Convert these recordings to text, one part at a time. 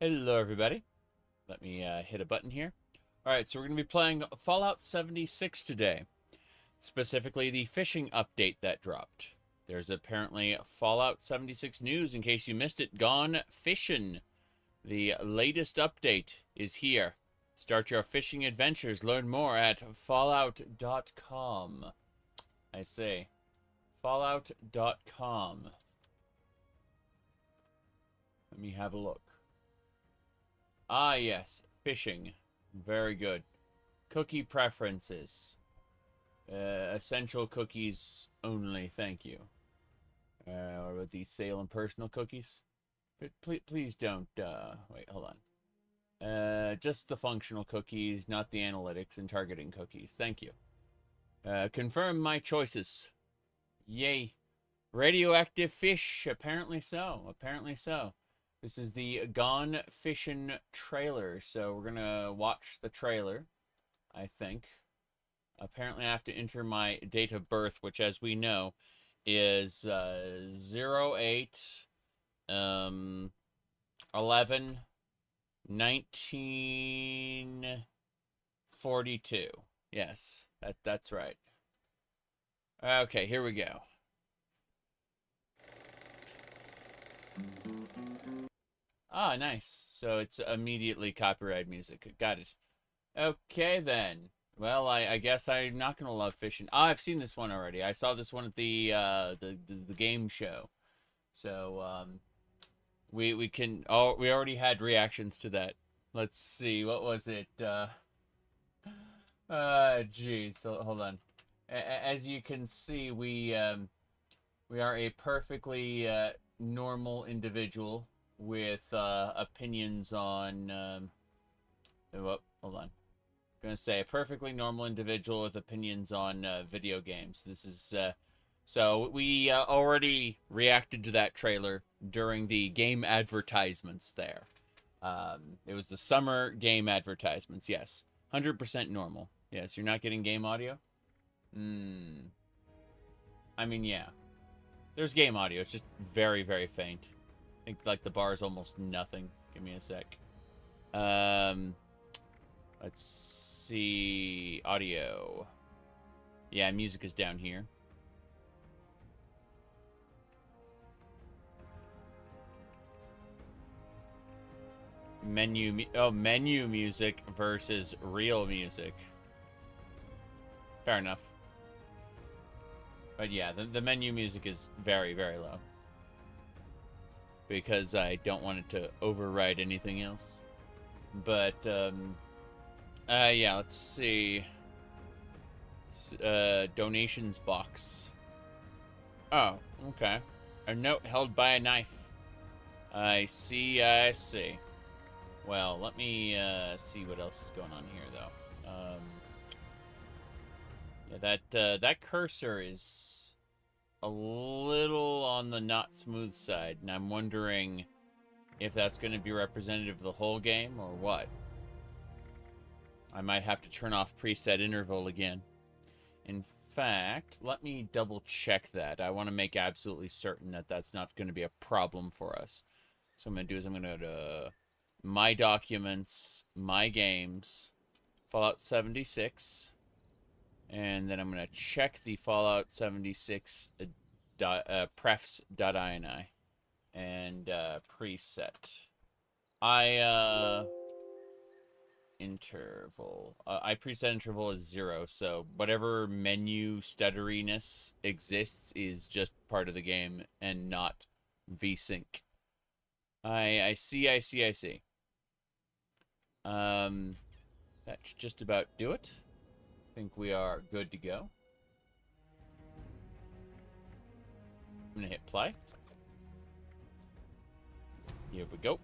Hello, everybody. Let me hit a button here. All right, so we're going to be playing Fallout 76 today, specifically the fishing update that dropped. There's apparently Fallout 76 news, in case you missed it. Gone fishing. The latest update is here. Start your fishing adventures. Learn more at fallout.com. I say, fallout.com. Let me have a look. Ah, yes. Fishing. Very good. Cookie preferences. Essential cookies only, thank you. What about these sale and personal cookies? But please don't, wait, hold on. Just the functional cookies, not the analytics and targeting cookies. Thank you. Confirm my choices. Yay. Radioactive fish. Apparently so. Apparently so. This is the Gone Fishing trailer, so we're gonna watch the trailer, I think. Apparently I have to enter my date of birth, which, as we know, is 08 11 1942. Yes, that's right. Okay, here we go. Ah, nice. So it's immediately copyright music. Got it. Okay, then. Well, I guess I'm not gonna love fishing. Ah, I've seen this one already. I saw this one at the game show. So we can we already had reactions to that. Let's see. What was it? Geez. So hold on. As you can see, we are a perfectly normal individual with opinions on hold on. I'm gonna say a perfectly normal individual with opinions on video games. This is so we already reacted to that trailer during the game advertisements there. It was the summer game advertisements. Yes, 100% normal. Yes, you're not getting game audio. I mean, yeah, there's game audio. It's just very, very faint. I think like the bar is almost nothing. Give me a sec. Let's see. Audio. Yeah, music is down here. Menu music versus real music. Fair enough. But yeah, the menu music is very, very low. Because I don't want it to override anything else. But, yeah, let's see. Donations box. Oh, okay. A note held by a knife. I see, I see. Well, let me, see what else is going on here, though. Yeah, that cursor is a little on the not smooth side, and I'm wondering if that's going to be representative of the whole game or what. I might have to turn off preset interval again. In fact, let me double check that. I want to make absolutely certain that that's not going to be a problem for us. So what I'm going to do is I'm going to go to My Documents, My Games, Fallout 76. And then I'm going to check the Fallout 76 prefs.ini and preset. Interval. I preset interval is 0, so whatever menu stutteriness exists is just part of the game and not VSync. I see. That should just about do it. I think we are good to go. I'm gonna hit play. Here we go.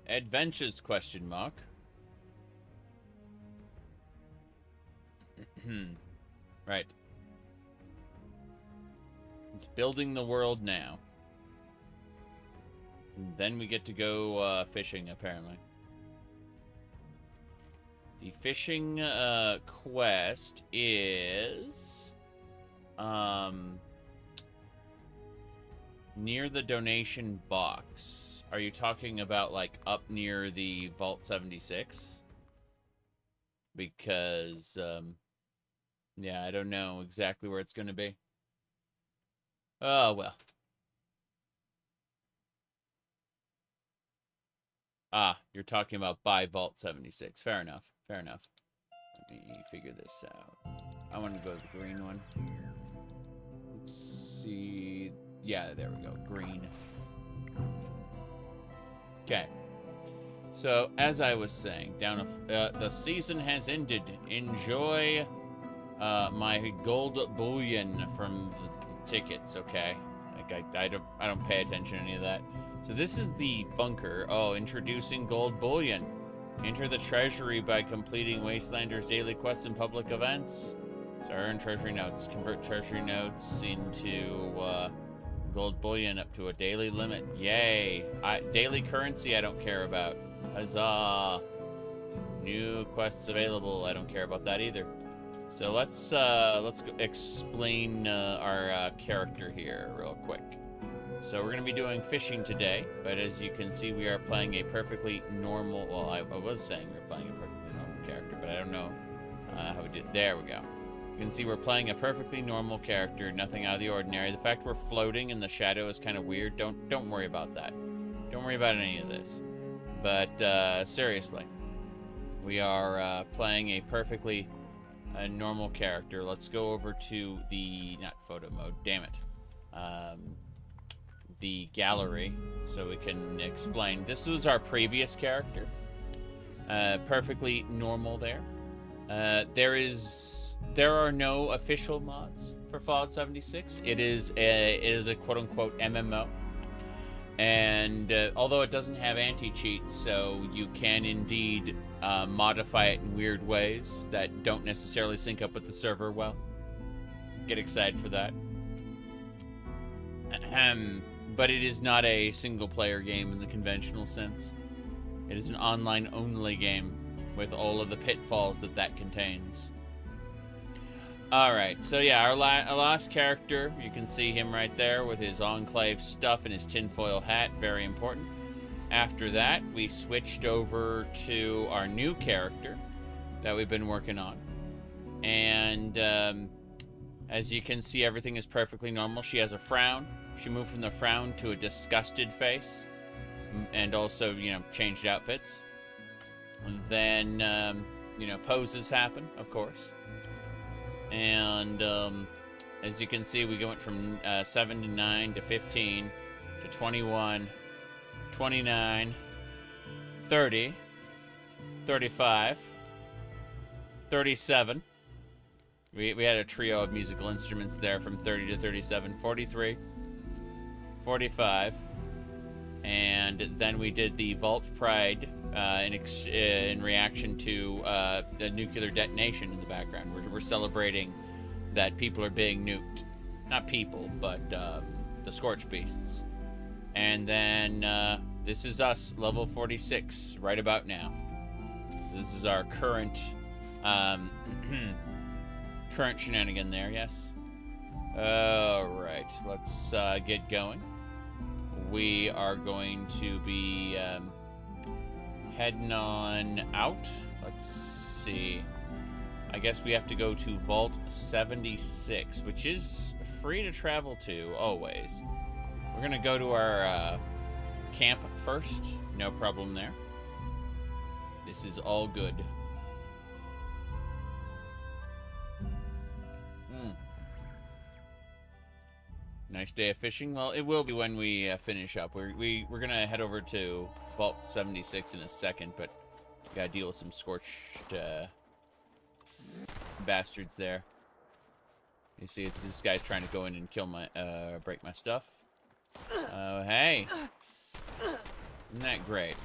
Adventures, question mark. Right. It's building the world now. And then we get to go fishing, apparently. The fishing quest is near the donation box. Are you talking about, like, up near the Vault 76? Because, yeah, I don't know exactly where it's going to be. Oh, well. Ah, you're talking about by Vault 76. Fair enough. Fair enough. Let me figure this out. I want to go to the green one. Let's see. Yeah, there we go. Green. Okay. So, as I was saying, the season has ended. Enjoy my gold bullion from the tickets, okay? Like, I don't pay attention to any of that. So this is the bunker. Oh, introducing gold bullion. Enter the treasury by completing Wastelanders' daily quests and public events. So earn treasury notes. Convert treasury notes into gold bullion up to a daily limit. Yay. Daily currency I don't care about. Huzzah. New quests available. I don't care about that either. So let's go explain our character here real quick. So we're going to be doing fishing today, but as you can see, we are playing a perfectly normal... Well, I was saying we were playing a perfectly normal character, but I don't know how we did... There we go. You can see we're playing a perfectly normal character, nothing out of the ordinary. The fact we're floating in the shadow is kind of weird. Don't worry about that. Don't worry about any of this. But seriously, we are playing a perfectly normal character. Let's go over to the... Not photo mode, damn it. The gallery, so we can explain. This was our previous character. Perfectly normal there. There are no official mods for Fallout 76. It is a quote-unquote MMO. And although it doesn't have anti-cheats, so you can indeed modify it in weird ways that don't necessarily sync up with the server well. Get excited for that. But it is not a single-player game in the conventional sense. It is an online-only game with all of the pitfalls that contains. Alright, so yeah, our last character, you can see him right there with his Enclave stuff and his tinfoil hat, very important. After that, we switched over to our new character that we've been working on. And as you can see, everything is perfectly normal. She has a frown. She moved from the frown to a disgusted face, and also, you know, changed outfits. And then, you know, poses happen, of course. And as you can see, we went from 7 to 9 to 15 to 21, 29, 30, 35, 37. We had a trio of musical instruments there from 30 to 37, 43. 45, and then we did the Vault Pride in reaction to the nuclear detonation in the background. We're celebrating that people are being nuked. Not people, but the Scorch Beasts. And then this is us, level 46, right about now. So this is our current current shenanigan there, yes? Alright, let's get going. We are going to be heading on out. Let's see. I guess we have to go to Vault 76, which is free to travel to, always. We're going to go to our camp first. No problem there. This is all good. Nice day of fishing. Well, it will be when we finish up. We're gonna head over to Vault 76 in a second, but gotta deal with some scorched bastards there. You see, it's this guy's trying to go in and kill my break my stuff. Oh, hey, isn't that great?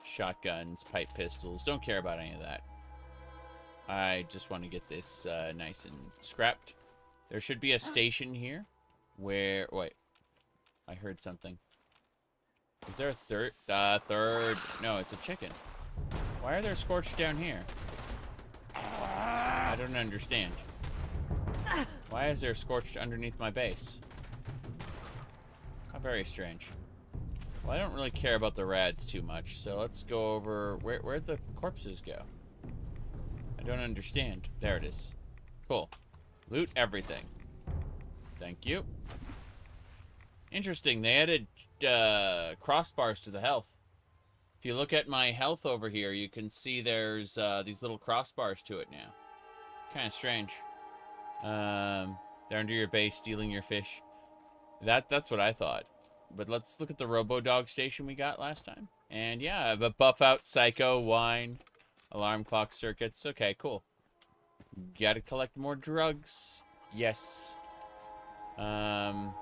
Shotguns, pipe pistols. Don't care about any of that. I just want to get this nice and scrapped. There should be a station here where... Wait. I heard something. Is there a third? Third... No, it's a chicken. Why are there scorched down here? I don't understand. Why is there scorched underneath my base? How very strange. Well, I don't really care about the rads too much, so let's go over... Where'd the corpses go? I don't understand. There it is. Cool. Loot everything. Thank you. Interesting, they added crossbars to the health. If you look at my health over here, you can see there's these little crossbars to it now. Kind of strange. They're under your base, stealing your fish. That's what I thought. But let's look at the Robo-Dog station we got last time. And yeah, I have a buff out, psycho, wine, alarm clock circuits. Okay, cool. Gotta collect more drugs. Yes. That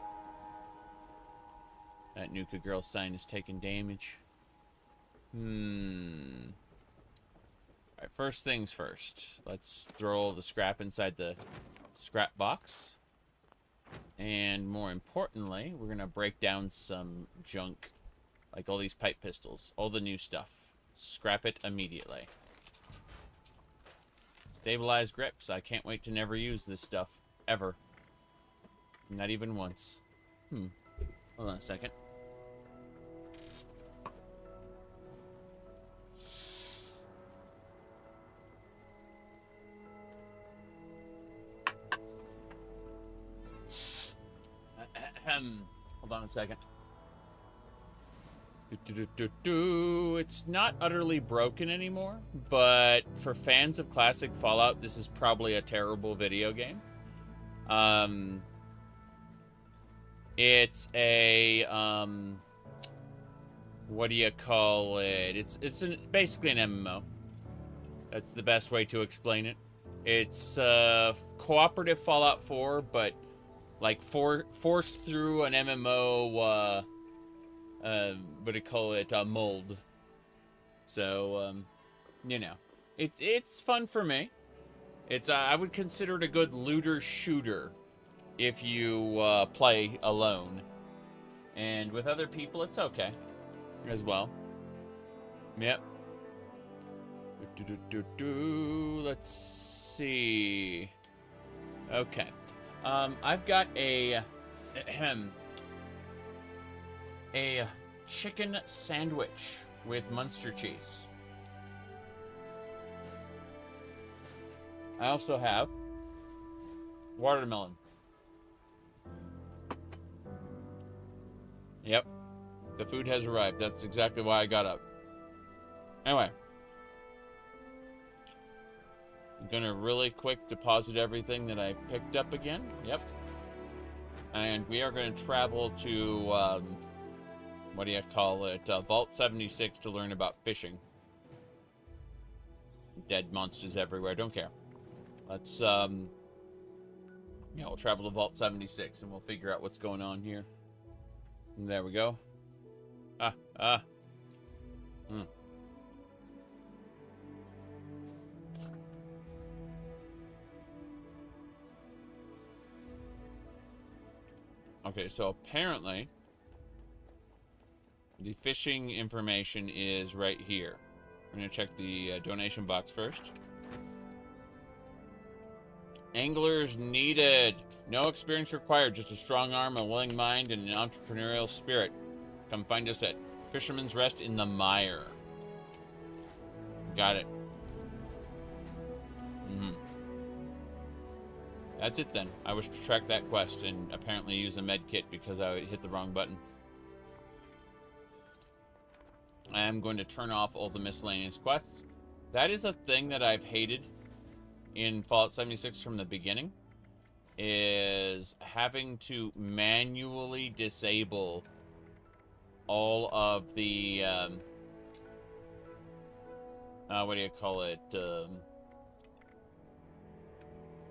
Nuka Girl sign is taking damage. Alright, first things first. Let's throw all the scrap inside the scrap box. And more importantly, we're gonna break down some junk. Like all these pipe pistols. All the new stuff. Scrap it immediately. Stabilized grips. I can't wait to never use this stuff. Ever. Not even once. Hold on a second. Hold on a second. It's not utterly broken anymore, but for fans of classic Fallout, this is probably a terrible video game. It's a what do you call it? It's basically an MMO. That's the best way to explain it. It's cooperative Fallout 4, but like forced through an MMO. What do you call it? Mold. So, you know, it's fun for me. It's I would consider it a good looter shooter if you play alone, and with other people, it's okay as well. Yep. Let's see. Okay. I've got a chicken sandwich with Munster cheese. I also have watermelon. Yep. The food has arrived. That's exactly why I got up. Anyway. I'm gonna really quick deposit everything that I picked up again. Yep. And we are gonna travel to, what do you call it? Vault 76 to learn about fishing. Dead monsters everywhere. Don't care. Let's, we'll travel to Vault 76 and we'll figure out what's going on here. And there we go. Okay, so apparently the fishing information is right here. I'm going to check the donation box first. Anglers needed. No experience required, just a strong arm, a willing mind, and an entrepreneurial spirit. Come find us at Fisherman's Rest in the Mire. Got it. That's it then. I wish to track that quest and apparently use a med kit because I hit the wrong button. I am going to turn off all the miscellaneous quests. That is a thing that I've hated in Fallout 76 from the beginning, is having to manually disable all of the, what do you call it,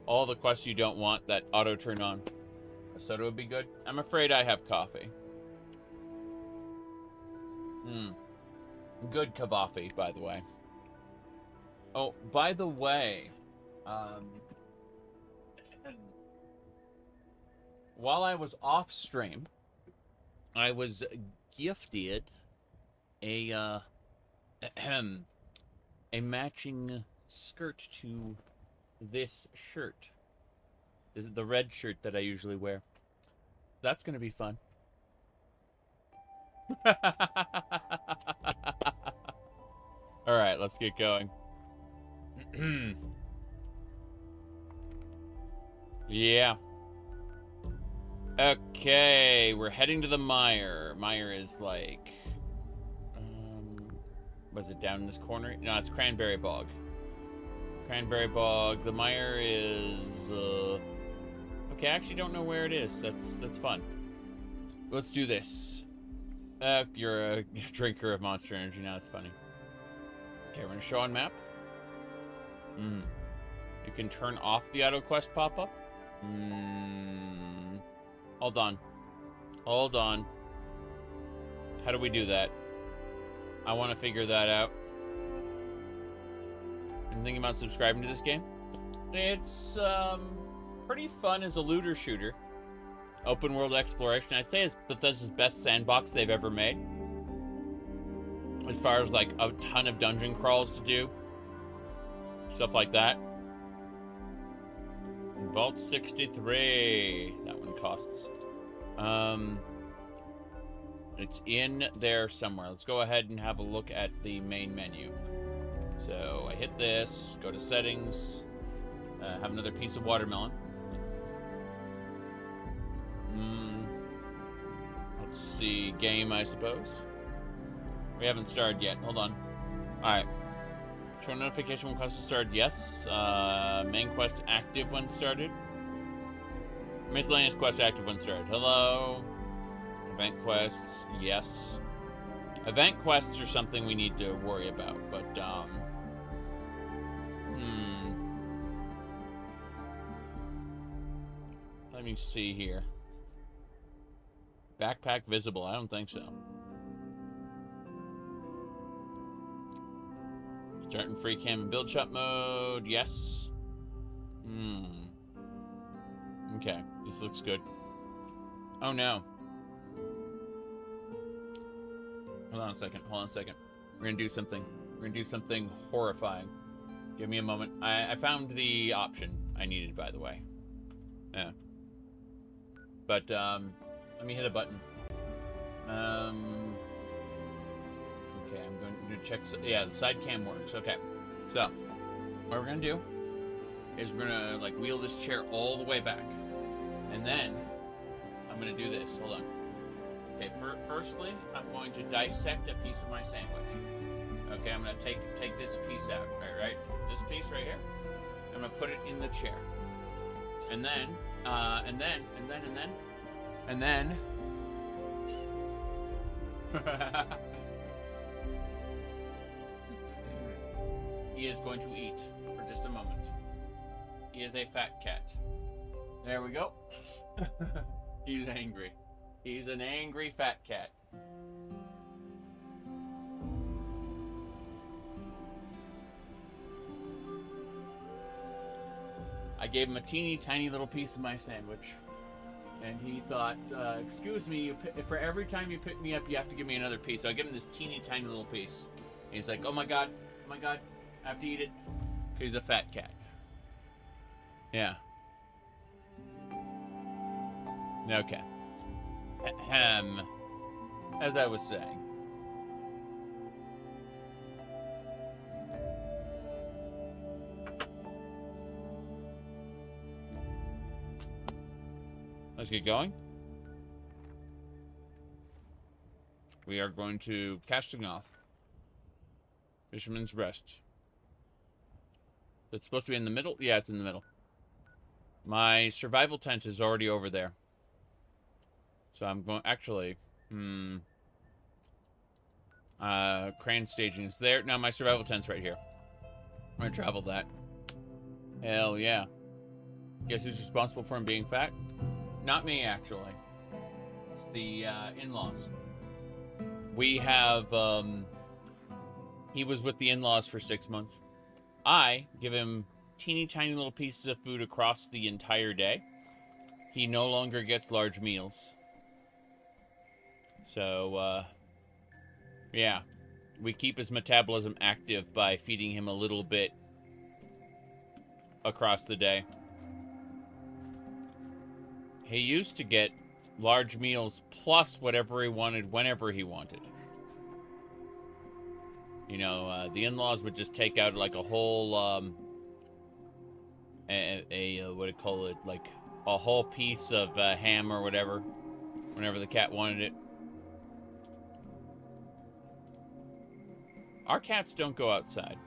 all the quests you don't want that auto turn on. A soda would be good. I'm afraid I have coffee. Good kavafi, by the way. Oh, by the way, while I was off stream, I was gifted a matching skirt to this shirt. This is the red shirt that I usually wear. That's gonna be fun. Alright, let's get going. Yeah. Okay, we're heading to the mire. Mire is like... was it down in this corner? No, it's Cranberry Bog. Cranberry Bog. The mire is... Okay, I actually don't know where it is. That's fun. Let's do this. You're a drinker of Monster Energy now. That's funny. Okay, we're gonna show on map. You can turn off the auto quest pop-up. Hold on. Hold on. How do we do that? I want to figure that out. I'm thinking about subscribing to this game. It's pretty fun as a looter shooter. Open world exploration. I'd say it's Bethesda's best sandbox they've ever made. As far as like a ton of dungeon crawls to do. Stuff like that. Vault 63. That one costs. It's in there somewhere. Let's go ahead and have a look at the main menu. So I hit this, go to settings, have another piece of watermelon. Let's see, game, I suppose. We haven't started yet. Hold on. All right. Show notification when quest started. Yes. Main quest active when started. Miscellaneous quest active when started. Hello. Event quests. Yes. Event quests are something we need to worry about, but let me see here. Backpack visible. I don't think so. Starting free cam and build shop mode. Yes. Okay. This looks good. Oh no. Hold on a second. Hold on a second. We're gonna do something. We're gonna do something horrifying. Give me a moment. I found the option I needed, by the way. Yeah. But let me hit a button. Okay, I'm going to check. Yeah, the side cam works. Okay. So, what we're gonna do is we're gonna like wheel this chair all the way back, and then I'm gonna do this. Hold on. Okay. Firstly, I'm going to dissect a piece of my sandwich. Okay, I'm gonna take this piece out. Right. This piece right here. I'm gonna put it in the chair, and then. He is going to eat for just a moment. He is a fat cat. There we go. He's angry. He's an angry fat cat. I gave him a teeny tiny little piece of my sandwich. And he thought, excuse me, for every time you pick me up, you have to give me another piece. So I give him this teeny tiny little piece. And he's like, oh my god, I have to eat it. He's a fat cat. Yeah. Okay. Ahem. As I was saying. Let's get going. We are going to casting off. Fisherman's Rest. It's supposed to be in the middle? Yeah, it's in the middle. My survival tent is already over there. So I'm going... Actually, crane staging is there. Now my survival tent's right here. I'm going to travel that. Hell yeah. Guess who's responsible for him being fat? Not me, actually. It's the in-laws. We have... He was with the in-laws for 6 months. I give him teeny tiny little pieces of food across the entire day. He no longer gets large meals. So, yeah. We keep his metabolism active by feeding him a little bit across the day. He used to get large meals plus whatever he wanted whenever he wanted. You know, the in-laws would just take out like a whole, what do you call it, like a whole piece of ham or whatever, whenever the cat wanted it. Our cats don't go outside.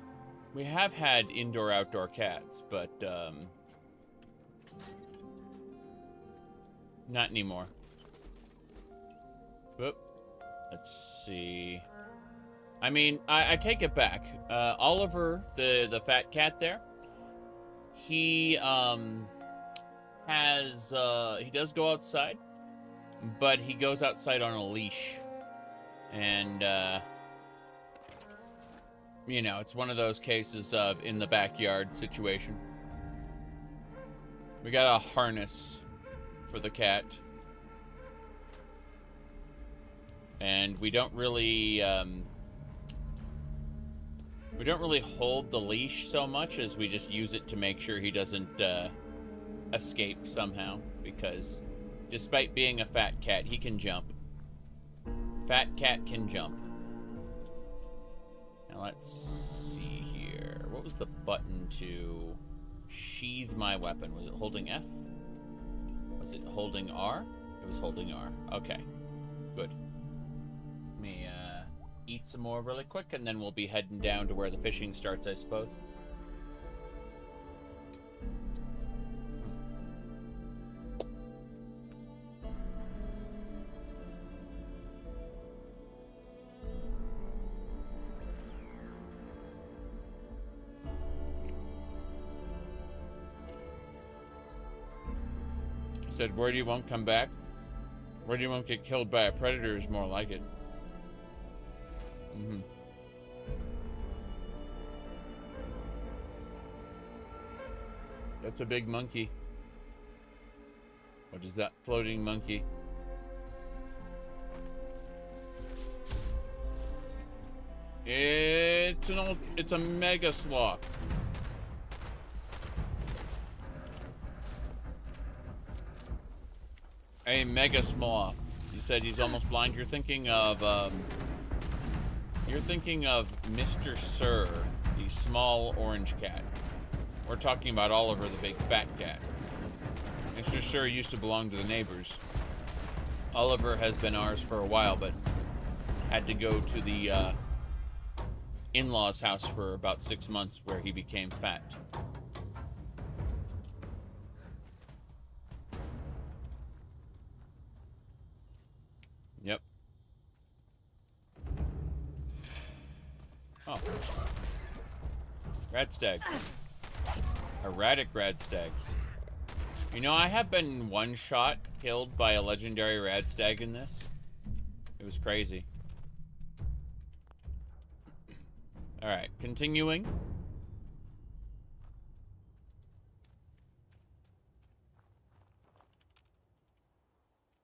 We have had indoor-outdoor cats, but not anymore. Whoop. Let's see. I mean, I take it back. Oliver, the fat cat there, he he does go outside, but he goes outside on a leash. And, you know, it's one of those cases of in the backyard situation. We got a harness for the cat. And we don't really hold the leash so much as we just use it to make sure he doesn't escape somehow, because despite being a fat cat, he can jump. Fat cat can jump. Now let's see here. What was the button to sheathe my weapon? Was it holding F? Was it holding R? It was holding R. Okay, good. Let me eat some more really quick, and then we'll be heading down to where the fishing starts, I suppose. Said, where do you won't come back? Where do you won't get killed by a predator is more like it. Mm-hmm. That's a big monkey. What is that floating monkey? It's a mega sloth. A mega sloth. You said he's almost blind. You're thinking of Mr. Sir, the small orange cat. We're talking about Oliver, the big fat cat. Mr. Sir used to belong to the neighbors. Oliver has been ours for a while, but had to go to the in-laws' house for about 6 months, where he became fat. Yep. Oh. Radstags. Erratic radstags. You know, I have been one-shot killed by a legendary radstag in this. It was crazy. Alright, continuing.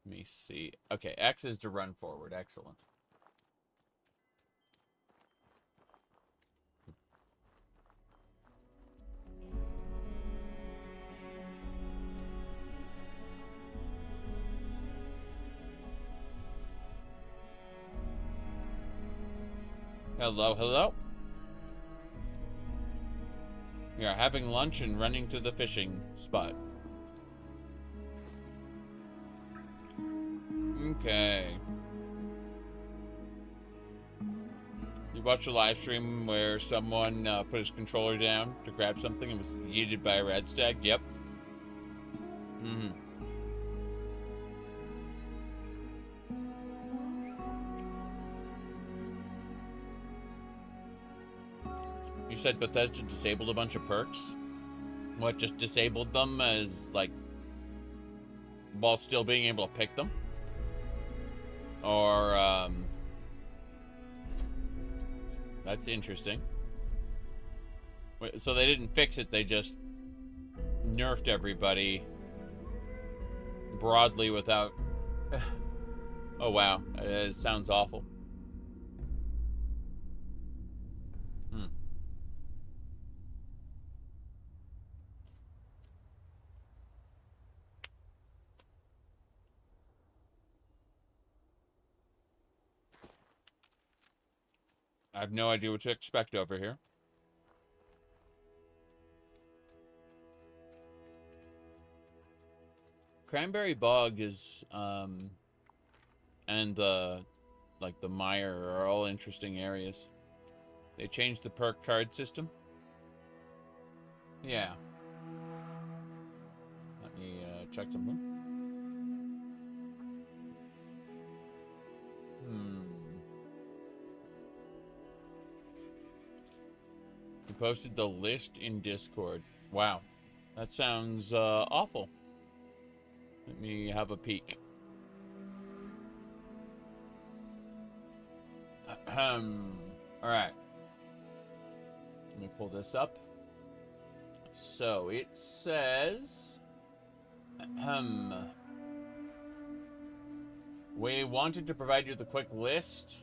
Let me see. Okay, X is to run forward. Excellent. Hello, hello. We are having lunch and running to the fishing spot. Okay. You watched a live stream where someone put his controller down to grab something and was yeeted by a radstag? Yep. Mm-hmm. You said Bethesda disabled a bunch of perks? What, just disabled them as, like, while still being able to pick them? Or, that's interesting. Wait, so they didn't fix it, they just nerfed everybody broadly without... Oh, wow. It sounds awful. I have no idea what to expect over here. Cranberry Bog is, and the mire are all interesting areas. They changed the perk card system. Yeah. Let me check something. You posted the list in Discord. Wow. That sounds awful. Let me have a peek. Alright. Let me pull this up. So it says... We wanted to provide you with a quick list.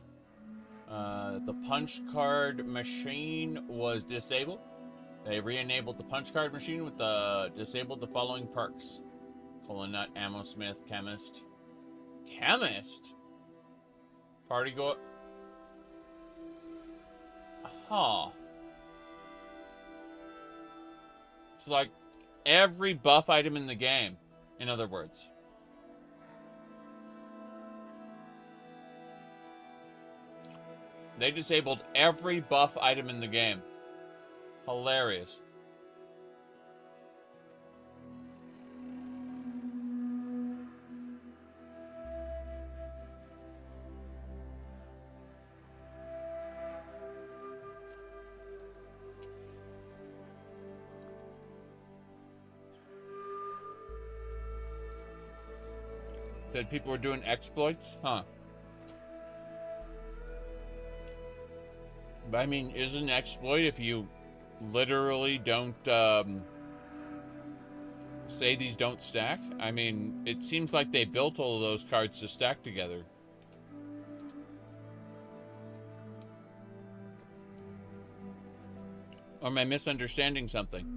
The punch card machine was disabled. They re-enabled the punch card machine with disabled the following perks. Colon Nut, Ammo Smith, Chemist. Chemist? Party go... Huh. So, like, every buff item in the game, in other words. They disabled every buff item in the game. Hilarious. That people were doing exploits? Huh. But I mean, isn't an exploit if you literally don't say these don't stack? I mean, it seems like they built all of those cards to stack together. Or am I misunderstanding something?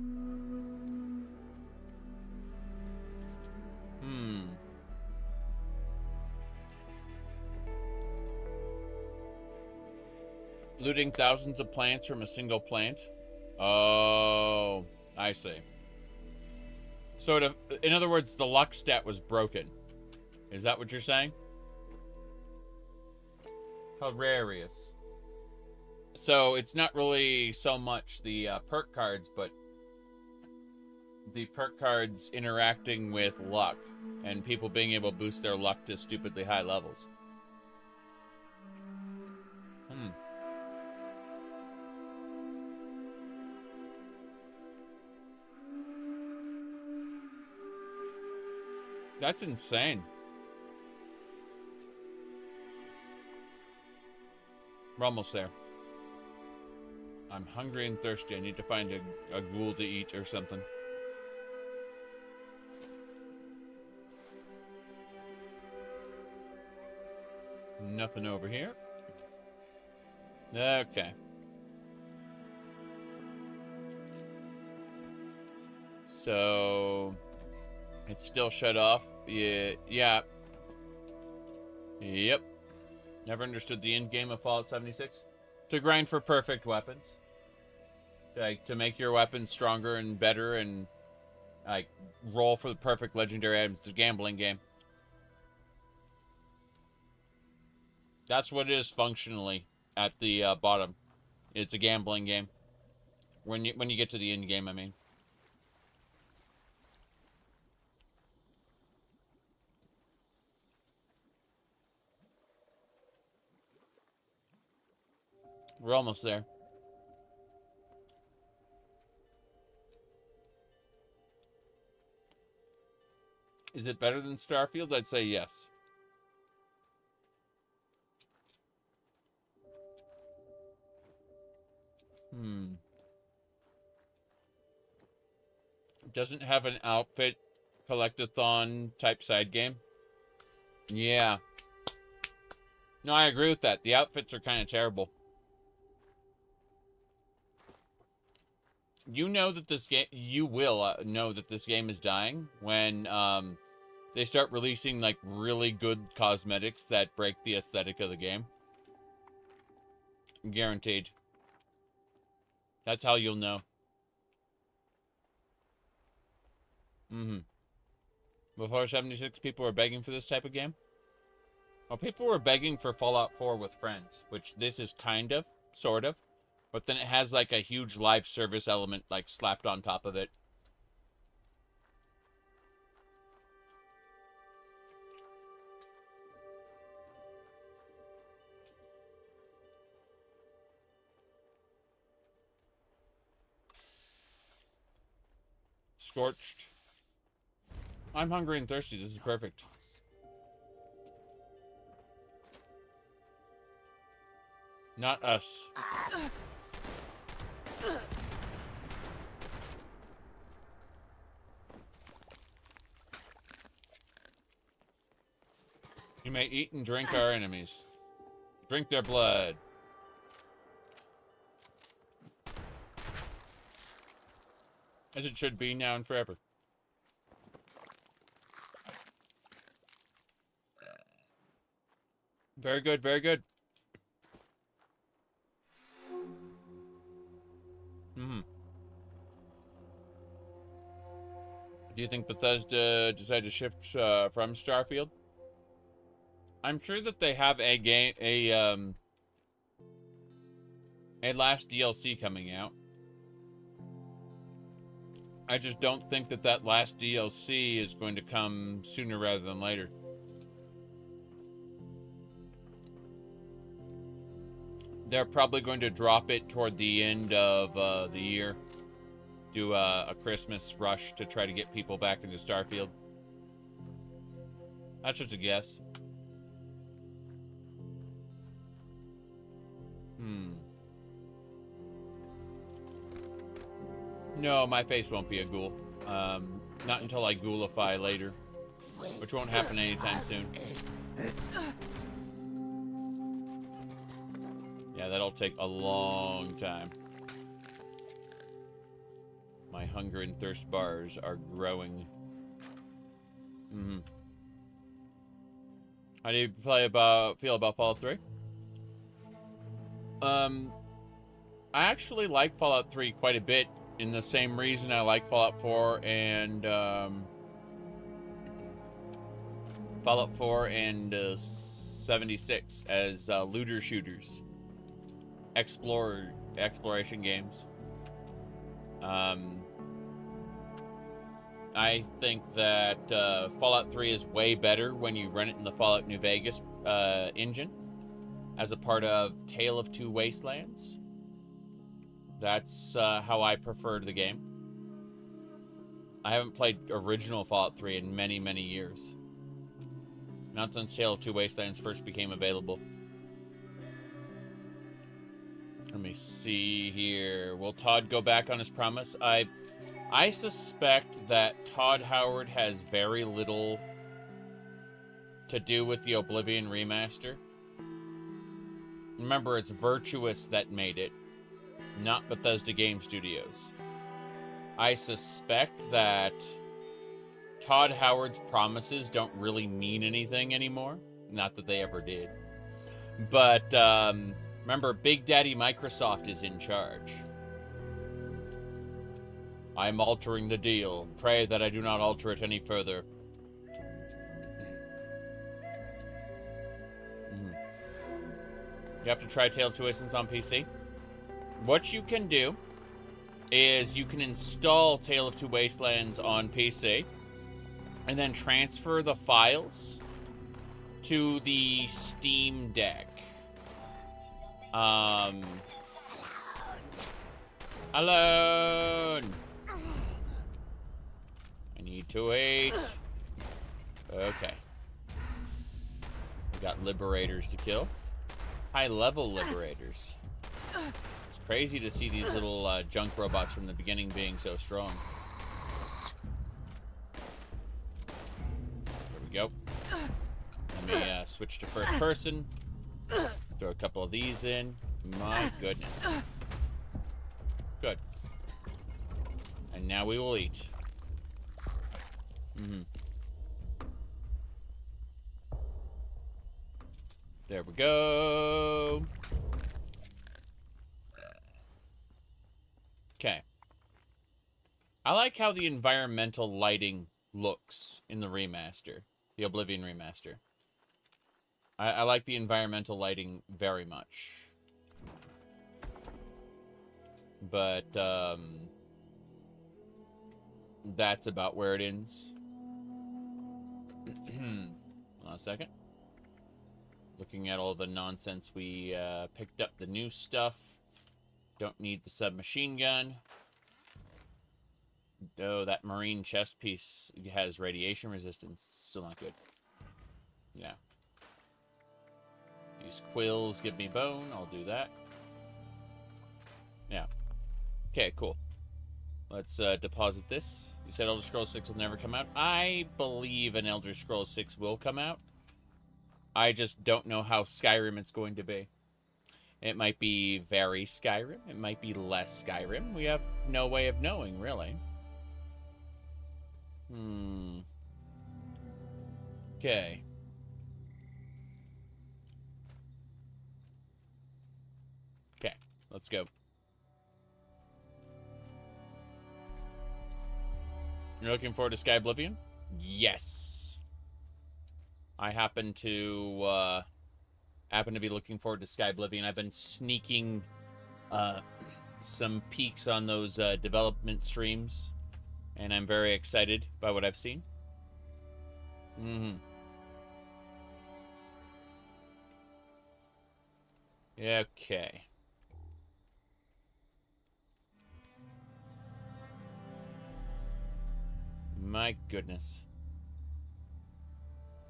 Looting thousands of plants from a single plant? Oh, I see. Sort of, in other words, the luck stat was broken. Is that what you're saying? Hilarious. So it's not really so much the perk cards, but the perk cards interacting with luck and people being able to boost their luck to stupidly high levels. That's insane. We're almost there. I'm hungry and thirsty. I need to find a ghoul to eat or something. Nothing over here. Okay. So... it's still shut off. Yeah. Yep. Never understood the end game of Fallout 76. To grind for perfect weapons. Like, to make your weapons stronger and better and, like, roll for the perfect legendary items. It's a gambling game. That's what it is functionally at the bottom. It's a gambling game. When you get to the end game, I mean. We're almost there. Is it better than Starfield? I'd say yes. It doesn't have an outfit collectathon type side game. Yeah. No, I agree with that. The outfits are kind of terrible. You know that this game, you will know that this game is dying when they start releasing like really good cosmetics that break the aesthetic of the game. Guaranteed. That's how you'll know. Before 76, people were begging for this type of game? Well, people were begging for Fallout 4 with friends, which this is kind of, sort of. But then it has, like, a huge live service element, like, slapped on top of it. Scorched. I'm hungry and thirsty. This is perfect. Not us. You may eat and drink our enemies. Drink their blood. As it should be now and forever. Very good, very good. Do you think Bethesda decided to shift from Starfield? I'm sure that they have a game, a last DLC coming out. I just don't think that that last DLC is going to come sooner rather than later. They're probably going to drop it toward the end of the year. Do a Christmas rush to try to get people back into Starfield. That's just a guess. No, my face won't be a ghoul. Not until I ghoulify later. Which won't happen anytime soon. Yeah, that'll take a long time. My hunger and thirst bars are growing. How do you feel about Fallout 3? I actually like Fallout 3 quite a bit, in the same reason I like Fallout 4 and Fallout 4 and 76 as looter shooters, exploration games. I think that Fallout 3 is way better when you run it in the Fallout New Vegas engine as a part of Tale of Two Wastelands. That's how I preferred the game. I haven't played original Fallout 3 in many, many years. Not since Tale of Two Wastelands first became available. Let me see here. Will Todd go back on his promise? I suspect that Todd Howard has very little to do with the Oblivion remaster. Remember, it's Virtuous that made it, not Bethesda Game Studios. I suspect that Todd Howard's promises don't really mean anything anymore. Not that they ever did. But remember, Big Daddy Microsoft is in charge. I'm altering the deal. Pray that I do not alter it any further. You have to try Tale of Two Wastelands on PC. What you can do is you can install Tale of Two Wastelands on PC and then transfer the files to the Steam Deck. Alone. I need to eat. Okay. We got liberators to kill. High-level liberators. It's crazy to see these little junk robots from the beginning being so strong. There we go. Let me switch to first person. Throw a couple of these in. My goodness. Good. And now we will eat. There we go. Okay. I like how the environmental lighting looks in the remaster. The Oblivion remaster. I like the environmental lighting very much. But, that's about where it ends. Hold on a second. Looking at all the nonsense we picked up, the new stuff. Don't need the submachine gun. Oh, that marine chest piece has radiation resistance. Still not good. Yeah. These quills give me bone. I'll do that. Yeah. Okay, cool. Let's deposit this. You said Elder Scrolls 6 will never come out. I believe an Elder Scrolls 6 will come out. I just don't know how Skyrim it's going to be. It might be very Skyrim. It might be less Skyrim. We have no way of knowing, really. Okay. Okay, let's go. You're looking forward to Sky Oblivion? Yes. I happen to be looking forward to Sky Oblivion. I've been sneaking some peeks on those development streams, and I'm very excited by what I've seen. Okay. My goodness.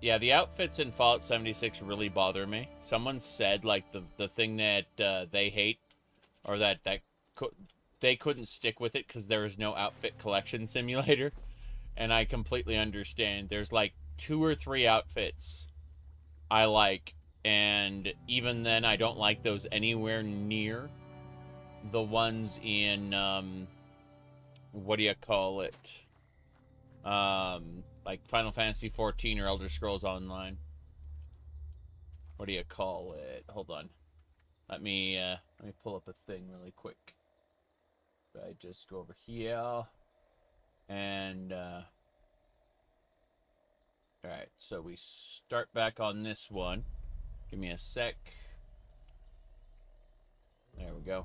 Yeah, the outfits in Fallout 76 really bother me. Someone said, like, the thing that they hate, or that they couldn't stick with it because there is no outfit collection simulator. And I completely understand. There's, like, 2 or 3 outfits I like, and even then I don't like those anywhere near the ones in, what do you call it? Like Final Fantasy XIV or Elder Scrolls Online. What do you call it? Hold on. Let me pull up a thing really quick. I just go over here. And, alright, so we start back on this one. Give me a sec. There we go.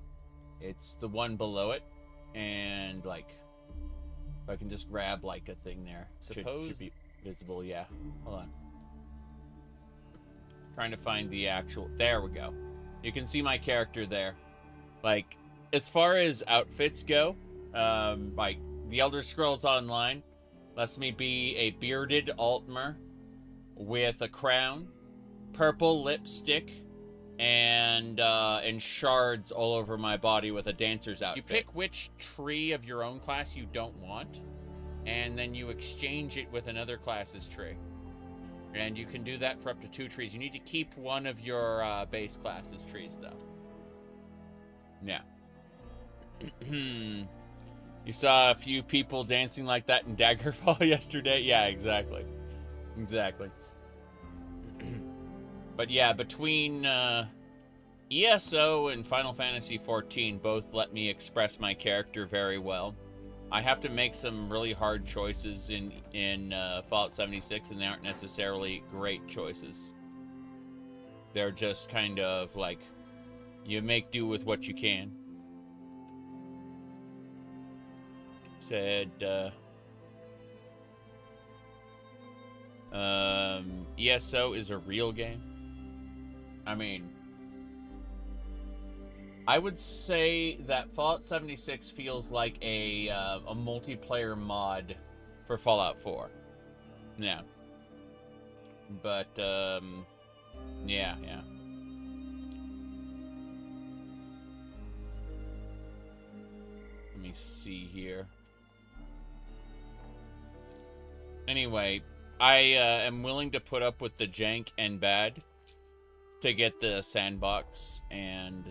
It's the one below it. And, like, if I can just grab, like, a thing there. Should be visible, yeah. Hold on. Trying to find the actual... There we go. You can see my character there. Like, as far as outfits go, like, the Elder Scrolls Online lets me be a bearded Altmer with a crown, purple lipstick, and shards all over my body with a dancer's outfit. You pick which tree of your own class you don't want, and then you exchange it with another class's tree. And you can do that for up to 2 trees. You need to keep one of your base class's trees, though. Yeah. You saw a few people dancing like that in Daggerfall yesterday? Yeah, exactly. Exactly. But yeah, between ESO and Final Fantasy XIV both let me express my character very well. I have to make some really hard choices in Fallout 76, and they aren't necessarily great choices. They're just kind of like, you make do with what you can. Said, ESO is a real game. I mean, I would say that Fallout 76 feels like a multiplayer mod for Fallout 4. Yeah. But, yeah. Let me see here. Anyway, I am willing to put up with the jank and bad to get the sandbox and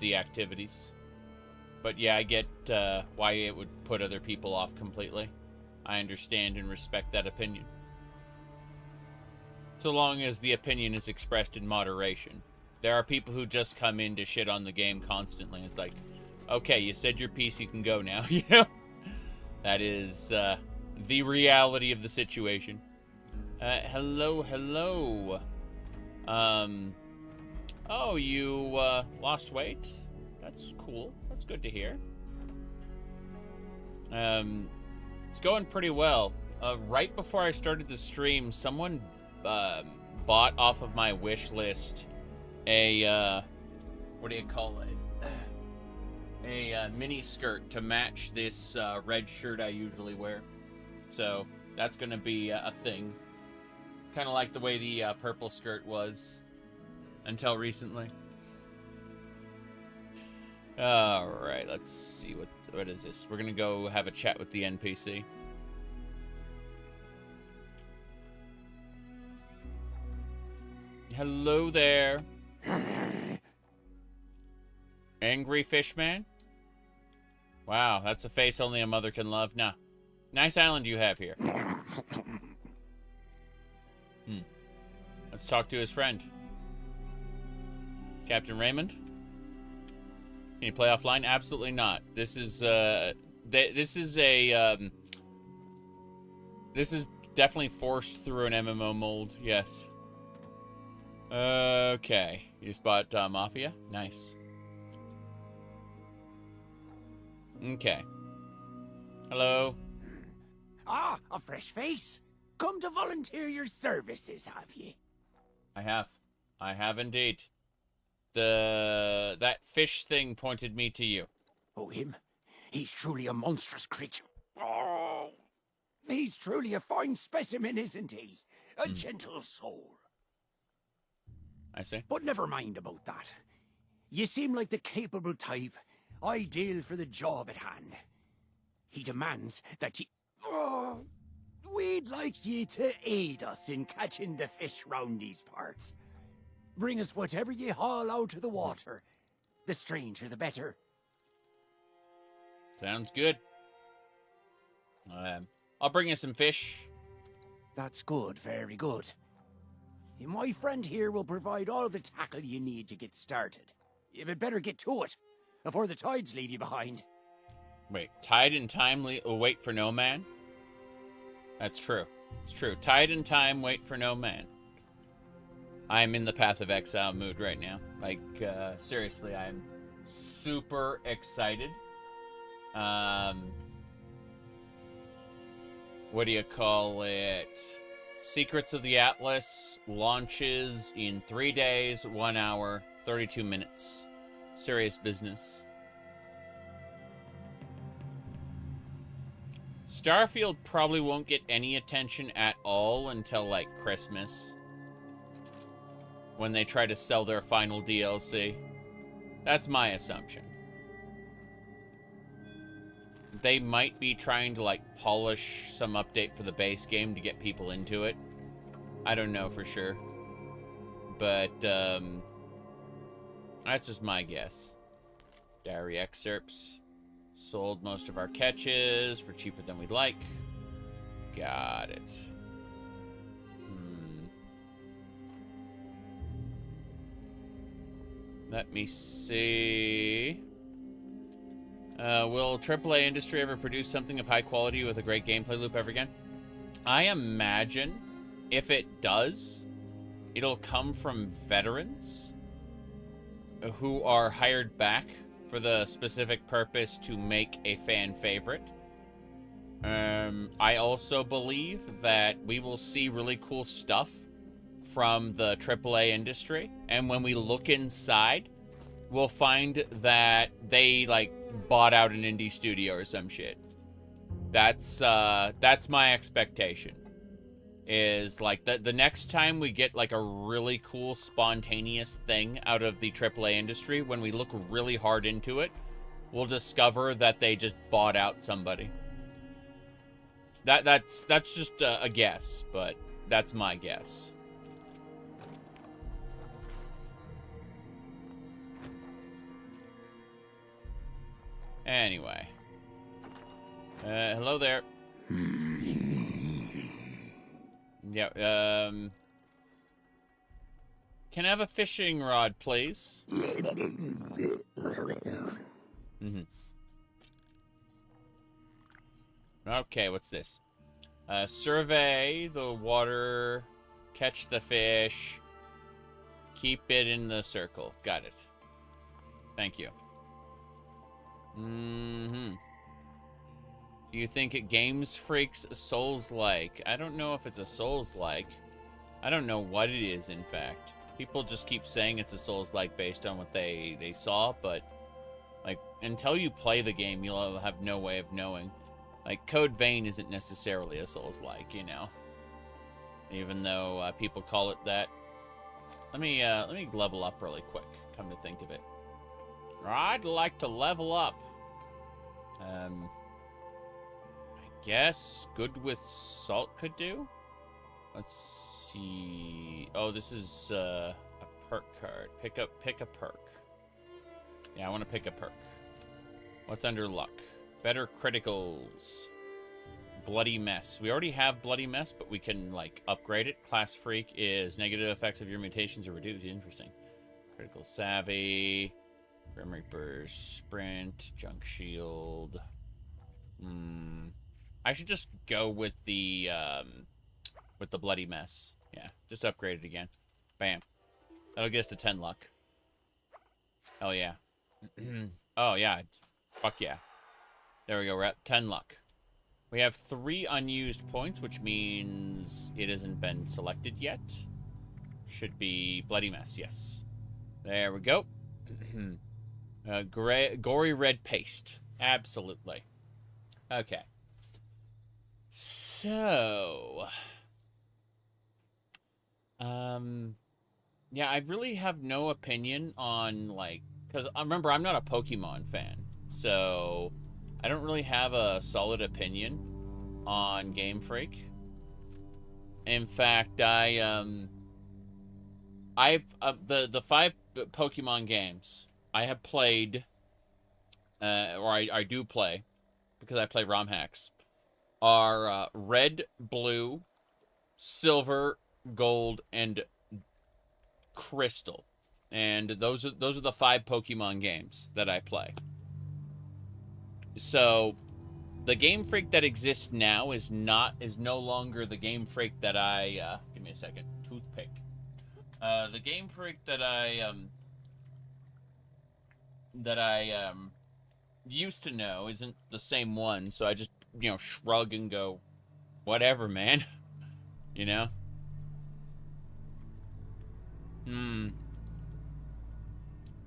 the activities. But yeah, I get why it would put other people off completely. I understand and respect that opinion. So long as the opinion is expressed in moderation. There are people who just come in to shit on the game constantly. It's like, Okay, you said your piece, you can go now. You know? That is the reality of the situation. Hello, hello. Oh, you lost weight? That's cool. That's good to hear. It's going pretty well. Right before I started the stream, someone bought off of my wish list a what do you call it? A mini skirt to match this red shirt I usually wear. So that's gonna be a thing. Kind of like the way the purple skirt was until recently. All right, let's see what is this. We're gonna go have a chat with the NPC. Hello there. Angry Fishman? Wow, that's a face only a mother can love. Nah. Nice island you have here. Let's talk to his friend. Captain Raymond? Can you play offline? Absolutely not. This is this is definitely forced through an MMO mold. Yes. Okay. You just bought Mafia? Nice. Okay. Hello. Ah, a fresh face. Come to volunteer your services, have you? I have. I have indeed. That fish thing pointed me to you. Oh, him? He's truly a monstrous creature. Oh, he's truly a fine specimen, isn't he? A gentle soul. I see. But never mind about that. You seem like the capable type, ideal for the job at hand. He demands that you... Oh, we'd like you to aid us in catching the fish round these parts. Bring us whatever you haul out of the water. The stranger, the better. Sounds good. I'll bring you some fish. That's good, very good. My friend here will provide all the tackle you need to get started. You had better get to it, before the tides leave you behind. Wait, tide and time wait for no man? That's true. It's true. Tide and time wait for no man. I'm in the Path of Exile mood right now. Like, seriously, I'm super excited. What do you call it? Secrets of the Atlas launches in 3 days, 1 hour, 32 minutes. Serious business. Starfield probably won't get any attention at all until, like, Christmas. When they try to sell their final DLC. That's my assumption. They might be trying to, like, polish some update for the base game to get people into it. I don't know for sure. But, that's just my guess. Diary excerpts. Sold most of our catches for cheaper than we'd like. Got it. Let me see. Will AAA industry ever produce something of high quality with a great gameplay loop ever again? I imagine if it does, it'll come from veterans who are hired back for the specific purpose to make a fan favorite. I also believe that we will see really cool stuff from the AAA industry, and when we look inside, we'll find that they, like, bought out an indie studio or some shit. That's my expectation. Is, like, the next time we get, like, a really cool, spontaneous thing out of the AAA industry, when we look really hard into it, we'll discover that they just bought out somebody. That's just a guess, but that's my guess. Anyway. Hello there. Yeah, can I have a fishing rod, please? Okay, what's this? Survey the water, catch the fish, keep it in the circle. Got it. Thank you. Do you think it Games Freak's Souls-like? I don't know if it's a Souls-like. I don't know what it is, in fact. People just keep saying it's a Souls-like based on what they saw, but, like, until you play the game, you'll have no way of knowing. Like, Code Vein isn't necessarily a Souls-like, you know? Even though people call it that. Let me level up really quick, come to think of it. I'd like to level up. I guess good with salt could do? Let's see. Oh, this is a perk card. Pick a perk. Yeah, I want to pick a perk. What's under luck? Better criticals. Bloody Mess. We already have Bloody Mess, but we can, like, upgrade it. Class Freak is negative effects of your mutations are reduced. Interesting. Critical Savvy. Grim Reaper Sprint. Junk Shield. I should just go with the Bloody Mess. Yeah, just upgrade it again. Bam. That'll get us to 10 luck. Hell yeah. Oh, yeah. Fuck yeah. There we go. We're at 10 luck. We have 3 unused points, which means it hasn't been selected yet. Should be Bloody Mess, yes. There we go. Gory red paste. Absolutely. Okay. So... yeah, I really have no opinion on, like... Because, remember, I'm not a Pokemon fan. So... I don't really have a solid opinion on Game Freak. In fact, I've the 5 Pokemon games I have played, or I do play, because I play ROM hacks, are Red, Blue, Silver, Gold, and Crystal, and those are the 5 Pokemon games that I play. So, the Game Freak that exists now is no longer the Game Freak that I give me a second, toothpick. The Game Freak that I used to know isn't the same one, so I just, you know, shrug and go, whatever, man. You know?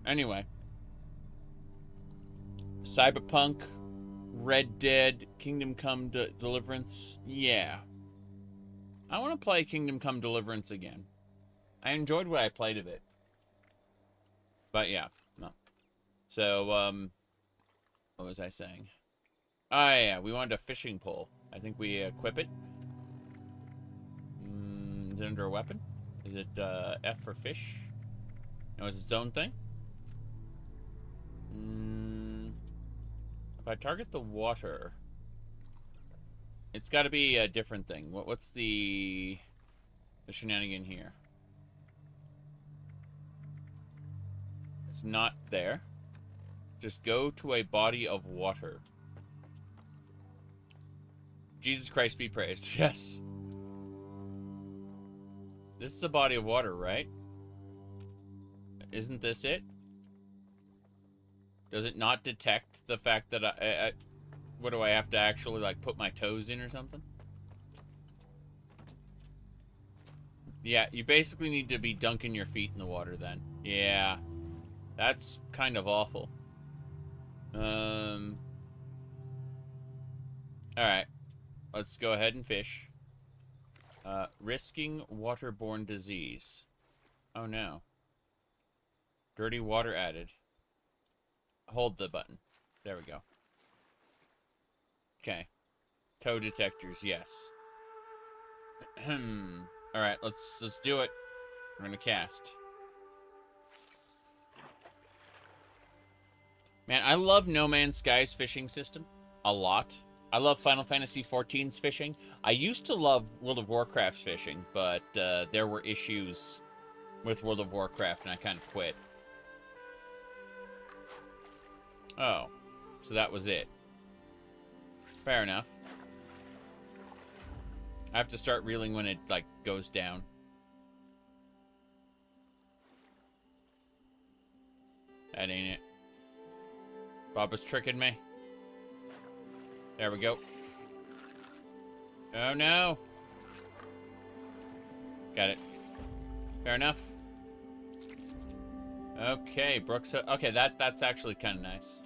Anyway. Cyberpunk, Red Dead, Kingdom Come Deliverance. Yeah. I want to play Kingdom Come Deliverance again. I enjoyed what I played of it. But yeah, no. So, what was I saying? Oh yeah, we wanted a fishing pole. I think we equip it. Is it under a weapon? Is it F for fish? No, it's its own thing? If I target the water, it's got to be a different thing. What's the shenanigan here? It's not there. Just go to a body of water. Jesus Christ be praised. Yes. This is a body of water, right? Isn't this it? Does it not detect the fact that what do I have to actually, like, put my toes in or something? Yeah, you basically need to be dunking your feet in the water then. Yeah. That's kind of awful. Alright. Let's go ahead and fish. Risking waterborne disease. Oh no. Dirty water added. Hold the button. There we go. Okay. Toe detectors, yes. Alright, let's do it. We're gonna cast. Man, I love No Man's Sky's fishing system a lot. I love Final Fantasy XIV's fishing. I used to love World of Warcraft's fishing, but there were issues with World of Warcraft, and I kind of quit. Oh, So that was it. Fair enough. I have to start reeling when it, like, goes down. That ain't it. Bob was tricking me. There we go. Oh, no. Got it. Fair enough. Okay, Brooks. Okay, that's actually kind of nice.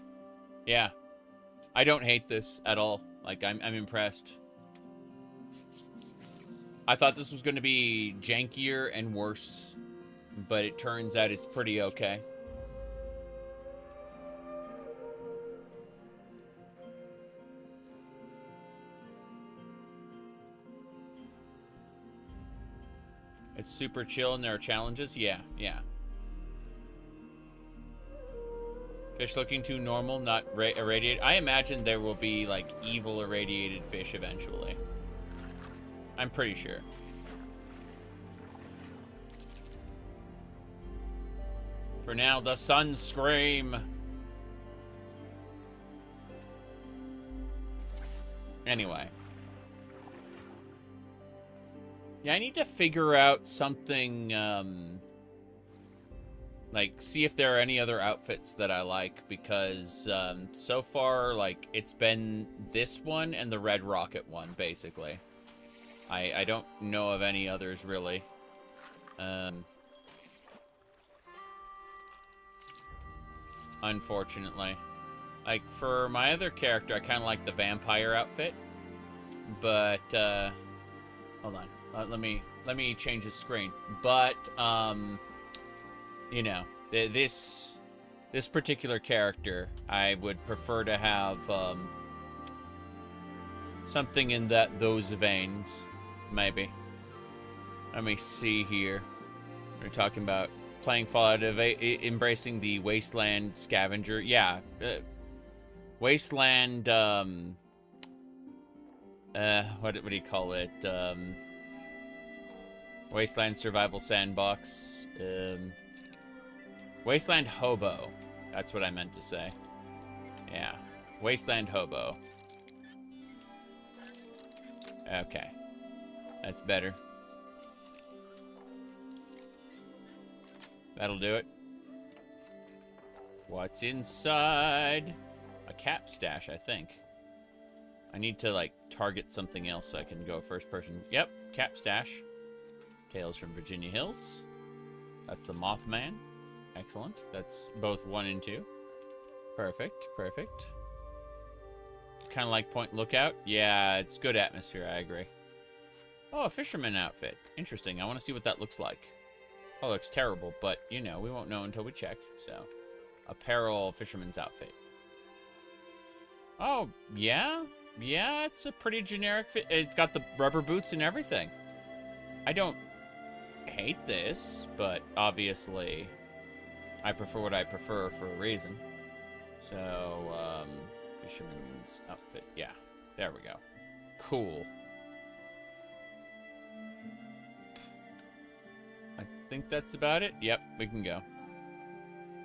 Yeah. I don't hate this at all. Like, I'm impressed. I thought this was going to be jankier and worse, but it turns out it's pretty okay. It's super chill and there are challenges? Yeah, yeah. Fish looking too normal, not irradiated. I imagine there will be, like, evil irradiated fish eventually. I'm pretty sure. For now, the sun scream. Anyway. Yeah, I need to figure out something, like, see if there are any other outfits that I like, because, so far, like, it's been this one and the Red Rocket one, basically. I don't know of any others, really. Unfortunately. Like, for my other character, I kind of like the vampire outfit. But, hold on. Let me change the screen. But, you know, this particular character, I would prefer to have, something in those veins. Maybe. Let me see here. We're talking about playing Fallout, embracing the Wasteland scavenger. Yeah. Wasteland, what do you call it? Wasteland Survival Sandbox. Wasteland Hobo. That's what I meant to say. Yeah. Wasteland Hobo. Okay. That's better. That'll do it. What's inside? A cap stash, I think. I need to, like, target something else so I can go first person. Yep, cap stash. Tales from Virginia Hills. That's the Mothman. Excellent. That's both 1 and 2. Perfect, perfect. Kind of like Point Lookout. Yeah, it's good atmosphere, I agree. Oh, a fisherman outfit. Interesting. I want to see what that looks like. Oh, it looks terrible, but, you know, we won't know until we check. So, apparel fisherman's outfit. Oh, yeah? Yeah, it's a pretty generic fit. It's got the rubber boots and everything. I don't hate this, but obviously I prefer what I prefer for a reason. So, fisherman's outfit. Yeah, there we go. Cool. I think that's about it. Yep, we can go.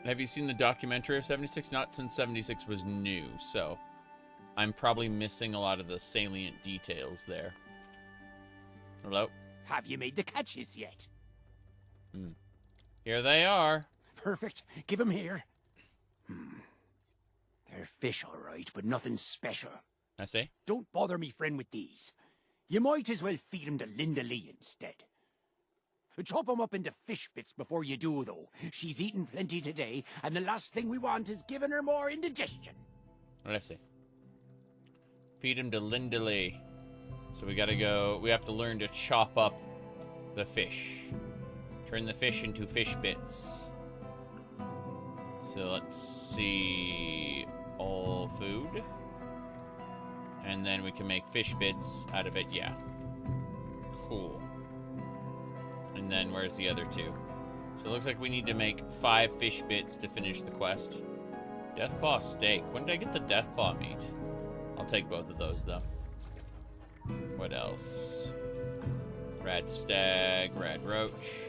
Have you seen the documentary of 76? Not since 76 was new, so I'm probably missing a lot of the salient details there. Hello? Have you made the catches yet? Here they are. Perfect. Give 'em here. They're fish, all right, but nothing special. I see. Don't bother me friend with these. You might as well feed 'em to Linda Lee instead. Chop 'em up into fish bits before you do, though. She's eaten plenty today, and the last thing we want is giving her more indigestion. Let's see. Feed him to Linda Lee. So we gotta go. We have to learn to chop up the fish. Turn the fish into fish bits. So let's see. All food. And then we can make fish bits out of it. Yeah. Cool. And then where's the other 2? So it looks like we need to make 5 fish bits to finish the quest. Deathclaw steak. When did I get the Deathclaw meat? I'll take both of those, though. What else? Rad stag, rad roach.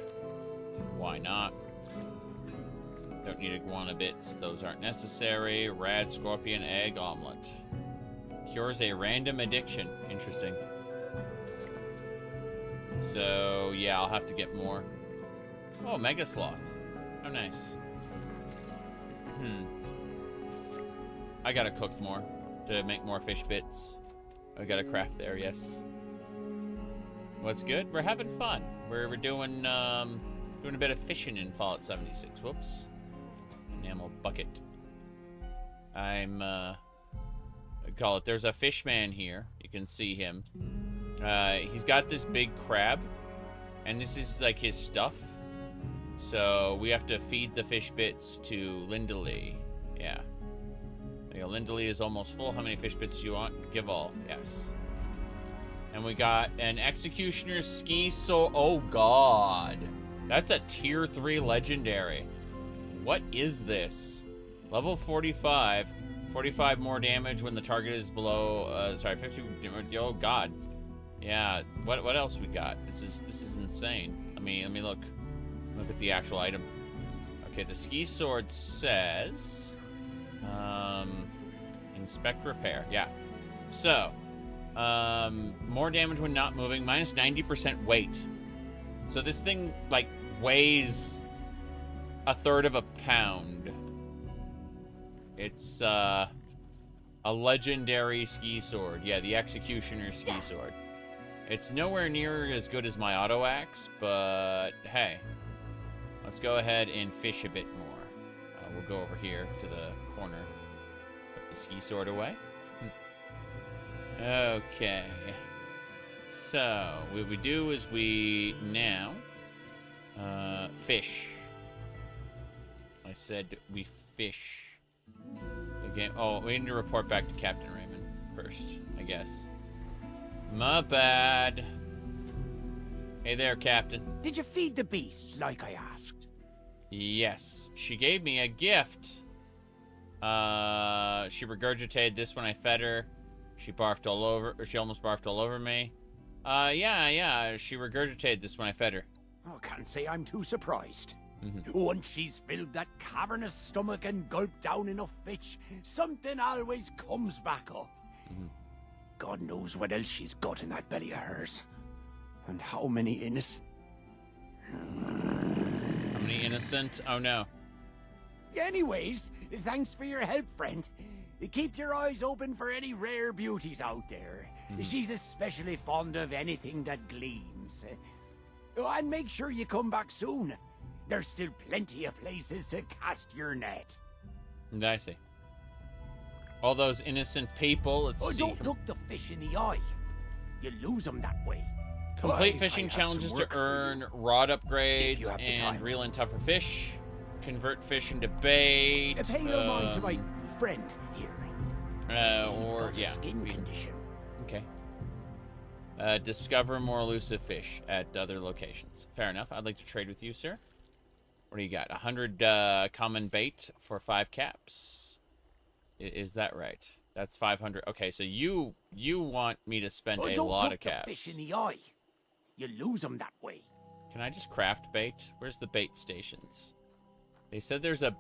Why not? Don't need iguana bits. Those aren't necessary. Rad scorpion egg omelet. Cures a random addiction. Interesting. So, yeah, I'll have to get more. Oh, Mega Sloth. Oh, nice. I gotta cook more to make more fish bits. I gotta craft there, yes. What's good? We're having fun. We're doing doing a bit of fishing in Fallout 76. Whoops. Enamel bucket. I'm I call it. There's a fish man here. You can see him. He's got this big crab, and this is like his stuff. So we have to feed the fish bits to Lindalee. Yeah. There you go. Lindalee is almost full. How many fish bits do you want? Give all. Yes. And we got an Executioner's Ski Sword. Oh, God. That's a tier 3 legendary. What is this? Level 45. 45 more damage when the target is below... sorry, 50... Oh, God. Yeah. What else we got? This is insane. Let me look. Look at the actual item. Okay, the ski sword says... inspect repair. Yeah. So... more damage when not moving. Minus 90% weight. So this thing, like, weighs a third of a pound. It's, a legendary ski sword. Yeah, the Executioner ski sword. It's nowhere near as good as my auto axe, but hey. Let's go ahead and fish a bit more. We'll go over here to the corner. Put the ski sword away. Okay. So, what we do is we now fish. I said we fish. Again. Oh, we need to report back to Captain Raymond first, I guess. My bad. Hey there, Captain. Did you feed the beast like I asked? Yes. She gave me a gift. She regurgitated this when I fed her. She barfed all over, or she almost barfed all over me. Yeah, she regurgitated this when I fed her. Oh, can't say I'm too surprised. Once she's filled that cavernous stomach and gulped down enough fish, something always comes back up. God knows what else she's got in that belly of hers. And how many innocent... How many innocent? Oh, no. Anyways, thanks for your help, friend. Keep your eyes open for any rare beauties out there. She's especially fond of anything that gleams. And make sure you come back soon. There's still plenty of places to cast your net. I see. All those innocent people, let's see. Don't look the fish in the eye. You lose them that way. Complete fishing challenges to earn rod upgrades and reel in tougher fish. Convert fish into bait. Pay no mind to my friend here. Or, yeah. Skin condition. Okay. Discover more elusive fish at other locations. Fair enough. I'd like to trade with you, sir. What do you got? 100 common bait for 5 caps. Is that right? That's 500. Okay, so you want me to spend a lot of caps. Don't look the fish in the eye. You lose them that way. Can I just craft bait? Where's the bait stations? They said there's a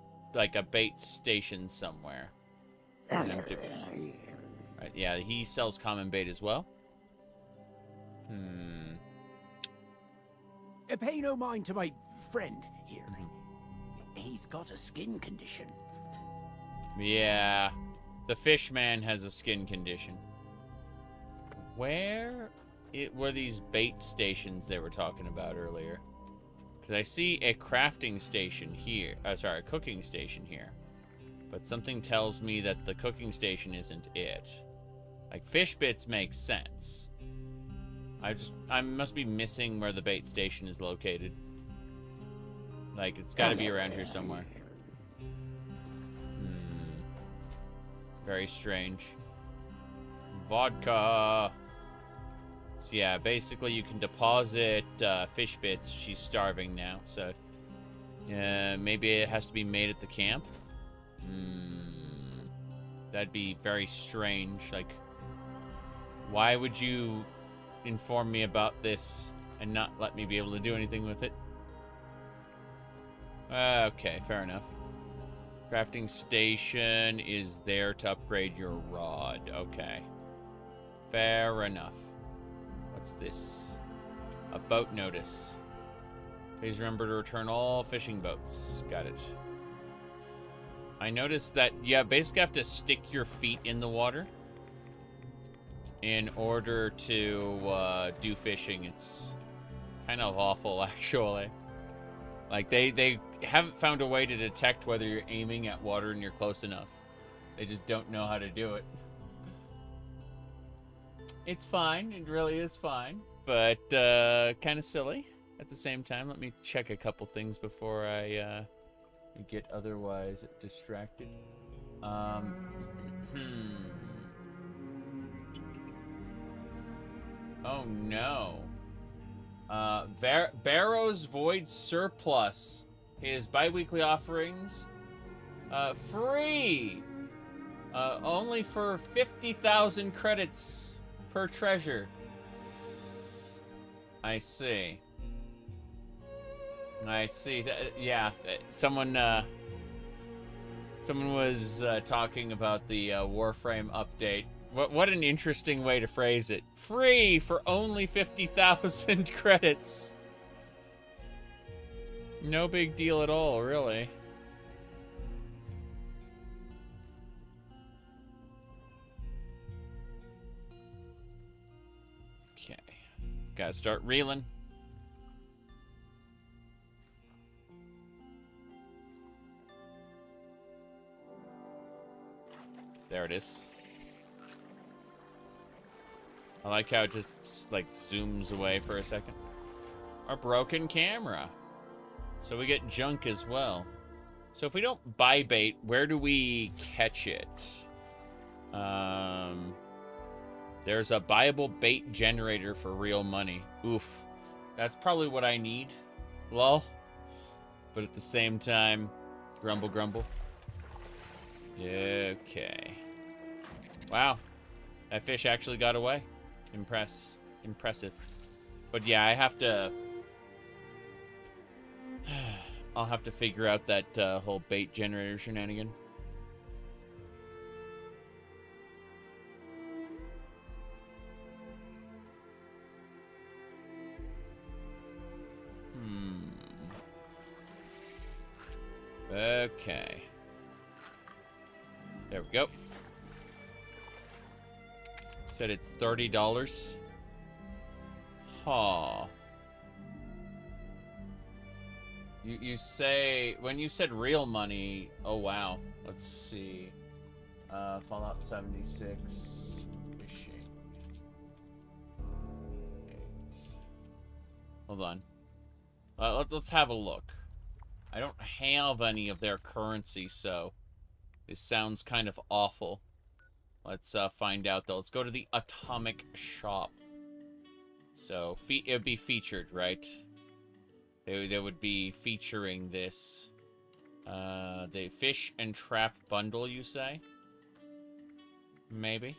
bait station somewhere. Right, yeah, he sells common bait as well. Pay no mind to my friend here. He's got a skin condition. Yeah, the fish man has a skin condition. Where were these bait stations they were talking about earlier? Because I see a crafting station here. Sorry, a cooking station here. But something tells me that the cooking station isn't it. Like, fish bits make sense. I must be missing where the bait station is located. Like, it's got to be around here somewhere. Very strange. Vodka. So yeah, basically you can deposit fish bits. She's starving now, so maybe it has to be made at the camp. That'd be very strange. Like, why would you inform me about this and not let me be able to do anything with it? Okay, fair enough. Crafting station is there to upgrade your rod. Okay. Fair enough. What's this? A boat notice. Please remember to return all fishing boats. Got it. I noticed that, yeah, basically have to stick your feet in the water in order to do fishing. It's kind of awful, actually. Like, they haven't found a way to detect whether you're aiming at water and you're close enough. They just don't know how to do it. It's fine. It really is fine. But kind of silly at the same time. Let me check a couple things before I get otherwise distracted. Oh, no. Barrow's Void Surplus. His bi-weekly offerings. Free! Only for 50,000 credits per treasure. I see. I see. Yeah, someone was talking about the Warframe update. What an interesting way to phrase it. Free for only 50,000 credits. No big deal at all, really. Okay. Gotta start reeling. There it is. I like how it just, like, zooms away for a second. Our broken camera. So we get junk as well. So if we don't buy bait, where do we catch it? There's a buyable bait generator for real money. Oof. That's probably what I need. Lol. But at the same time, grumble, grumble. Okay. Wow. That fish actually got away. Impressive. But yeah, I have to... I'll have to figure out that whole bait generator shenanigan. Okay. There we go. Said it's $30. Huh. You say, when you said real money, oh wow. Let's see. Fallout 76. Fishing. 8. Hold on. Let's have a look. I don't have any of their currency, so this sounds kind of awful. Let's find out, though. Let's go to the Atomic Shop. So, it would be featured, right? They would be featuring this. The Fish and Trap Bundle, you say? Maybe.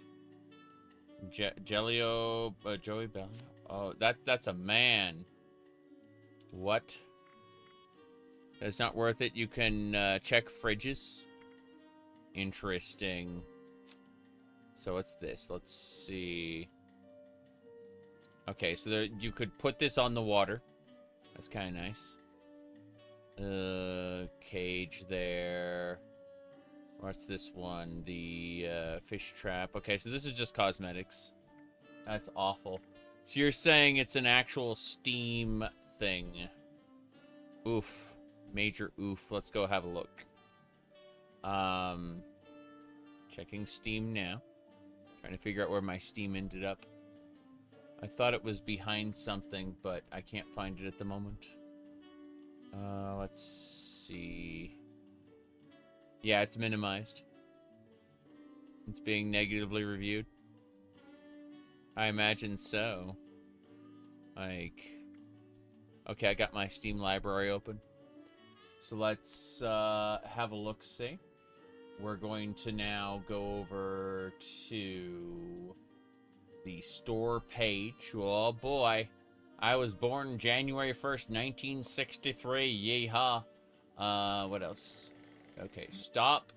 Joey Bellio? Oh, that's a man. What? That's not worth it. You can check fridges. Interesting. So what's this? Let's see. Okay, so there, you could put this on the water. That's kind of nice. Cage there. What's this one? The fish trap. Okay, so this is just cosmetics. That's awful. So you're saying it's an actual Steam thing. Oof. Major oof. Let's go have a look. Checking Steam now. Trying to figure out where my Steam ended up. I thought it was behind something, but I can't find it at the moment. Let's see. Yeah, it's minimized. It's being negatively reviewed. I imagine so. Like... Okay, I got my Steam library open. So let's have a look-see. We're going to now go over to the store page. Oh boy. I was born January 1st, 1963. Yeehaw. What else? Okay, stop.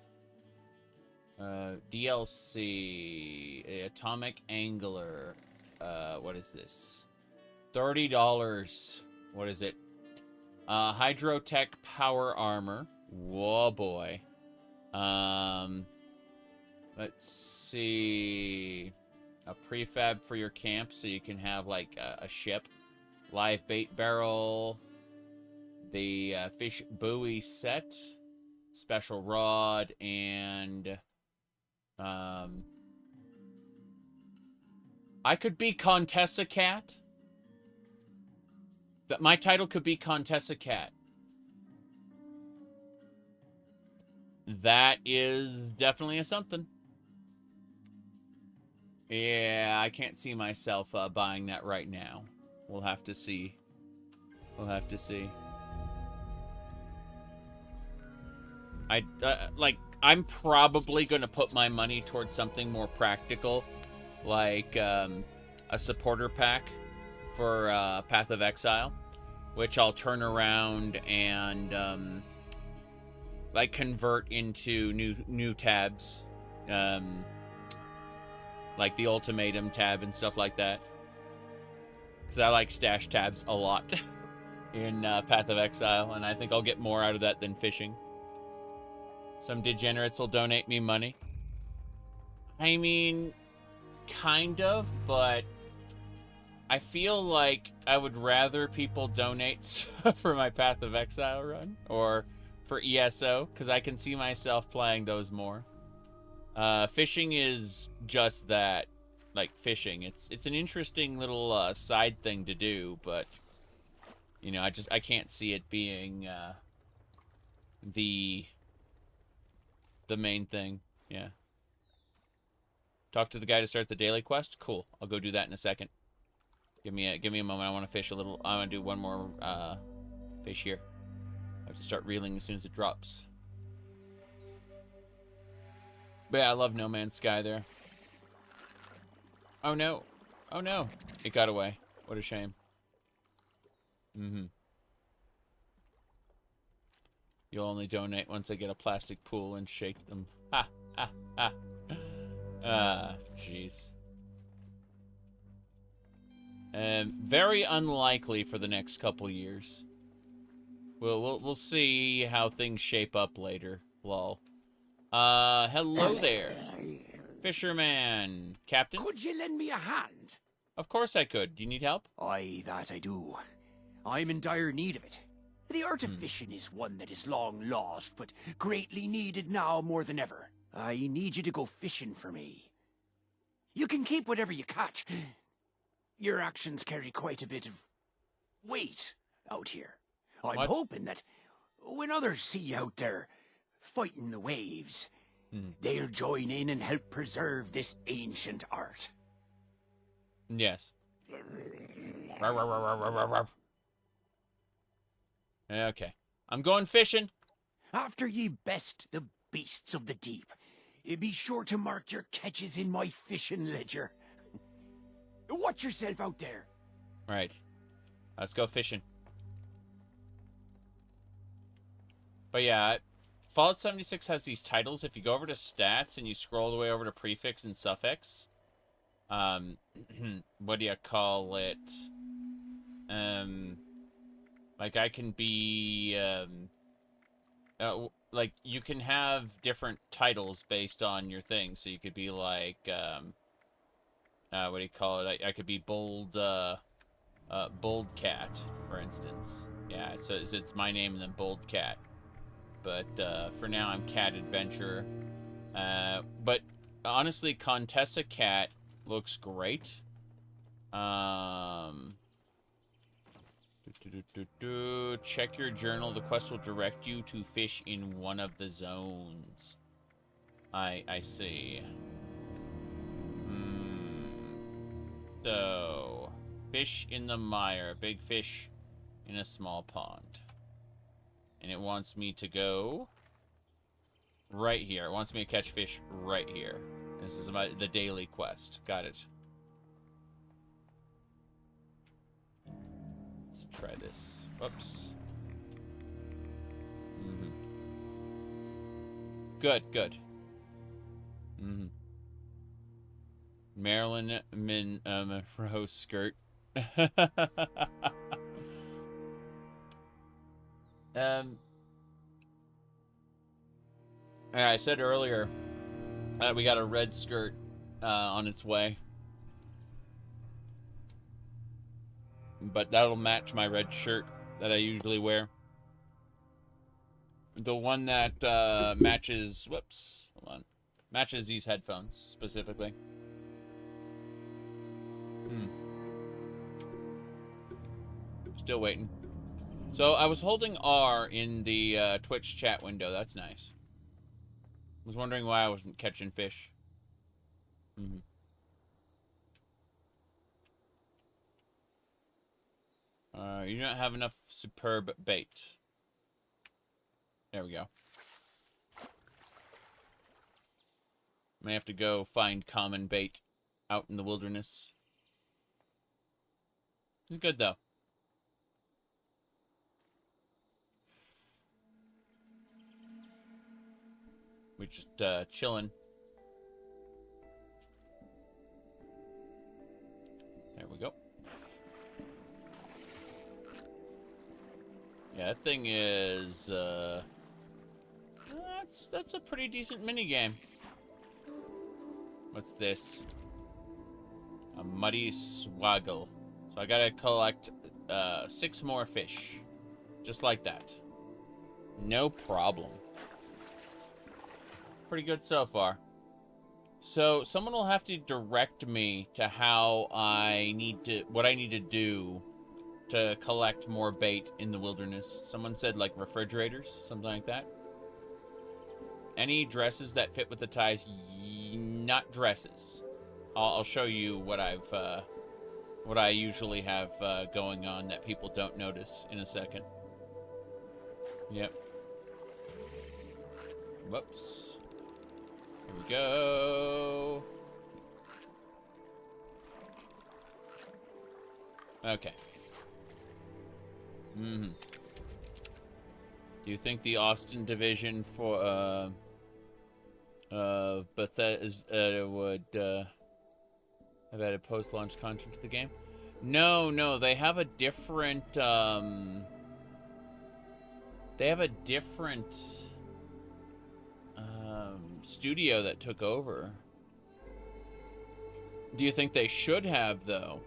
DLC. Atomic Angler. What is this? $30. What is it? Hydrotech Power Armor. Whoa, boy. Let's see. A prefab for your camp so you can have, like, a ship. Live bait barrel. The fish buoy set. Special rod. And... I could be Contessa Cat. My title could be Contessa Cat. That is definitely a something. Yeah, I can't see myself buying that right now. We'll have to see. We'll have to see. I'm probably going to put my money towards something more practical, like a supporter pack for Path of Exile, which I'll turn around and like convert into new tabs, like the Ultimatum tab and stuff like that, because I like stash tabs a lot in Path of Exile, and I think I'll get more out of that than fishing. Some degenerates will donate me money. I mean, kind of, but I feel like I would rather people donate for my Path of Exile run or for ESO, because I can see myself playing those more. Fishing is just that, like fishing. It's an interesting little side thing to do, but you know, I can't see it being the main thing. Yeah. Talk to the guy to start the daily quest. Cool. I'll go do that in a second. Give me a moment. I want to fish a little. I want to do one more fish here. I have to start reeling as soon as it drops. But yeah, I love No Man's Sky there. Oh no. Oh no. It got away. What a shame. Mm-hmm. You'll only donate once I get a plastic pool and shake them. Ha, ha, ha. Jeez. Very unlikely for the next couple years. We'll see how things shape up later. Lol. Hello there. Fisherman. Captain? Could you lend me a hand? Of course I could. Do you need help? Aye, that I do. I'm in dire need of it. The art of fishing is one that is long lost, but greatly needed now more than ever. I need you to go fishing for me. You can keep whatever you catch. Your actions carry quite a bit of weight out here. I'm hoping that when others see you out there fighting the waves, they'll join in and help preserve this ancient art. Yes. Okay. I'm going fishing. After ye best the beasts of the deep, be sure to mark your catches in my fishing ledger. Watch yourself out there. Right. Let's go fishing. But yeah, Fallout 76 has these titles. If you go over to stats and you scroll all the way over to prefix and suffix, what do you call it? Like I can be, like you can have different titles based on your thing. So you could be like, what do you call it? I could be bold cat, for instance. Yeah, so it's my name and then bold cat. But for now, I'm Cat Adventurer. But honestly, Contessa Cat looks great. Check your journal. The quest will direct you to fish in one of the zones. I see. So, fish in the mire. Big fish in a small pond. And it wants me to go right here. It wants me to catch fish right here. This is the daily quest. Got it. Let's try this. Whoops. Good, good. Mm-hmm. Marilyn Monroe skirt. I said earlier that we got a red skirt on its way. But that'll match my red shirt that I usually wear. The one that matches... Whoops. Hold on. Matches these headphones, specifically. Still waiting. So, I was holding R in the Twitch chat window. That's nice. Was wondering why I wasn't catching fish. You don't have enough superb bait. There we go. May have to go find common bait out in the wilderness. It's good, though. We're just chilling. There we go. Yeah, that thing is that's a pretty decent minigame. What's this? A muddy swaggle. So I gotta collect 6 more fish. Just like that. No problem. Pretty good so far. So someone will have to direct me to how what I need to do to collect more bait in the wilderness. Someone said like refrigerators, something like that. Any dresses that fit with the ties? Not dresses. I'll show you what what I usually have going on that people don't notice in a second. Yep. Whoops. Here we go. Okay. Do you think the Austin division for Bethesda would have added post-launch content to the game? No, they have a different studio that took over. Do you think they should have, though?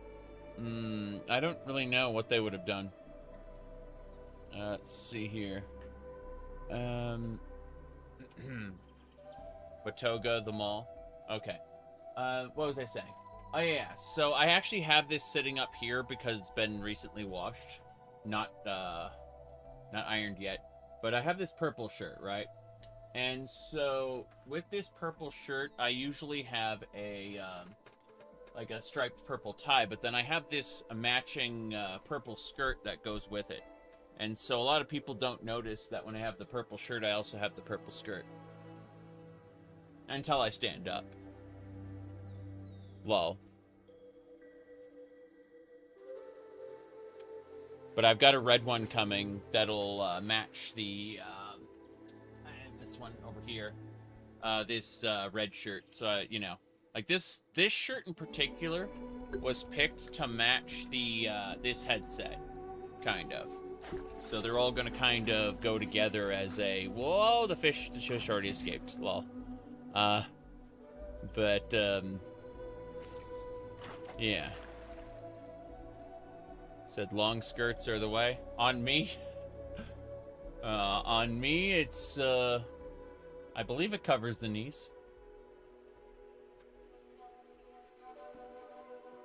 I don't really know what they would have done. Let's see here. Watoga, the mall. Okay. What was I saying? Oh, yeah. So I actually have this sitting up here because it's been recently washed. Not ironed yet. But I have this purple shirt, right? And so with this purple shirt, I usually have a like a striped purple tie, but then I have this matching purple skirt that goes with it. And so a lot of people don't notice that when I have the purple shirt, I also have the purple skirt. Until I stand up. Lol. But I've got a red one coming that'll match the this one over here. This red shirt. So, you know, like this shirt in particular was picked to match the this headset, kind of. So they're all gonna kind of go together as a whoa. The fish already escaped. Lol. But yeah. Said long skirts are the way. On me. On me, it's I believe it covers the knees.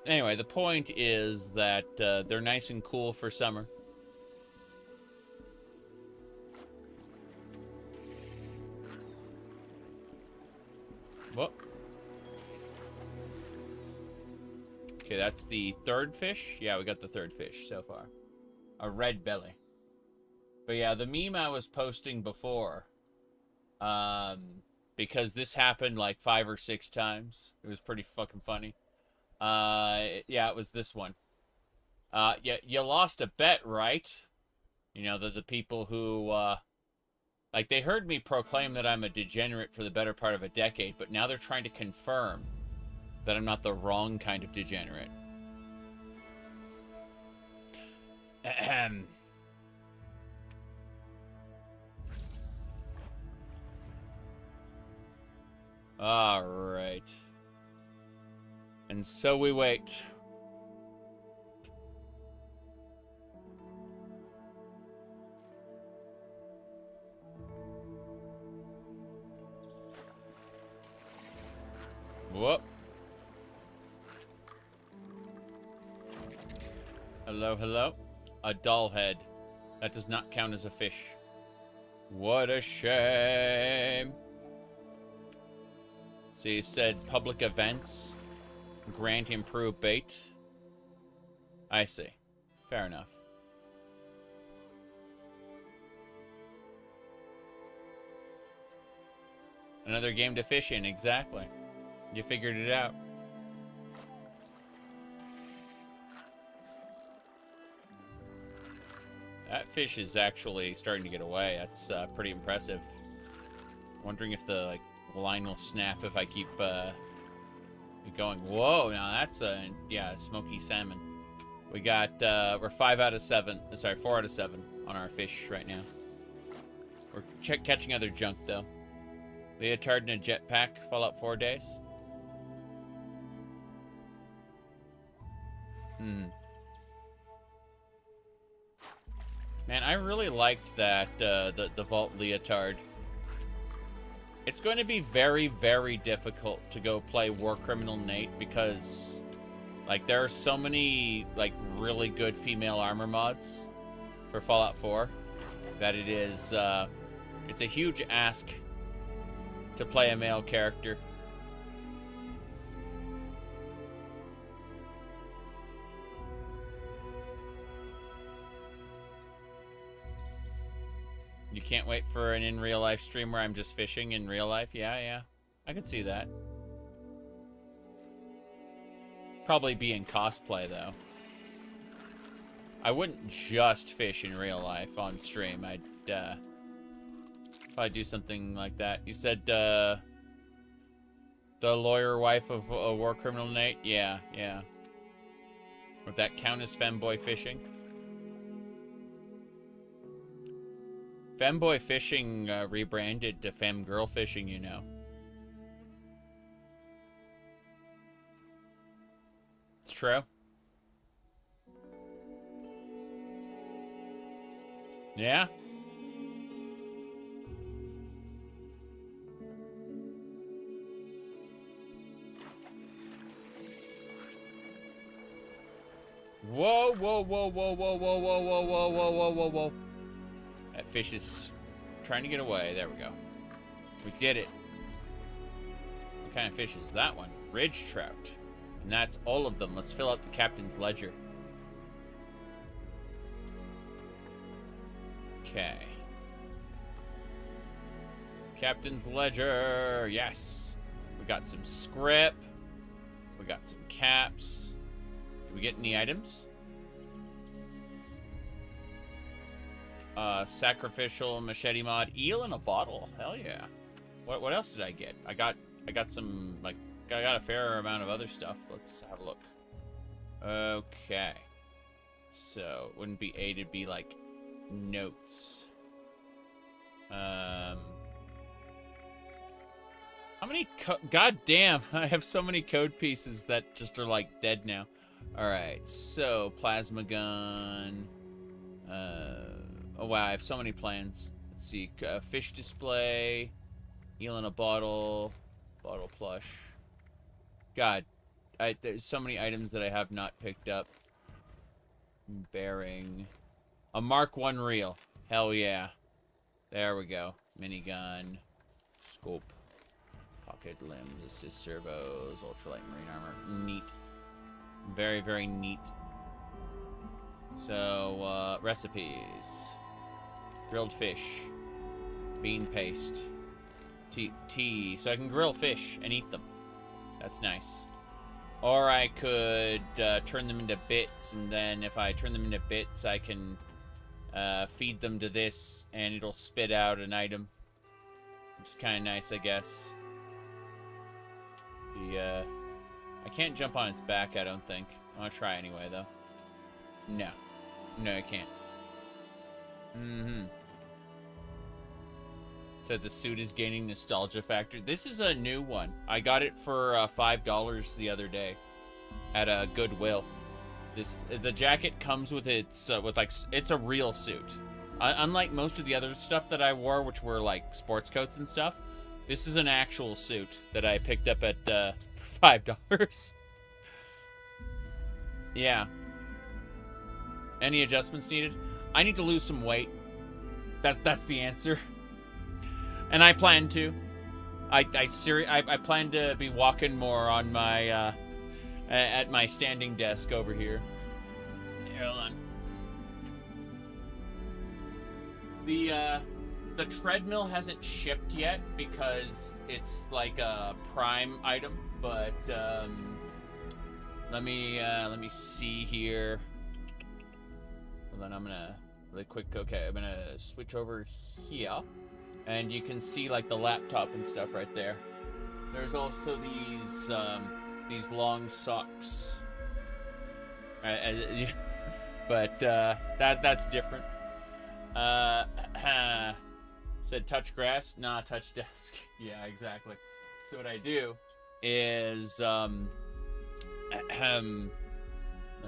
Anyway, the point is that they're nice and cool for summer. Whoop. Okay, that's the third fish. Yeah, we got the third fish so far. A red belly. But yeah, the meme I was posting before, because this happened like 5 or 6 times. It was pretty fucking funny. Yeah, it was this one. Yeah, you lost a bet, right? You know, the people who, Like, they heard me proclaim that I'm a degenerate for the better part of a decade, but now they're trying to confirm that I'm not the wrong kind of degenerate. Ahem. All right. And so we wait. Whoop. Hello, hello. A doll head. That does not count as a fish. What a shame. So you said public events grant improved bait. I see. Fair enough. Another game to fish in, exactly. You figured it out. That fish is actually starting to get away. That's pretty impressive. Wondering if the line will snap if I keep going. Whoa, now that's yeah, smoky salmon. We got we're 4 out of 7 on our fish right now. We're catching other junk though. Leotard in a jetpack, Fallout 4 days. Man, I really liked that the Vault Leotard. It's going to be very, very difficult to go play War Criminal Nate because, there are so many, really good female armor mods for Fallout 4 that it is, it's a huge ask to play a male character. You can't wait for an in real life stream where I'm just fishing in real life? Yeah. I could see that. Probably be in cosplay, though. I wouldn't just fish in real life on stream. I'd, probably do something like that. You said, the lawyer wife of a war criminal Nate? Yeah. Would that count as femboy fishing? Femboy fishing rebranded to fem girl fishing, you know. It's true. Yeah. Whoa. That fish is trying to get away. There we go. We did it. What kind of fish is that one? Ridge trout. And that's all of them. Let's fill out the captain's ledger. Okay. Captain's ledger. Yes. We got some script. We got some caps. Did we get any items? Sacrificial machete mod, eel in a bottle. Hell yeah. What else did I get? I got some I got a fair amount of other stuff. Let's have a look. Okay. So it wouldn't be A, it'd be notes. How many God damn, I have so many code pieces that just are dead now. Alright, so plasma gun. Oh wow, I have so many plans. Let's see, fish display, eel in a bottle, bottle plush. God, there's so many items that I have not picked up. Bearing. A Mark 1 reel. Hell yeah. There we go. Minigun. Scope. Pocket limbs, assist servos, ultralight marine armor. Neat. Very, very neat. So, recipes. Grilled fish. Bean paste. Tea. So I can grill fish and eat them. That's nice. Or I could turn them into bits, and then if I turn them into bits, I can feed them to this, and it'll spit out an item. Which is kind of nice, I guess. I can't jump on its back, I don't think. I'll try anyway, though. No. No, I can't. So the suit is gaining nostalgia factor. This is a new one. I got it for $5 the other day at a Goodwill. The jacket comes with its it's a real suit. Unlike most of the other stuff that I wore, which were like sports coats and stuff, this is an actual suit that I picked up at $5. Yeah. Any adjustments needed? I need to lose some weight. That's the answer. And I plan to. I plan to be walking more on my at my standing desk over here. Hold on. The treadmill hasn't shipped yet because it's like a Prime item, but let me see here. Hold on, I'm gonna really quick. Okay, I'm gonna switch over here, and you can see like the laptop and stuff right there. There's also these long socks, but that's different. Said touch grass, nah, touch desk. Yeah, exactly. So what I do is let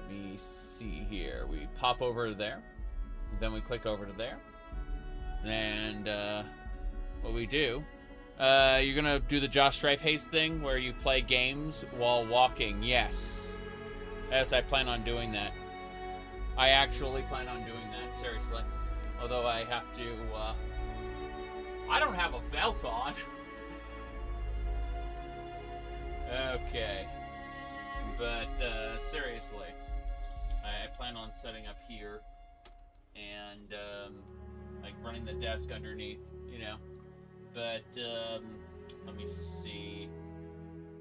me see here. We pop over to there, then we click over to there, and what we do, you're gonna do the Josh Strife Hayes thing where you play games while walking. Yes, I plan on doing that. I actually plan on doing that, seriously. Although I have to, I don't have a belt on. Okay. But, seriously, I plan on setting up here and, like, running the desk underneath, you know. But, let me see.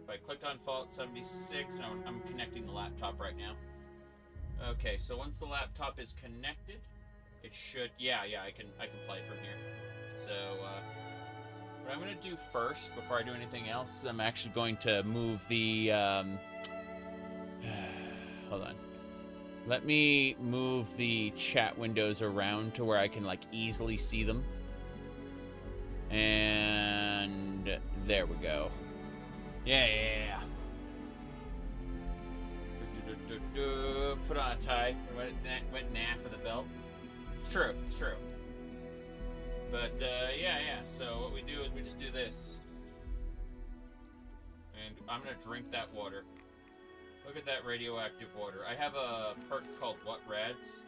If I click on Fallout 76, and I'm connecting the laptop right now. Okay, so once the laptop is connected, it should, yeah, I can play from here. So, what I'm going to do first, before I do anything else, I'm actually going to move the, hold on. Let me move the chat windows around to where I can, like, easily see them. And there we go. Yeah. Put on a tie. Went nah for the belt. It's true. But, yeah. So what we do is we just do this. And I'm going to drink that water. Look at that radioactive water. I have a perk called What Rads.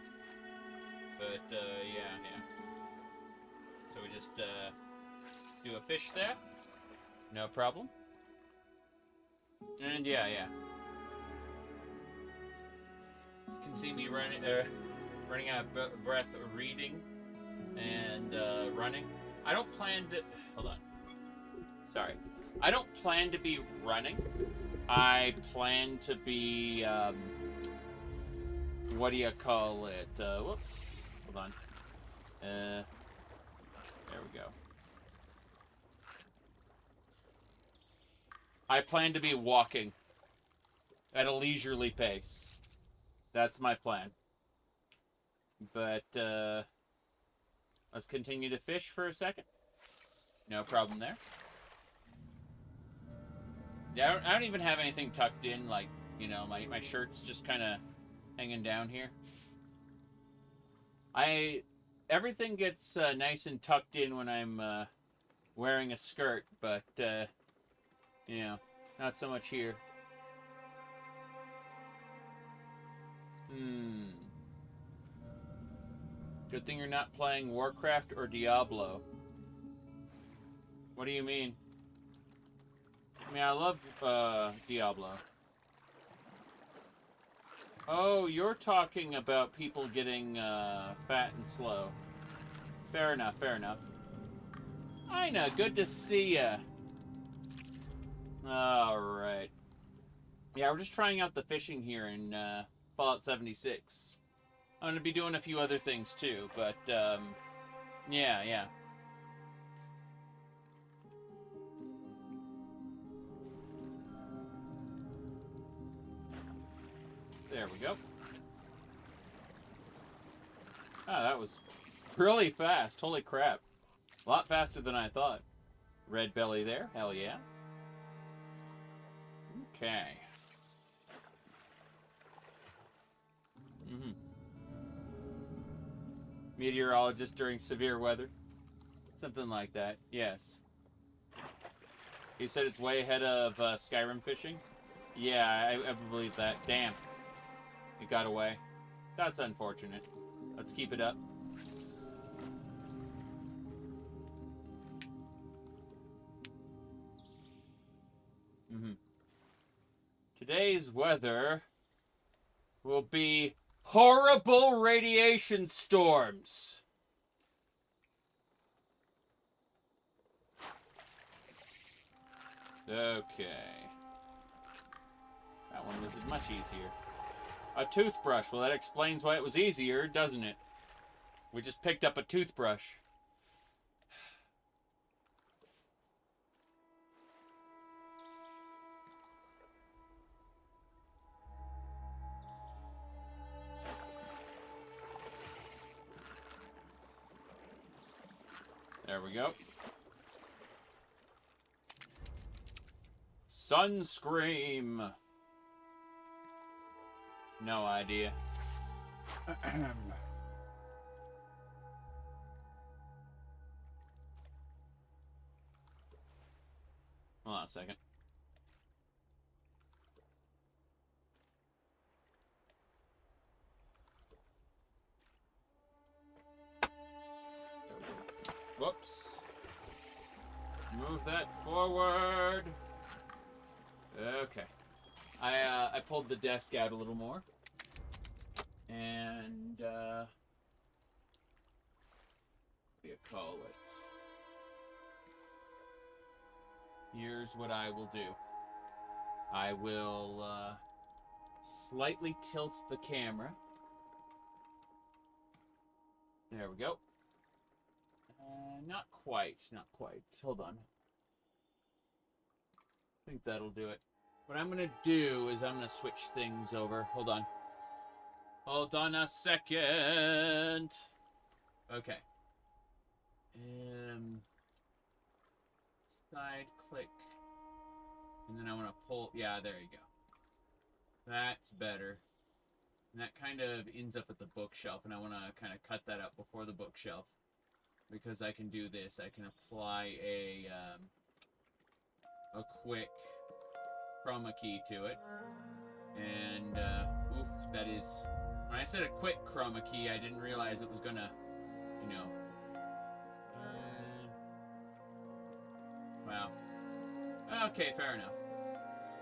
But, yeah. So we just, do a fish there. No problem. And, yeah. You can see me running out of breath reading and running. I don't plan to... Hold on. Sorry. I don't plan to be running. I plan to be... what do you call it? Whoops. Hold on. There we go. I plan to be walking at a leisurely pace. That's my plan. But, let's continue to fish for a second. No problem there. Yeah, I don't even have anything tucked in, like, you know, my shirt's just kind of hanging down here. Everything gets nice and tucked in when I'm wearing a skirt, but, you know, not so much here. Good thing you're not playing Warcraft or Diablo. What do you mean? I mean, I love Diablo. Oh, you're talking about people getting fat and slow. Fair enough. Ina, good to see ya. Alright. Yeah, we're just trying out the fishing here in Fallout 76. I'm going to be doing a few other things too, but, yeah. There we go. Ah, that was really fast. Holy crap. A lot faster than I thought. Red belly there. Hell yeah. Okay. Meteorologist during severe weather. Something like that. Yes. You said it's way ahead of Skyrim fishing? Yeah, I believe that. Damn. It got away. That's unfortunate. Let's keep it up. Today's weather will be horrible radiation storms. Okay. That one was much easier. A toothbrush. Well, that explains why it was easier, doesn't it? We just picked up a toothbrush. There we go. Sunscream. No idea. Hold on a second. Whoops. Move that forward. Okay. I pulled the desk out a little more. And, what do you call it? Here's what I will do. I will, slightly tilt the camera. There we go. Not quite. Hold on. I think that'll do it. What I'm going to do is I'm going to switch things over. Hold on. Hold on a second. Okay. Side click. And then I want to pull. Yeah, there you go. That's better. And that kind of ends up at the bookshelf. And I want to kind of cut that up before the bookshelf. Because I can do this. I can apply a quick chroma key to it. And, oof, that is... When I said a quick chroma key, I didn't realize it was gonna, you know... wow. Okay, fair enough.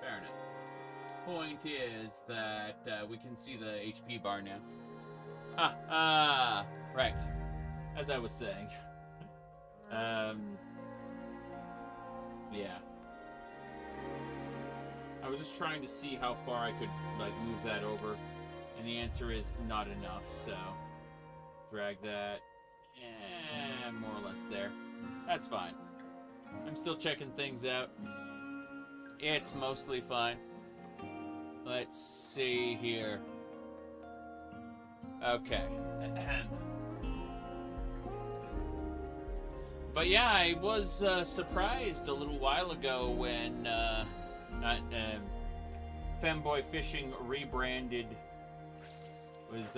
Fair enough. Point is that we can see the HP bar now. Right. As I was saying. Yeah. I was just trying to see how far I could, like, move that over. And the answer is not enough, so... Drag that. More or less there. That's fine. I'm still checking things out. It's mostly fine. Let's see here. Okay. But yeah, I was surprised a little while ago when Femboy Fishing rebranded. Was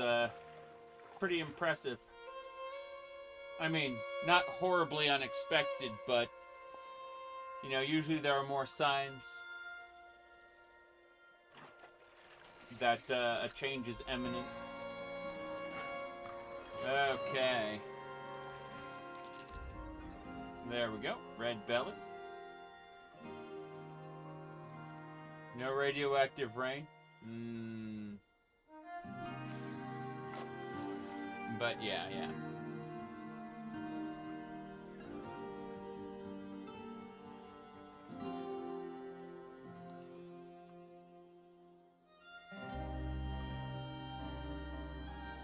pretty impressive. I mean, not horribly unexpected, but you know, usually there are more signs that a change is imminent. Okay. There we go. Red belly. No radioactive rain. But yeah.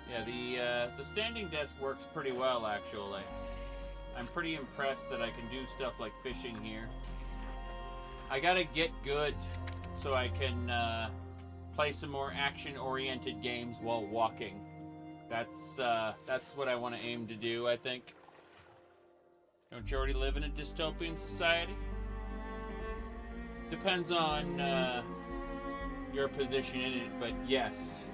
Yeah, the standing desk works pretty well, actually. I'm pretty impressed that I can do stuff like fishing here. I gotta get good so I can play some more action-oriented games while walking. That's what I want to aim to do, I think. Don't you already live in a dystopian society? Depends on your position in it, but yes.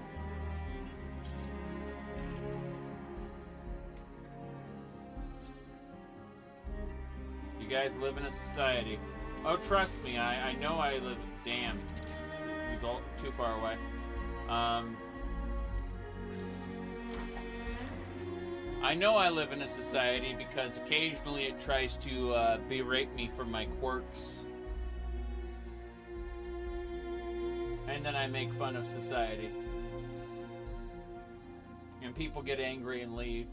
You guys live in a society. Oh, trust me, I know I live... Damn. He's all too far away. I know I live in a society because occasionally it tries to berate me for my quirks. And then I make fun of society. And people get angry and leave.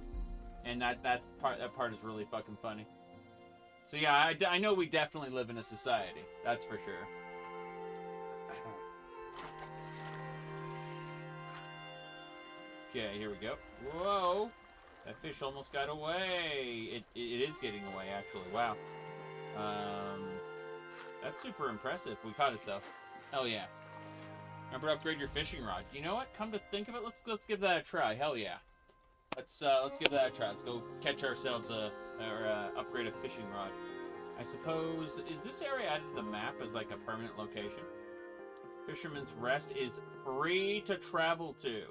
And that part is really fucking funny. So yeah, I know we definitely live in a society. That's for sure. Okay, here we go. Whoa! That fish almost got away. It is getting away, actually. Wow. That's super impressive. We caught it, though. Hell yeah. Remember to upgrade your fishing rod. You know what? Come to think of it, let's give that a try. Hell yeah. Let's give that a try. Let's go catch ourselves upgrade a fishing rod. I suppose, is this area added to the map as like a permanent location? Fisherman's Rest is free to travel to.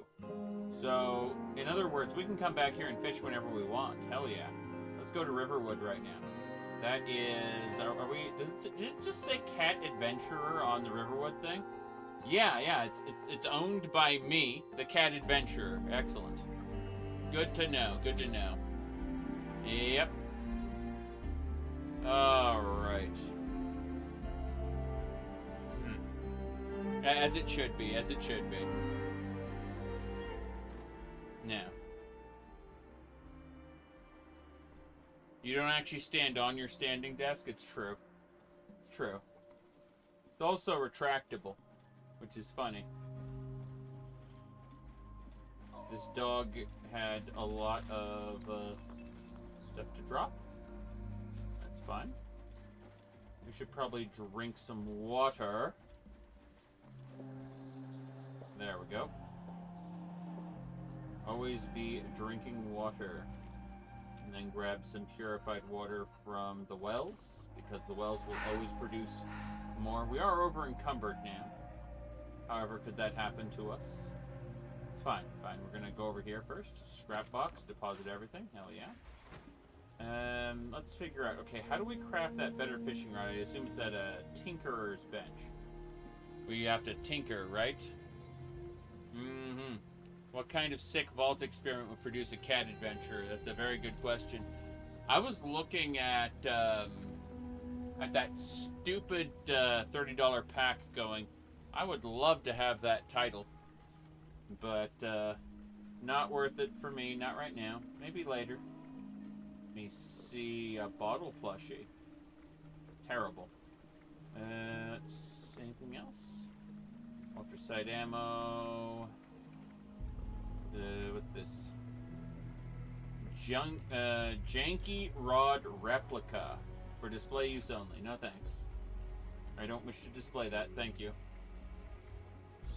So, in other words, we can come back here and fish whenever we want. Hell yeah. Let's go to Riverwood right now. That is, are we, did it just say Cat Adventurer on the Riverwood thing? Yeah, it's owned by me, the Cat Adventurer. Excellent. Good to know, good to know. Yep. Alright. As it should be, as it should be. Now. You don't actually stand on your standing desk, it's true. It's true. It's also retractable, which is funny. This dog had a lot of stuff to drop. That's fine. We should probably drink some water. There we go. Always be drinking water. And then grab some purified water from the wells, because the wells will always produce more. We are over encumbered now. However, could that happen to us? It's fine, fine. We're gonna go over here first. Scrap box, deposit everything. Hell yeah. Let's figure out, okay, how do we craft that better fishing rod? I assume it's at a tinkerer's bench. We have to tinker, right? Mm-hmm. What kind of sick vault experiment would produce a cat adventure? That's a very good question. I was looking at that stupid $30 pack going. I would love to have that title. But, not worth it for me. Not right now. Maybe later. Let me see. A bottle plushie. Terrible. Anything else? Ultrasight ammo. What's this? Janky rod replica. For display use only. No thanks. I don't wish to display that. Thank you.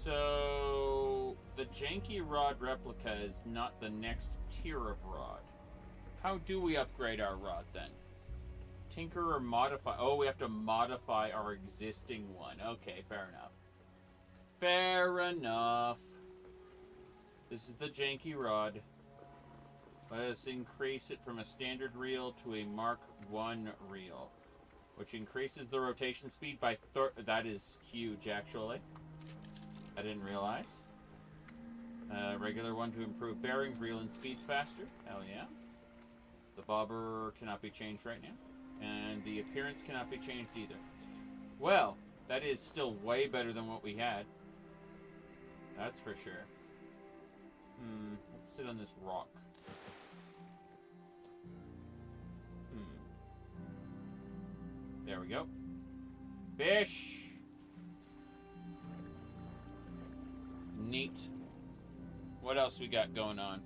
So, the janky rod replica is not the next tier of rod. How do we upgrade our rod then? Tinker or modify? Oh, we have to modify our existing one. Okay, fair enough. Fair enough. This is the janky rod. Let us increase it from a standard reel to a Mark I reel, which increases the rotation speed by that is huge, actually. I didn't realize. Regular one to improve bearings, reel and speeds faster. Hell yeah. The bobber cannot be changed right now. And the appearance cannot be changed either. Well, that is still way better than what we had. That's for sure. Let's sit on this rock. There we go. Fish! Neat. What else we got going on?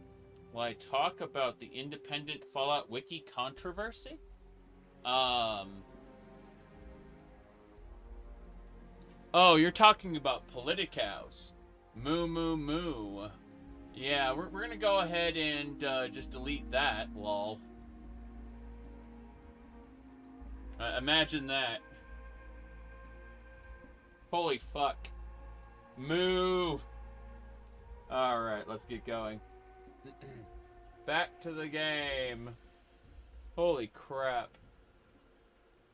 Will I talk about the independent Fallout Wiki controversy? Oh, you're talking about Politicows. Moo, moo, moo. Yeah, we're going to go ahead and just delete that, lol. Imagine that. Holy fuck. Moo. Alright, let's get going. Back to the game. Holy crap.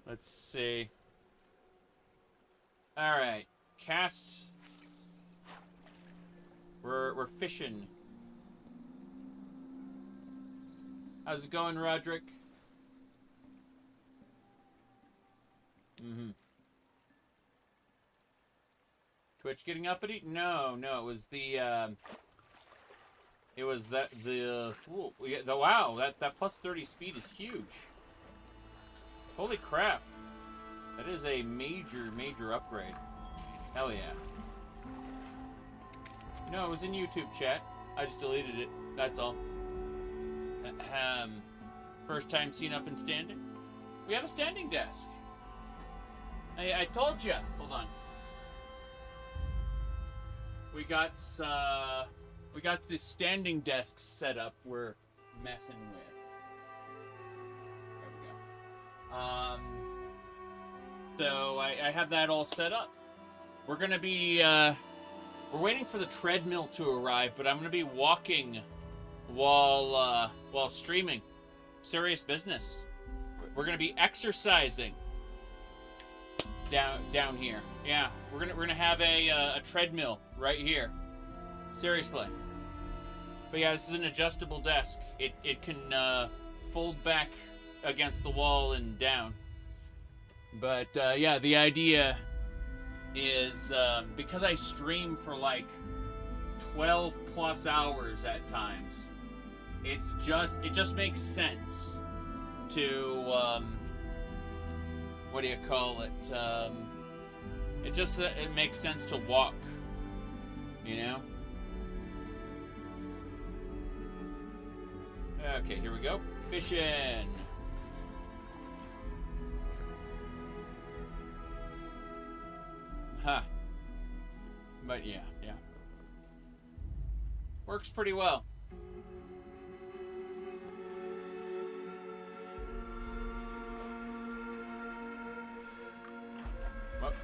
Let's see. Alright. Cast. We're fishing. How's it going, Roderick? Twitch getting uppity? No, it was the it was that wow, that plus 30 speed is huge. Holy crap. That is a major upgrade. Hell yeah. No, it was in YouTube chat. I just deleted it. That's all. First time seen up and standing. We have a standing desk. I told you. Hold on. We got this standing desk set up we're messing with. There we go. So I have that all set up. We're gonna be we're waiting for the treadmill to arrive, but I'm gonna be walking while streaming. Serious business. We're gonna be exercising down here. Yeah, we're gonna have a treadmill right here. Seriously. But yeah, this is an adjustable desk. It can fold back against the wall and down. But yeah, the idea is because I stream for like 12 plus hours at times, it just makes sense to what do you call it? It makes sense to walk, you know? Okay, here we go. Fishing. Huh. But yeah. Works pretty well. Whoops.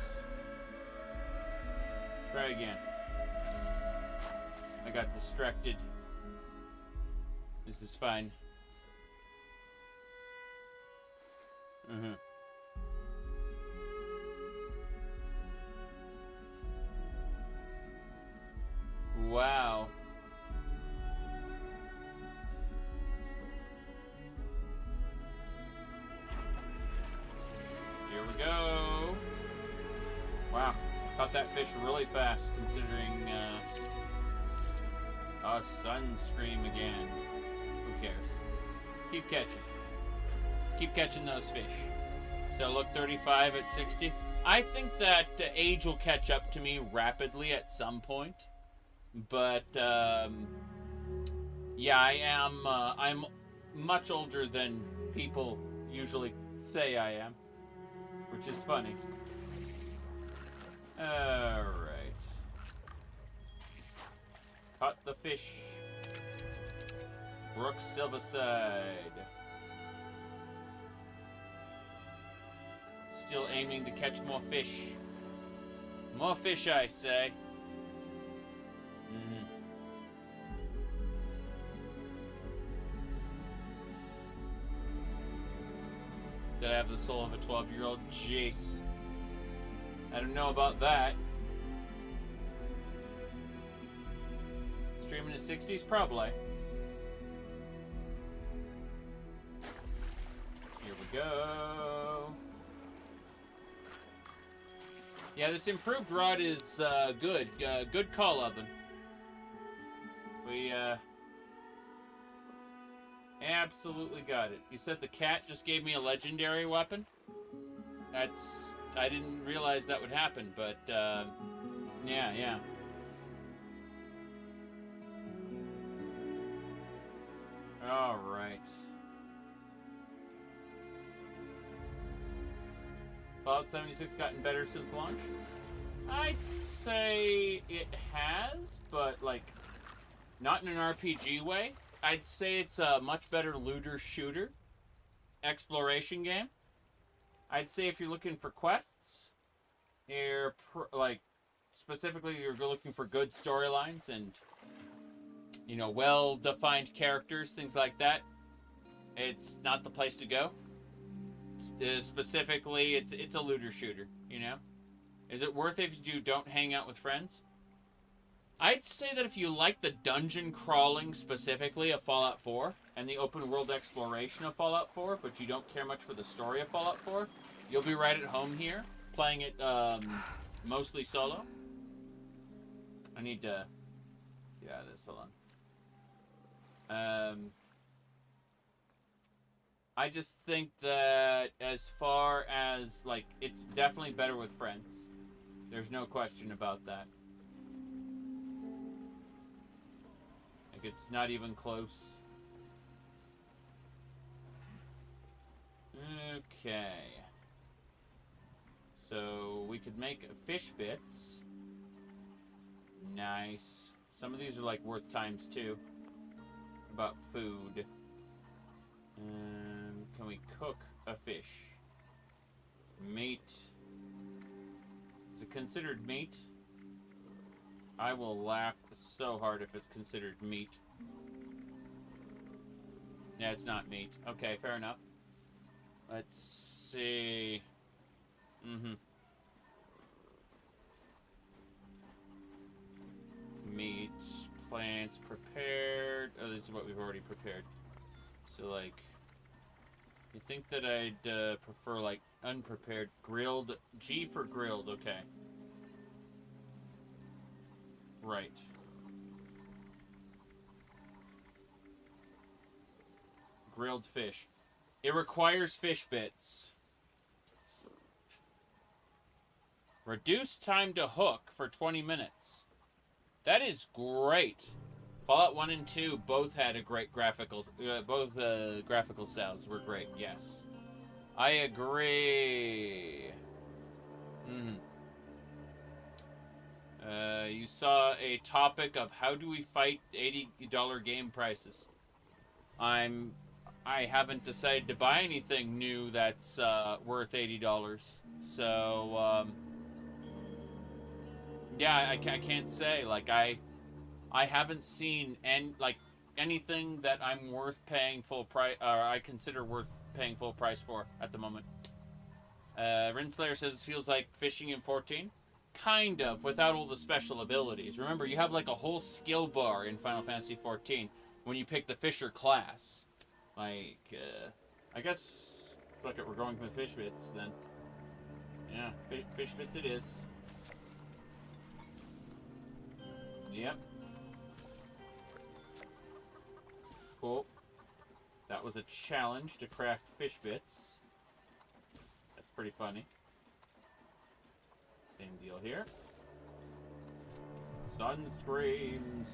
Try again. I got distracted. This is fine. Wow. Here we go. Wow. Caught that fish really fast, considering, sunscreen again. Who cares? Keep catching. Keep catching those fish. So look, 35 at 60. I think that age will catch up to me rapidly at some point. But, yeah, I'm much older than people usually say I am. Which is funny. Alright. Caught the fish. Brooks Silverside. Still aiming to catch more fish. More fish, I say. Said I have the soul of a 12-year-old. Jeez. I don't know about that. Streaming in the 60s? Probably. Here we go. Yeah, this improved rod is good. Good call, Oven. We absolutely got it. You said the cat just gave me a legendary weapon? I didn't realize that would happen, but yeah. All right. Fallout 76 gotten better since launch? I'd say it has, but like not in an RPG way. I'd say it's a much better looter shooter exploration game. I'd say if you're looking for quests, you're like specifically you're looking for good storylines and well-defined characters, things like that. It's not the place to go. Specifically, it's a looter shooter. Is it worth it if you don't hang out with friends? I'd say that if you like the dungeon crawling specifically of Fallout 4 and the open world exploration of Fallout 4, but you don't care much for the story of Fallout 4, you'll be right at home here, playing it mostly solo. I need to get out of this. Hold on. I just think that as far as, like, it's definitely better with friends. There's no question about that. Like, it's not even close. Okay. So, we could make fish bits. Nice. Some of these are, like, worth times 2. About food. Can we cook a fish? Meat. Is it considered meat? I will laugh so hard if it's considered meat. Yeah, it's not meat. Okay, fair enough. Let's see. Meat, plants prepared. Oh, this is what we've already prepared. So, like, you think that I'd prefer, like, unprepared. Grilled. G for grilled, okay. Right. Grilled fish. It requires fish bits. Reduce time to hook for 20 minutes. That is great. Fallout 1 and 2 both had a great graphical styles were great, yes. I agree. You saw a topic of how do we fight $80 game prices. I haven't decided to buy anything new that's worth $80. So, yeah, I can't say. Like, I haven't seen anything that I'm worth paying full price, or I consider worth paying full price for at the moment. Rinslayer says it feels like fishing in 14. Kind of, without all the special abilities. Remember, you have like a whole skill bar in Final Fantasy 14 when you pick the Fisher class. Like, I guess, fuck it, we're going with fish bits then. Yeah, fish bits it is. Yep. Cool. That was a challenge to craft fish bits. That's pretty funny. Same deal here. Sun screams.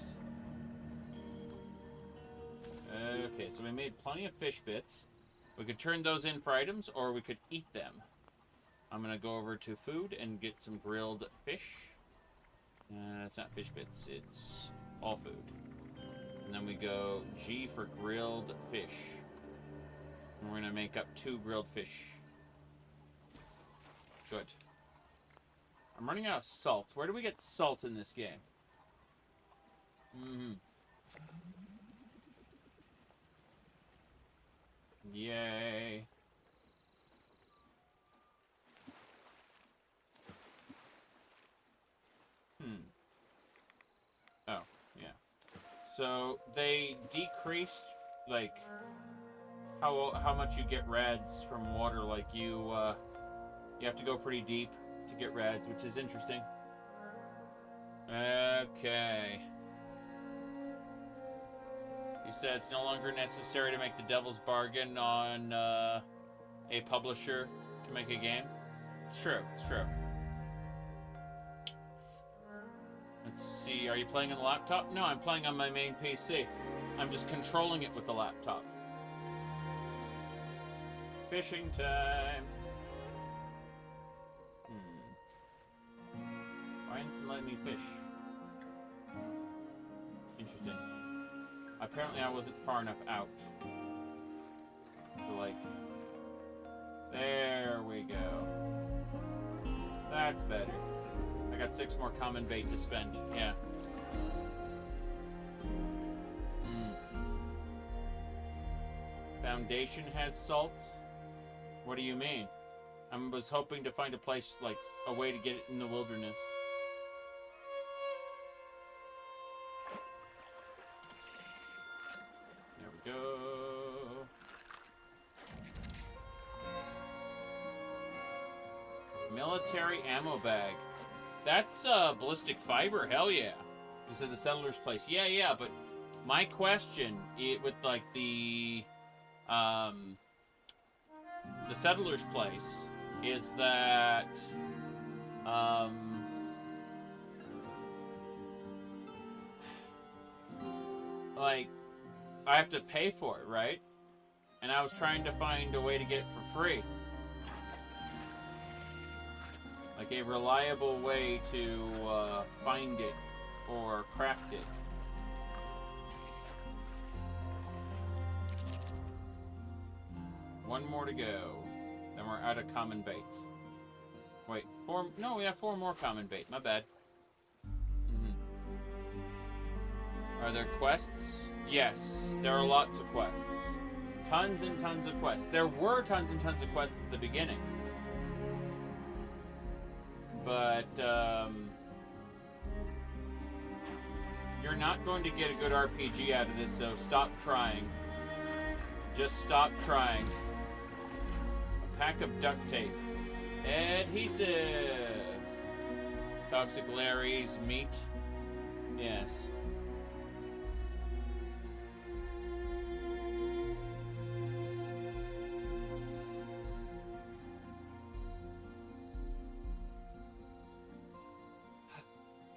Okay, so we made plenty of fish bits. We could turn those in for items, or we could eat them. I'm gonna go over to food and get some grilled fish. It's not fish bits, it's all food. And then we go G for grilled fish. And we're gonna make up 2 grilled fish. Good. I'm running out of salt. Where do we get salt in this game? Yay. Oh, yeah. So they decreased, like, how much you get rads from water. Like, you have to go pretty deep to get rads, which is interesting. Okay. You said it's no longer necessary to make the devil's bargain on a publisher to make a game. It's true. It's true. Let's see. Are you playing on the laptop? No, I'm playing on my main PC. I'm just controlling it with the laptop. Fishing time. Why isn't it letting me fish? Interesting. Apparently I wasn't far enough out. So, like... There we go. That's better. I got 6 more common bait to spend. Yeah. Foundation has salt? What do you mean? I was hoping to find a place, like, a way to get it in the wilderness. There we go. Military ammo bag. That's ballistic fiber. Hell yeah. You said the settler's place. Yeah, but my question with like the settler's place is that like I have to pay for it, right? And I was trying to find a way to get it for free. Like a reliable way to find it or craft it. One more to go. Then we're out of common bait. Wait, 4... No, we have 4 more common bait. My bad. Are there quests? Yes, there are lots of quests. Tons and tons of quests. There were tons and tons of quests at the beginning. But, you're not going to get a good RPG out of this, so stop trying. Just stop trying. A pack of duct tape. Adhesive. Toxic Larry's meat. Yes.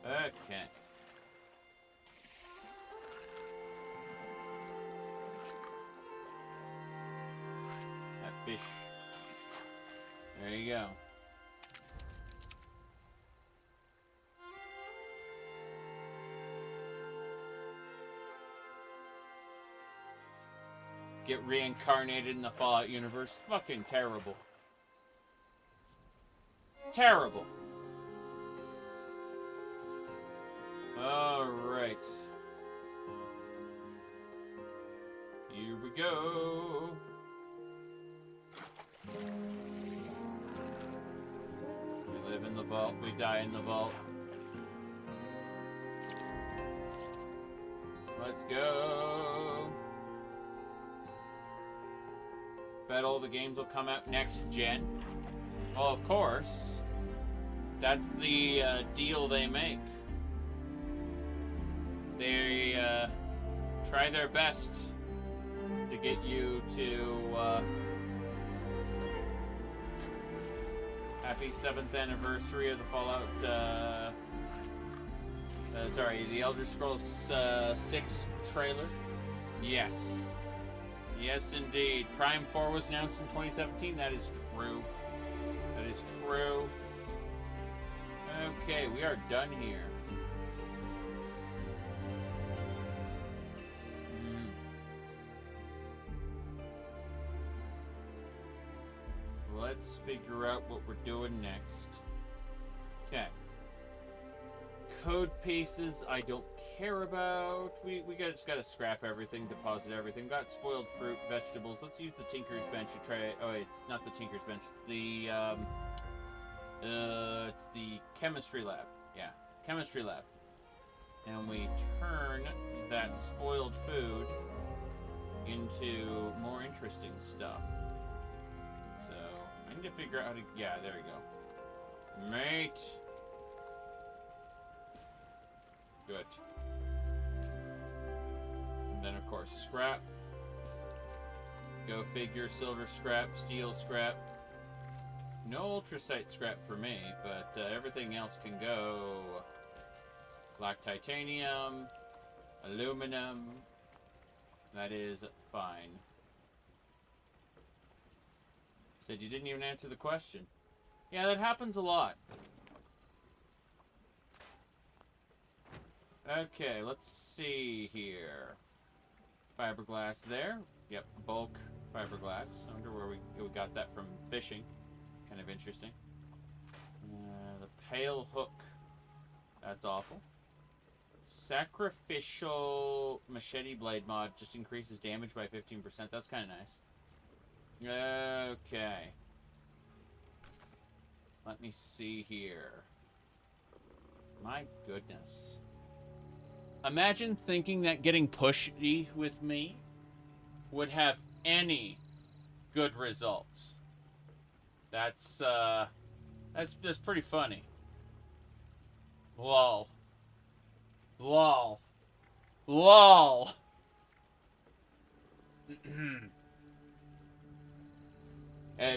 Okay. That fish. There you go. Get reincarnated in the Fallout universe. Fucking terrible. Terrible. Alright. Here we go. We live in the vault, we die in the vault. Let's go. Bet all the games will come out next gen. Well, of course. That's the deal they make. They try their best to get you to happy 7th anniversary of the Fallout sorry, the Elder Scrolls 6 trailer. Yes. Yes, indeed. Prime 4 was announced in 2017. That is true. That is true. Okay, we are done here. Let's figure out what we're doing next. Okay. Code pieces I don't care about. We just gotta scrap everything, deposit everything. Got spoiled fruit, vegetables. Let's use the Tinker's Bench to try. Oh, it's not the Tinker's Bench. It's the Chemistry Lab. Yeah, Chemistry Lab. And we turn that spoiled food into more interesting stuff. So I need to figure out how to. Yeah, there we go. Mate. Good. And then, of course, scrap. Go figure, silver scrap, steel scrap. No ultracite scrap for me, but everything else can go. Black titanium, aluminum, That is fine. Said you didn't even answer the question. Yeah, that happens a lot. Okay, let's see here. Fiberglass there. Yep, bulk fiberglass. I wonder where we got that from fishing. Kind of interesting. The pale hook. That's awful. Sacrificial machete blade mod just increases damage by 15%. That's kind of nice. Okay. Let me see here. My goodness. Imagine thinking that getting pushy with me would have any good results. That's pretty funny. Lol. Lol. LOL.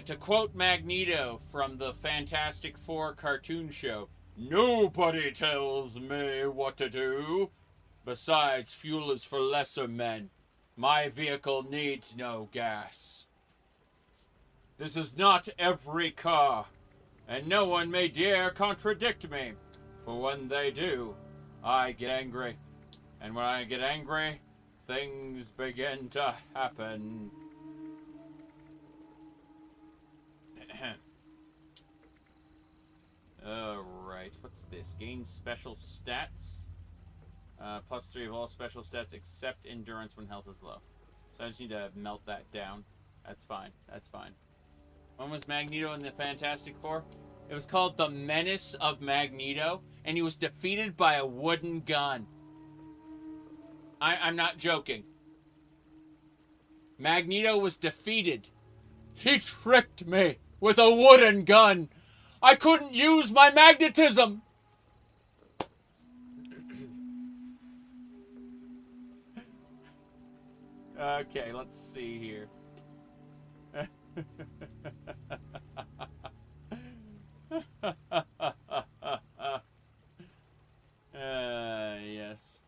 To quote Magneto from the Fantastic Four cartoon show, "Nobody tells me what to do. Besides, fuel is for lesser men. My vehicle needs no gas. This is not every car, and no one may dare contradict me. For when they do, I get angry. And when I get angry, things begin to happen." Alright, what's this? Gain special stats. +3 of all special stats except endurance when health is low. So I just need to melt that down. That's fine. That's fine. When was Magneto in the Fantastic Four? It was called The Menace of Magneto, and he was defeated by a wooden gun. I'm not joking. Magneto was defeated. He tricked me with a wooden gun. I couldn't use my magnetism. Okay, let's see here. Yes.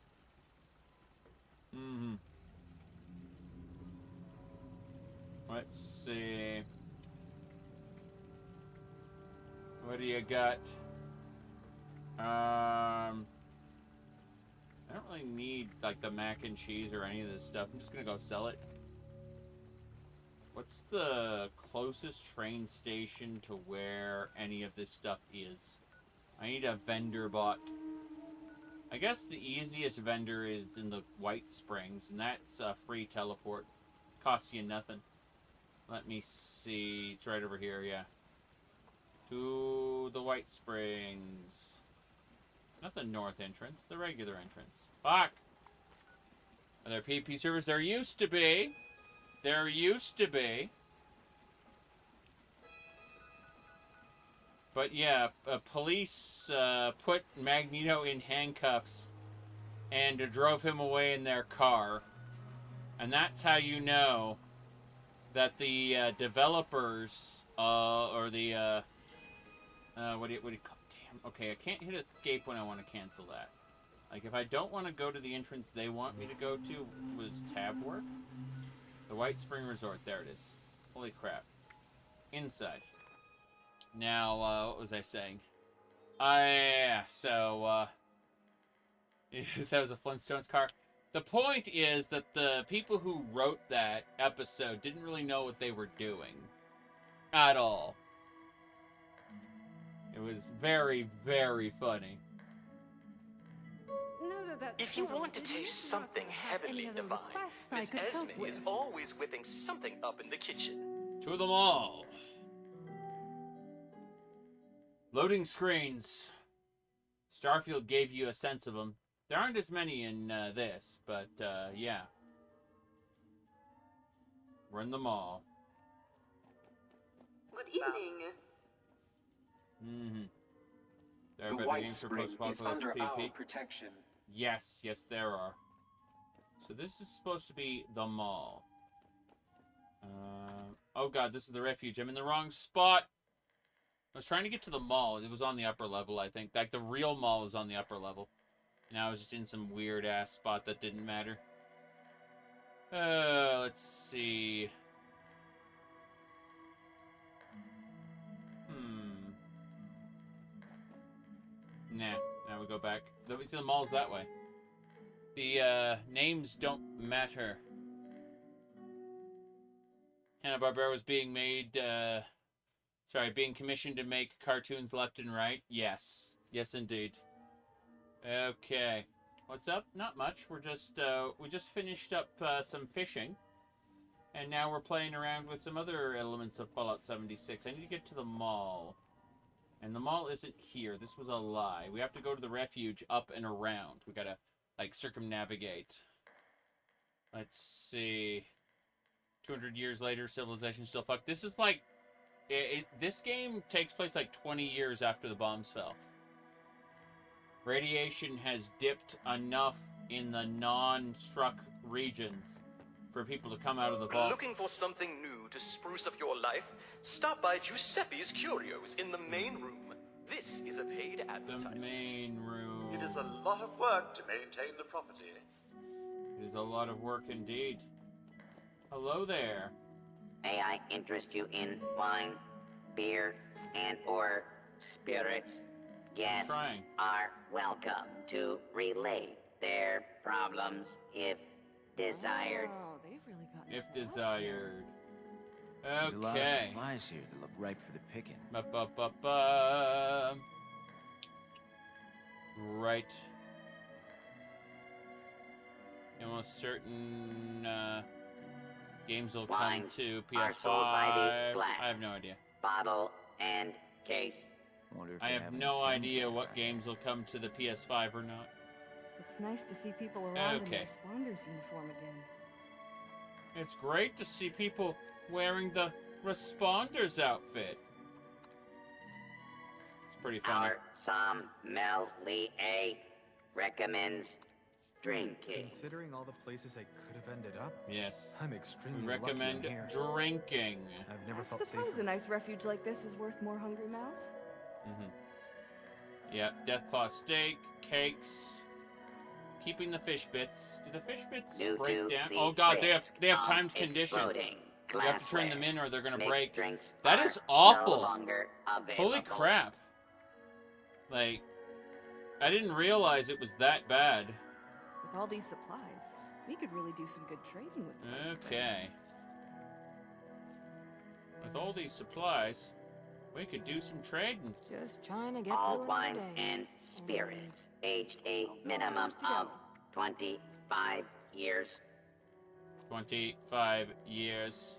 Let's see. What do you got? I don't really need, like, the mac and cheese or any of this stuff. I'm just gonna go sell it. What's the closest train station to where any of this stuff is? I need a vendor bot. I guess the easiest vendor is in the White Springs, and that's a free teleport. Costs you nothing. Let me see. It's right over here, yeah. To the White Springs. Not the north entrance, the regular entrance. Fuck! Are there PP servers? There used to be. There used to be. But yeah, police put Magneto in handcuffs and drove him away in their car. And that's how you know that the developers, or the, what do you call, damn, okay, I can't hit escape when I want to cancel that. Like, if I don't want to go to the entrance they want me to go to, was tab work? The White Spring Resort, there it is. Holy crap. Inside. Now, what was I saying? Yeah, so, that was a Flintstones car. The point is that the people who wrote that episode didn't really know what they were doing. At all. It was very, very funny. If you want to taste something heavenly divine, Miss Esme is always whipping something up in the kitchen. To them all. Loading screens. Starfield gave you a sense of them. There aren't as many in this, but yeah. We're in the mall. Good evening. There The White Spring is under our protection. Yes, yes, there are. So this is supposed to be the mall. Oh god, this is the refuge. I'm in the wrong spot. I was trying to get to the mall. It was on the upper level, I think. Like, the real mall is on the upper level. And I was just in some weird-ass spot that didn't matter. Let's see. Nah, now we go back. We see the mall's that way. The names don't matter. Hanna-Barbera was being made, being commissioned to make cartoons left and right. Yes. Yes, indeed. Okay. What's up? Not much. We just finished up some fishing. And now we're playing around with some other elements of Fallout 76. I need to get to the mall. And the mall isn't here. This was a lie. We have to go to the refuge up and around. We gotta, like, circumnavigate. Let's see. 200 years later, civilization still fucked. This is like... this game takes place like 20 years after the bombs fell. Radiation has dipped enough in the non-struck regions for people to come out of the vault. Looking for something new to spruce up your life? Stop by Giuseppe's Curios in the main room. This is a paid advertisement. The main room. It is a lot of work to maintain the property. It is a lot of work indeed. Hello there. May I interest you in wine, beer, and or spirits? Guests are welcome to relate their problems if desired. Oh, they've really gotten If set up desired. There's a lot of Okay. supplies here that look ripe for the picking. Ba-ba-ba-ba. Right. Almost certain games will come Wines to are sold by the PS5. glass, I have no idea. bottle, and case. Wonder if I they have any no cans idea like what that. games will come to the PS5 or not. It's nice to see people around in Okay. their responders uniform again. It's great to see people wearing the Responders outfit. It's pretty funny. Our sommelier recommends drinking. Considering all the places I could have ended up, Yes. I'm We extremely recommend lucky I'm here. drinking. I've never I felt suppose safer. a nice refuge like this is worth more hungry mouths. Yeah, Deathclaw steak, cakes, keeping the fish bits. Do the fish bits Due break to down? the Oh god, they have risk timed of condition. exploding You have to turn them glassware, in or they're gonna mixed break. drinks That are is awful. No longer available. Holy crap. Like, I didn't realize it was that bad. With all these supplies, we could really do some good trading with the White Spring. Okay. With all these supplies, we could do some trading. Just trying to get All through wines another day. and spirits aged a minimum of 25 years. 25 years.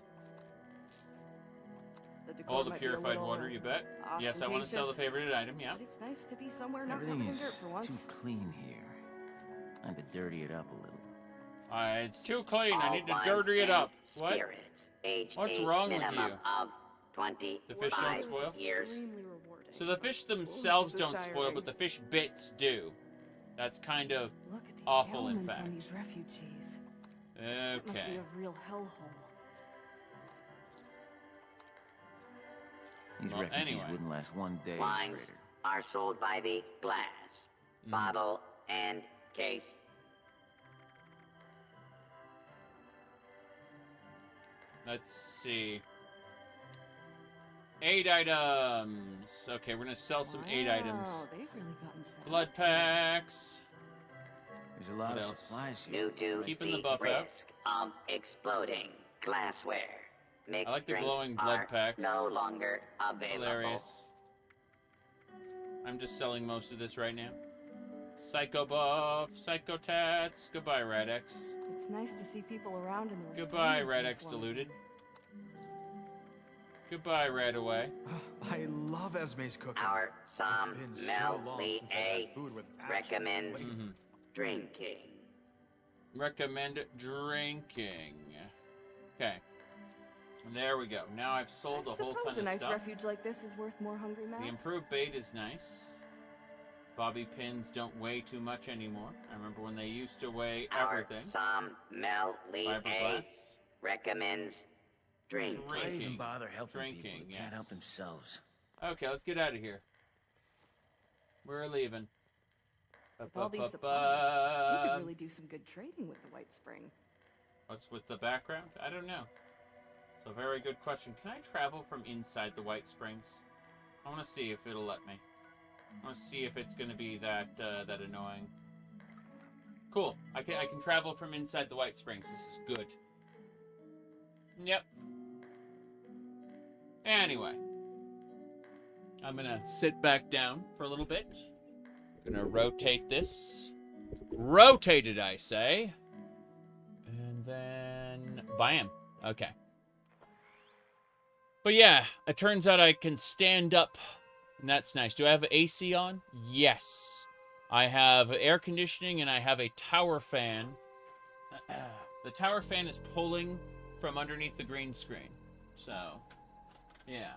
The decor All the might be a purified little water, you bet. Yes, I want to sell the ostentatious, favorite item, yeah. But it's nice to be somewhere not Everything covered in dirt is for once. too clean here. Time to dirty it up a little. It's too clean. I All need to wines dirty it and up. What? Spirits aged What's a wrong with minimum you? of 25 The fish don't spoil? years. Extremely rewarding. So the fish themselves Ooh, don't that's spoil, tiring. but the fish bits do. That's kind of Look at the awful, in ailments fact. on these refugees. That must be Okay. a real hellhole. These Well, refugees anyway. wouldn't last one day, Wines Operator. are sold by the glass, bottle, and case. Let's see. 8 items. Okay, we're gonna sell some 8 items. Wow, they've really gotten set up. Blood packs. There's a lot What of else? supplies here. Due to Keeping the the buff out. risk of exploding glassware, mixed I like the drinks glowing blood are packs. no longer available. Hilarious. I'm just selling most of this right now. Psycho Buff, Psycho Tats. Goodbye, Radix. It's nice to see people around in the Goodbye, responders Radix uniform. Diluted. Goodbye, Radaway. I love Esme's cooking. Our It's been so long since I sommelier had food with actual recommends flavor. drinking. Recommend drinking. Okay. There we go. Now I've sold I a whole suppose ton a of nice stuff. refuge like this is worth more hungry mouths. The improved bait is nice. Bobby pins don't weigh too much anymore. I remember when they used to weigh Our everything. sommelier Fiberglass. recommends drinking. Why even Drinking. bother helping Drinking, people who can't help yes. themselves? Okay, let's get out of here. We're leaving. With all these supplies, we could really do some good trading with the White Spring. What's with the background? I don't know. It's a very good question. Can I travel from inside the White Springs? I want to see if it'll let me. I want to see if it's going to be that that annoying. Cool. I can travel from inside the White Springs. This is good. Yep. Anyway. I'm going to sit back down for a little bit. I'm going to rotate this. Rotate it, I say. And then... Bam. Okay. But yeah, it turns out I can stand up. And that's nice. Do I have AC on? Yes. I have air conditioning and I have a tower fan. The tower fan is pulling from underneath the green screen. So, yeah.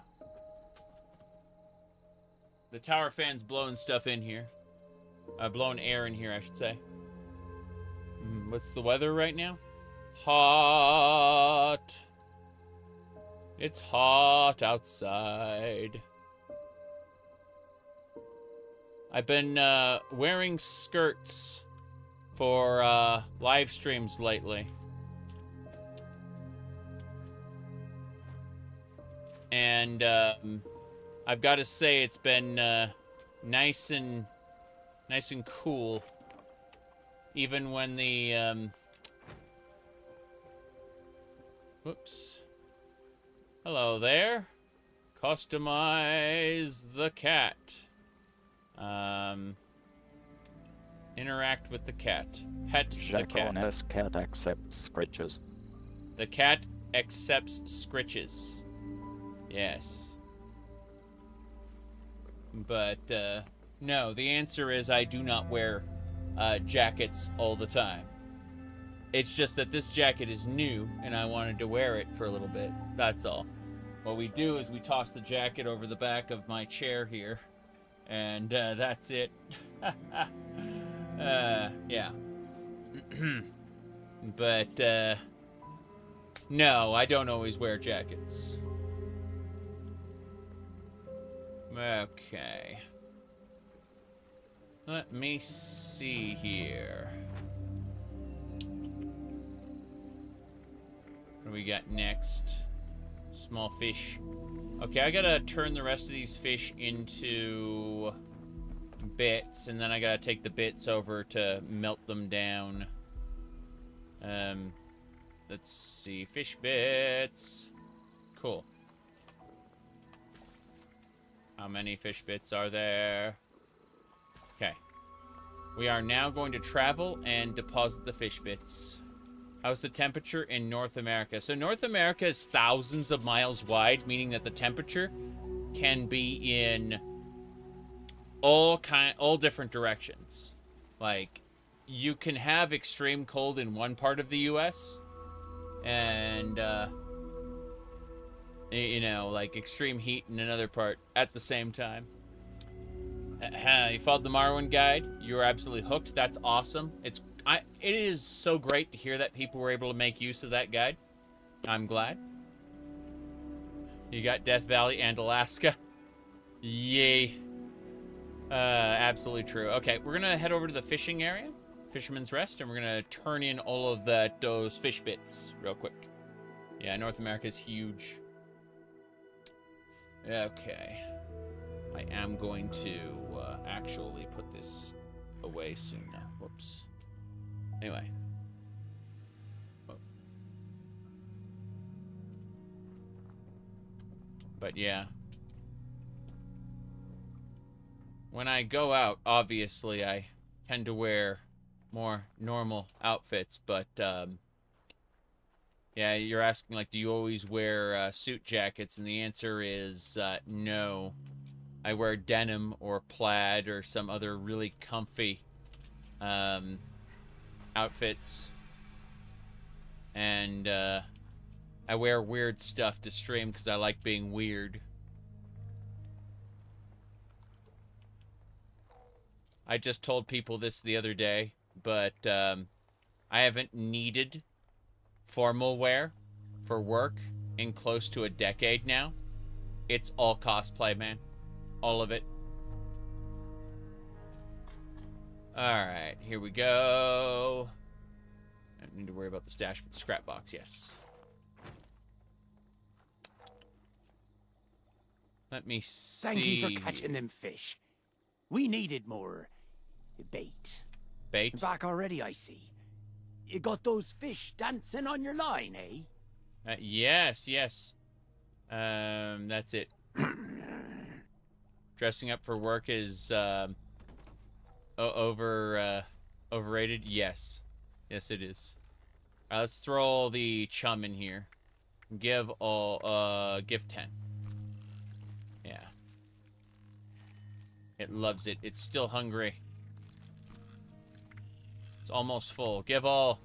The tower fan's blowing stuff in here. Blowing air in here, I should say. What's the weather right now? Hot. It's hot outside. I've been wearing skirts for live streams lately. And I've got to say it's been nice and cool. Even when the whoops. Hello there. Customize the cat. Interact with the cat. Pet the cat. Zhakaron's cat accepts scratches. The cat accepts scritches. Yes. But, no, the answer is I do not wear jackets all the time. It's just that this jacket is new, and I wanted to wear it for a little bit. That's all. What we do is we toss the jacket over the back of my chair here, and that's it. Yeah. But, no, I don't always wear jackets. Okay. Let me see here. What do we got next? Small fish. Okay, I gotta turn the rest of these fish into bits, and then I gotta take the bits over to melt them down. Let's see. Fish bits. Cool. How many fish bits are there? Okay. We are now going to travel and deposit the fish bits. How's the temperature in North America? So North America is thousands of miles wide, meaning that the temperature can be in all different directions. Like, you can have extreme cold in one part of the U.S. and, you know, like extreme heat in another part at the same time. You followed the Marwin guide. You were absolutely hooked. That's awesome. It is so great to hear that people were able to make use of that guide. I'm glad. You got Death Valley and Alaska. Yay. Absolutely true. Okay, we're gonna head over to the fishing area, Fisherman's Rest, and we're gonna turn in all of those fish bits real quick. Yeah, North America is huge. Okay. I am going to actually put this away soon now. Whoops. Anyway. But yeah. When I go out, obviously I tend to wear more normal outfits, but yeah, you're asking, like, do you always wear suit jackets? And the answer is no. I wear denim or plaid or some other really comfy outfits. And I wear weird stuff to stream because I like being weird. I just told people this the other day, but I haven't needed formal wear for work in close to a decade now. It's all cosplay, man. All of it. Alright, here we go. I don't need to worry about the stash, but the scrap box, yes. Let me see. Thank you for catching them fish. We needed more bait. Bait? Back already, I see. You got those fish dancing on your line, eh? Yes, yes. That's it. Dressing up for work is overrated. Yes, yes, it is. Let's throw all the chum in here. Give 10. Yeah. It loves it. It's still hungry. It's almost full. Give all.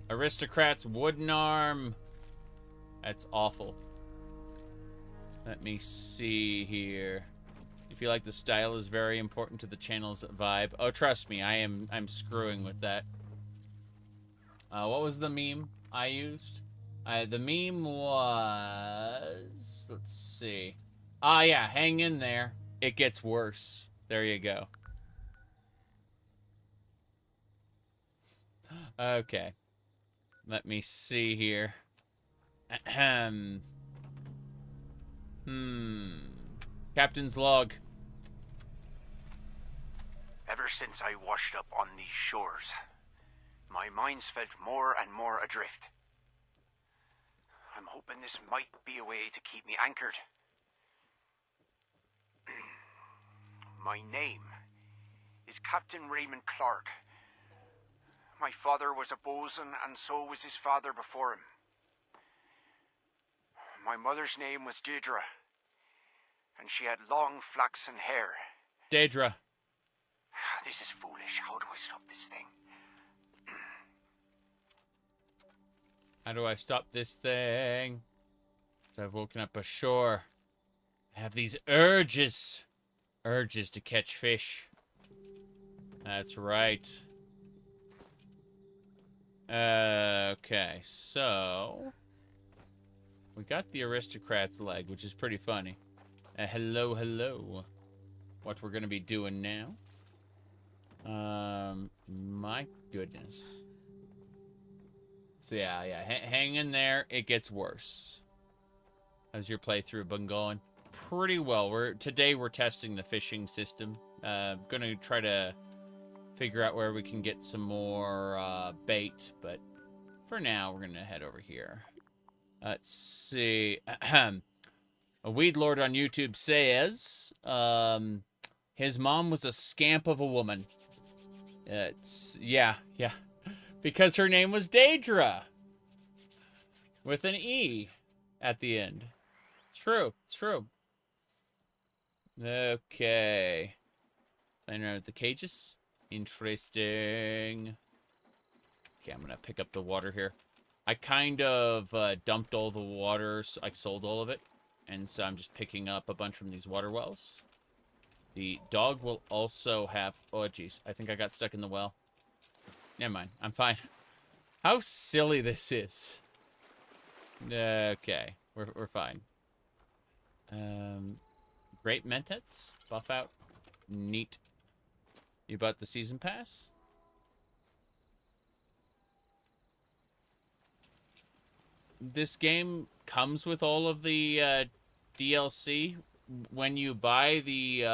Aristocrats wooden arm. That's awful. Let me see here. You feel like the style is very important to the channel's vibe? Oh, trust me, I'm screwing with that. What was the meme I used? The meme was... Let's see. Ah, yeah, hang in there. It gets worse. There you go. Okay. Let me see here. Ahem. Captain's log. Ever since I washed up on these shores, my mind's felt more and more adrift. I'm hoping this might be a way to keep me anchored. My name is Captain Raymond Clark. My father was a bosun, and so was his father before him. My mother's name was Deirdre, and she had long flaxen hair. Deirdre. This is foolish. How do I stop this thing? How do I stop this thing? So I've woken up ashore. I have these urges. Urges to catch fish. That's right. Okay, so... we got the aristocrat's leg, which is pretty funny. Hello, hello. What we're gonna be doing now. My goodness. So yeah, hang in there. It gets worse. How's your playthrough been going? Pretty well. Today we're testing the fishing system. Gonna try to figure out where we can get some more bait, but for now we're gonna head over here. Let's see. A weed lord on YouTube says his mom was a scamp of a woman. Yeah. Because her name was Deirdre. With an E at the end. It's true. Okay. Playing around with the cages. Interesting. Okay, I'm gonna pick up the water here. I kind of dumped all the water. So I sold all of it. And so I'm just picking up a bunch from these water wells. The dog will also have... oh, jeez. I think I got stuck in the well. Never mind. I'm fine. How silly this is. Okay. We're fine. Great Mentets. Buff out. Neat. You bought the season pass? This game comes with all of the DLC. When you buy the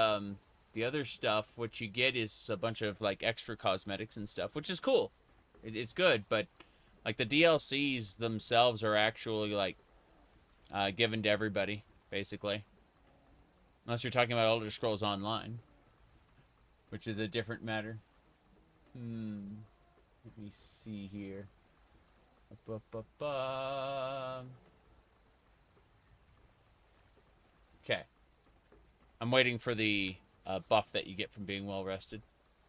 other stuff, what you get is a bunch of like extra cosmetics and stuff, which is cool. It's good, but like the DLCs themselves are actually like given to everybody, basically. Unless you're talking about Elder Scrolls Online, which is a different matter. Let me see here. Okay. I'm waiting for the buff that you get from being well rested.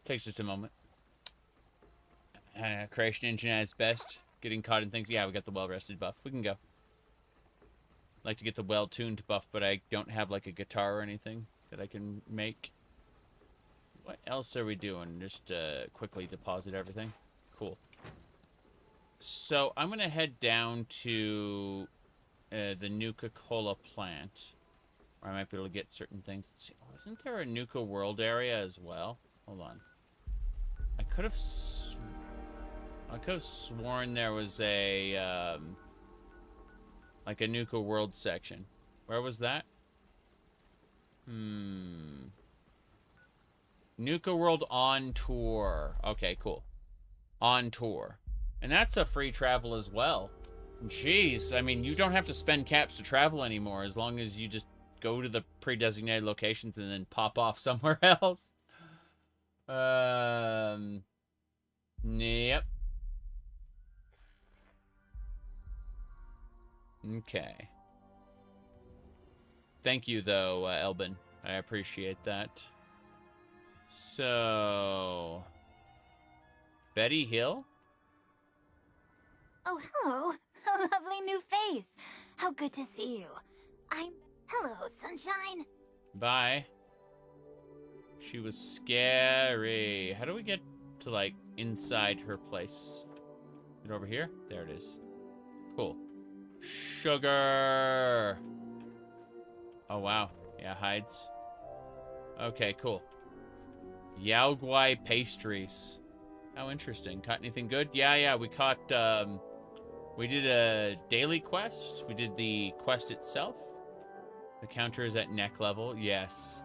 Takes just a moment. Creation engine at its best. Getting caught in things. Yeah, we got the well rested buff. We can go. I'd like to get the well tuned buff, but I don't have like a guitar or anything that I can make. What else are we doing? Just quickly deposit everything. Cool. So I'm gonna head down to the Nuka-Cola plant. Or I might be able to get certain things. Let's see. Oh, isn't there a Nuka World area as well? Hold on. I could have... I could have sworn there was a, like a Nuka World section. Where was that? Nuka World on tour. Okay, cool. On tour. And that's a free travel as well. Jeez, I mean, you don't have to spend caps to travel anymore as long as you just go to the pre-designated locations and then pop off somewhere else. Yep. Okay. Thank you, though, Elbin. I appreciate that. So... Betty Hill? Oh, hello. A lovely new face. How good to see you. Hello, sunshine. Bye. She was scary. How do we get to, like, inside her place? Is it over here? There it is. Cool. Sugar! Oh, wow. Yeah, hides. Okay, cool. Yao Guai pastries. How interesting. Caught anything good? Yeah, we caught, we did a daily quest. We did the quest itself. The counter is at neck level. Yes.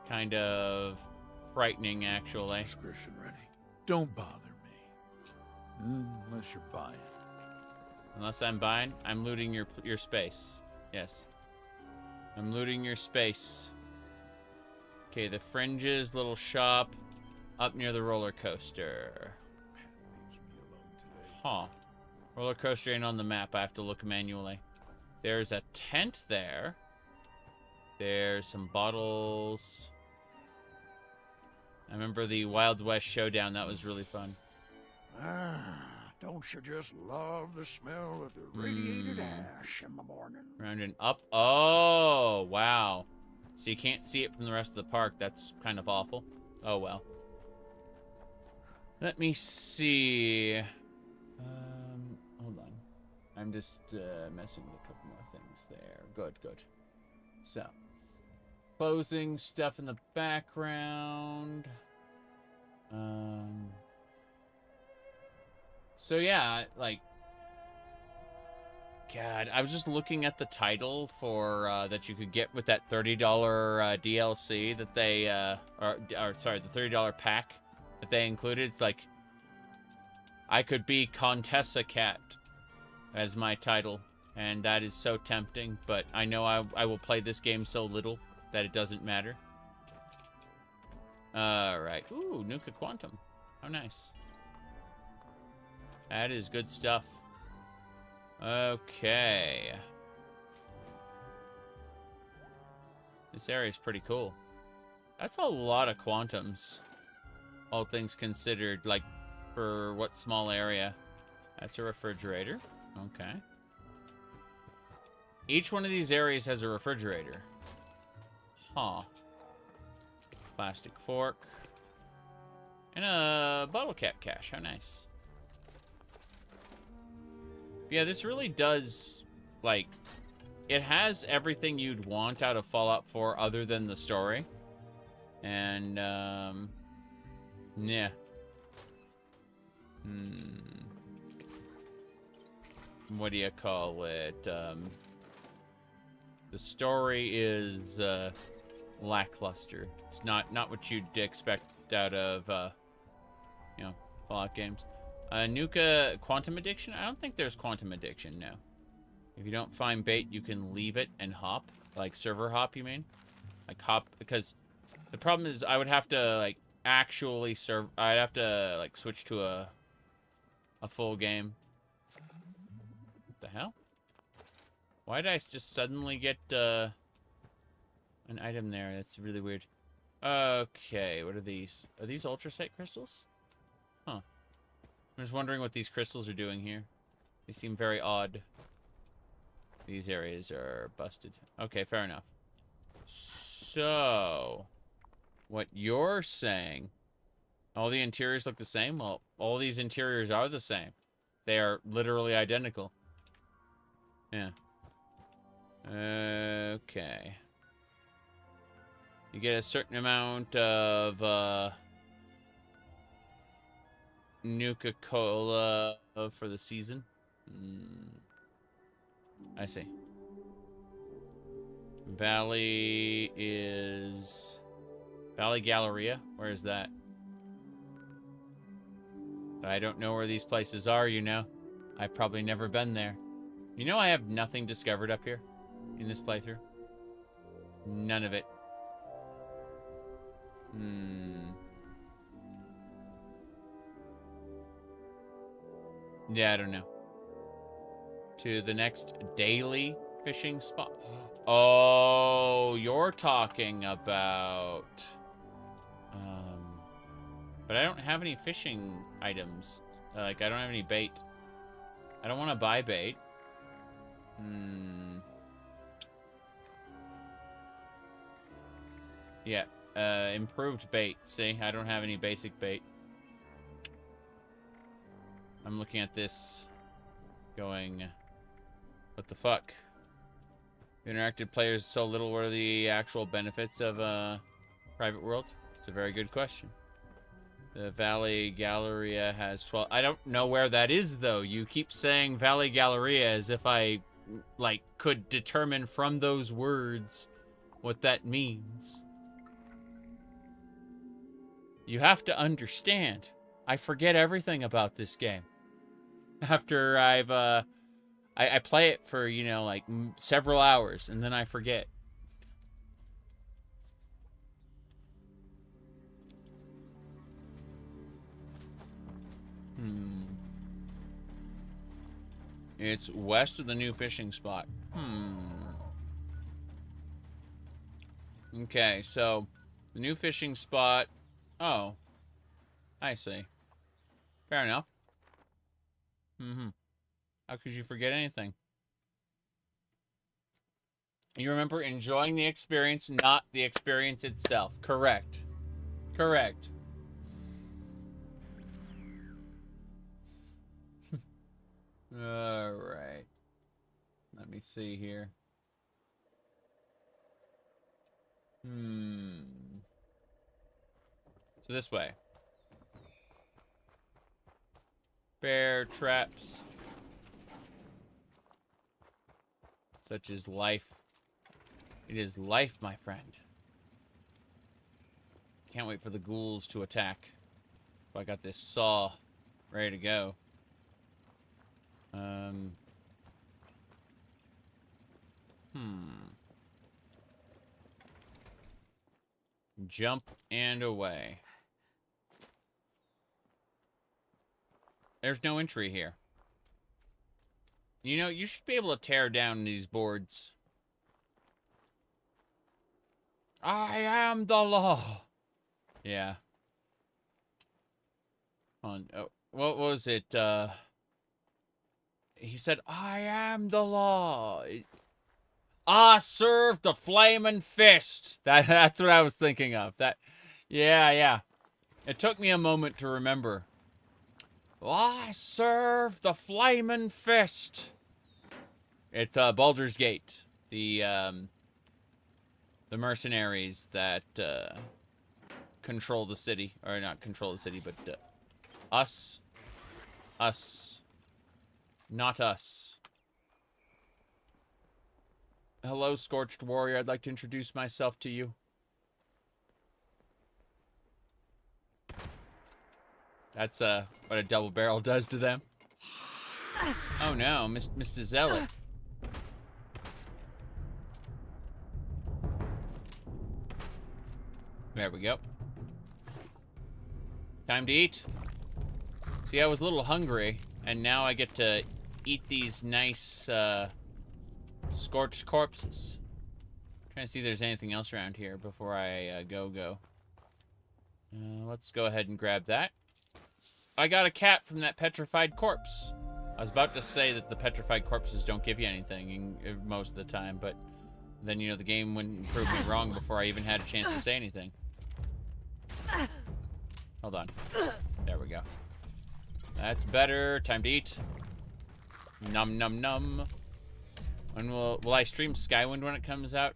Kind of frightening, actually. Discretion ready. Don't bother me. Unless you're buying. Unless I'm buying, I'm looting your space. Yes. I'm looting your space. Okay, the Fringes little shop up near the roller coaster. Huh. Roller coaster ain't on the map. I have to look manually. There's a tent there. There's some bottles. I remember the Wild West Showdown. That was really fun. Don't you just love the smell of the radiated ash in the morning? Round and up. Oh, wow. So you can't see it from the rest of the park. That's kind of awful. Oh, well. Let me see. Hold on. I'm just messing with a couple more things there. Good. So, closing stuff in the background. So yeah, like, God, I was just looking at the title for that you could get with that $30 DLC that they or sorry, the $30 pack that they included. It's like I could be Contessa Cat as my title, and that is so tempting, but I know I will play this game so little that it doesn't matter. Alright. Ooh, Nuka Quantum. How nice. That is good stuff. Okay. This area is pretty cool. That's a lot of quantums, all things considered, like, for what small area. That's a refrigerator. Okay. Each one of these areas has a refrigerator. Huh. Plastic fork. And a bottle cap cache. How nice. Yeah, this really does, like, it has everything you'd want out of Fallout 4 other than the story. And, yeah. What do you call it? The story is, lackluster. It's not what you'd expect out of, you know, Fallout games. Nuka Quantum Addiction? I don't think there's Quantum Addiction, no. If you don't find bait, you can leave it and hop. Like server hop, you mean? Like hop, because the problem is I would have to, like, actually I'd have to, like, switch to a full game. What the hell? Why did I just suddenly get, an item there? That's really weird. Okay, what are these? Are these ultracite crystals? Huh. I'm just wondering what these crystals are doing here. They seem very odd. These areas are busted. Okay, fair enough. So, what you're saying, all the interiors look the same? Well, all these interiors are the same. They are literally identical. Yeah. Okay. You get a certain amount of, Nuka-Cola for the season. I see. Valley is... Valley Galleria? Where is that? I don't know where these places are, you know. I've probably never been there. You know I have nothing discovered up here in this playthrough? None of it. Yeah, I don't know. To the next daily fishing spot. Oh, you're talking about... But I don't have any fishing items. Like, I don't have any bait. I don't want to buy bait. Yeah, improved bait. See, I don't have any basic bait. I'm looking at this going, what the fuck? Interactive players so little. What are the actual benefits of private world? It's a very good question. The Valley Galleria has 12. I don't know where that is, though. You keep saying Valley Galleria as if I, like, could determine from those words what that means. You have to understand. I forget everything about this game. After I've, I play it for, you know, like, several hours, and then I forget. It's west of the new fishing spot. Okay, so the new fishing spot. Oh, I see. Fair enough. How could you forget anything? You remember enjoying the experience, not the experience itself. Correct. Correct. All right. Let me see here. So this way. Bear traps. Such is life. It is life, my friend. Can't wait for the ghouls to attack. I got this saw ready to go. Jump and away. There's no entry here. You know, you should be able to tear down these boards. I am the law. Yeah. Oh, what was it? He said, I am the law. I serve the flaming fist. That's what I was thinking of. Yeah. It took me a moment to remember. I serve the flaming fist. It's Baldur's Gate, the mercenaries that control the city, or not control the city, but us, not us. Hello, Scorched Warrior. I'd like to introduce myself to you. That's what a double barrel does to them. Oh no, Mr. Zealot. There we go. Time to eat. See, I was a little hungry, and now I get to eat these nice, scorched corpses. Trying to see if there's anything else around here before I go. Let's go ahead and grab that. I got a cat from that petrified corpse. I was about to say that the petrified corpses don't give you anything most of the time, but then, you know, the game wouldn't prove me wrong before I even had a chance to say anything. Hold on. There we go. That's better. Time to eat. Num num num. When will I stream Skywind when it comes out?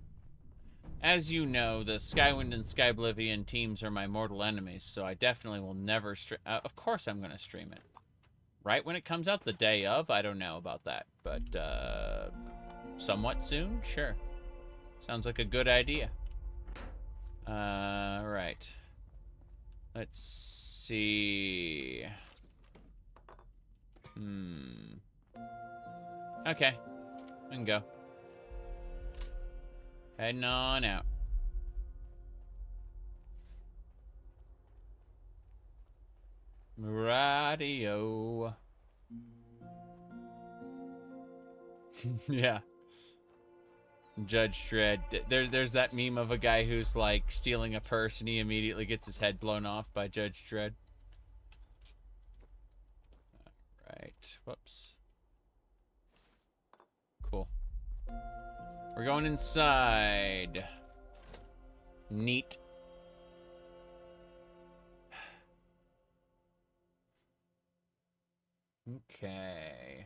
as you know, the Skywind and Skyblivion teams are my mortal enemies, so I definitely will never stream. Of course I'm going to stream it. Right when it comes out, the day of? I don't know about that, but somewhat soon? Sure. Sounds like a good idea. Right. Let's see. Okay. We can go. Heading on out. Radio. Yeah. Judge Dredd. There's that meme of a guy who's like stealing a purse and he immediately gets his head blown off by Judge Dredd. Right. Whoops. Cool. We're going inside. Neat. Okay.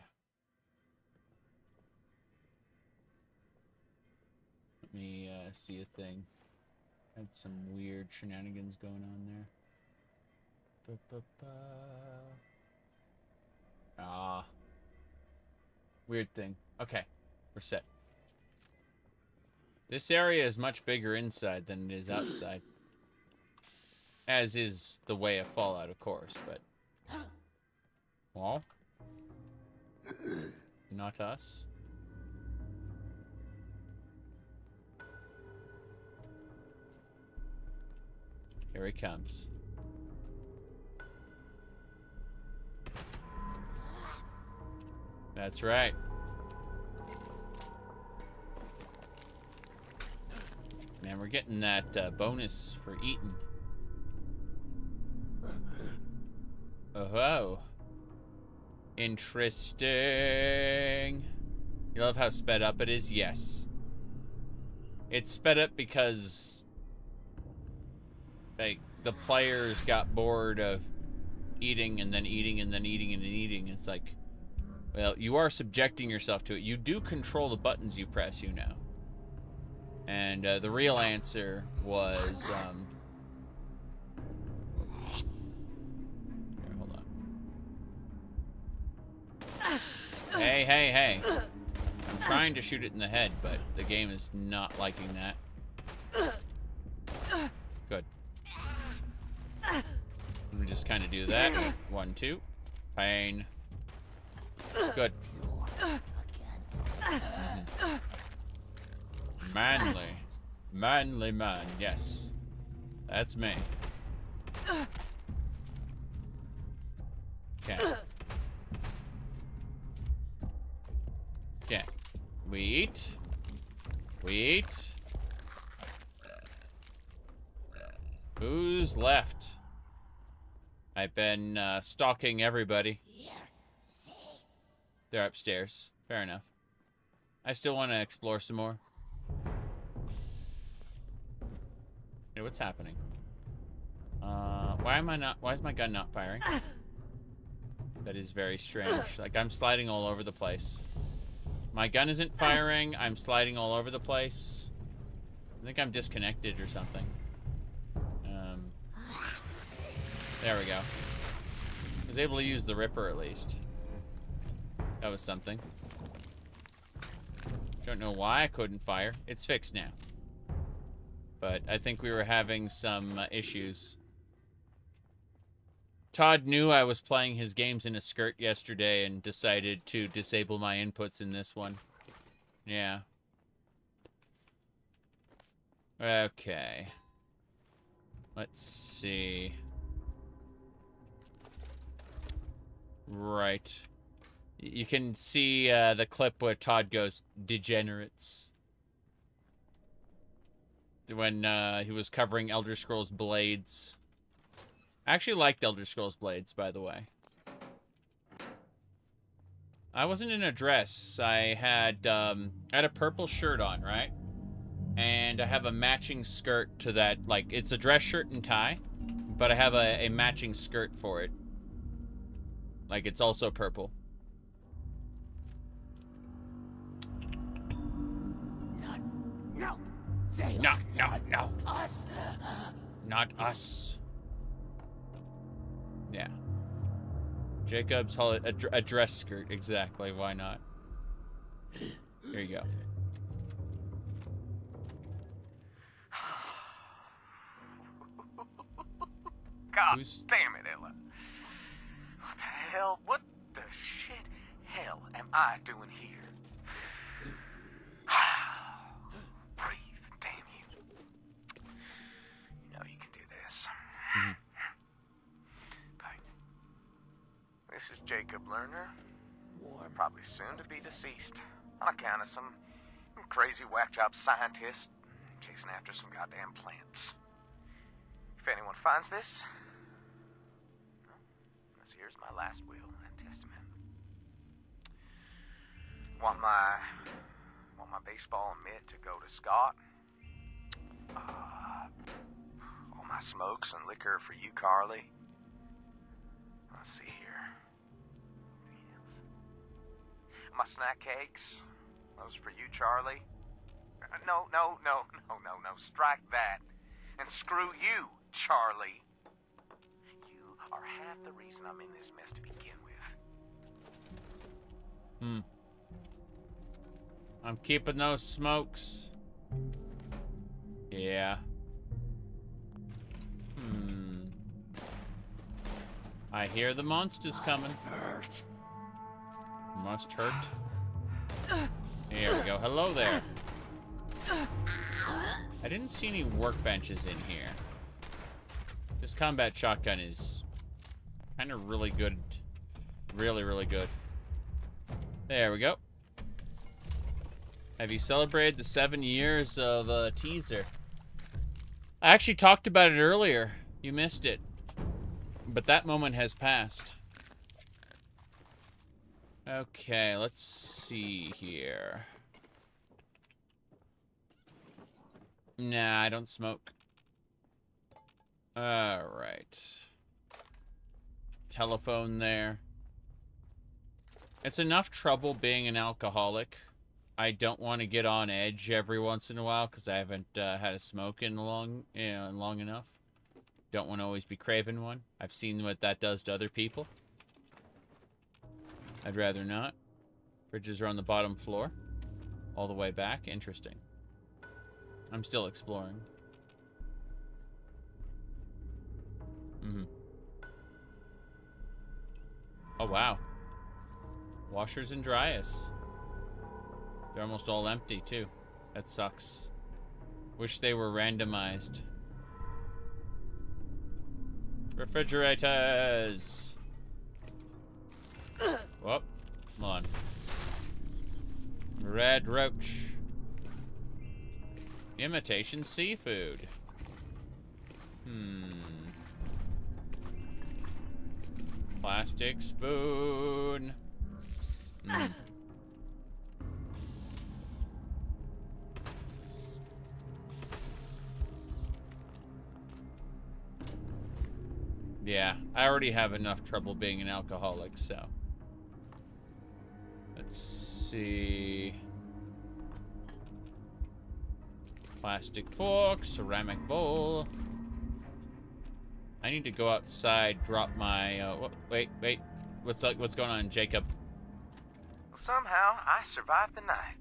Let me see a thing. Had some weird shenanigans going on there. Ah. Weird thing. Okay. We're set. This area is much bigger inside than it is outside. As is the way of Fallout, of course, but... Well... Not us. Here he comes. That's right. Man, we're getting that bonus for eating. Oh. Interesting. You love how sped up it is? Yes. It's sped up because like the players got bored of eating and then eating and then eating and then eating. It's like, well, you are subjecting yourself to it. You do control the buttons you press, you know. And the real answer was, here, hold on. Hey, hey, hey. I'm trying to shoot it in the head, but the game is not liking that. Good. Let me just kind of do that. 1, 2. Pain. Good. Manly. Manly man, yes. That's me. Okay. Okay. We eat. We eat. Who's left? I've been stalking everybody. They're upstairs. Fair enough. I still want to explore some more. Hey, what's happening? Why is my gun not firing? That is very strange. Like, I'm sliding all over the place. My gun isn't firing. I'm sliding all over the place. I think I'm disconnected or something. There we go. I was able to use the Ripper at least. That was something. Don't know why I couldn't fire. It's fixed now. But I think we were having some issues. Todd knew I was playing his games in a skirt yesterday and decided to disable my inputs in this one. Yeah. Okay. Let's see. Right. You can see the clip where Todd goes, "Degenerates." When he was covering Elder Scrolls Blades. I actually liked Elder Scrolls Blades, by the way. I wasn't in a dress. I had a purple shirt on, right? And I have a matching skirt to that. Like, it's a dress shirt and tie, but I have a matching skirt for it. Like, it's also purple. No. No. Not us. Yeah. Jacob's a dress skirt, exactly. Why not? Here you go. God damn it, Ella. What the hell? What the shit hell am I doing here? Breathe, damn you. You know you can do this. Okay. This is Jacob Lerner. Probably soon to be deceased. On account of some crazy whack job scientist chasing after some goddamn plants. If anyone finds this, here's my last will and testament. Want my baseball and mitt to go to Scott. All my smokes and liquor for you, Carly. Let's see here. Yes. My snack cakes, those for you, Charlie. No. Strike that. And screw you, Charlie. You are half the reason I'm in this mess to begin with. I'm keeping those smokes. Yeah. I hear the monsters coming. Must hurt. Here we go. Hello there. I didn't see any workbenches in here. This combat shotgun is kind of really good. Really, really good. There we go. Have you celebrated the 7 years of teaser? I actually talked about it earlier. You missed it. But that moment has passed. Okay, let's see here. Nah, I don't smoke. Alright. Telephone there. It's enough trouble being an alcoholic. I don't want to get on edge every once in a while because I haven't had a smoke in long enough. Don't want to always be craving one. I've seen what that does to other people. I'd rather not. Fridges are on the bottom floor. All the way back. Interesting. I'm still exploring. Oh, wow. Washers and dryers. They're almost all empty, too. That sucks. Wish they were randomized. Refrigerators! Whoop. Come on. Red roach. Imitation seafood. Plastic spoon. Yeah, I already have enough trouble being an alcoholic, so. Let's see. Plastic fork, ceramic bowl. I need to go outside, drop my, wait. What's going on, Jacob? Somehow, I survived the night.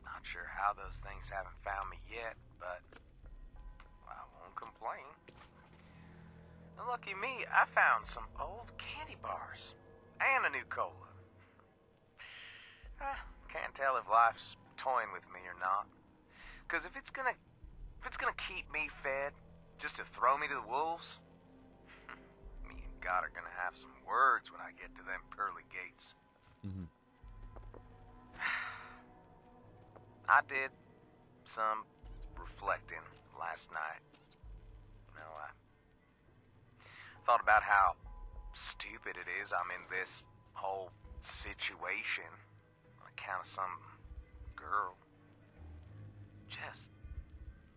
Not sure how those things haven't found me yet, but I won't complain. And lucky me, I found some old candy bars and a new cola. Can't tell if life's toying with me or not. 'Cause if it's gonna keep me fed just to throw me to the wolves, me and God are gonna have some words when I get to them pearly gates. I did some reflecting last night. You know, I thought about how stupid it is I'm in this whole situation on account of some girl. Just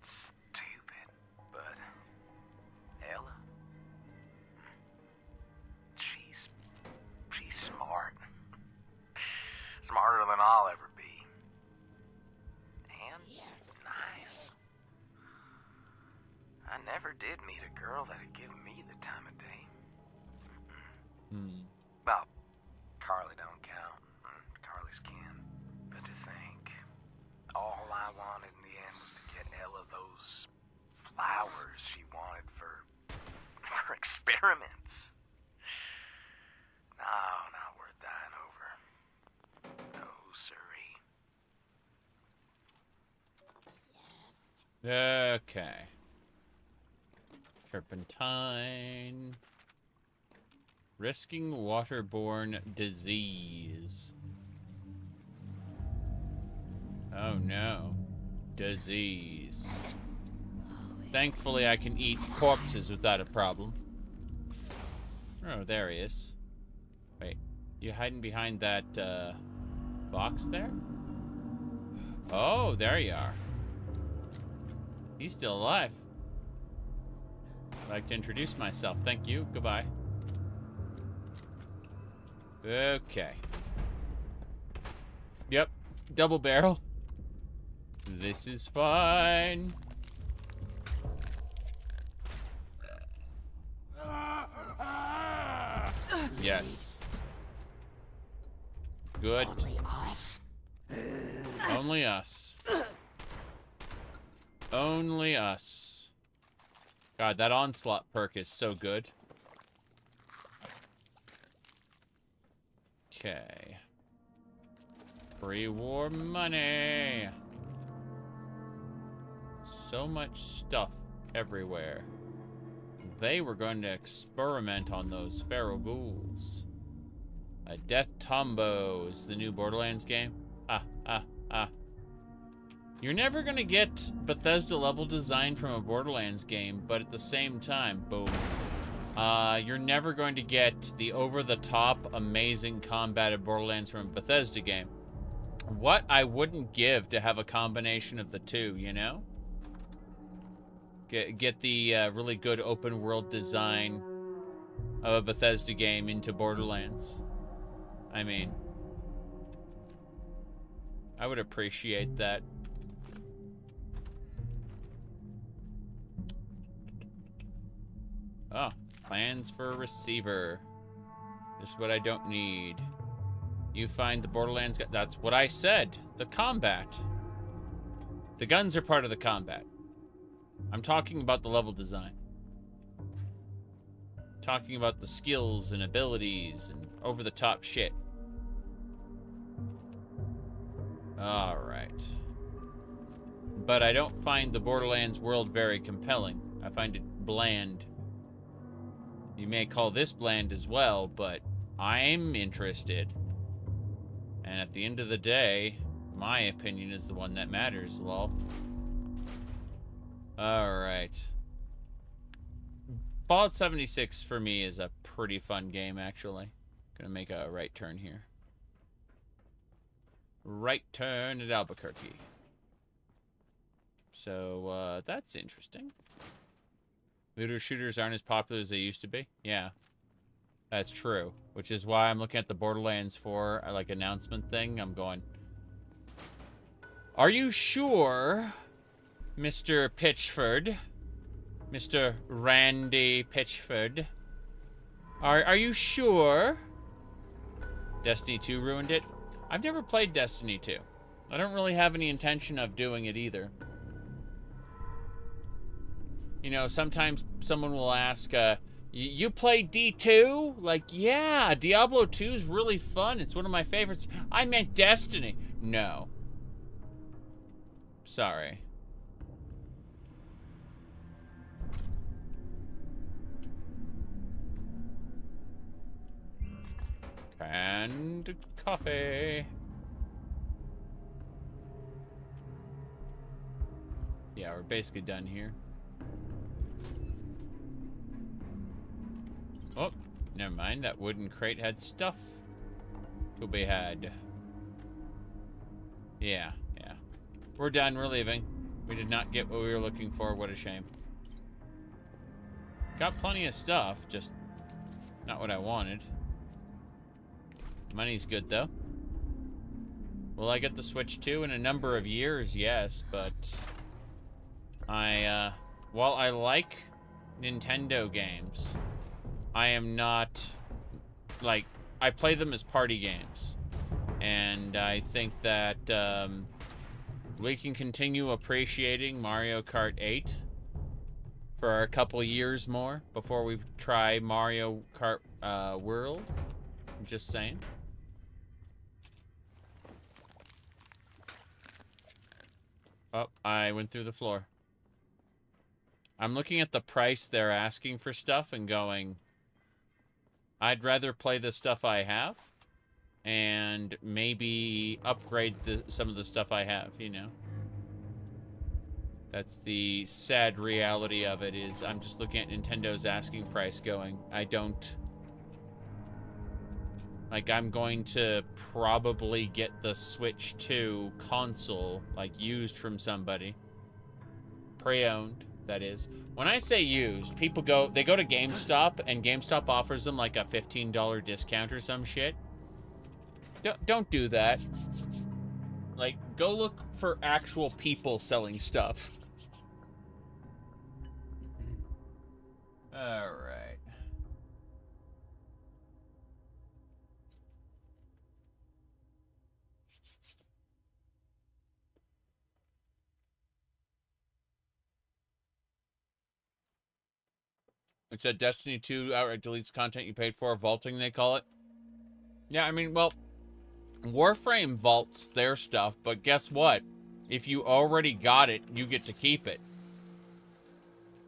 stupid. But Ella, she's smart. Smarter than I'll ever be. And never did meet a girl that'd give me the time of day. Hmm. Well, Carly don't count. Carly's kin. But to think, all I wanted in the end was to get Ella those flowers she wanted for experiments. No, not worth dying over. No, siree. Okay. Turpentine. Risking waterborne disease. Oh no. Disease. Thankfully I can eat corpses without a problem. Oh, there he is. Wait, you hiding behind that, box there? Oh, there you are. He's still alive. I'd like to introduce myself. Thank you. Goodbye. Okay. Yep. Double barrel. This is fine. Yes. Good. Only us. Only us. Only us. God, that onslaught perk is so good. Okay. Pre-war money. So much stuff everywhere. They were going to experiment on those feral ghouls. A Death Tombo is the new Borderlands game. You're never gonna get Bethesda level design from a Borderlands game, but at the same time, boom. You're never going to get the over-the-top, amazing combat of Borderlands from a Bethesda game. What I wouldn't give to have a combination of the two, you know? Get the really good open-world design of a Bethesda game into Borderlands. I mean, I would appreciate that. Oh, plans for a receiver. Just what I don't need. You find the Borderlands... That's what I said. The combat. The guns are part of the combat. I'm talking about the level design. Talking about the skills and abilities and over-the-top shit. Alright. But I don't find the Borderlands world very compelling. I find it bland. You may call this bland as well, but I'm interested. And at the end of the day, my opinion is the one that matters, lol. Alright. Fallout 76 for me is a pretty fun game, actually. Gonna make a right turn here. Right turn at Albuquerque. So, that's interesting. Looter shooters aren't as popular as they used to be. Yeah, that's true. Which is why I'm looking at the Borderlands 4, like, announcement thing. I'm going, are you sure, Mr. Pitchford? Mr. Randy Pitchford? Are you sure? Destiny 2 ruined it? I've never played Destiny 2. I don't really have any intention of doing it either. You know, sometimes someone will ask, you play D2? Like, yeah, Diablo 2 is really fun. It's one of my favorites. I meant Destiny. No. Sorry. Canned coffee. Yeah, we're basically done here. Oh, never mind. That wooden crate had stuff to be had. Yeah. We're done. We're leaving. We did not get what we were looking for. What a shame. Got plenty of stuff, just not what I wanted. Money's good, though. Will I get the Switch 2 in a number of years? Yes, but while I like Nintendo games. I am not, like, I play them as party games. And I think that we can continue appreciating Mario Kart 8 for a couple years more before we try Mario Kart World. I'm just saying. Oh, I went through the floor. I'm looking at the price they're asking for stuff and going, I'd rather play the stuff I have and maybe upgrade some of the stuff I have, you know? That's the sad reality of it, is I'm just looking at Nintendo's asking price going, I don't... Like, I'm going to probably get the Switch 2 console, like, used from somebody. Pre-owned, that is. When I say used, people go to GameStop, and GameStop offers them, like, a $15 discount or some shit. Don't do that. Like, go look for actual people selling stuff. Alright. It said Destiny 2 outright deletes content you paid for, vaulting they call it. Yeah, I mean, well, Warframe vaults their stuff, but guess what? If you already got it, you get to keep it.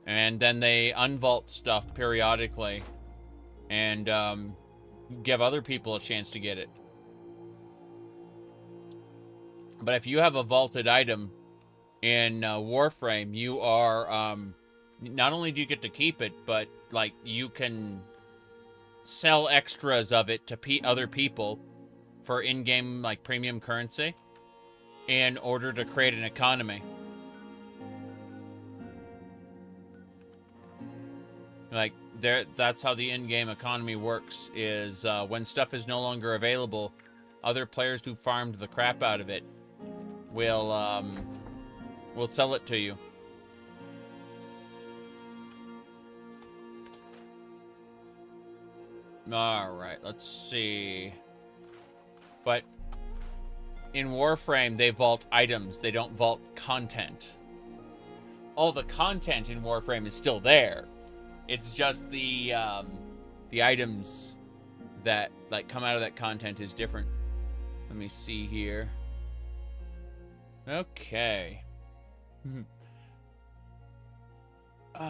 And then they unvault stuff periodically and give other people a chance to get it. But if you have a vaulted item in Warframe, you are... not only do you get to keep it, but, like, you can sell extras of it to other people for in-game, like, premium currency in order to create an economy. Like, that's how the in-game economy works, is when stuff is no longer available, other players who farmed the crap out of it will sell it to you. Alright, let's see. But in Warframe, they vault items. They don't vault content. All the content in Warframe is still there. It's just the items that, like, come out of that content is different. Let me see here. Okay.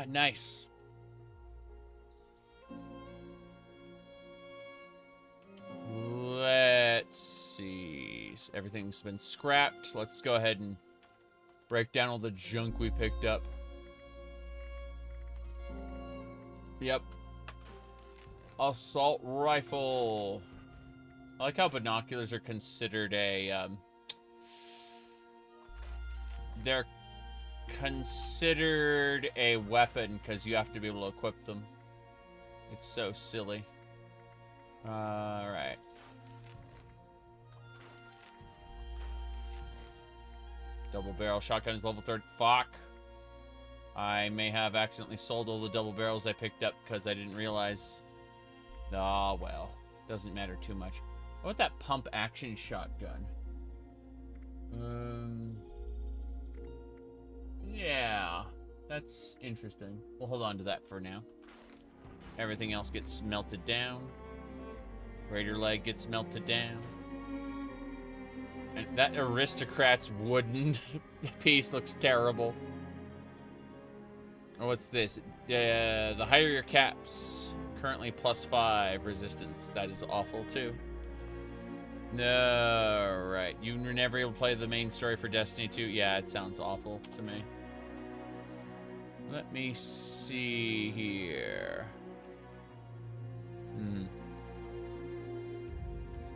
Nice. Let's see. Everything's been scrapped. Let's go ahead and break down all the junk we picked up. Yep. Assault rifle. I like how binoculars are considered a, they're considered a weapon because you have to be able to equip them. It's so silly. Alright. Double barrel shotgun is level 30. Fuck. I may have accidentally sold all the double barrels I picked up because I didn't realize. Ah, well. Doesn't matter too much. What about that pump action shotgun? Yeah. That's interesting. We'll hold on to that for now. Everything else gets melted down. Raider leg gets melted down. And that aristocrat's wooden piece looks terrible. Oh, what's this? The higher your caps, currently +5 resistance. That is awful too. No, right. You were never able to play the main story for Destiny 2. Yeah, it sounds awful to me. Let me see here.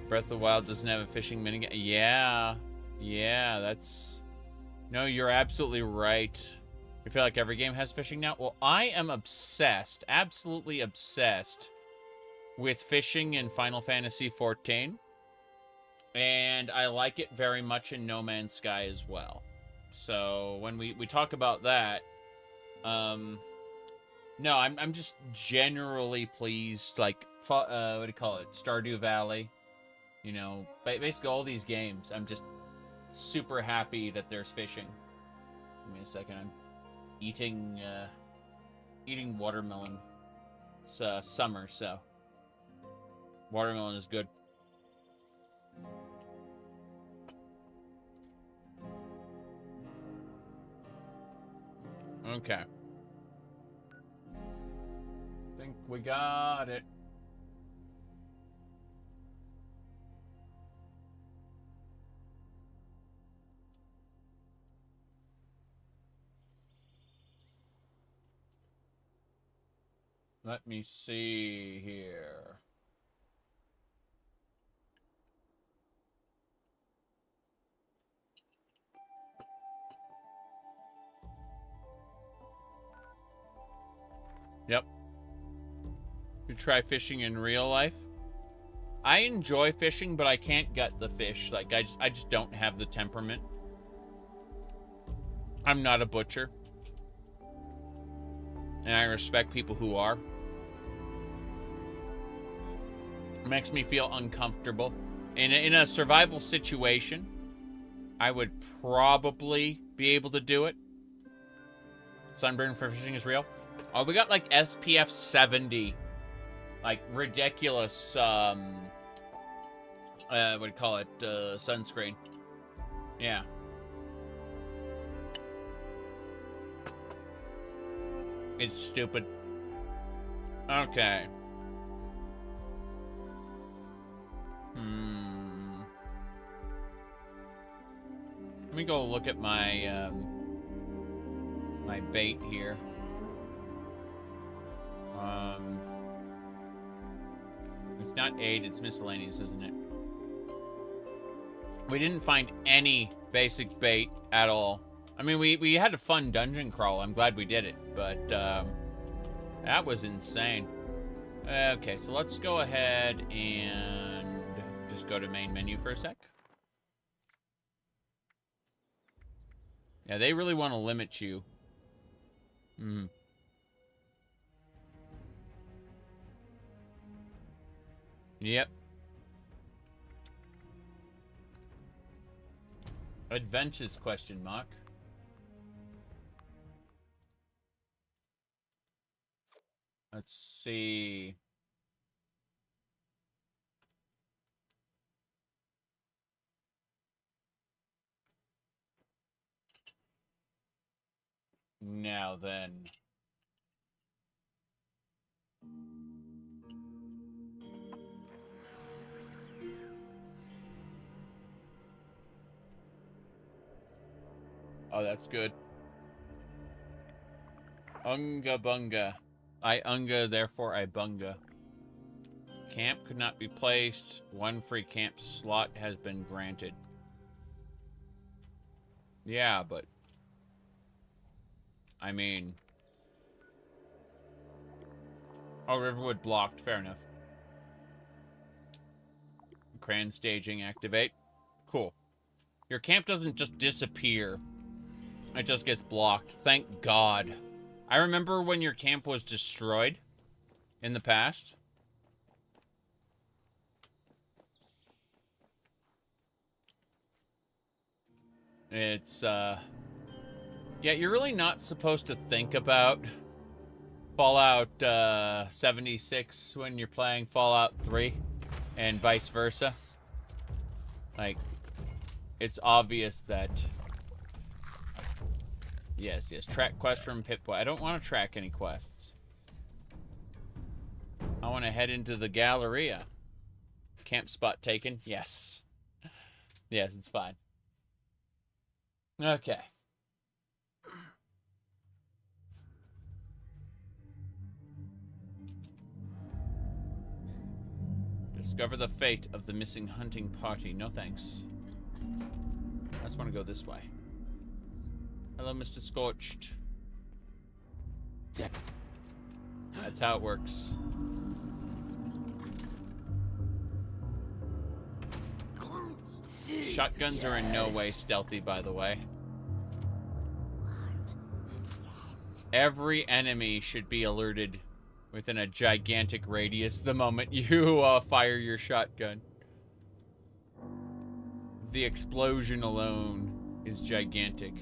Breath of the Wild doesn't have a fishing minigame. Yeah, that's... No, you're absolutely right. You feel like every game has fishing now? Well, I am obsessed, absolutely obsessed with fishing in Final Fantasy XIV. And I like it very much in No Man's Sky as well. So when we talk about that, No, I'm just generally pleased. Like, what do you call it? Stardew Valley. You know, basically all these games. I'm just super happy that there's fishing. Give me a second. I'm eating watermelon. It's summer, so watermelon is good. Okay. Think we got it. Let me see here. Yep. You try fishing in real life? I enjoy fishing, but I can't gut the fish. Like, I just don't have the temperament. I'm not a butcher. And I respect people who are. It makes me feel uncomfortable. In a survival situation, I would probably be able to do it. Sunburn for fishing is real. Oh, we got like SPF 70. Like ridiculous, what do you call it? Sunscreen. Yeah. It's stupid. Okay. Let me go look at my, my bait here. It's not aid, it's miscellaneous, isn't it? We didn't find any basic bait at all. I mean, we had a fun dungeon crawl. I'm glad we did it, but that was insane. Okay, so let's go ahead and just go to main menu for a sec. Yeah, they really want to limit you. Yep. Adventures question mark. Let's see. Now then. Oh, that's good. Unga bunga. I unga, therefore I bunga. Camp could not be placed. One free camp slot has been granted. Yeah, but... I mean... Oh, Riverwood blocked. Fair enough. Cran staging activate. Cool. Your camp doesn't just disappear. It just gets blocked. Thank God. I remember when your camp was destroyed in the past. It's, yeah, you're really not supposed to think about Fallout 76 when you're playing Fallout 3 and vice versa. Like, it's obvious that... Yes, track quest from Pip-Boy. I don't want to track any quests. I want to head into the Galleria. Camp spot taken? Yes. Yes, it's fine. Okay. Discover the fate of the missing hunting party. No thanks. I just want to go this way. Hello, Mr. Scorched. That's how it works. Shotguns are in no way stealthy, by the way. Every enemy should be alerted within a gigantic radius the moment you fire your shotgun. The explosion alone is gigantic.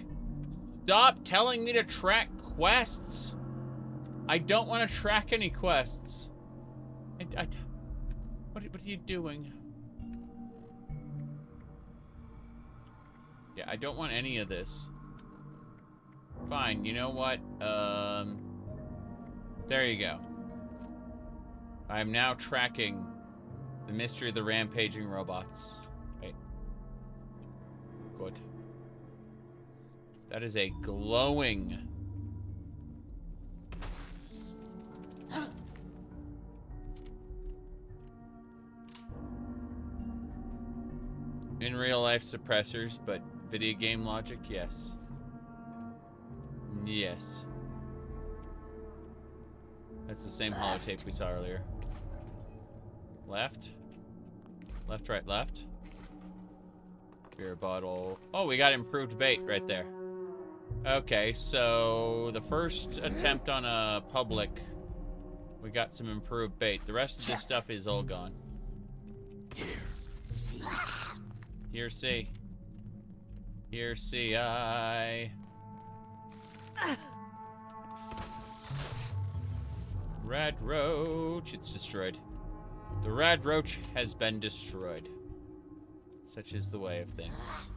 Stop telling me to track quests. I don't want to track any quests. What are you doing? Yeah, I don't want any of this. Fine, you know what? There you go. I am now tracking the mystery of the rampaging robots. Wait. Good. That is a glowing... In real life suppressors, but video game logic, yes. Yes. That's the same holotape we saw earlier. Left. Left, right, left. Beer bottle. Oh, we got improved bait right there. Okay, so the first attempt on a public, we got some improved bait. The rest of this stuff is all gone. Here, see. Here, see, I. Rad roach. It's destroyed. The rad roach has been destroyed. Such is the way of things.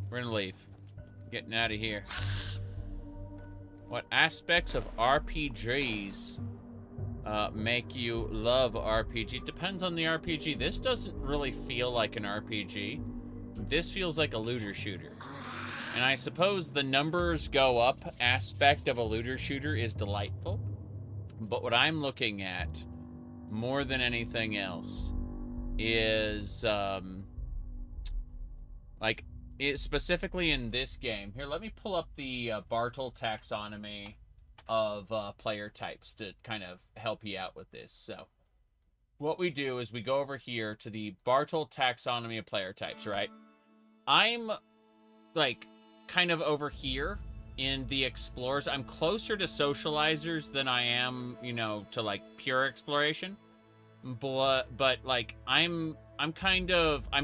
We're gonna leave. Getting out of here. What aspects of RPGs make you love RPG? Depends on the RPG. This doesn't really feel like an RPG. This feels like a looter shooter. And I suppose the numbers go up aspect of a looter shooter is delightful. But what I'm looking at more than anything else is specifically in this game. Here, let me pull up the Bartle taxonomy of player types to kind of help you out with this. So what we do is we go over here to the Bartle taxonomy of player types, right? I'm like kind of over here in the explorers. I'm closer to socializers than I am, you know, to like pure exploration. But like I'm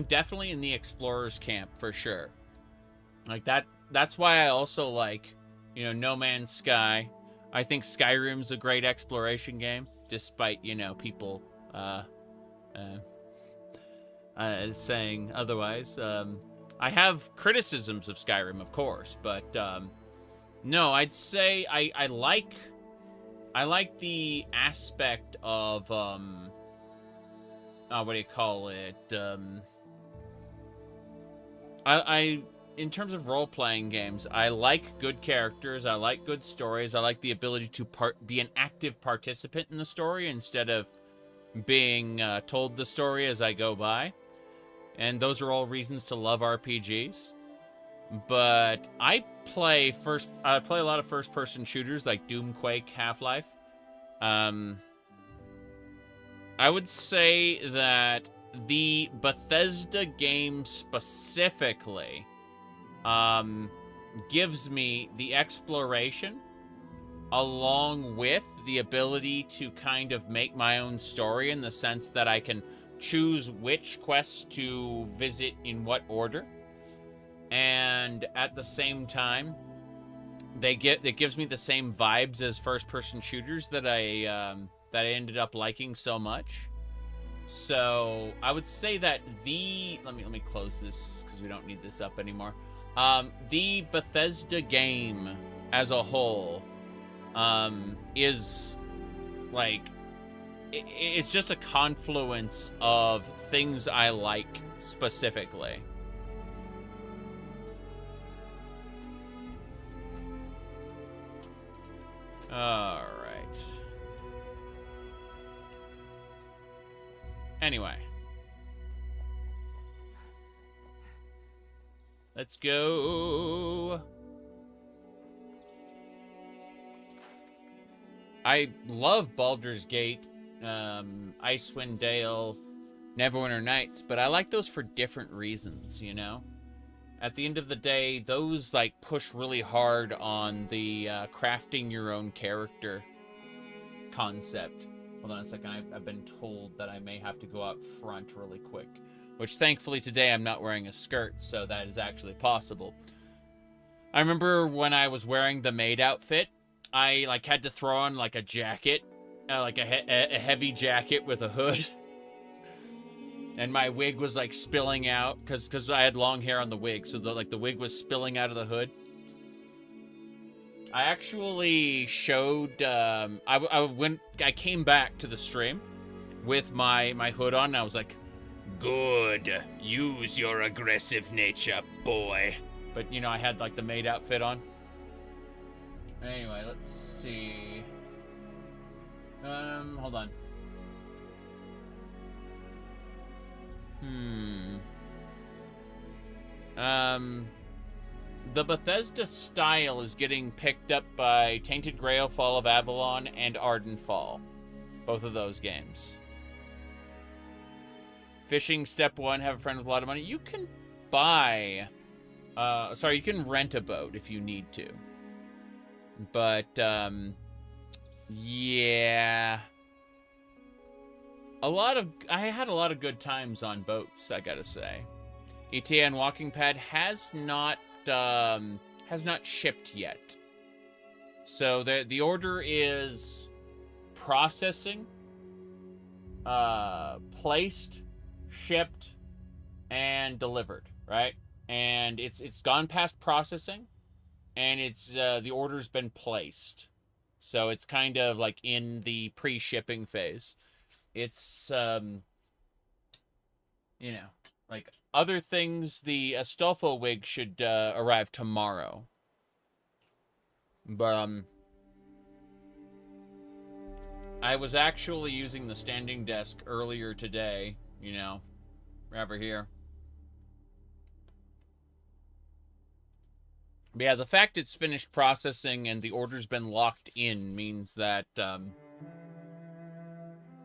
definitely in the explorers camp for sure. Like that's why I also like, you know, No Man's Sky. I think Skyrim's a great exploration game, despite, you know, people saying otherwise. I have criticisms of Skyrim, of course, but no, I'd say I like the aspect of what do you call it? In terms of role-playing games, I like good characters, I like good stories, I like the ability to be an active participant in the story instead of being told the story as I go by. And those are all reasons to love RPGs. But I play a lot of first-person shooters like Doom, Quake, Half-Life. I would say that the Bethesda game specifically gives me the exploration along with the ability to kind of make my own story in the sense that I can choose which quests to visit in what order. And at the same time, it gives me the same vibes as first-person shooters that I ended up liking so much. So I would say that let me close this because we don't need this up anymore. The Bethesda game as a whole is like it's just a confluence of things I like specifically. All right. Anyway. Let's go. I love Baldur's Gate, Icewind Dale, Neverwinter Nights, but I like those for different reasons, you know? at the end of the day, those, like, push really hard on the crafting your own character concept. Hold on a second. I've been told that I may have to go out front really quick. Which, thankfully, today I'm not wearing a skirt, so that is actually possible. I remember when I was wearing the maid outfit, I, like, had to throw on, like, a jacket. Like, a heavy jacket with a hood. And my wig was, like, spilling out, because I had long hair on the wig, so, the wig was spilling out of the hood. I actually showed, I came back to the stream with my hood on, and I was like, good, use your aggressive nature, boy. But, you know, I had, like, the maid outfit on. Anyway, let's see. Hold on. The Bethesda style is getting picked up by Tainted Grail, Fall of Avalon, and Ardenfall. Both of those games. Fishing, step 1, have a friend with a lot of money. You can buy... you can rent a boat if you need to. But, yeah... I had a lot of good times on boats, I gotta say. ETA and Walking Pad has not shipped yet. So the order is processing, placed, shipped, and delivered, right? And it's gone past processing, and it's the order's been placed. So it's kind of like in the pre-shipping phase. It's you know, like other things, the Astolfo wig should arrive tomorrow. But I was actually using the standing desk earlier today, you know, over here. But yeah, the fact it's finished processing and the order's been locked in means that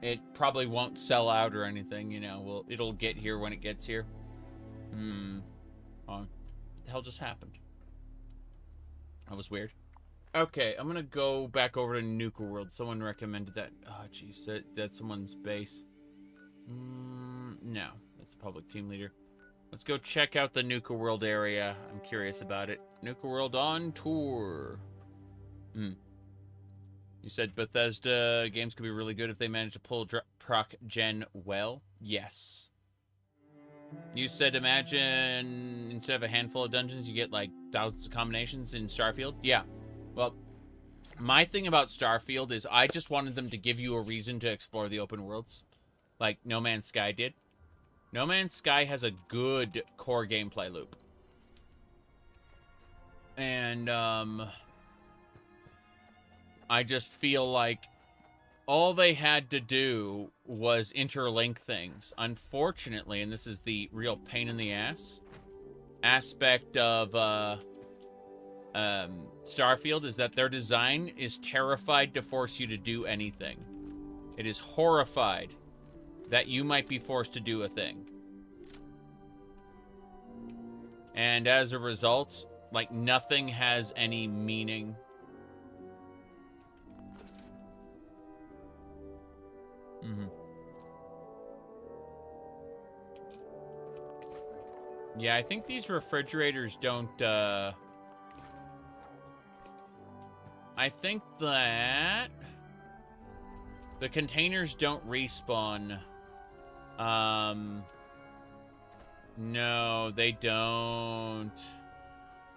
it probably won't sell out or anything, you know. It'll get here when it gets here. What the hell just happened? That was weird. Okay, I'm gonna go back over to Nuka World. Someone recommended that. Oh, jeez, that's someone's base. No, that's a public team leader. Let's go check out the Nuka World area. I'm curious about it. Nuka World on tour. You said Bethesda games could be really good if they manage to pull proc gen well. Yes. You said imagine instead of a handful of dungeons, you get like thousands of combinations in Starfield. Yeah. Well, my thing about Starfield is I just wanted them to give you a reason to explore the open worlds, like No Man's Sky did. No Man's Sky has a good core gameplay loop. And, I just feel like all they had to do was interlink things. Unfortunately, and this is the real pain in the ass aspect of Starfield, is that their design is terrified to force you to do anything. It is horrified that you might be forced to do a thing. And as a result, like, nothing has any meaning. Yeah, I think these refrigerators don't, I think that the containers don't respawn. No, they don't.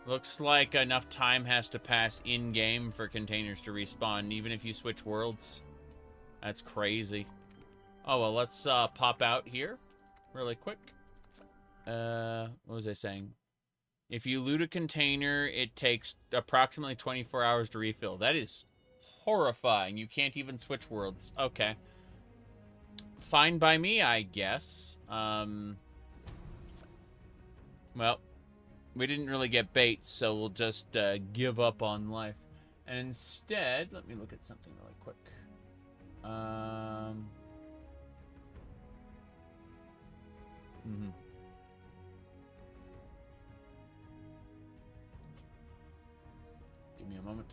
Looks like enough time has to pass in-game for containers to respawn, even if you switch worlds. That's crazy. Oh, well, let's pop out here really quick. What was I saying? If you loot a container, it takes approximately 24 hours to refill. That is horrifying. You can't even switch worlds. Okay. Fine by me, I guess. Well, we didn't really get bait, so we'll just give up on life. And instead, let me look at something really quick. a moment.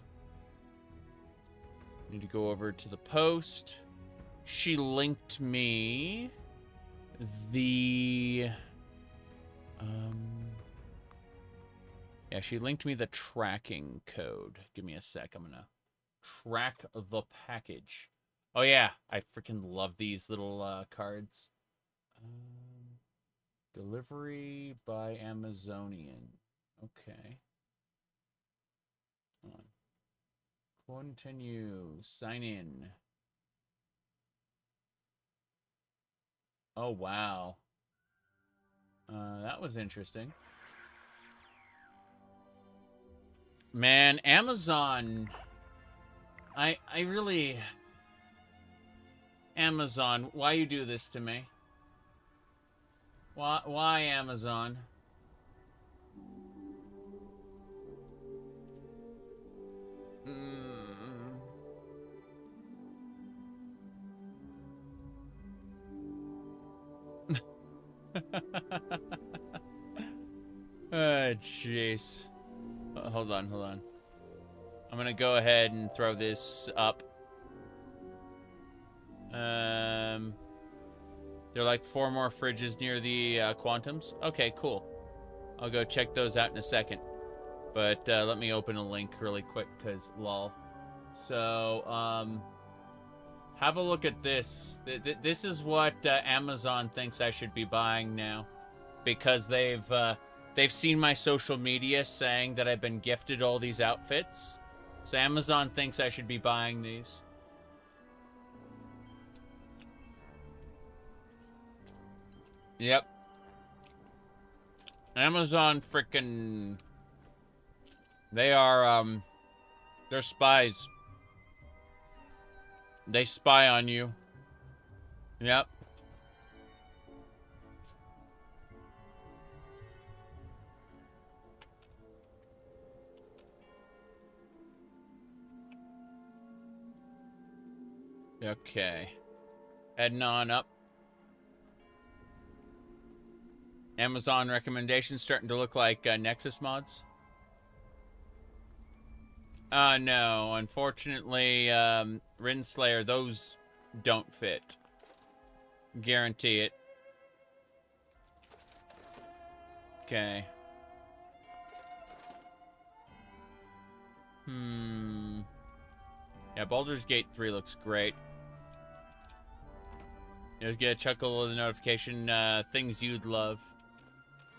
Need to go over to the post. She linked me the... Yeah, she linked me the tracking code. Give me a sec. I'm gonna track the package. Oh, yeah. I freaking love these little cards. Delivery by Amazonian. Okay. Hold on. Continue. Sign in. Oh, wow. That was interesting. Man, Amazon... I really... Amazon, why you do this to me? Why Amazon? Oh, jeez. Hold on. I'm gonna go ahead and throw this up. There are like 4 more fridges near the Quantums. Okay, cool. I'll go check those out in a second. But let me open a link really quick, because lol. So, have a look at this. This is what Amazon thinks I should be buying now. Because they've seen my social media saying that I've been gifted all these outfits. So Amazon thinks I should be buying these. Yep. Amazon frickin'... They are, they're spies. They spy on you. Yep. Okay. Heading on up. Amazon recommendations starting to look like Nexus mods. No. Unfortunately, Rinslayer, those don't fit. Guarantee it. Okay. Yeah, Baldur's Gate 3 looks great. You just get a chuckle of the notification, things you'd love.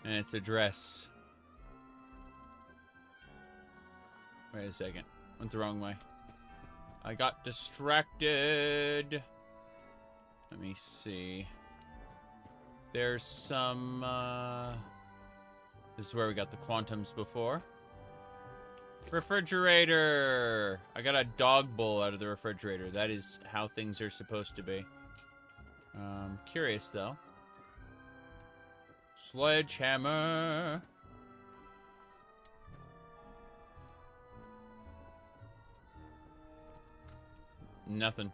And it's a dress. Wait a second. Went the wrong way. I got distracted. Let me see. There's some, This is where we got the Quantums before. Refrigerator! I got a dog bowl out of the refrigerator. That is how things are supposed to be. Curious, though. Sledgehammer. Nothing.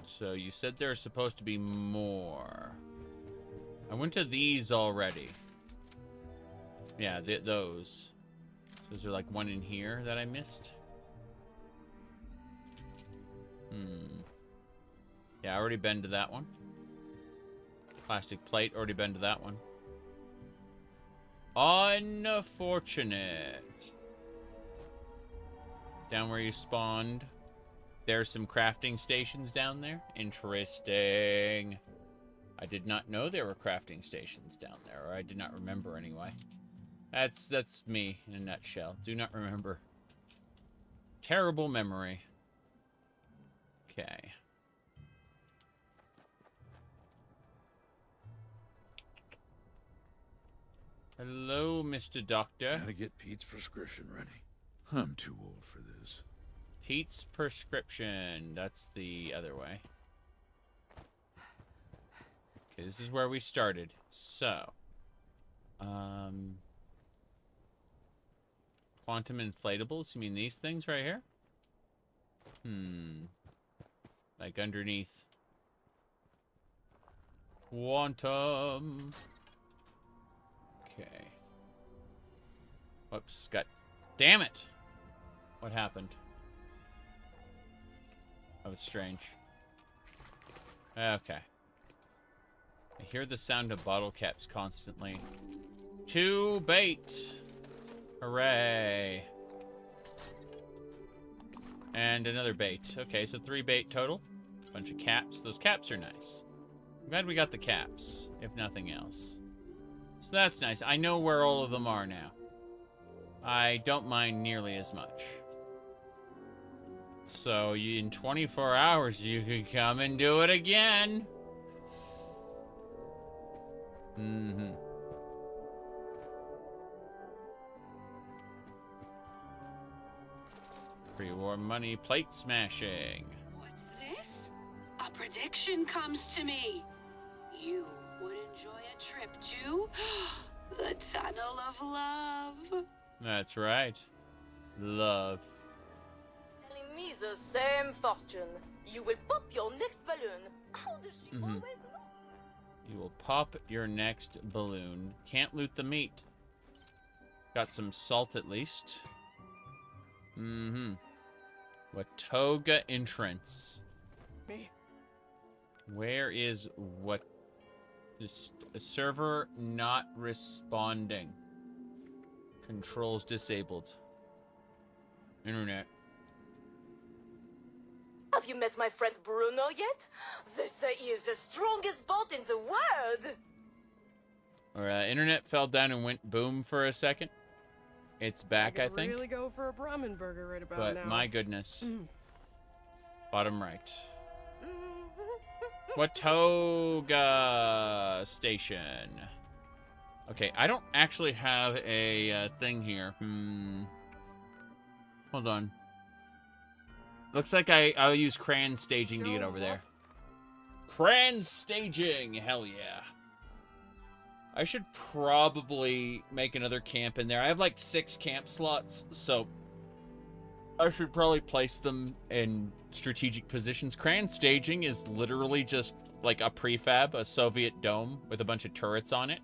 So you said there's supposed to be more. I went to these already. Yeah, those. So is there like one in here that I missed? Yeah, I already been to that one. Plastic plate, already been to that one. Unfortunate. Down where you spawned. There's some crafting stations down there. Interesting. I did not know there were crafting stations down there, or I did not remember anyway. That's me in a nutshell. Do not remember. Terrible memory. Okay. Hello, Mr. Doctor. Gotta get Pete's prescription ready. I'm too old for this. Pete's prescription. That's the other way. Okay, this is where we started. So, quantum inflatables? You mean these things right here? Like underneath. Quantum. Okay. Whoops, got... Damn it! What happened? That was strange. Okay. I hear the sound of bottle caps constantly. 2 bait! Hooray! And another bait. Okay, so 3 bait total. Bunch of caps. Those caps are nice. I'm glad we got the caps, if nothing else. So that's nice. I know where all of them are now. I don't mind nearly as much. So in 24 hours, you can come and do it again. Mm-hmm. Pre-war money plate smashing. What's this? A prediction comes to me. You would enjoy a trip to the Tunnel of Love. That's right. Love. Telling me the same fortune. You will pop your next balloon. How does she always know? You will pop your next balloon. Can't loot the meat. Got some salt at least. Mm-hmm. Watoga entrance. Me. Where is what? This server not responding. Controls disabled. Internet. Have you met my friend Bruno yet? They say he is the strongest bot in the world. Our internet fell down and went boom for a second. It's back, I think. Really go for a Brahmin burger right about But now. my goodness. Bottom right. Watoga Station. Okay, I don't actually have a thing here. Hold on. Looks like I'll use Cran staging to get over there. Cran staging! Hell yeah. I should probably make another camp in there. I have like 6 camp slots, so I should probably place them in strategic positions. Cran staging is literally just like a prefab, a Soviet dome with a bunch of turrets on it.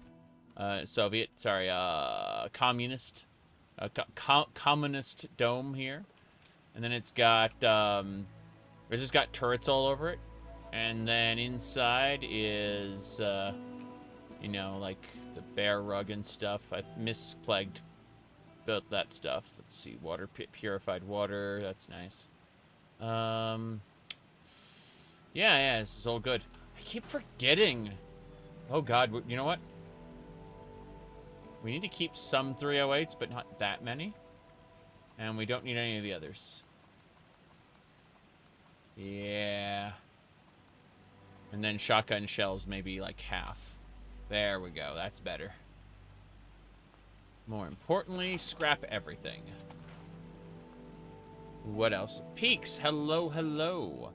Communist. Communist dome here. And then it's got, it's just got turrets all over it. And then inside is, you know, like the bear rug and stuff. I've misplagued built that stuff. Let's see, water, purified water. That's nice. Yeah, this is all good. I keep forgetting. Oh God, you know what? We need to keep some 308s, but not that many. And we don't need any of the others. Yeah. And then shotgun shells, maybe like half. There we go. That's better. More importantly, scrap everything. What else? Peaks. Hello, hello.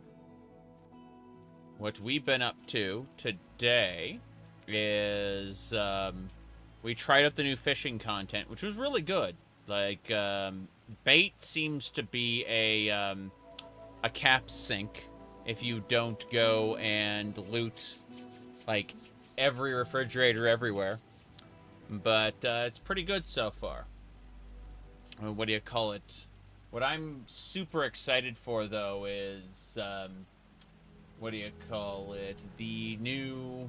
What we've been up to today is we tried out the new fishing content, which was really good. Like bait seems to be a cap sink if you don't go and loot like every refrigerator everywhere. But it's pretty good so far. What do you call it? What I'm super excited for, though, is what do you call it? The new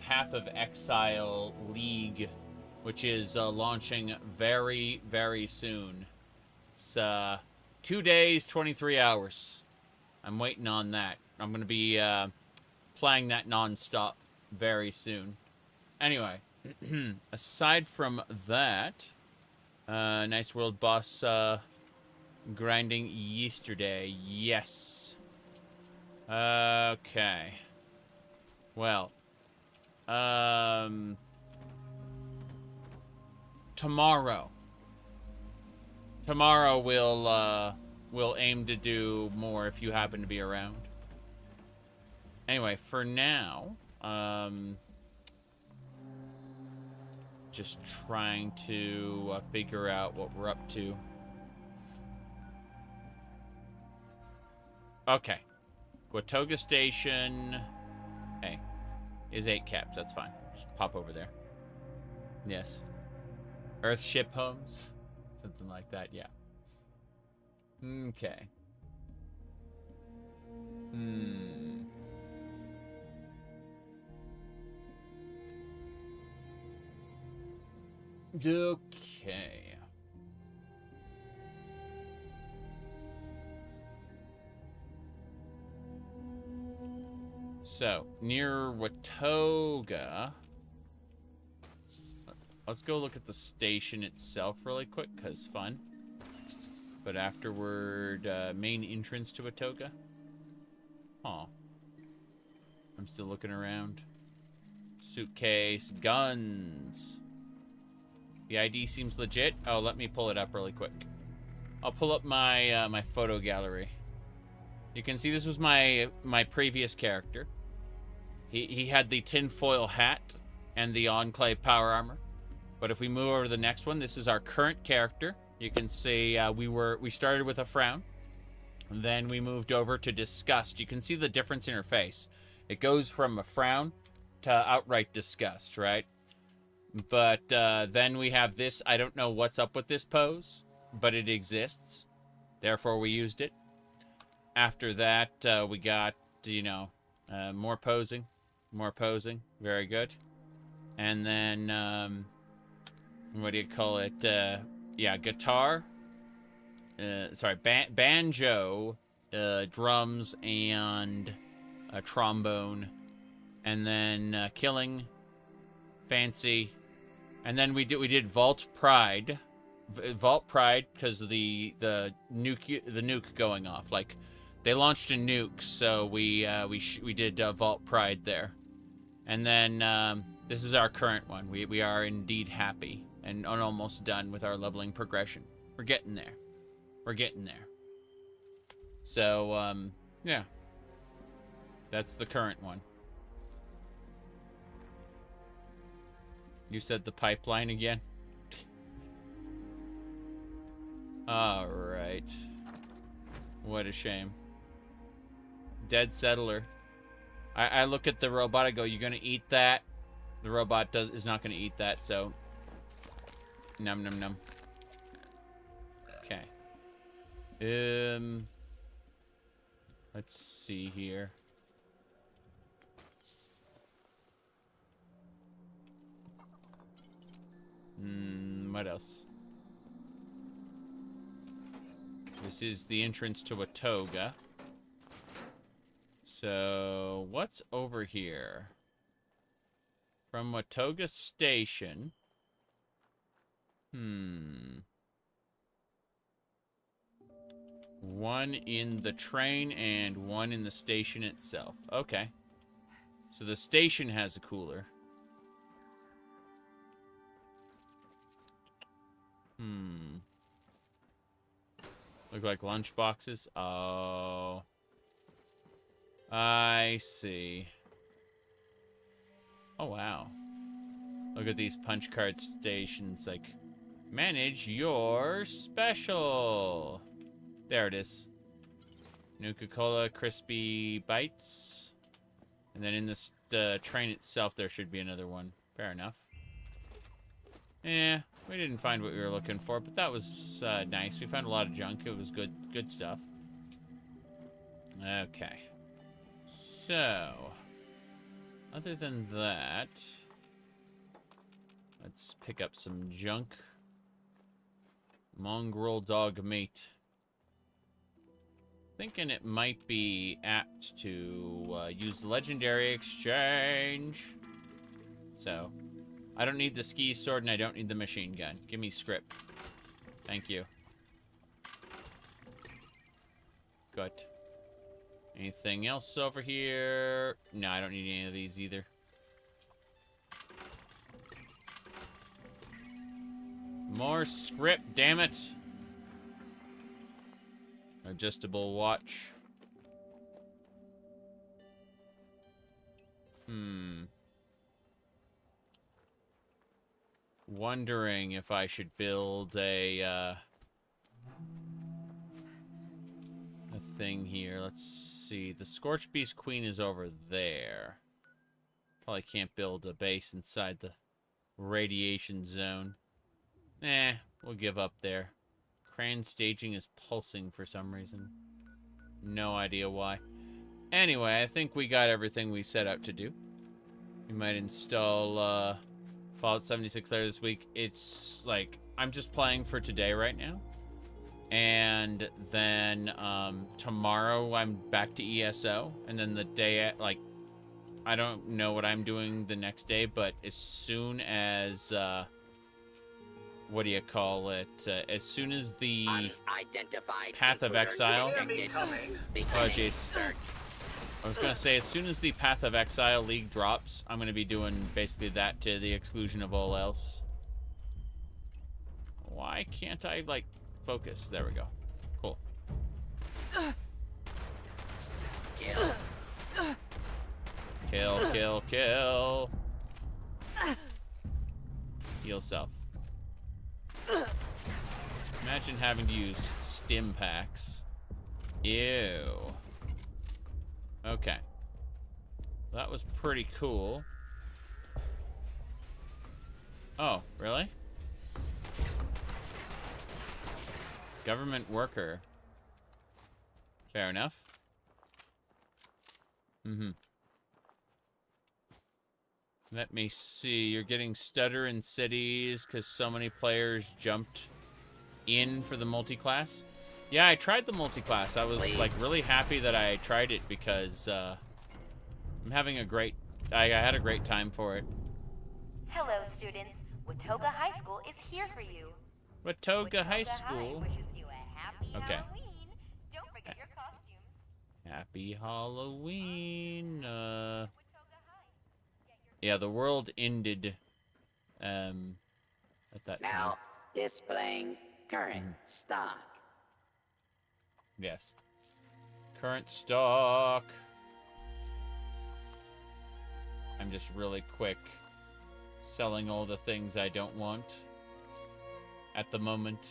Path of Exile League, which is launching very, very soon. It's 2 days, 23 hours. I'm waiting on that. I'm going to be playing that non-stop very soon. Anyway, aside from that, nice world boss grinding yesterday. Yes. Okay. Well, tomorrow we'll aim to do more if you happen to be around. Anyway, for now, just trying to figure out what we're up to. Okay. Watoga Station, hey, is 8 caps. That's fine. Just pop over there. Yes. Earthship homes? Something like that, yeah. Okay. Okay. So, near Watoga. Let's go look at the station itself really quick, because fun. But afterward, main entrance to Watoga. Huh. I'm still looking around. Suitcase, guns. The ID seems legit. Oh, let me pull it up really quick. I'll pull up my my photo gallery. You can see this was my previous character. He had the tinfoil hat and the Enclave power armor. But if we move over to the next one, this is our current character. You can see we started with a frown. And then we moved over to disgust. You can see the difference in her face. It goes from a frown to outright disgust, right? But then we have this. I don't know what's up with this pose, but it exists. Therefore, we used it. After that, we got, you know, more posing. More posing. Very good. And then, what do you call it? Yeah, guitar. Sorry, banjo, drums, and a trombone. And then killing, fancy. And then we did Vault Pride. Vault Pride because of the nuke going off. Like, they launched a nuke, so we did Vault Pride there. And then this is our current one. We are indeed happy and almost done with our leveling progression. We're getting there. We're getting there. So yeah, that's the current one. You said the pipeline again? Alright. What a shame. Dead settler. I look at the robot, I go, you gonna eat that? The robot is not gonna eat that, so... Num num num. Okay. Let's see here. What else? This is the entrance to Watoga. So, what's over here? From Watoga Station. One in the train and one in the station itself. Okay. So the station has a cooler. Look like lunch boxes. Oh. I see. Oh, wow. Look at these punch card stations. Like, manage your special. There it is. Nuka-Cola Crispy Bites. And then in this train itself, there should be another one. Fair enough. Yeah, we didn't find what we were looking for, but that was nice. We found a lot of junk. It was good stuff. Okay. So, other than that, let's pick up some junk. Mongrel dog meat. Thinking it might be apt to use the legendary exchange. So, I don't need the ski sword and I don't need the machine gun. Give me script. Thank you. Good. Anything else over here? No, I don't need any of these either. More script, damn it. Adjustable watch. Wondering if I should build a thing here. Let's see. The Scorch Beast Queen is over there. Probably can't build a base inside the radiation zone. We'll give up there. Crane staging is pulsing for some reason. No idea why. Anyway, I think we got everything we set out to do. We might install Fallout 76 later this week. It's like, I'm just playing for today right now. And then tomorrow I'm back to ESO. And then the day, like, I don't know what I'm doing the next day, but as soon as, what do you call it? As soon as the Path of Exile... Oh, jeez. I was going to say, as soon as the Path of Exile League drops, I'm going to be doing basically that to the exclusion of all else. Why can't I, like, focus? There we go. Cool. Kill, kill, kill. Heal self. Imagine having to use stim packs. Ew. Okay. That was pretty cool. Oh, really? Government worker. Fair enough. Let me see. You're getting stutter in cities because so many players jumped in for the multi-class. Yeah, I tried the multi-class. I was like really happy that I tried it because I'm having a great... I had a great time for it. Hello, students. Watoga High School is here for you. Watoga High School. High wishes you a happy Okay. Halloween. Don't forget your costumes. Happy Halloween. Yeah, the world ended at that time. Now displaying current stock. Yes. Current stock. I'm just really quick selling all the things I don't want at the moment.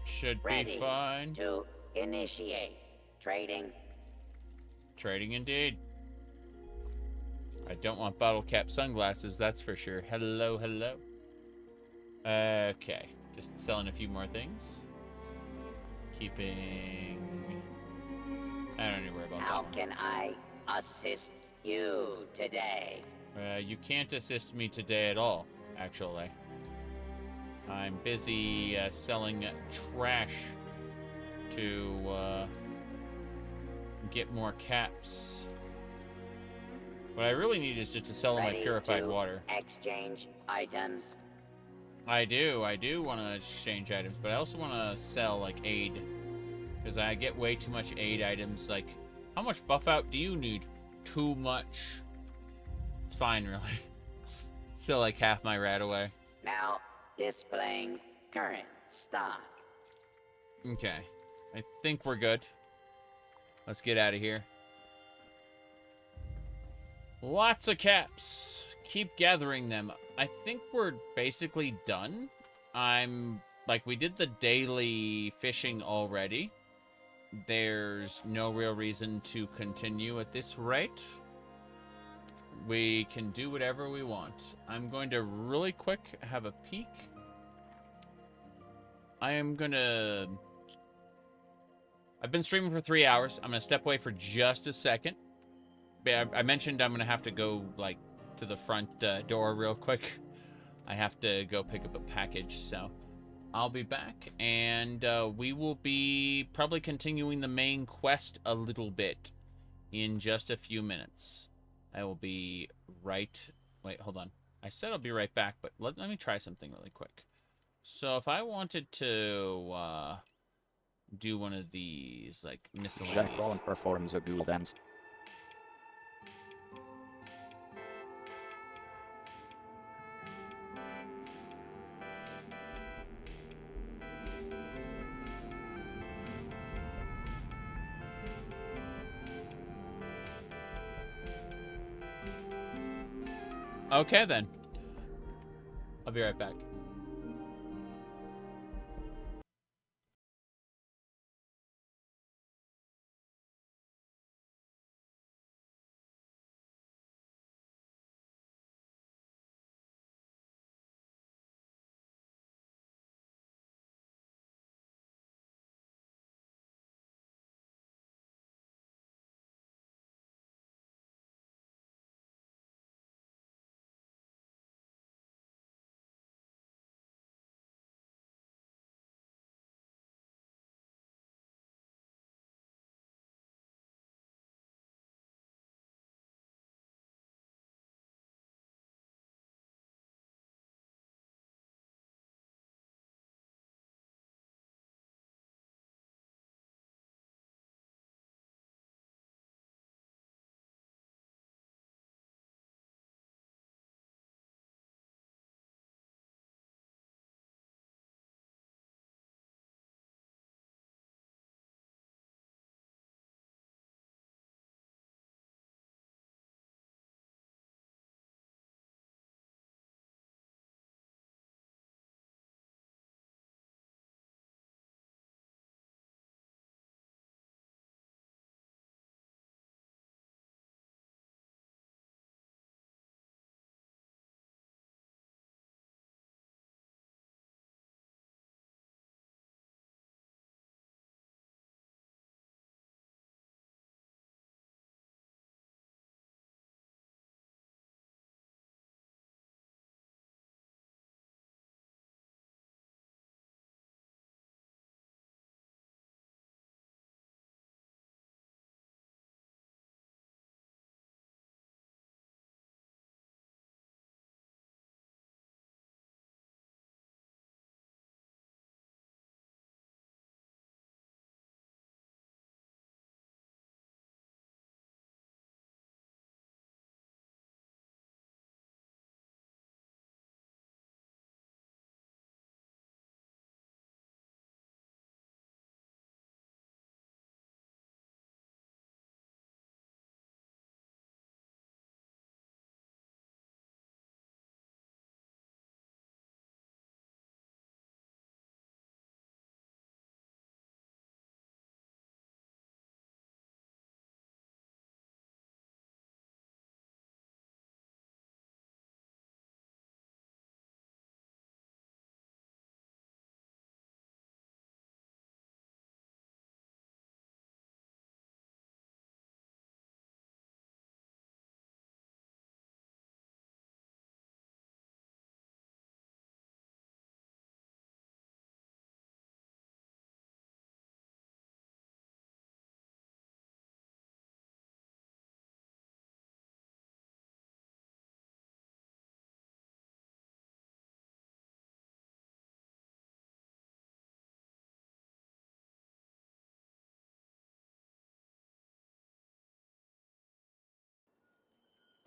Should be fine. To initiate trading. Trading indeed. I don't want bottle cap sunglasses, that's for sure. Hello, hello. Okay. Just selling a few more things. Keeping... I don't need to worry about that. How can I assist you today? You can't assist me today at all, actually. I'm busy selling trash to get more caps. What I really need is just to sell my purified water. Exchange items. I do want to exchange items, but I also want to sell, like, aid. Because I get way too much aid items. Like, how much buff out do you need? Too much. It's fine, really. Still, like, half my rat away. Now, displaying current stock. Okay. I think we're good. Let's get out of here. Lots of caps. Keep gathering them. I think we're basically done. We did the daily fishing already. There's no real reason to continue at this rate. We can do whatever we want. I'm going to really quick have a peek. I've been streaming for 3 hours. I'm going to step away for just a second. I mentioned I'm going to have to go, like, to the front door real quick. I have to go pick up a package, so I'll be back, and we will be probably continuing the main quest a little bit in just a few minutes. I will be right... Wait, hold on. I said I'll be right back, but let me try something really quick. So if I wanted to do one of these, like, miscellaneous... Zhakaron performs a ghoul dance. Okay, then. I'll be right back.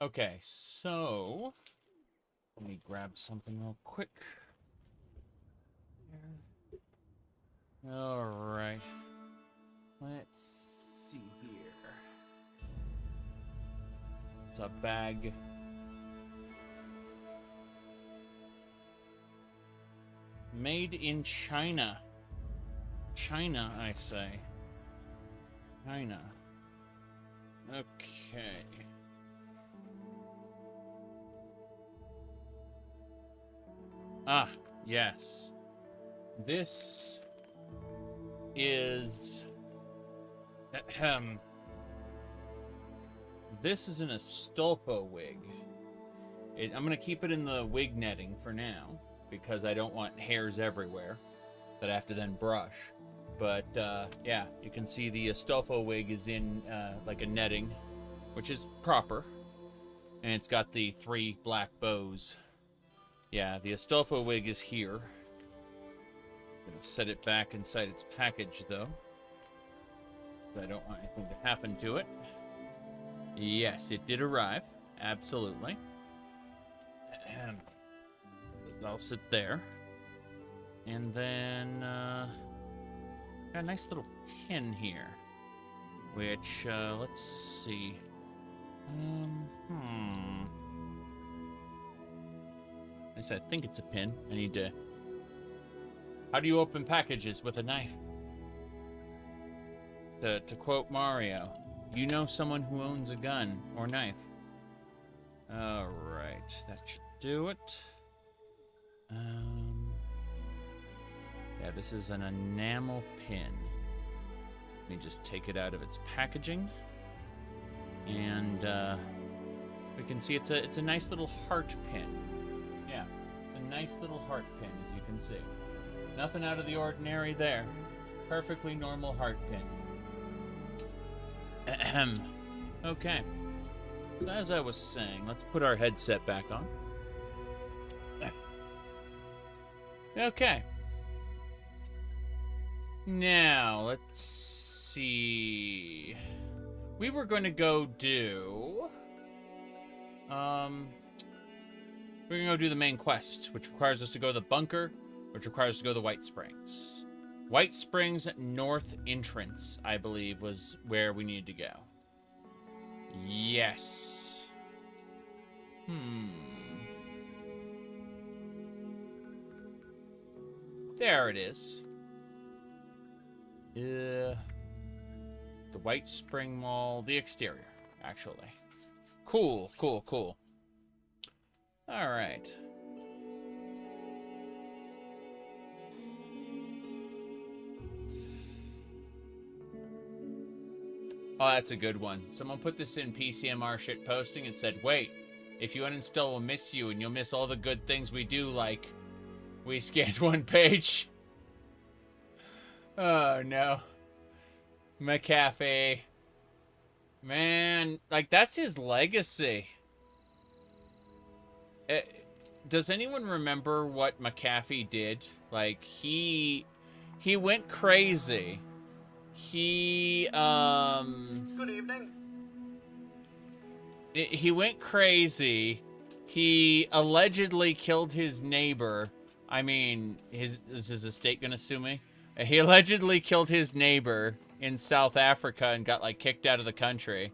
Okay, so let me grab something real quick. All right. Let's see here. It's a bag. Made in China. China, I say. China. Okay. Ah, yes. This is... This is an Astolfo wig. I'm going to keep it in the wig netting for now, because I don't want hairs everywhere that I have to then brush. But, yeah, you can see the Astolfo wig is in, like a netting, which is proper. And it's got the 3 black bows. Yeah, the Astolfo wig is here. I'm going to set it back inside its package, though. I don't want anything to happen to it. Yes, it did arrive. Absolutely. I'll sit there. And then, got a nice little pin here. Which, let's see. I think it's a pin. I need to... How do you open packages with a knife? To quote Mario, you know someone who owns a gun or knife. Alright, that should do it. Yeah, this is an enamel pin. Let me just take it out of its packaging. And we can see it's a nice little heart pin. Yeah, it's a nice little heart pin, as you can see. Nothing out of the ordinary there. Perfectly normal heart pin. Ahem. Okay. So as I was saying, let's put our headset back on. Okay. Now, let's see. We were going to go do... we're going to go do the main quest, which requires us to go to the bunker, which requires us to go to the White Springs. White Springs North Entrance, I believe, was where we needed to go. Yes. There it is. The White Spring Mall, the exterior, actually. Cool, cool, cool. All right. Oh, that's a good one. Someone put this in PCMR shit posting and said, wait, if you uninstall, we'll miss you, and you'll miss all the good things we do, like we scanned one page. Oh, no. McAfee. Man, like, that's his legacy. Does anyone remember what McAfee did? Like, he went crazy. He, Good evening. He went crazy. He allegedly killed his neighbor. I mean, is his estate gonna sue me? He allegedly killed his neighbor in South Africa and got, like, kicked out of the country.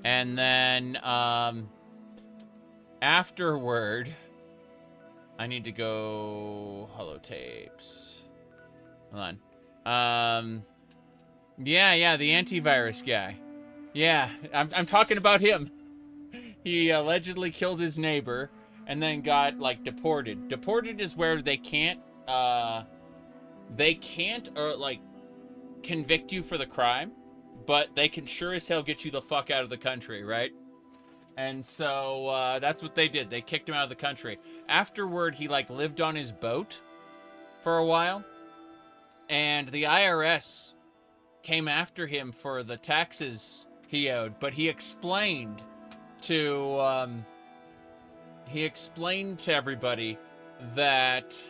And then, afterward, I need to go holotapes. Hold on. Yeah, the antivirus guy. Yeah, I'm talking about him. He allegedly killed his neighbor and then got, like, deported. Deported is where they can't, like, convict you for the crime, but they can sure as hell get you the fuck out of the country, right? And so, that's what they did. They kicked him out of the country. Afterward, he, like, lived on his boat for a while, and the IRS came after him for the taxes he owed, but he explained to everybody that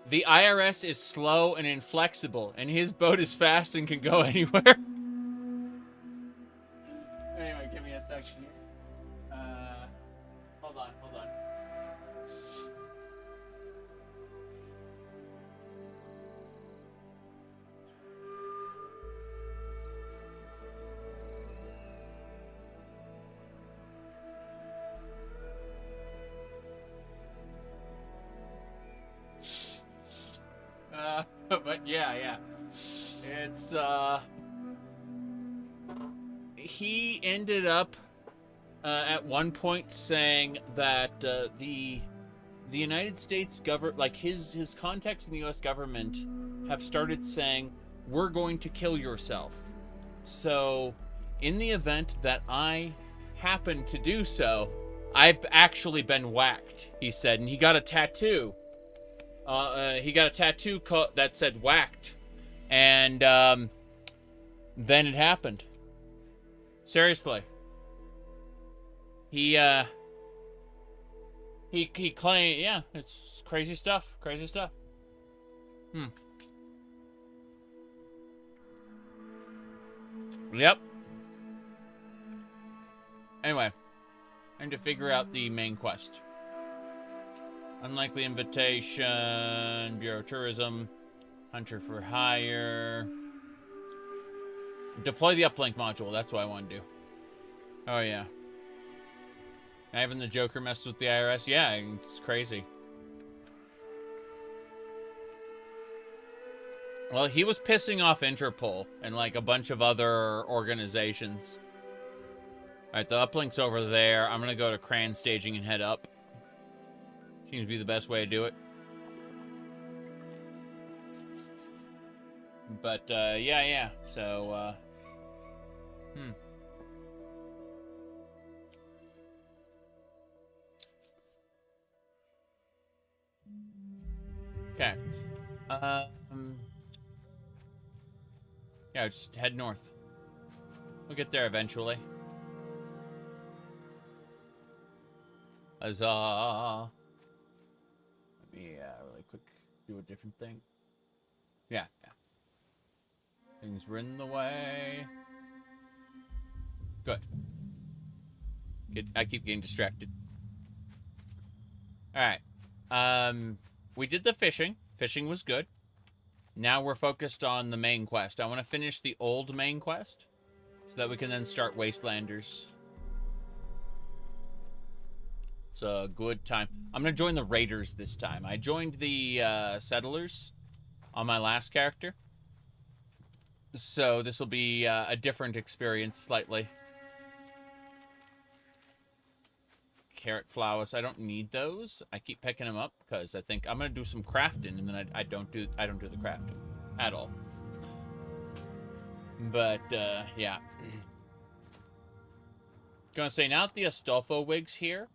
the IRS is slow and inflexible, and his boat is fast and can go anywhere. Anyway, give me a second. But yeah. It's, he ended up, at one point saying that, the United States government, like his contacts in the U.S. government have started saying, we're going to kill yourself. So, in the event that I happen to do so, I've actually been whacked, he said. And he got a tattoo. He got a tattoo that said whacked. And then it happened. Seriously. He claimed, yeah, it's crazy stuff. Crazy stuff. Yep. Anyway, I need to figure out the main quest. Unlikely invitation, Bureau of Tourism, Hunter for Hire. Deploy the uplink module, that's what I want to do. Oh yeah. Having the Joker mess with the IRS? Yeah, it's crazy. Well, he was pissing off Interpol and like a bunch of other organizations. Alright, the uplink's over there. I'm gonna go to Cran staging and head up. Seems to be the best way to do it. But, yeah. So, Okay. Yeah, just head north. We'll get there eventually. Huzzah. Let me, really quick do a different thing. Yeah. Things were in the way. Good. I keep getting distracted. Alright. We did the fishing. Fishing was good. Now we're focused on the main quest. I want to finish the old main quest so that we can then start Wastelanders. It's a good time. I'm going to join the Raiders this time. I joined the Settlers on my last character. So this will be a different experience slightly. Carrot flowers. I don't need those. I keep picking them up because I think I'm gonna do some crafting, and then I don't do the crafting at all. But yeah. Gonna say, now that the Astolfo wig's here,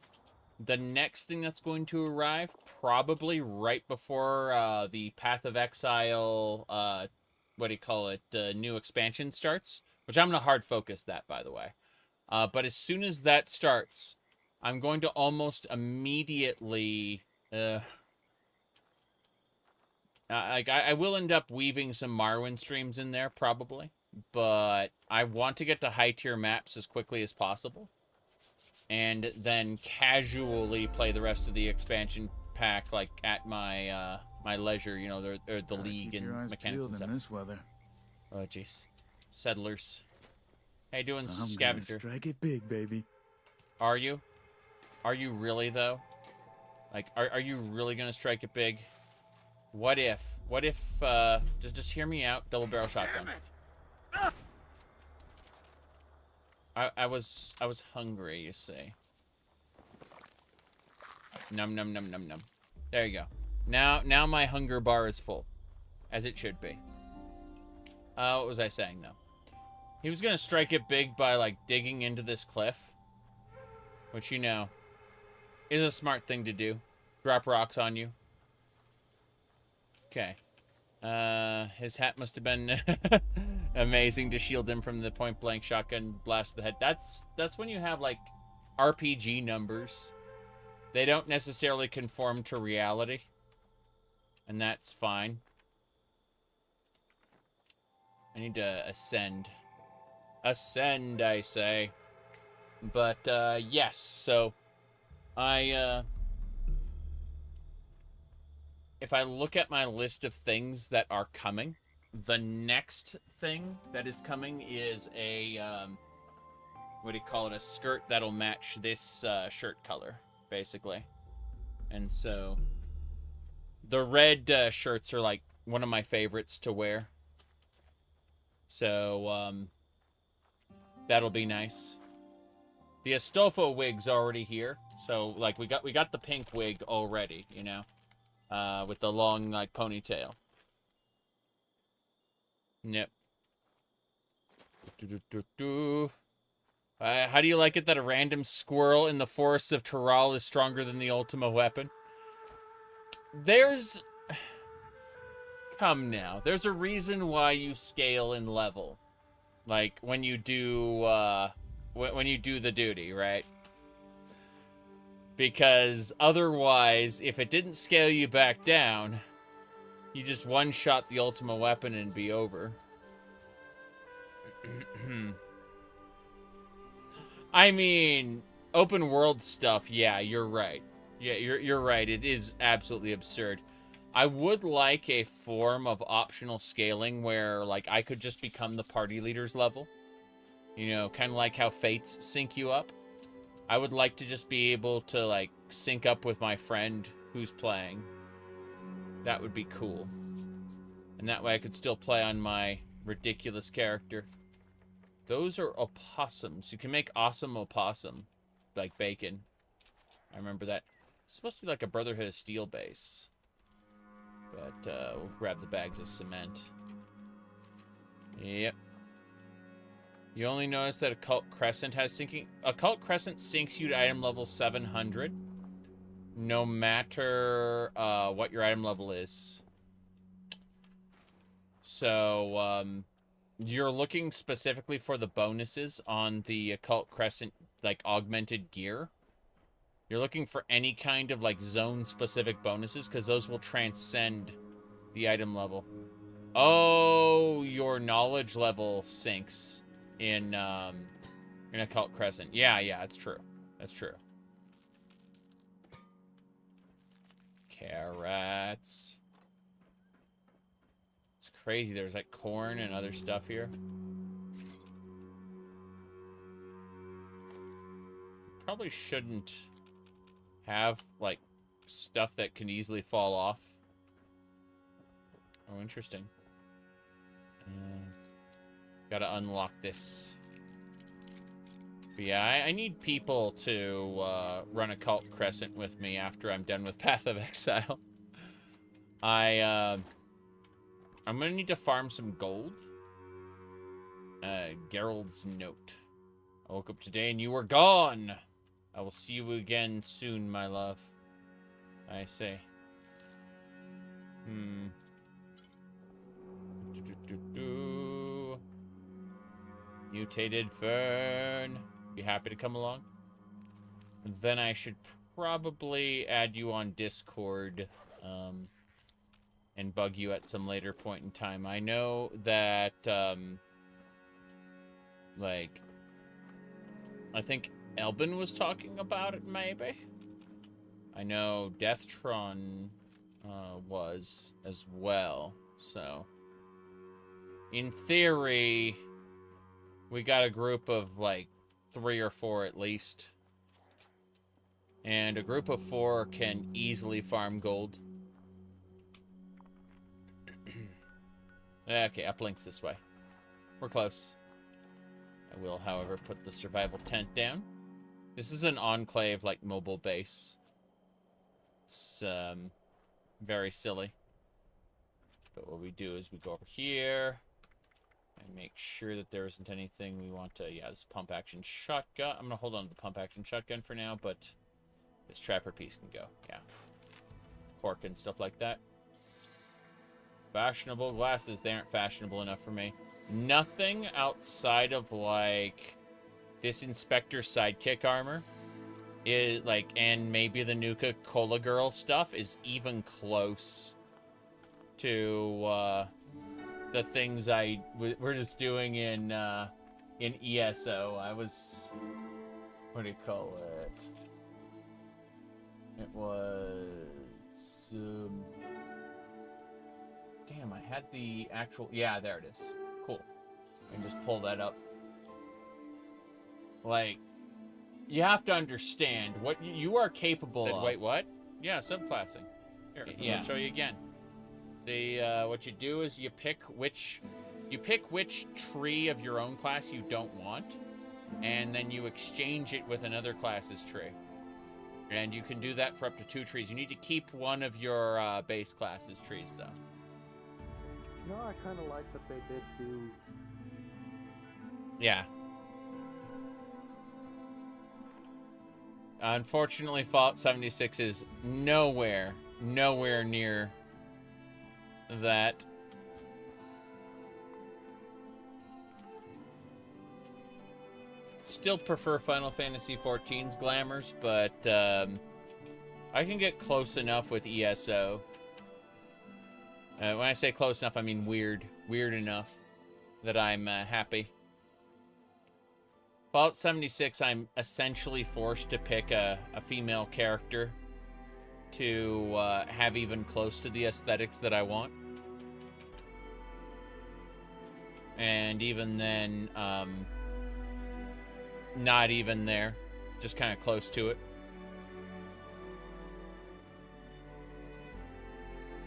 the next thing that's going to arrive, probably right before the Path of Exile, new expansion starts, which I'm gonna hard focus that, by the way. But as soon as that starts, I'm going to almost immediately, I will end up weaving some Marwyn streams in there, probably. But I want to get to high-tier maps as quickly as possible. And then casually play the rest of the expansion pack, like, at my, my leisure, you know, the league and mechanics and stuff. In this weather. Oh, jeez. Settlers. How you doing, Scavenger? I'm gonna strike it big, baby. Are you? Are you really, though? Like, are you really gonna strike it big? What if, just hear me out, double barrel shotgun. I was hungry, you see. Num num num num num. There you go. Now my hunger bar is full. As it should be. What was I saying, though? He was gonna strike it big by, like, digging into this cliff. Which, you know, is a smart thing to do. Drop rocks on you. Okay. His hat must have been amazing to shield him from the point-blank shotgun blast to the head. That's when you have, like, RPG numbers. They don't necessarily conform to reality. And that's fine. I need to ascend. Ascend, I say. But, yes, so if I look at my list of things that are coming, the next thing that is coming is a, a skirt that'll match this, shirt color, basically. And so, the red, shirts are, like, one of my favorites to wear. So, that'll be nice. The Astolfo wig's already here. So, like, we got the pink wig already, you know? With the long, like, ponytail. Yep. How do you like it that a random squirrel in the forests of Tural is stronger than the Ultima weapon? There's... Come now. There's a reason why you scale in level. Like, when you do, when you do the duty, right? Because otherwise, if it didn't scale you back down, you just one-shot the Ultima weapon and be over. I mean, open world stuff, yeah, you're right. Yeah, you're right. It is absolutely absurd. I would like a form of optional scaling where, like, I could just become the party leader's level. You know, kind of like how Fates sync you up. I would like to just be able to, like, sync up with my friend who's playing. That would be cool. And that way I could still play on my ridiculous character. Those are opossums. You can make awesome opossum. Like bacon. I remember that. It's supposed to be like a Brotherhood of Steel base. But, we'll grab the bags of cement. Yep. You only notice that Occult Crescent has sinking... Occult Crescent sinks you to item level 700. No matter, what your item level is. So, you're looking specifically for the bonuses on the Occult Crescent, like, augmented gear. You're looking for any kind of, like, zone-specific bonuses, because those will transcend the item level. Oh, your knowledge level sinks in Occult Crescent. Yeah, it's true. That's true. Carrots. It's crazy. There's, like, corn and other stuff here. Probably shouldn't have, like, stuff that can easily fall off. Oh, interesting. Gotta unlock this. But yeah, I need people to run Occult Crescent with me after I'm done with Path of Exile. I'm gonna need to farm some gold. Gerald's note. I woke up today and you were gone. I will see you again soon, my love. I say. Mutated Fern. Be happy to come along. And then I should probably add you on Discord. And bug you at some later point in time. I know that, like, I think Elbin was talking about it, maybe? I know Deathtron was as well, so... In theory, we got a group of, like, 3 or 4 at least. And a group of 4 can easily farm gold. Okay, uplinks this way. We're close. I will, however, put the survival tent down. This is an enclave, like, mobile base. It's, very silly. But what we do is we go over here and make sure that there isn't anything we want to... Yeah, this pump action shotgun. I'm going to hold on to the pump action shotgun for now, but this trapper piece can go. Yeah. Cork and stuff like that. Fashionable glasses. They aren't fashionable enough for me. Nothing outside of, like, this Inspector Sidekick armor is, like, and maybe the Nuka Cola Girl stuff is even close to, the things we're just doing in ESO. I was... What do you call it? It was... Damn, I had the actual... Yeah, there it is. Cool. I can just pull that up. Like, you have to understand what you are capable of. Wait, what? Yeah, subclassing. Here, yeah. I'll show you again. What you do is you pick which tree of your own class you don't want, and then you exchange it with another class's tree. And you can do that for up to 2 trees. You need to keep one of your base class's trees, though. No, I kind of like that they did do. Yeah. Unfortunately, Fallout 76 is nowhere near that. Still prefer Final Fantasy XIV's glamours, but I can get close enough with ESO. When I say close enough, I mean weird enough that I'm happy. Fallout 76, I'm essentially forced to pick a female character to have even close to the aesthetics that I want. And even then, not even there. Just kind of close to it.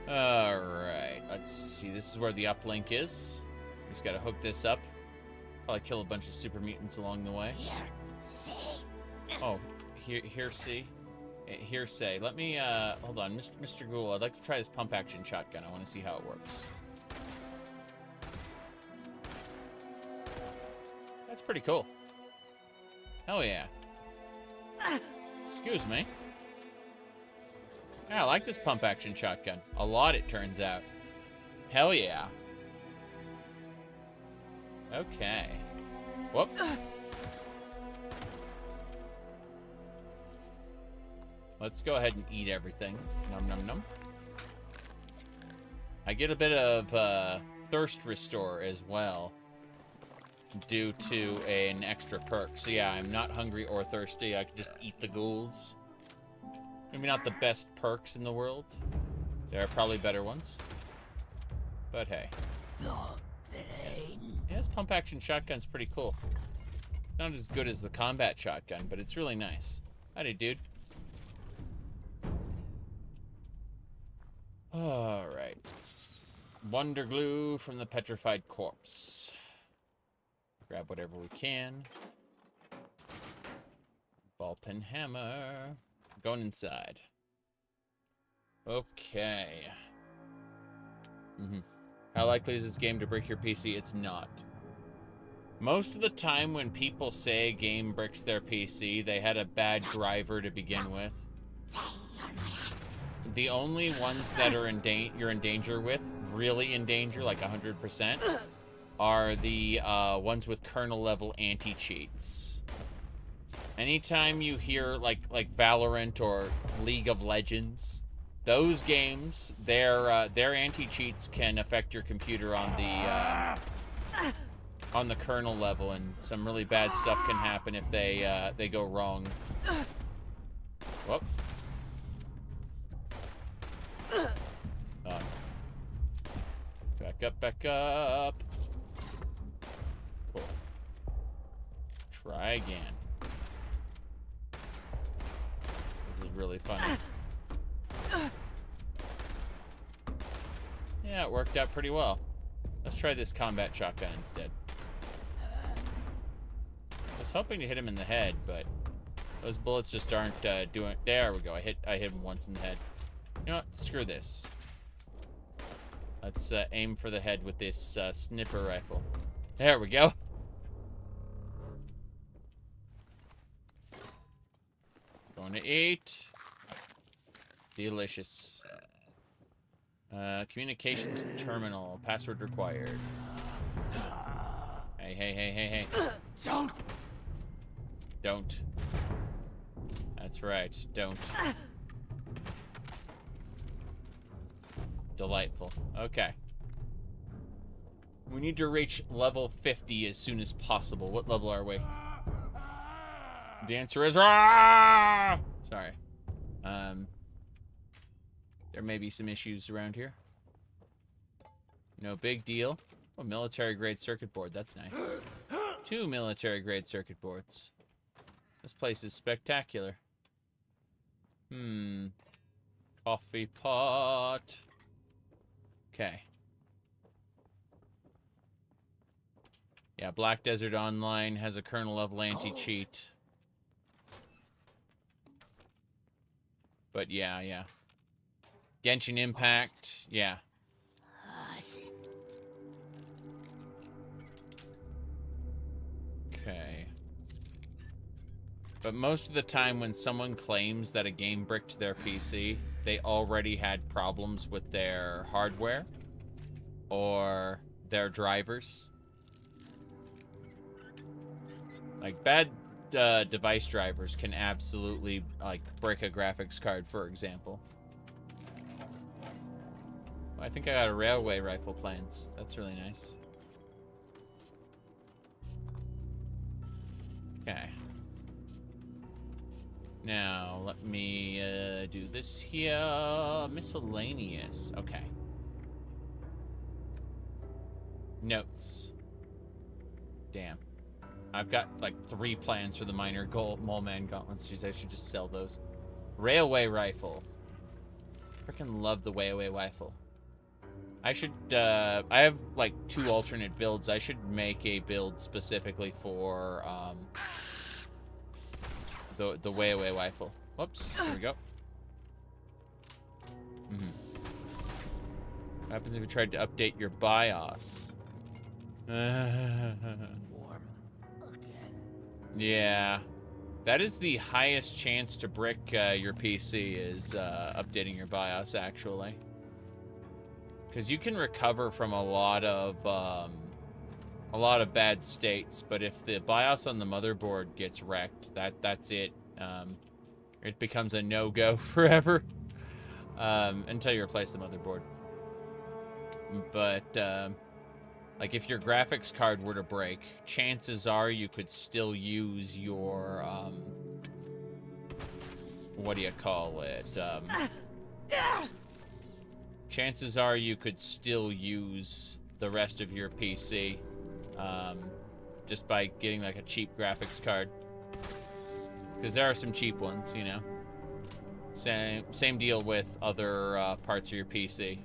Alright, let's see. This is where the uplink is. We just gotta hook this up. Probably kill a bunch of super mutants along the way. Oh, hearsay. Hearsay. Let me, hold on. Mr. Ghoul, I'd like to try this pump action shotgun. I want to see how it works. That's pretty cool. Hell yeah. Excuse me. Yeah, I like this pump action shotgun. A lot, it turns out. Hell yeah. Okay. Whoop. Let's go ahead and eat everything. Num num num. I get a bit of thirst restore as well, due to an extra perk. So yeah, I'm not hungry or thirsty. I can just eat the ghouls. Maybe not the best perks in the world. There are probably better ones. But hey. Yeah, this pump action shotgun's pretty cool. Not as good as the combat shotgun, but it's really nice. Howdy, dude. Alright. Wonder glue from the petrified corpse. Grab whatever we can. Ball pen hammer. Going inside. Okay. How likely is this game to break your PC? It's not. Most of the time when people say a game bricks their PC, they had a bad driver to begin with. The only ones that are you're in danger with, really in danger, like 100%, are the ones with kernel level anti-cheats. Anytime you hear like Valorant or League of Legends, those games, their anti-cheats can affect your computer on the kernel level, and some really bad stuff can happen if they go wrong. Whoop. Back up. Cool. Try again. This is really funny. Yeah, it worked out pretty well. Let's try this combat shotgun instead. I was hoping to hit him in the head, but those bullets just aren't doing. There we go. I hit him once in the head. You know what? Screw this. Let's aim for the head with this sniper rifle. There we go. Going to eat. Delicious. Communications terminal. Password required. Hey. Don't. That's right. Don't. Delightful. Okay. We need to reach level 50 as soon as possible. What level are we? The answer is Sorry. There may be some issues around here. No big deal. Oh, military grade circuit board. That's nice. 2 military grade circuit boards. This place is spectacular. Coffee pot. Okay. Yeah, Black Desert Online has a kernel level anti-cheat. But yeah. Genshin Impact, yeah. Okay. But most of the time when someone claims that a game bricked their PC, they already had problems with their hardware or their drivers. Like, bad device drivers can absolutely, like, break a graphics card, for example. I think I got a railway rifle plans. That's really nice. Okay. Now, let me do this here. Miscellaneous. Okay. Notes. Damn. I've got like 3 plans for the minor mole man gauntlets. Jeez, I should just sell those. Railway rifle. Freaking love the railway rifle. I should, I have like 2 alternate builds. I should make a build specifically for, the railway rifle. Whoops, here we go. What happens if you tried to update your BIOS? Yeah. That is the highest chance to brick your PC is updating your BIOS, actually. Because you can recover from a lot of bad states, but if the BIOS on the motherboard gets wrecked, that's it. It becomes a no-go forever until you replace the motherboard. But like if your graphics card were to break, chances are you could still use your what do you call it? Chances are you could still use the rest of your PC just by getting like a cheap graphics card. Because there are some cheap ones, you know. Same deal with other parts of your PC.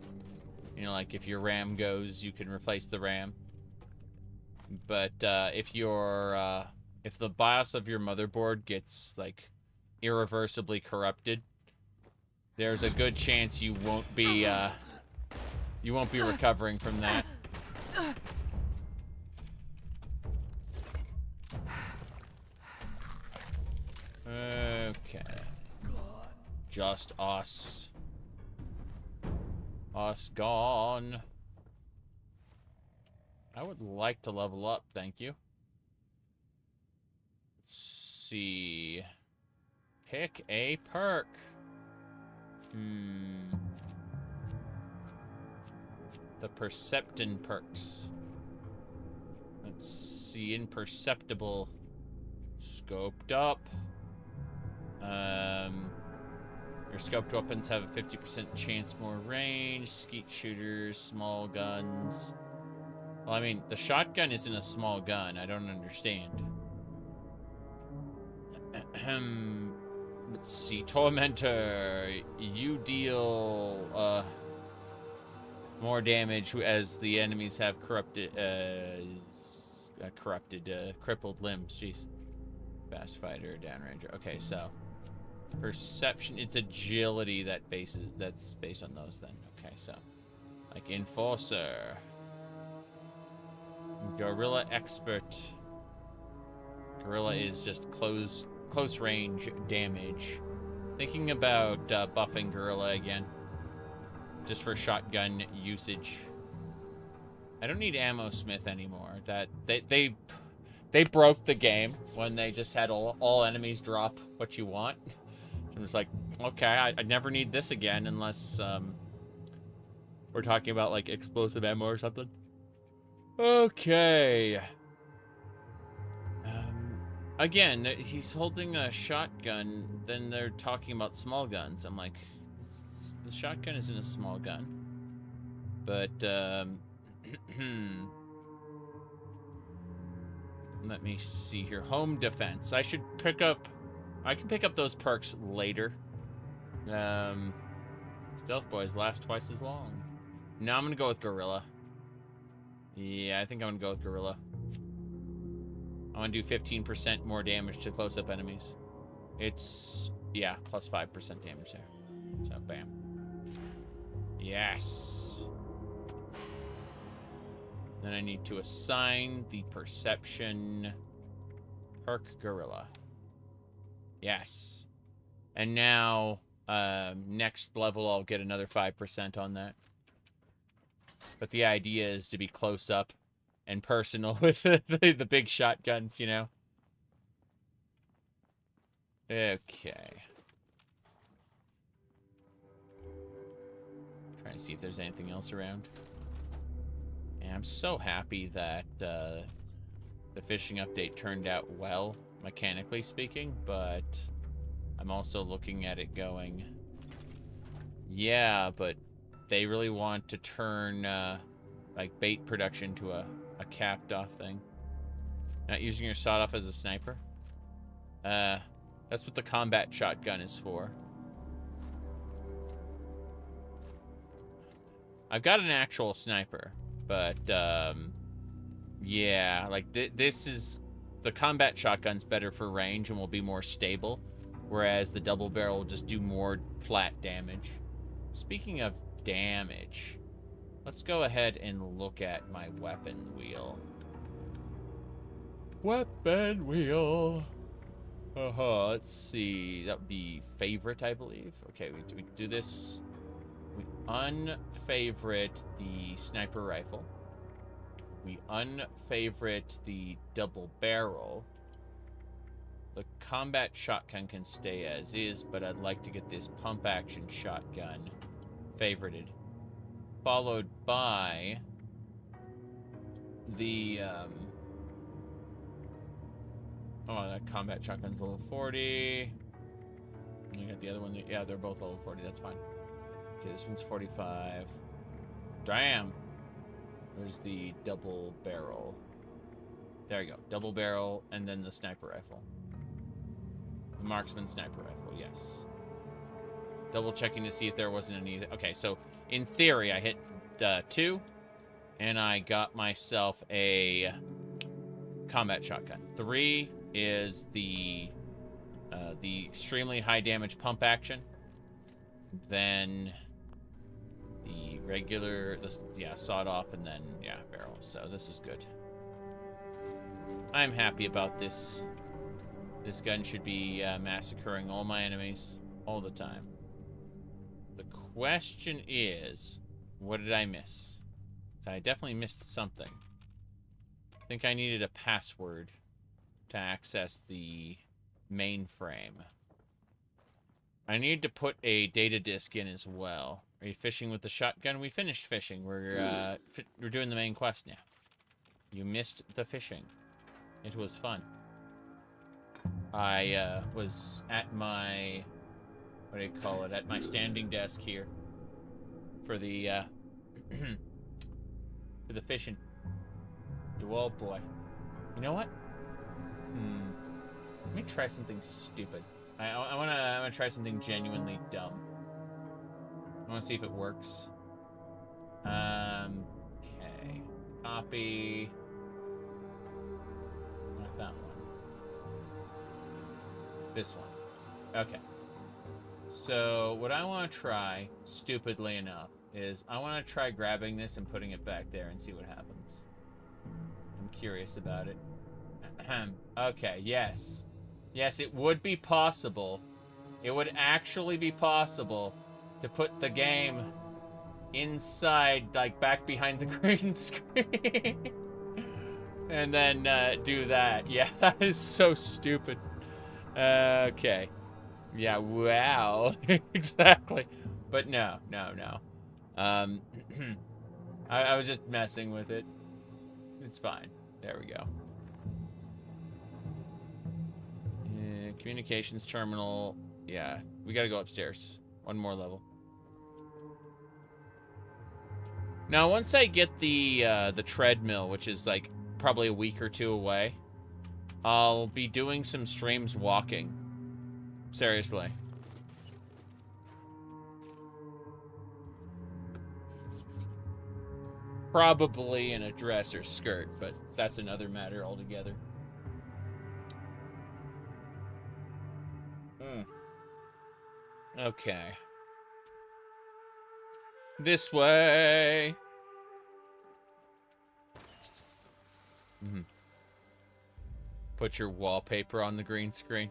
You know, like if your RAM goes, you can replace the RAM. But if the BIOS of your motherboard gets like irreversibly corrupted, there's a good chance you won't be recovering from that. Okay. Just us. Us gone. I would like to level up, thank you. Let's see. Pick a perk. The Perceptin perks. Let's see. Imperceptible. Scoped up. Your scoped weapons have a 50% chance more range. Skeet shooters, small guns. Well, I mean, the shotgun isn't a small gun. I don't understand. Let's see. Tormentor. You deal more damage as the enemies have crippled limbs. Jeez. Fast fighter, downranger. Okay, so perception. It's agility that's based on those then. Okay, so like enforcer, gorilla expert. Gorilla is just close range damage. Thinking about buffing gorilla again, just for shotgun usage. I don't need ammo smith anymore. That they broke the game when they just had all enemies drop what you want. I'm just like, okay, I never need this again unless we're talking about like explosive ammo or something. Okay. Again, he's holding a shotgun, then they're talking about small guns. I'm like, the shotgun isn't a small gun. But, let me see here. Home defense. I can pick up those perks later. Stealth boys last twice as long. No, I'm gonna go with gorilla. Yeah, I think I'm gonna go with gorilla. I want to do 15% more damage to close-up enemies. It's, yeah, plus 5% damage there. So, bam. Yes. Then I need to assign the perception perk gorilla. Yes. And now, next level, I'll get another 5% on that. But the idea is to be close up and personal with the big shotguns, you know? Okay. Trying to see if there's anything else around. And I'm so happy that the fishing update turned out well, mechanically speaking, but I'm also looking at it going, yeah, but they really want to turn like bait production to a capped off thing. Not using your sawed off as a sniper. That's what the combat shotgun is for. I've got an actual sniper, but yeah, like this is the combat shotgun's better for range and will be more stable, whereas the double barrel will just do more flat damage. Speaking of damage, let's go ahead and look at my weapon wheel. Weapon wheel. Let's see. That would be favorite, I believe. Okay, we do this. We unfavorite the sniper rifle. We unfavorite the double barrel. The combat shotgun can stay as is, but I'd like to get this pump action shotgun favorited. Followed by the oh, that combat shotgun's level 40. You got the other one. Yeah, they're both level 40. That's fine. Okay, this one's 45. Damn. Where's the double barrel? There you go. Double barrel, and then the sniper rifle. The marksman sniper rifle, yes. Double checking to see if there wasn't any. Okay, so in theory, I hit 2, and I got myself a combat shotgun. 3 is the extremely high damage pump action. Then the regular, sawed off, and then, yeah, barrel. So this is good. I'm happy about this. This gun should be massacring all my enemies all the time. The question is, what did I miss? I definitely missed something. I think I needed a password to access the mainframe. I need to put a data disk in as well. Are you fishing with the shotgun? We finished fishing. We're doing the main quest now. You missed the fishing. It was fun. I was at my, what do you call it? At my standing desk here for the for the fishing. Oh boy. You know what? Let me try something stupid. I wanna try something genuinely dumb. I wanna see if it works. Okay. Copy. Not that one. This one. Okay. So what I want to try, stupidly enough, is I want to try grabbing this and putting it back there and see what happens. I'm curious about it. Okay, yes. Yes, it would be possible. It would actually be possible to put the game inside, like, back behind the green screen. And then do that. Yeah, that is so stupid. Okay. Yeah, wow. Exactly. But no. I was just messing with it. It's fine. There we go. Communications terminal. Yeah, we gotta go upstairs. One more level. Now, once I get the treadmill, which is like probably a week or 2 away, I'll be doing some streams walking. Seriously. probably in a dress or skirt, but that's another matter altogether. Okay. This way. Put your wallpaper on the green screen.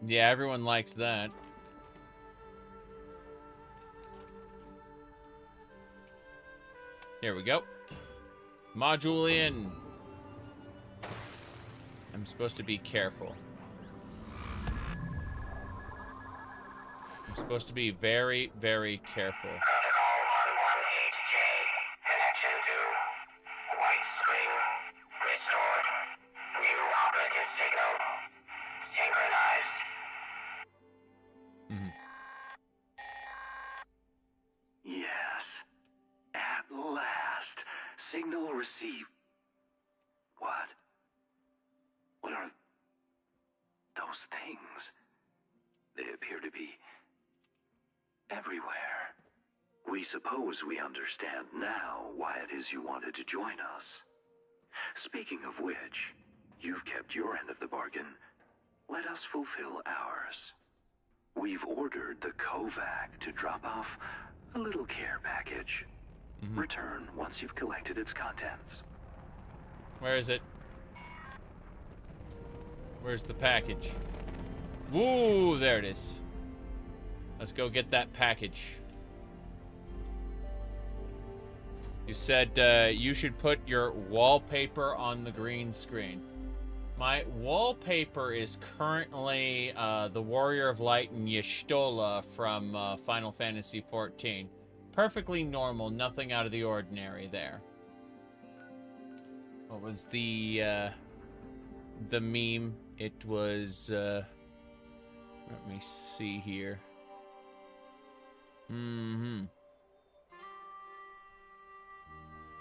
Yeah, everyone likes that. Here we go. Module in. I'm supposed to be careful. I'm supposed to be very, very careful. Protocol 118J. Connection to White Spring restored. New operative signal synchronized. Yes. At last. Signal received. What? What are those things? They appear to be everywhere. We suppose we understand now why it is you wanted to join us. Speaking of which, you've kept your end of the bargain. Let us fulfill ours. We've ordered the Kovac to drop off a little care package. Return once you've collected its contents. Where is it? Where's the package? Woo, there it is. Let's go get that package. You said you should put your wallpaper on the green screen. My wallpaper is currently the Warrior of Light and Y'shtola from Final Fantasy XIV. Perfectly normal, nothing out of the ordinary there. What was the meme? It was, let me see here.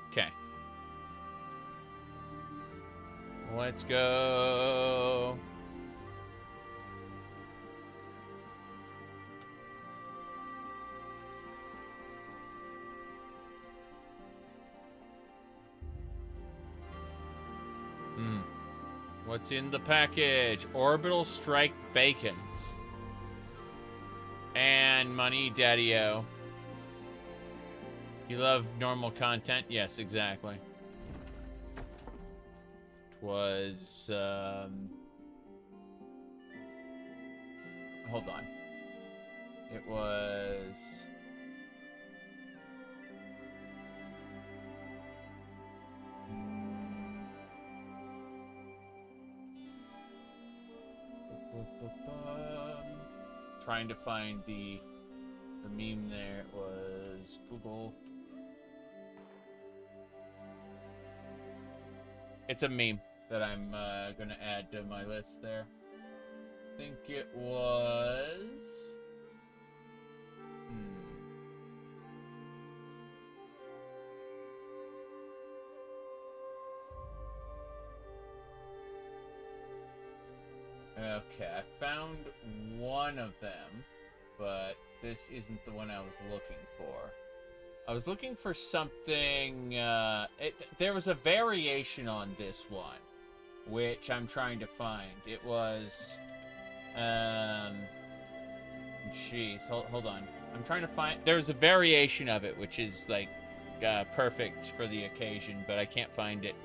Okay. Let's go. What's in the package? Orbital strike bacons. And money, daddy-o. You love normal content? Yes, exactly. It was, hold on. It was... Trying to find the meme there. It was Google. It's a meme that I'm gonna add to my list there. I think it was... Okay, I found one of them, but this isn't the one I was looking for. I was looking for something, there was a variation on this one, which I'm trying to find. It was, jeez, hold on. I'm trying to find, there's a variation of it, which is, like, perfect for the occasion, but I can't find it.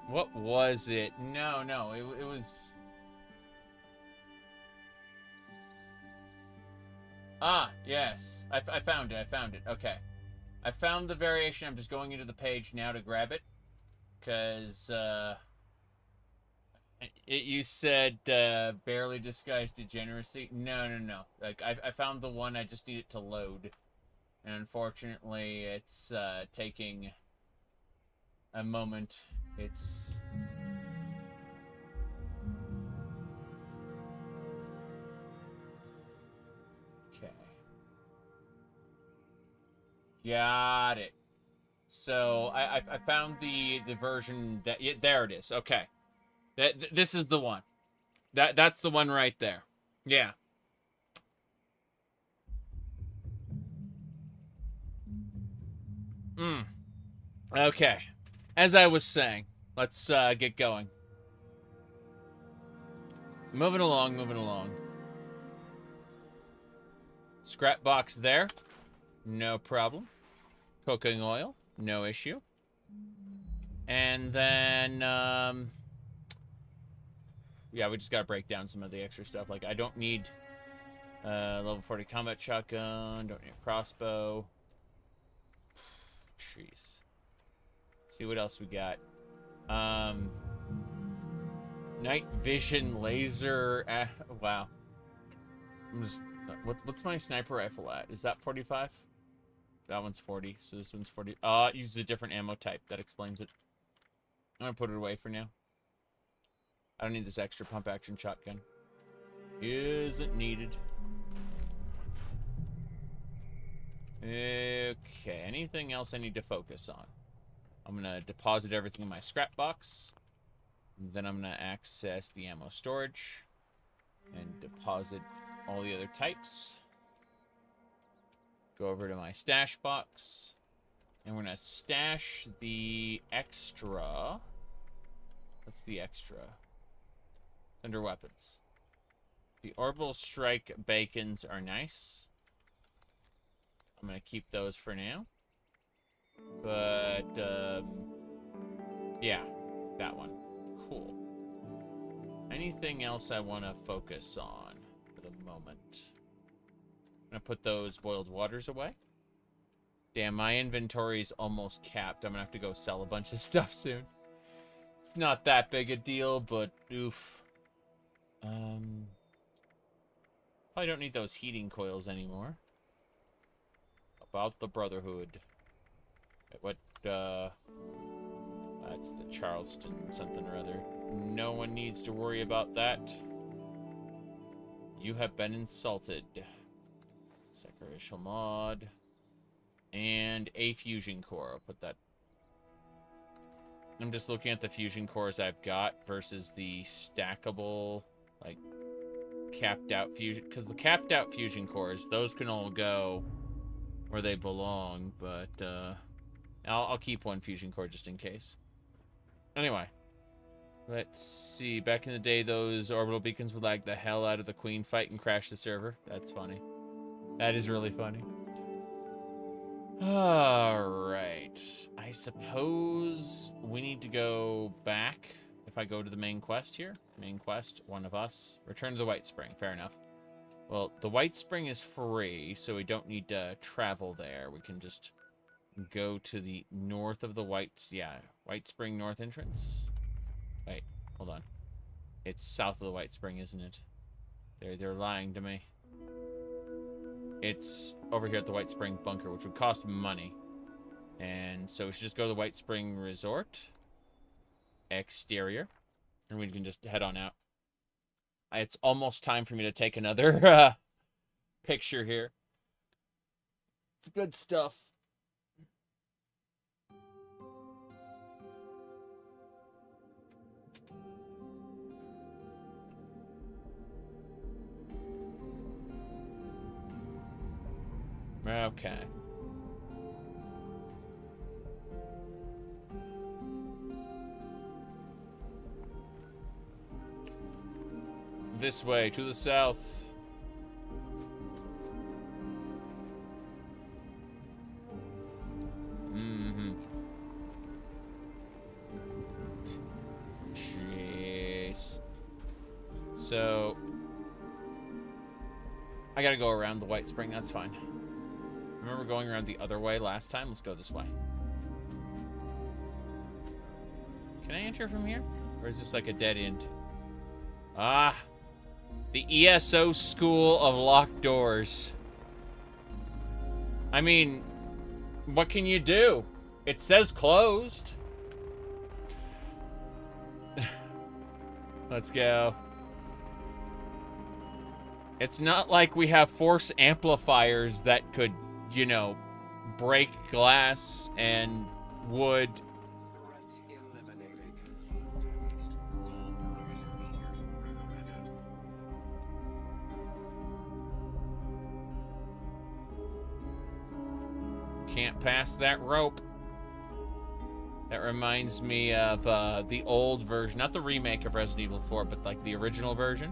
What was it? No, it was... Ah, yes. I found it, Okay. I found the variation. I'm just going into the page now to grab it. Because, you said, barely disguised degeneracy. No. Like, I found the one, I just need it to load. And unfortunately, it's, taking a moment. It's... Okay. Got it. So I found the version that there it is. Okay, this is the one. That's the one right there. Yeah. Okay. As I was saying, let's get going. Moving along. Scrap box there. No problem. Cooking oil. No issue. And then, yeah, we just gotta break down some of the extra stuff. Like, I don't need level 40 combat shotgun. Don't need a crossbow. Jeez. See what else we got. Night vision laser. Wow. I'm just. What's my sniper rifle at? Is that 45? That one's 40. So this one's 40. It uses a different ammo type. That explains it. I'm gonna put it away for now. I don't need this extra pump action shotgun. Isn't needed. Okay. Anything else I need to focus on? I'm gonna deposit everything in my scrap box. Then I'm gonna access the ammo storage and deposit all the other types. Go over to my stash box. And we're gonna stash the extra. What's the extra? It's under weapons. The orbital strike bacons are nice. I'm gonna keep those for now. But yeah, that one. Cool. Anything else I want to focus on for the moment? I'm gonna put those boiled waters away. Damn, my inventory's almost capped. I'm gonna have to go sell a bunch of stuff soon. It's not that big a deal, but oof. Probably don't need those heating coils anymore. About the Brotherhood. What, that's the Charleston something or other. No one needs to worry about that. You have been insulted. Sacrificial mod. And a fusion core. I'll put that. I'm just looking at the fusion cores I've got versus the stackable, like, capped out fusion. Because the capped out fusion cores, those can all go where they belong. But, I'll keep one fusion core just in case. Anyway. Let's see. Back in the day, those orbital beacons would lag the hell out of the Queen fight and crash the server. That's funny. That is really funny. Alright. I suppose we need to go back. If I go to the main quest here. Main quest, one of us. Return to the White Spring. Fair enough. Well, the White Spring is free, so we don't need to travel there. We can just go to the north of the White Spring north entrance. Wait, hold on. It's south of the White Spring, isn't it? They're lying to me. It's over here at the White Spring bunker, which would cost money. And so we should just go to the White Spring Resort. Exterior. And we can just head on out. It's almost time for me to take another picture here. It's good stuff. Okay. This way, to the south. Jeez. So, I gotta go around the White Spring, that's fine. Remember going around the other way last time? Let's go this way. Can I enter from here? Or is this like a dead end? Ah! The ESO School of Locked Doors. I mean, what can you do? It says closed. Let's go. It's not like we have force amplifiers that could, you know, break glass and would... Can't pass that rope. That reminds me of the old version, not the remake of Resident Evil 4, but like the original version,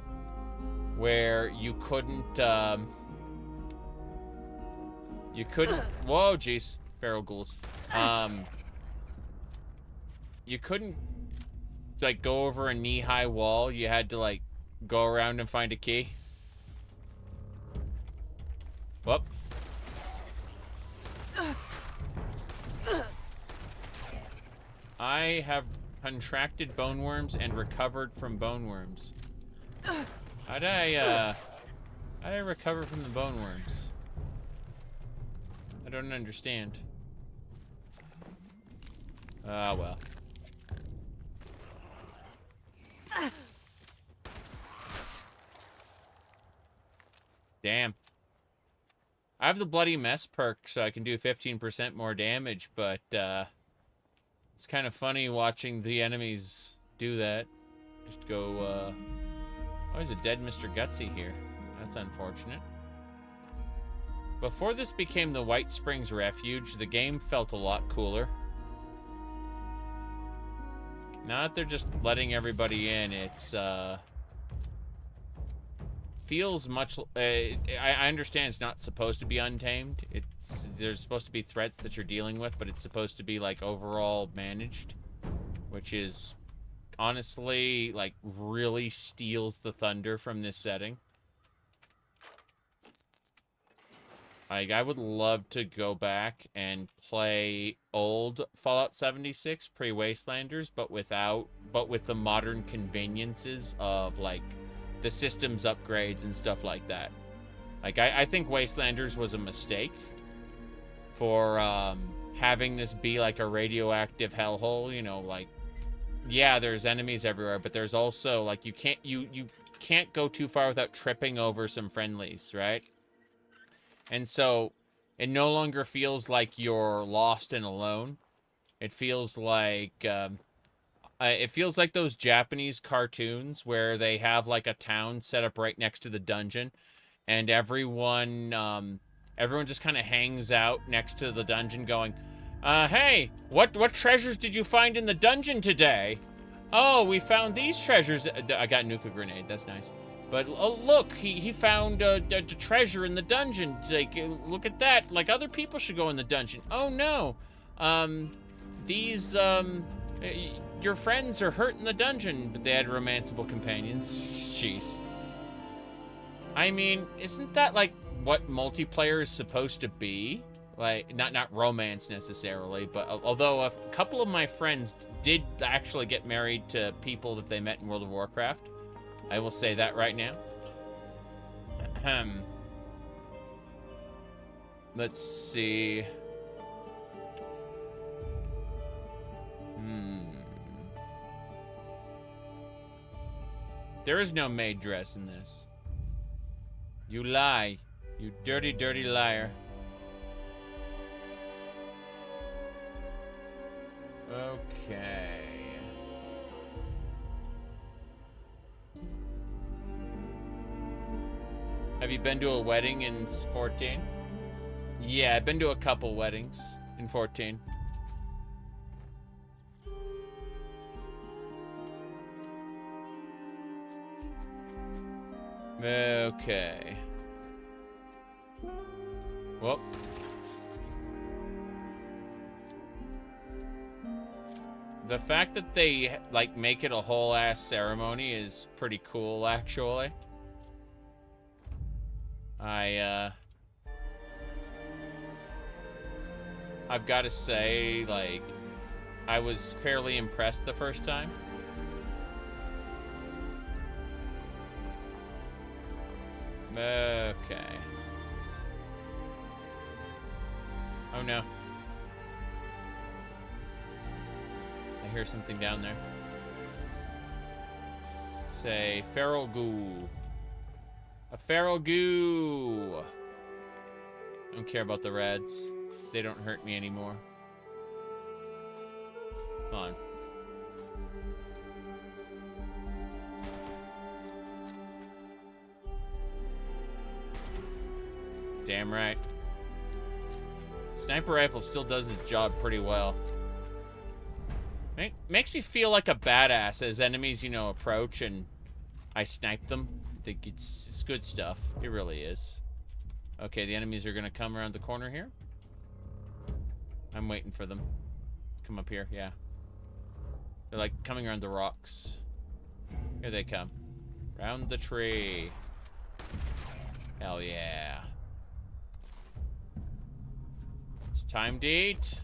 where you couldn't, whoa, jeez, feral ghouls. You couldn't, like, go over a knee-high wall. You had to, like, go around and find a key. Whoop. I have contracted bone worms and recovered from bone worms. How'd I recover from the bone worms? I don't understand. Ah, well. Damn. I have the Bloody Mess perk, so I can do 15% more damage, but, it's kind of funny watching the enemies do that. Just go, oh, there's a dead Mr. Gutsy here. That's unfortunate. Before this became the White Springs Refuge, the game felt a lot cooler. Now that they're just letting everybody in, it's, feels much... I understand it's not supposed to be untamed. There's supposed to be threats that you're dealing with, but it's supposed to be, like, overall managed. Which is, honestly, like, really steals the thunder from this setting. Like, I would love to go back and play old Fallout 76 pre-Wastelanders, but with the modern conveniences of, like, the systems upgrades and stuff like that. Like, I think Wastelanders was a mistake for having this be like a radioactive hellhole, you know, like, yeah, there's enemies everywhere, but there's also, like, you can't go too far without tripping over some friendlies, right? And so it no longer feels like you're lost and alone. It feels like those Japanese cartoons where they have, like, a town set up right next to the dungeon, and everyone just kind of hangs out next to the dungeon going, hey, what treasures did you find in the dungeon today? Oh, we found these treasures. I got a nuka grenade, that's nice. But, oh, look, he found a treasure in the dungeon. Like, look at that. Like, other people should go in the dungeon. Oh, no. Your friends are hurt in the dungeon, but they had romanceable companions. Jeez. I mean, isn't that, like, what multiplayer is supposed to be? Like, not romance necessarily, but although a couple of my friends did actually get married to people that they met in World of Warcraft. I will say that right now. Let's see. There is no maid dress in this. You lie. You dirty, dirty liar. Okay. Have you been to a wedding in 14? Yeah, I've been to a couple weddings in 14. Okay. Well. The fact that they, like, make it a whole-ass ceremony is pretty cool, actually. I've got to say, like, I was fairly impressed the first time. Okay. Oh no. I hear something down there. It's a feral ghoul. A feral ghoul. Don't care about the reds. They don't hurt me anymore. Come on. Damn right. Sniper rifle still does its job pretty well. Makes me feel like a badass as enemies, you know, approach and I snipe them. I think it's good stuff. It really is. Okay, the enemies are gonna come around the corner here. I'm waiting for them. Come up here, yeah. They're like coming around the rocks. Here they come. Round the tree. Hell yeah. It's time to eat.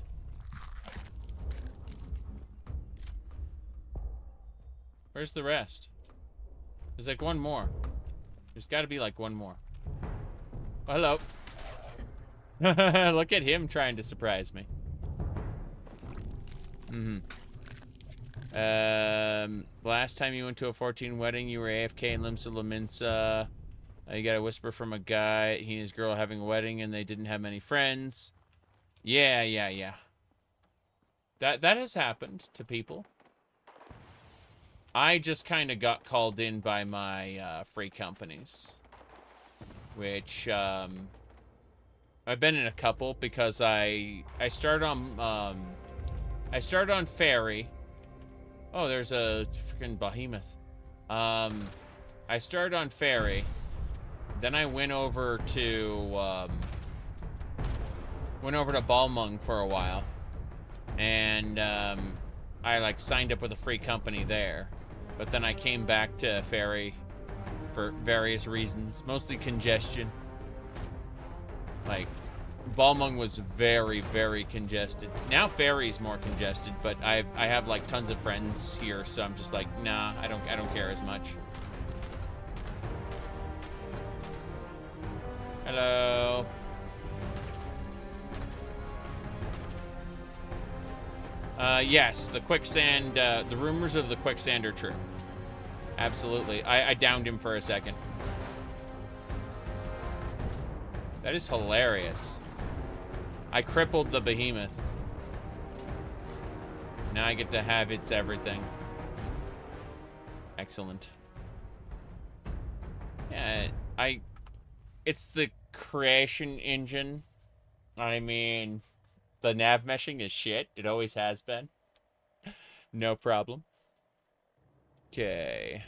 Where's the rest? There's like one more. There's got to be like one more. Oh, hello. Look at him trying to surprise me. Last time you went to a 14 wedding, you were AFK in Limsa Laminsa. You got a whisper from a guy. He and his girl having a wedding, and they didn't have many friends. Yeah. That has happened to people. I just kind of got called in by my free companies, which I've been in a couple because I started on Ferry. Oh, there's a freaking behemoth. I started on Ferry, then I went over to Balmung for a while, and I like signed up with a free company there. But then I came back to Ferry for various reasons, mostly congestion. Like, Balmung was very, very congested. Now Ferry's more congested, but I have like tons of friends here, so I'm just like, nah, I don't care as much. Hello. Yes, the quicksand, the rumors of the quicksand are true. Absolutely. I downed him for a second. That is hilarious. I crippled the behemoth. Now I get to have its everything. Excellent. Yeah, it's the creation engine. I mean, the nav meshing is shit. It always has been. No problem. Okay.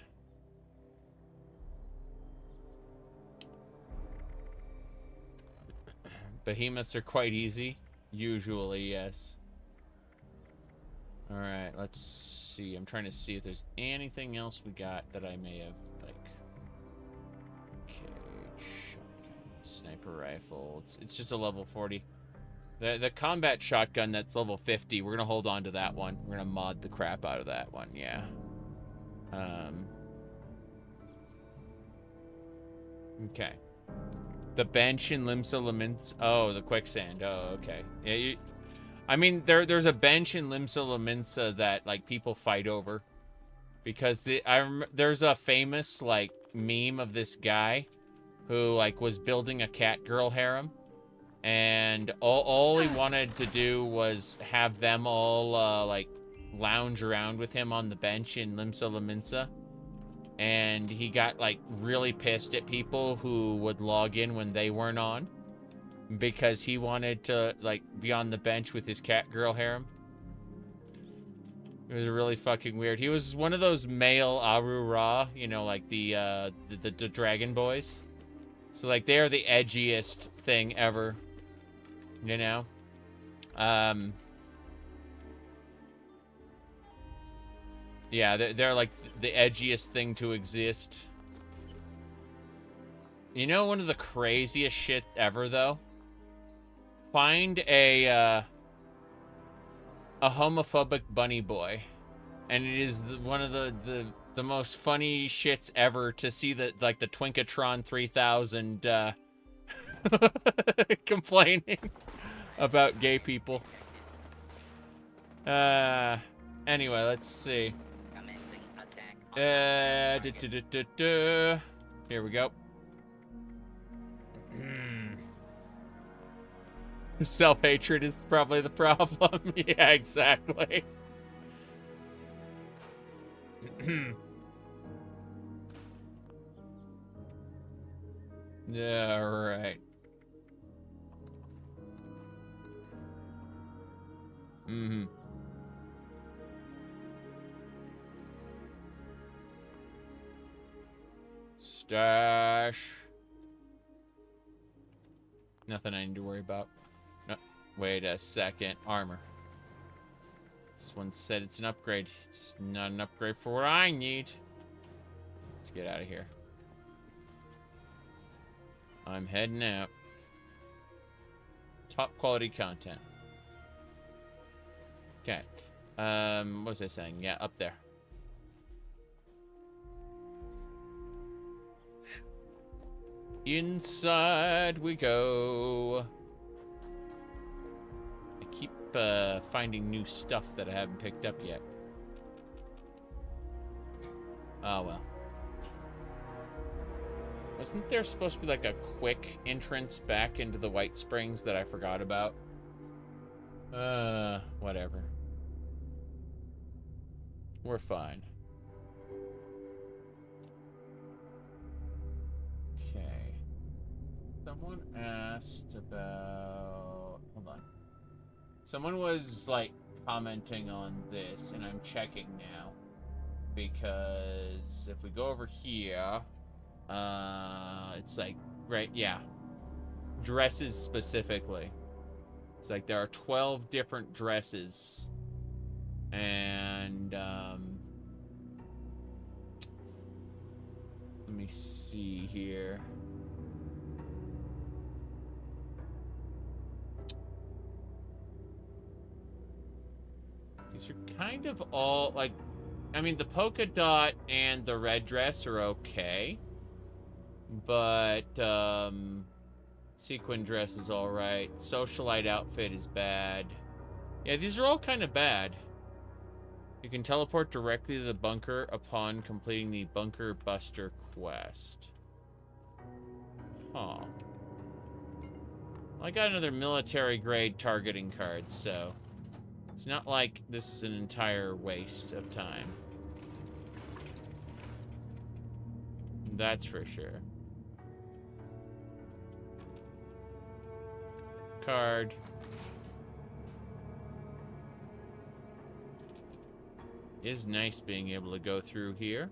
Behemoths are quite easy. Usually, yes. Alright, let's see. I'm trying to see if there's anything else we got that I may have, like... Okay, shotgun, sniper rifle. It's just a level 40. The combat shotgun that's level 50, we're gonna hold on to that one. We're gonna mod the crap out of that one, yeah. Okay. The bench in Limsa Lamins. Oh, the quicksand. Oh, okay. Yeah, I mean, there's a bench in Limsa Laminsa that like people fight over, because there's a famous like meme of this guy who like was building a cat girl harem, and all he wanted to do was have them all like lounge around with him on the bench in Limsa Laminsa. And he got like really pissed at people who would log in when they weren't on, because he wanted to like be on the bench with his cat girl harem. It was really fucking weird. He was one of those male Aurora, you know, like the Dragon Boys. So like they are the edgiest thing ever, you know. Yeah, they're like the edgiest thing to exist. You know, one of the craziest shit ever, though? Find a homophobic bunny boy. And it is one of the most funny shits ever to see the Twinkatron 3000 complaining about gay people. Anyway, let's see. Here we go. Self-hatred is probably the problem. Yeah, exactly. Yeah, right. Mm-hmm. Stash. Nothing I need to worry about. No, wait a second. Armor. This one said it's an upgrade. It's not an upgrade for what I need. Let's get out of here. I'm heading out. Top quality content. Okay. What was I saying? Yeah, up there. Inside we go. I keep finding new stuff that I haven't picked up yet. Oh well. Wasn't there supposed to be like a quick entrance back into the White Springs that I forgot about? Whatever. We're fine. Okay. Someone asked about... Hold on. Someone was, like, commenting on this, and I'm checking now. Because if we go over here... it's like, right, yeah. Dresses specifically. It's like there are 12 different dresses. And, let me see here. These are kind of all, like, I mean, the polka dot and the red dress are okay. But, sequin dress is alright. Socialite outfit is bad. Yeah, these are all kind of bad. You can teleport directly to the bunker upon completing the Bunker Buster quest. Huh. Well, I got another military grade targeting card, so it's not like this is an entire waste of time. That's for sure. Card. Is nice being able to go through here.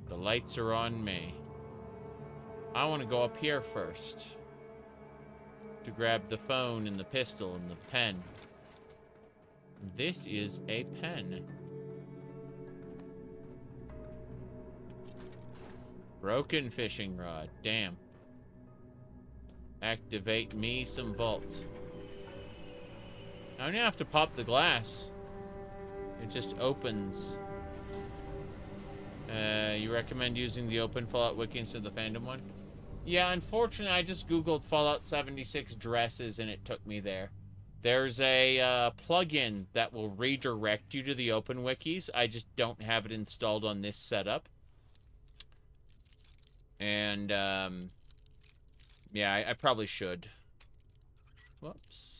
The lights are on me. I want to go up here first to grab the phone and the pistol and the pen. This is a pen. Broken fishing rod. Damn. Activate me some vault. I don't have to pop the glass. It just opens. You recommend using the Open Fallout Wiki instead of the fandom one? Yeah, unfortunately, I just Googled Fallout 76 dresses and it took me there. There's a plugin that will redirect you to the Open Wikis. I just don't have it installed on this setup. And, yeah, I probably should. Whoops.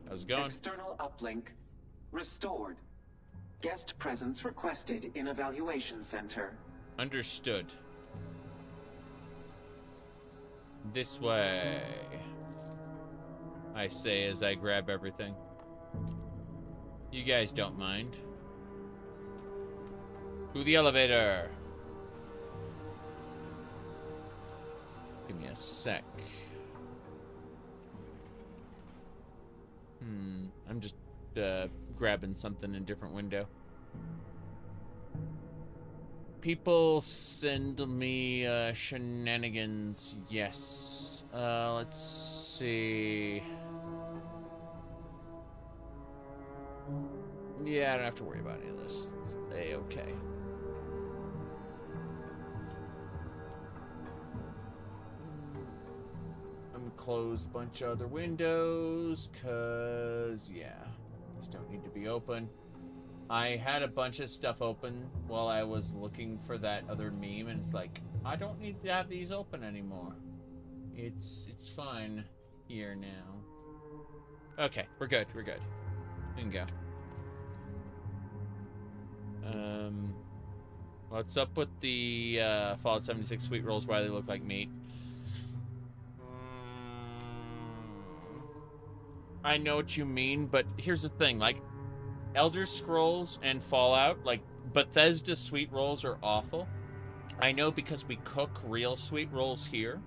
How's it going? External uplink restored. Guest presence requested in evaluation center. Understood. This way, I say as I grab everything. You guys don't mind. To the elevator. Give me a sec. I'm just grabbing something in a different window. People send me shenanigans. Yes. Let's see. Yeah, I don't have to worry about any of this. It's A-okay. I'm gonna close a bunch of other windows, cause yeah, these don't need to be open. I had a bunch of stuff open while I was looking for that other meme, and it's like, I don't need to have these open anymore. It's fine here now. Okay, we're good. We can go. What's up with the Fallout 76 sweet rolls? Why they look like meat? I know what you mean, but here's the thing, like, Elder Scrolls and Fallout, like, Bethesda sweet rolls are awful. I know because we cook real sweet rolls here.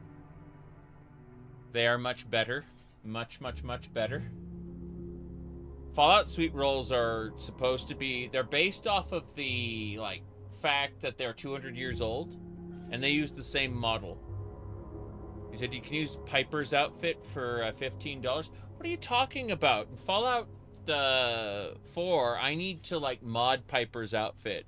They are much better. Much better. Fallout sweet rolls are supposed to be, they're based off of the, like, fact that they're 200 years old, and they use the same model. He said you can use Piper's outfit for $15. What are you talking about? In Fallout 4, I need to, like, mod Piper's outfit.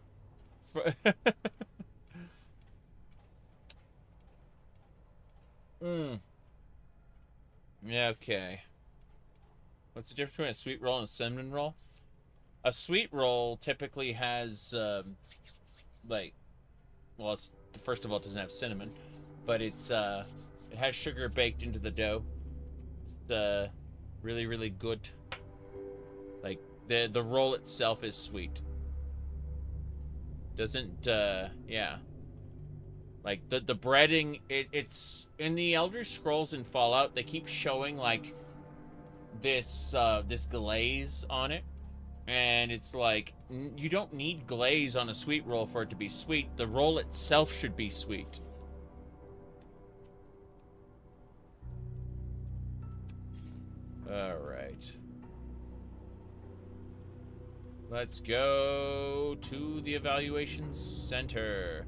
Yeah, okay. What's the difference between a sweet roll and a cinnamon roll? A sweet roll typically has, like, well, it's, first of all, it doesn't have cinnamon, but it's, it has sugar baked into the dough. It's, really good. Like, the roll itself is sweet. Doesn't, yeah. Like, the breading, it's, in the Elder Scrolls and Fallout, they keep showing, like, this glaze on it. And it's like, you don't need glaze on a sweet roll for it to be sweet. The roll itself should be sweet. All right. Let's go to the evaluation center.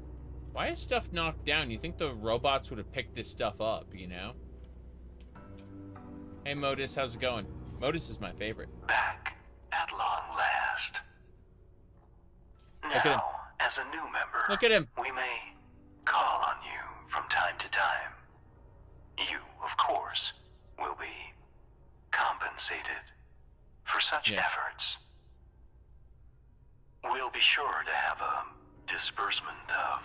Why is stuff knocked down? You think the robots would have picked this stuff up, you know? Hey, Modus, how's it going? Modus is my favorite. Back at long last. Look at him. As a new member, Look at him. we may call on you from time to time. You, of course, will be compensated for such efforts. We'll be sure to have a disbursement of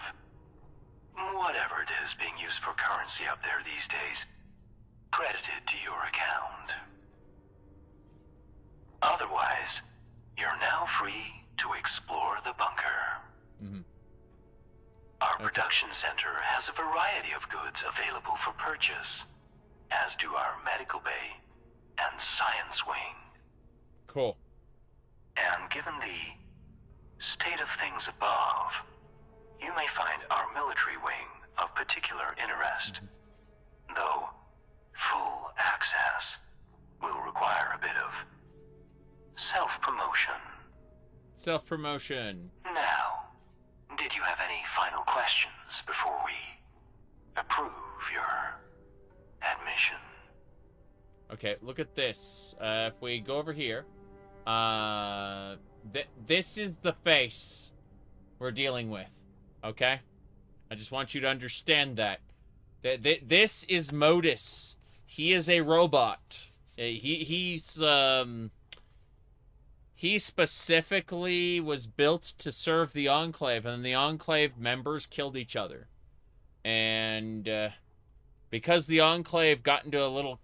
whatever it is being used for currency up there these days credited to your account. Otherwise, you're now free to explore the bunker. Our production center has a variety of goods available for purchase, as do our medical bay and science wing. Cool. And given the state of things above, you may find our military wing of particular interest, though full access will require a bit of self-promotion. Self-promotion. Now, did you have any final questions before we approve your admission? Okay, look at this. If we go over here, this is the face we're dealing with. Okay? I just want you to understand that. This is Modus. He is a robot. He specifically was built to serve the Enclave, and the Enclave members killed each other. And because the Enclave got into a little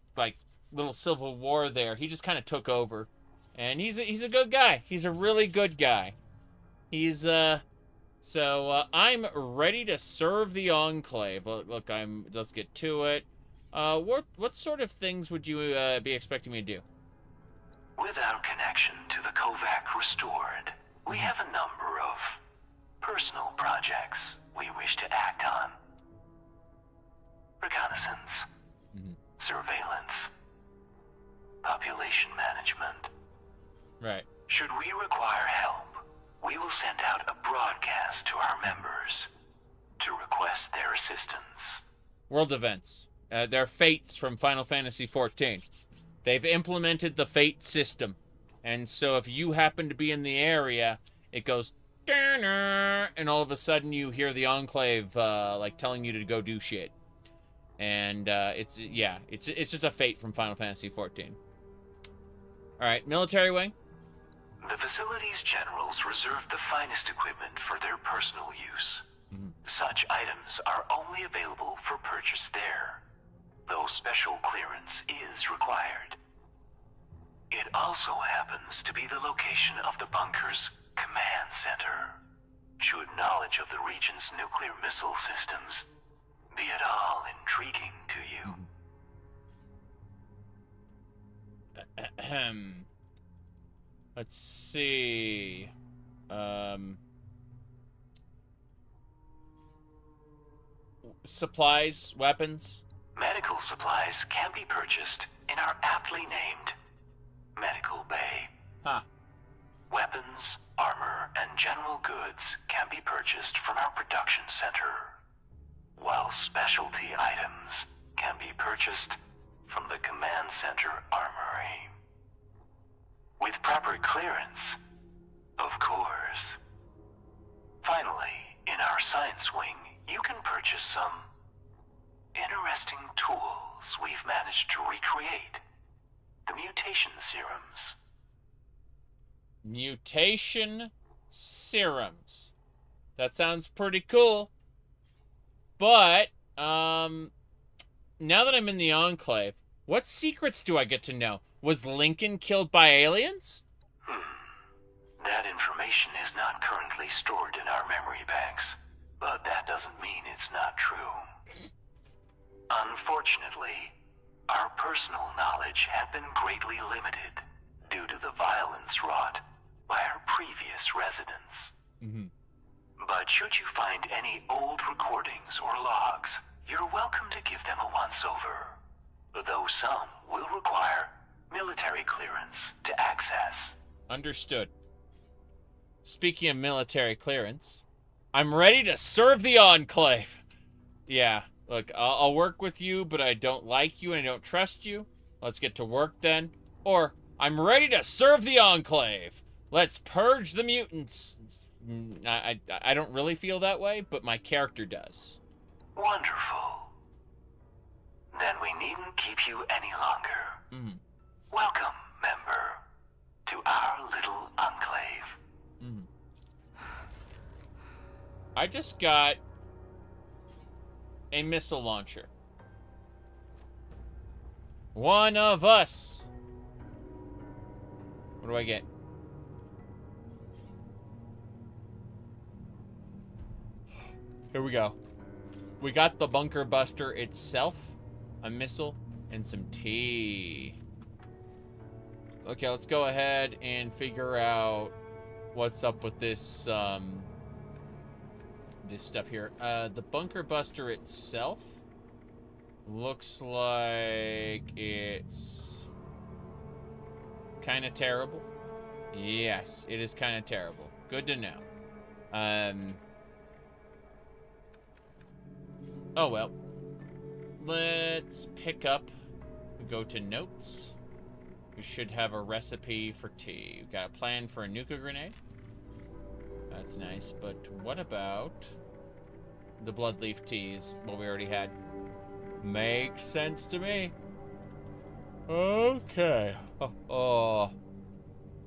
civil war there, he just kind of took over. And he's a good guy. He's a really good guy. He's so I'm ready to serve the Enclave. Look, let's get to it. What sort of things would you be expecting me to do? With our connection to the Kovac Restored, we have a number of personal projects we wish to act on. Reconnaissance, surveillance, population management. Right. Should we require help, we will send out a broadcast to our members to request their assistance. World events. They're fates from Final Fantasy XIV. They've implemented the fate system. And so if you happen to be in the area, it goes, and all of a sudden you hear the Enclave, like, telling you to go do shit. And, it's just a fate from Final Fantasy XIV. Alright, military wing. The facility's generals reserve the finest equipment for their personal use. Such items are only available for purchase there, though special clearance is required. It also happens to be the location of the bunker's command center. Should knowledge of the region's nuclear missile systems be at all intriguing to you. Let's see. Supplies, weapons. Medical supplies can be purchased in our aptly named Medical Bay. Huh. Weapons, armor, and general goods can be purchased from our production center, while specialty items can be purchased from the command center armory. With proper clearance, of course. Finally, in our science wing, you can purchase some interesting tools we've managed to recreate. The mutation serums. Mutation serums. That sounds pretty cool. But, now that I'm in the Enclave, what secrets do I get to know? Was Lincoln killed by aliens? That information is not currently stored in our memory banks, but that doesn't mean it's not true. Unfortunately, our personal knowledge had been greatly limited due to the violence wrought by our previous residents. But should you find any old recordings or logs, you're welcome to give them a once-over, though some will require military clearance to access. Understood. Speaking of military clearance, I'm ready to serve the Enclave. Yeah, look, I'll work with you, but I don't like you and I don't trust you. Let's get to work then. Or, I'm ready to serve the Enclave. Let's purge the mutants. I don't really feel that way, but my character does. Wonderful. Then we needn't keep you any longer. Welcome, member, to our little enclave. I just got a missile launcher. One of us. What do I get? Here we go. We got the bunker buster itself, a missile, and some tea. Okay, let's go ahead and figure out what's up with this, this stuff here. The bunker buster itself looks like it's kind of terrible. Yes, it is kind of terrible. Good to know. Oh well. Let's pick up. Go to notes. We should have a recipe for tea. We've got a plan for a nuka grenade. That's nice, but what about the bloodleaf teas? What we already had. Makes sense to me. Okay. Oh.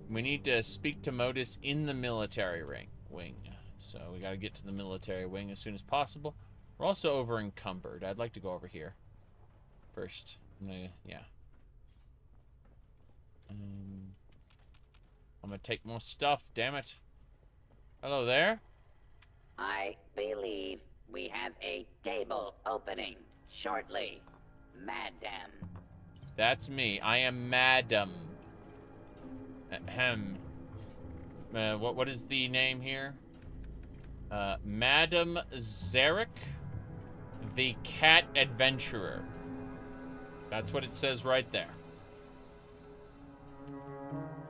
We need to speak to Modus in the military wing. So we gotta get to the military wing as soon as possible. We're also over encumbered. I'd like to go over here first. Yeah. I'm gonna take more stuff, damn it. Hello there? I believe we have a table opening shortly, Madam. That's me. I am Madam. Ahem. What is the name here? Madam Zaric, the Cat Adventurer. That's what it says right there.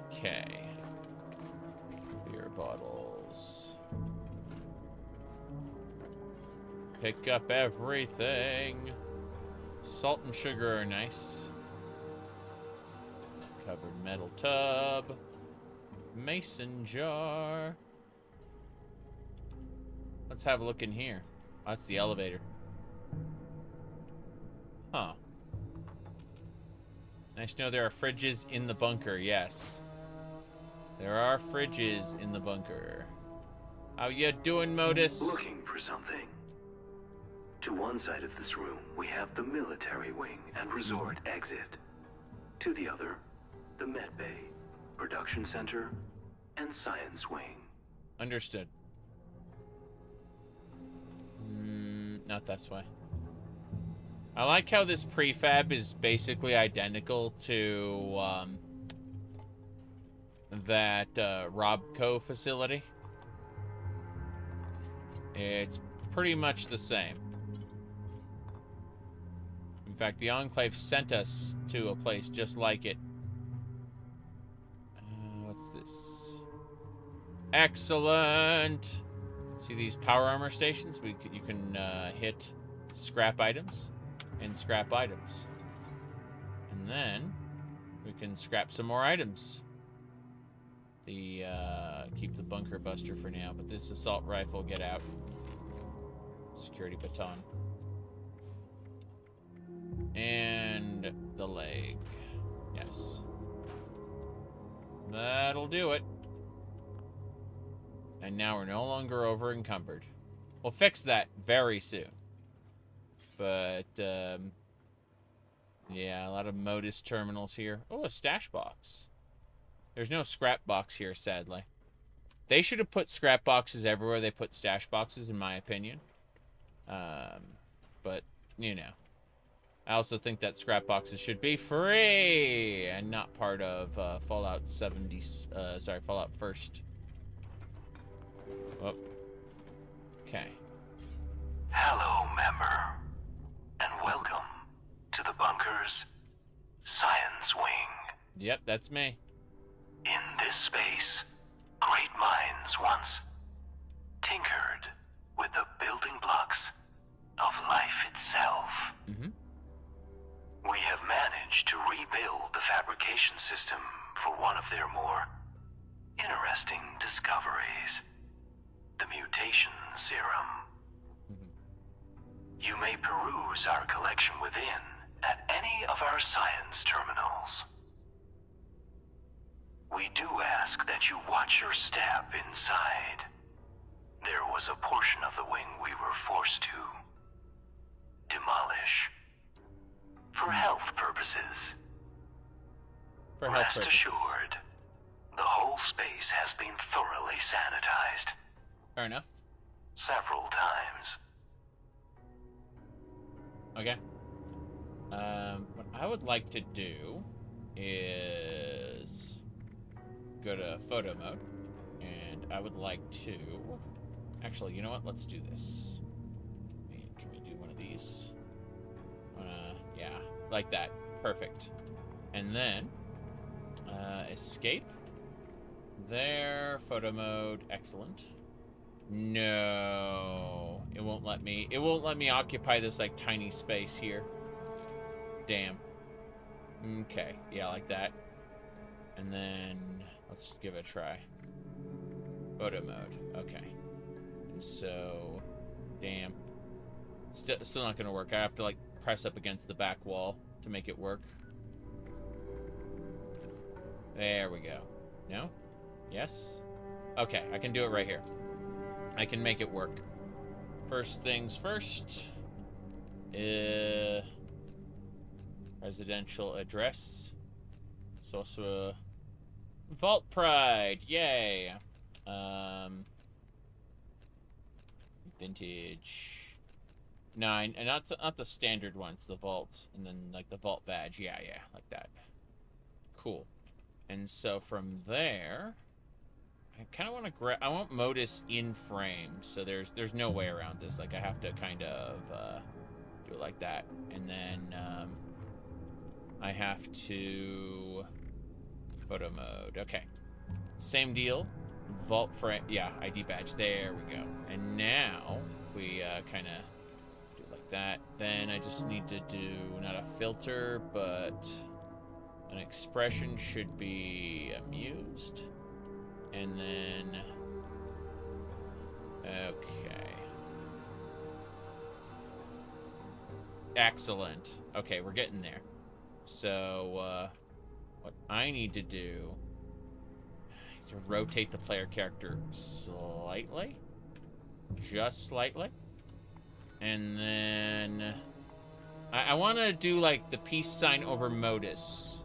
Okay. Beer bottles. Pick up everything. Salt and sugar are nice. Covered metal tub. Mason jar. Let's have a look in here. Oh, that's the elevator. Huh. Nice to know there are fridges in the bunker, yes. There are fridges in the bunker. How you doing, Modus? Looking for something? To one side of this room, we have the military wing and resort exit. To the other, the med bay, production center, and science wing. Understood. Not this way. I like how this prefab is basically identical to that Robco facility. It's pretty much the same. In fact, the Enclave sent us to a place just like it. What's this? Excellent! See these power armor stations? You can hit scrap items and scrap items. And then we can scrap some more items. The keep the bunker buster for now, but this assault rifle, get out. Security baton. And the leg. Yes. That'll do it. And now we're no longer over encumbered. We'll fix that very soon. But, yeah, a lot of Modus terminals here. Oh, a stash box. There's no scrap box here, sadly. They should have put scrap boxes everywhere they put stash boxes, in my opinion. But, you know. I also think that scrap boxes should be free and not part of Fallout 70. Fallout First. Oh. Okay. Hello, member, and welcome to the bunker's science wing. Yep, that's me. In this space, great minds once tinkered with the building blocks of life itself. We have managed to rebuild the fabrication system for one of their more interesting discoveries, the mutation serum. You may peruse our collection within at any of our science terminals. We do ask that you watch your step inside. There was a portion of the wing we were forced to demolish. For health purposes. Rest assured, the whole space has been thoroughly sanitized. Fair enough. Several times. Okay. What I would like to do is go to photo mode, and I would like to... Actually, you know what? Let's do this. Can we do one of these? Yeah, like that. Perfect. And then, escape. There, photo mode, excellent. No, it won't let me. It won't let me occupy this, like, tiny space here. Damn. Okay, yeah, like that. And then, let's give it a try. Photo mode, okay. And so, damn. Still not gonna work. I have to, like, press up against the back wall to make it work. There we go. No? Yes? Okay, I can do it right here. I can make it work. First things first. Residential address. It's also a Vault Pride. Yay. Vintage. No, and not the standard one. It's the vaults, and then like the vault badge. Yeah, like that. Cool. And so from there, I kind of want to I want Modus in frame. So there's no way around this. Like I have to kind of do it like that, and then I have to photo mode. Okay, same deal. Vault frame. Yeah, ID badge. There we go. And now if we kind of that, then I just need to do not a filter, but an expression should be amused, and then okay, excellent. Okay, we're getting there. So what I need to do, to rotate the player character slightly. Just slightly. And then I want to do like the peace sign over Modus.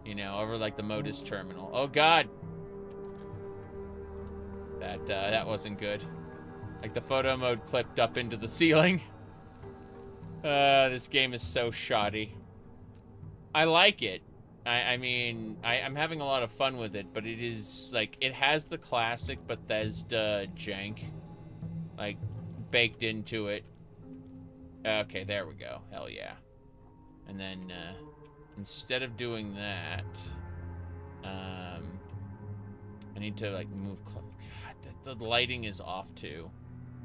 You know, over like the Modus terminal. Oh God. That wasn't good. Like the photo mode clipped up into the ceiling. This game is so shoddy. I like it. I mean, I'm having a lot of fun with it, but it is, like, it has the classic Bethesda jank, like, baked into it. Okay, there we go. Hell yeah. And then, instead of doing that, I need to, like, move... God, the lighting is off, too.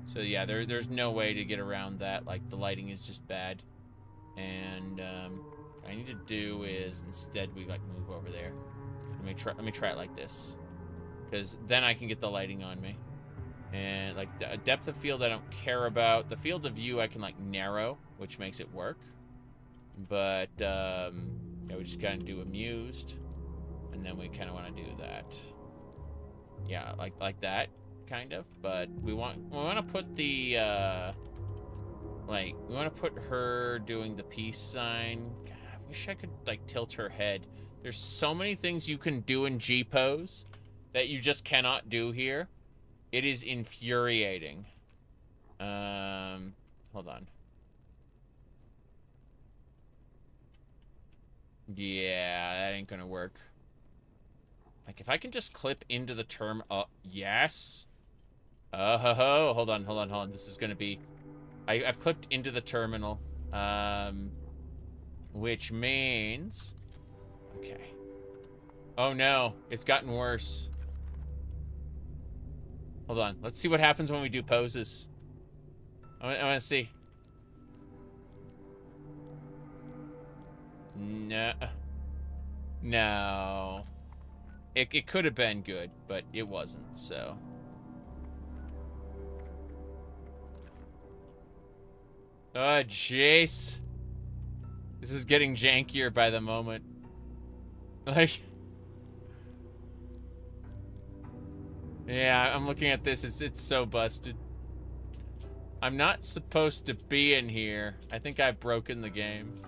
So, yeah, there's no way to get around that. Like, the lighting is just bad. And, what I need to do is instead we like move over there. Let me try it like this, because then I can get the lighting on me. And like the depth of field I don't care about. The field of view I can like narrow, which makes it work. But yeah, we just gotta do amused, and then we kind of want to do that. Yeah, like that kind of. But we want to put the like we want to put her doing the peace sign. Wish I could like tilt her head. There's so many things you can do in G-pose that you just cannot do here. It is infuriating. Hold on. Yeah, that ain't gonna work. Like if I can just clip into the term, yes. Hold on. This is gonna be. I've clipped into the terminal. Which means... Okay. Oh no, it's gotten worse. Hold on, let's see what happens when we do poses. I want to see. No. No. It could have been good, but it wasn't, so... Oh, jeez. This is getting jankier by the moment. Like... Yeah, I'm looking at this. It's so busted. I'm not supposed to be in here. I think I've broken the game.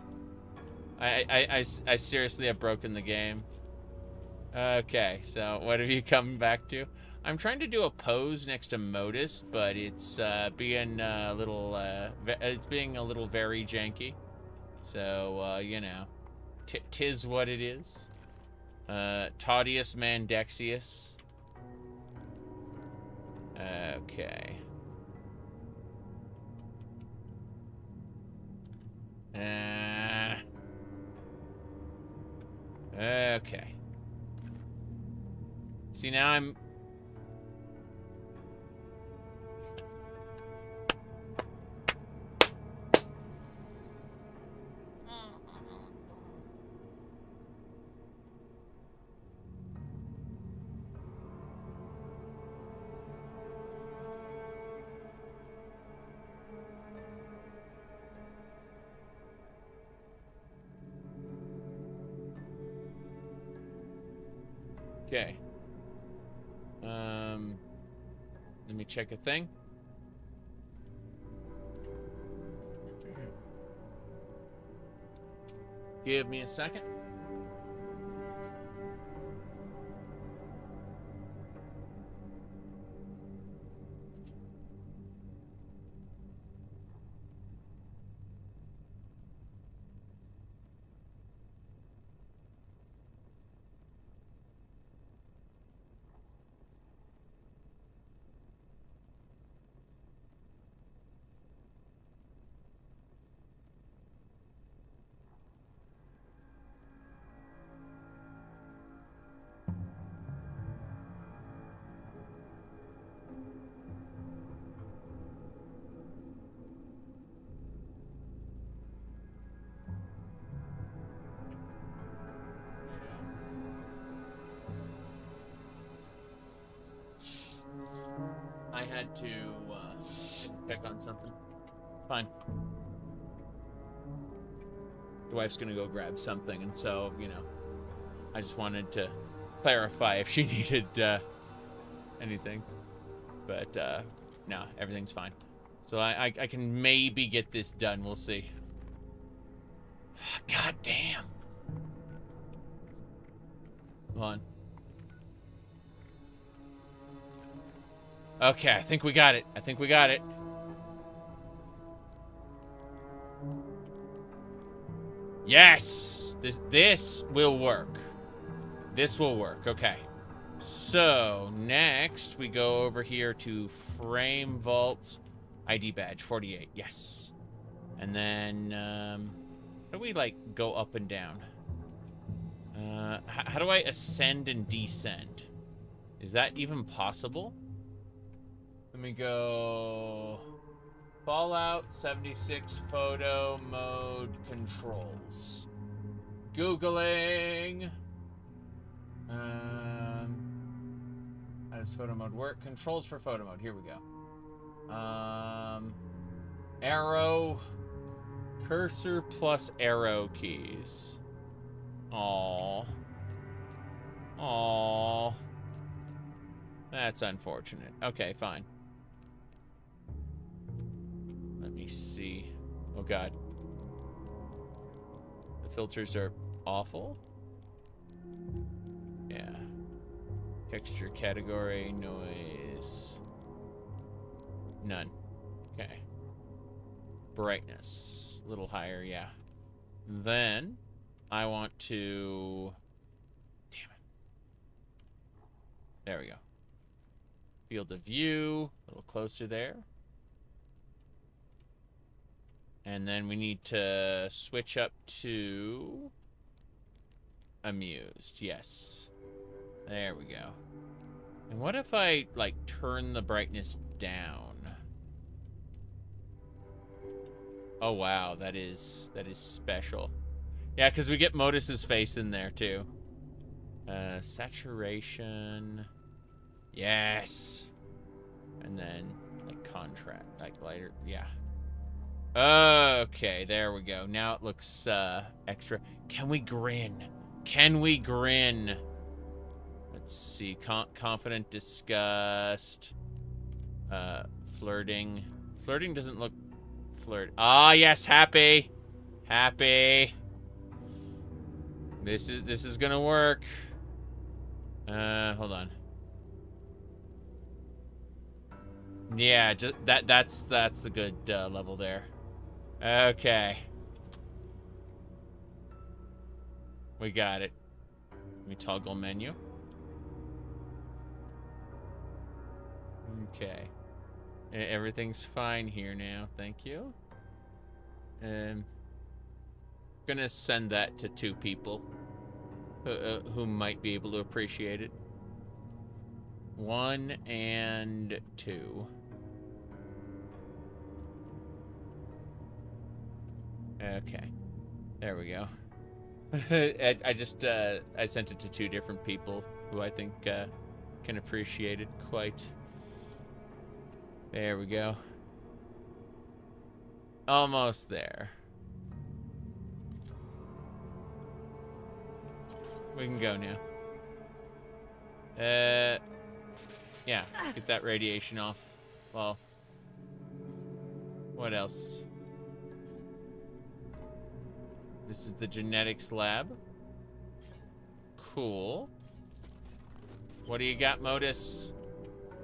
I seriously have broken the game. Okay, so what have you come back to? I'm trying to do a pose next to Modus, but it's being a little very janky. So, you know, tis what it is. Taudius Mandexius. Okay. Okay. See, now I'm... Okay. Let me check a thing. Give me a second. I had to check on something. Fine. The wife's gonna go grab something, and so, you know, I just wanted to clarify if she needed anything. But no, everything's fine. So I can maybe get this done. We'll see. God damn. Come on. Okay, I think we got it. I think we got it. Yes! This will work. This will work. Okay. So, next we go over here to Frame Vault ID badge 48. Yes. And then, how do we, like, go up and down? How do I ascend and descend? Is that even possible? Let me go... Fallout 76 photo mode controls. Googling. How does photo mode work? Controls for photo mode. Here we go. Arrow. Cursor plus arrow keys. Aww. Aww. That's unfortunate. Okay, fine. Let me see. Oh god. The filters are awful. Yeah. Texture category, noise. None. Okay. Brightness. A little higher, yeah. Then I want to... Damn it. There we go. Field of view. A little closer there. And then we need to switch up to amused. Yes. There we go. And what if I, like, turn the brightness down? Oh, wow. That is special. Yeah, because we get Modus's face in there, too. Saturation. Yes. And then, like, contrast. Like, lighter. Yeah. Okay, there we go. Now it looks extra. Can we grin? Can we grin? Let's see. Confident, disgust. Flirting. Flirting doesn't look flirt. Ah, yes, happy. Happy. This is gonna work. Hold on. Yeah, just that's the good level there. Okay. We got it. Let me toggle menu. Okay. Everything's fine here now. Thank you. Gonna send that to 2 people who might be able to appreciate it. 1 and 2. Okay, there we go. I just I sent it to 2 different people who I think can appreciate it quite. There we go. Almost there. We can go now. Yeah, get that radiation off. Well, what else? This is the genetics lab. Cool. What do you got, Modus?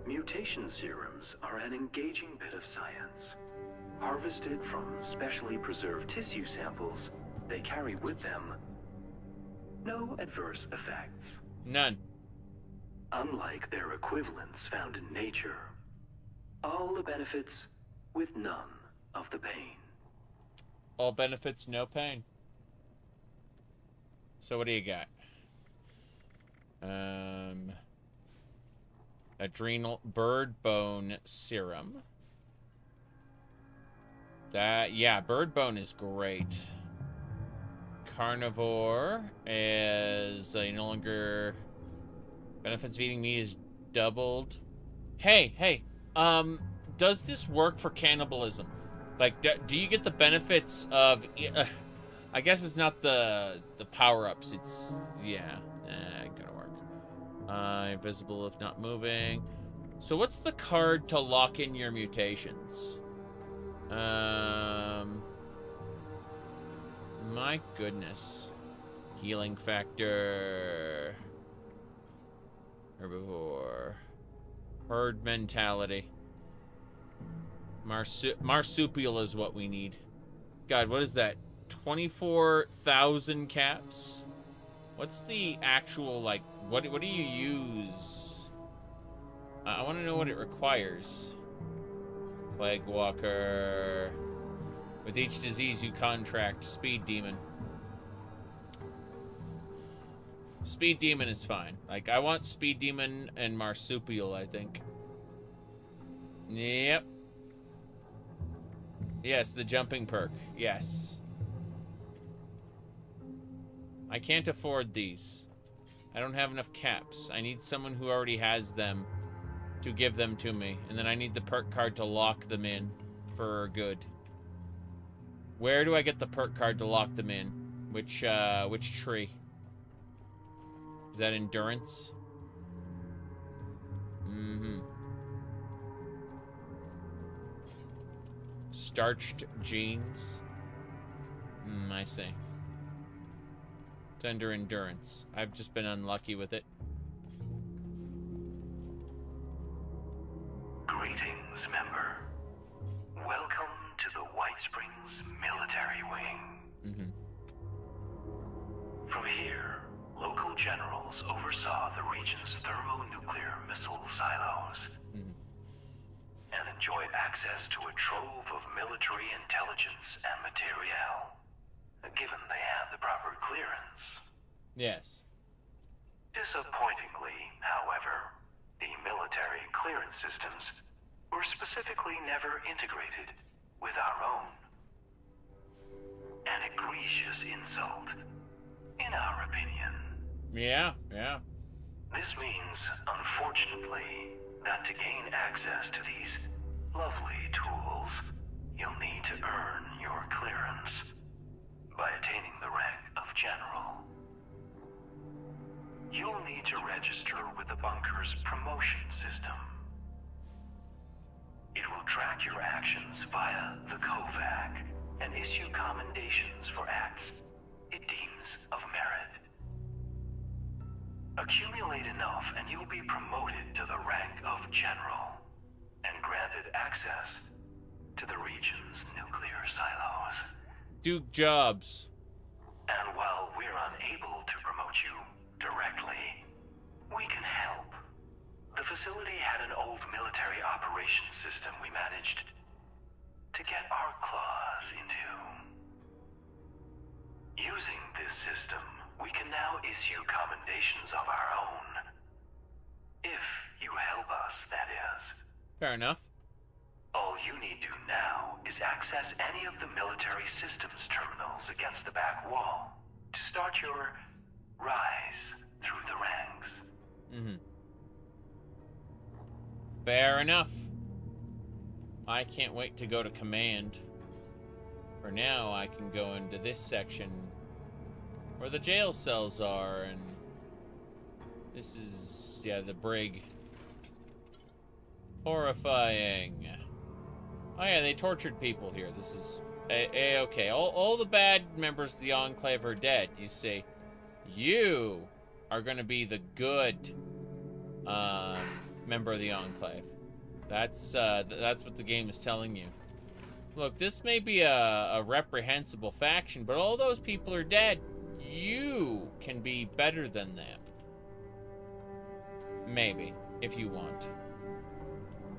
Mutation serums are an engaging bit of science. Harvested from specially preserved tissue samples, they carry with them no adverse effects. None. Unlike their equivalents found in nature. All the benefits with none of the pain. All benefits, no pain. So what do you got? Adrenal bird bone serum. Yeah, bird bone is great. Carnivore is no longer benefits of eating meat is doubled. Hey, does this work for cannibalism? Like, do you get the benefits of? I guess it's not the power-ups. It's yeah, gonna work. Invisible if not moving. So what's the card to lock in your mutations? My goodness. Healing factor. Herbivore. Herd mentality. Marsupial is what we need. God, what is that? 24,000 caps? What's the actual, like, what do you use? I want to know what it requires. Plague Walker. With each disease you contract Speed Demon. Speed Demon is fine. Like, I want Speed Demon and Marsupial, I think. Yep. Yes, the jumping perk. Yes. I can't afford these. I don't have enough caps. I need someone who already has them to give them to me. And then I need the perk card to lock them in for good. Where do I get the perk card to lock them in? Which tree? Is that endurance? Mm-hmm. Starched jeans. I see. It's under endurance. I've just been unlucky with it. Greetings, member. Welcome to the White Springs Military Wing. From here, local generals oversaw the region's thermonuclear missile silos and enjoyed access to a trove of military intelligence and materiel, given they had the proper clearance. Yes. Disappointingly, however, the military clearance systems were specifically never integrated with our own. An egregious insult, in our opinion. Yeah, yeah. This means, unfortunately, that to gain access to these lovely tools, you'll need to earn your clearance by attaining the rank of General. You'll need to register with the bunker's promotion system. It will track your actions via the KOVAC and issue commendations for acts it deems of merit. Accumulate enough and you'll be promoted to the rank of General and granted access to the region's nuclear silos. Duke Jobs. And while we're unable to promote you directly, we can help. The facility had an old military operations system we managed to get our claws into. Using this system, we can now issue commendations of our own. If you help us, that is. Fair enough. All you need to now is access any of the military systems terminals against the back wall to start your rise through the ranks. Fair enough. I can't wait to go to command. For now, I can go into this section where the jail cells are, and this is, yeah, the brig. Horrifying. Oh yeah, they tortured people here. This is okay. All the bad members of the Enclave are dead, you see. You are going to be the good member of the Enclave. That's what the game is telling you. Look, this may be a reprehensible faction, but all those people are dead. You can be better than them. Maybe, if you want.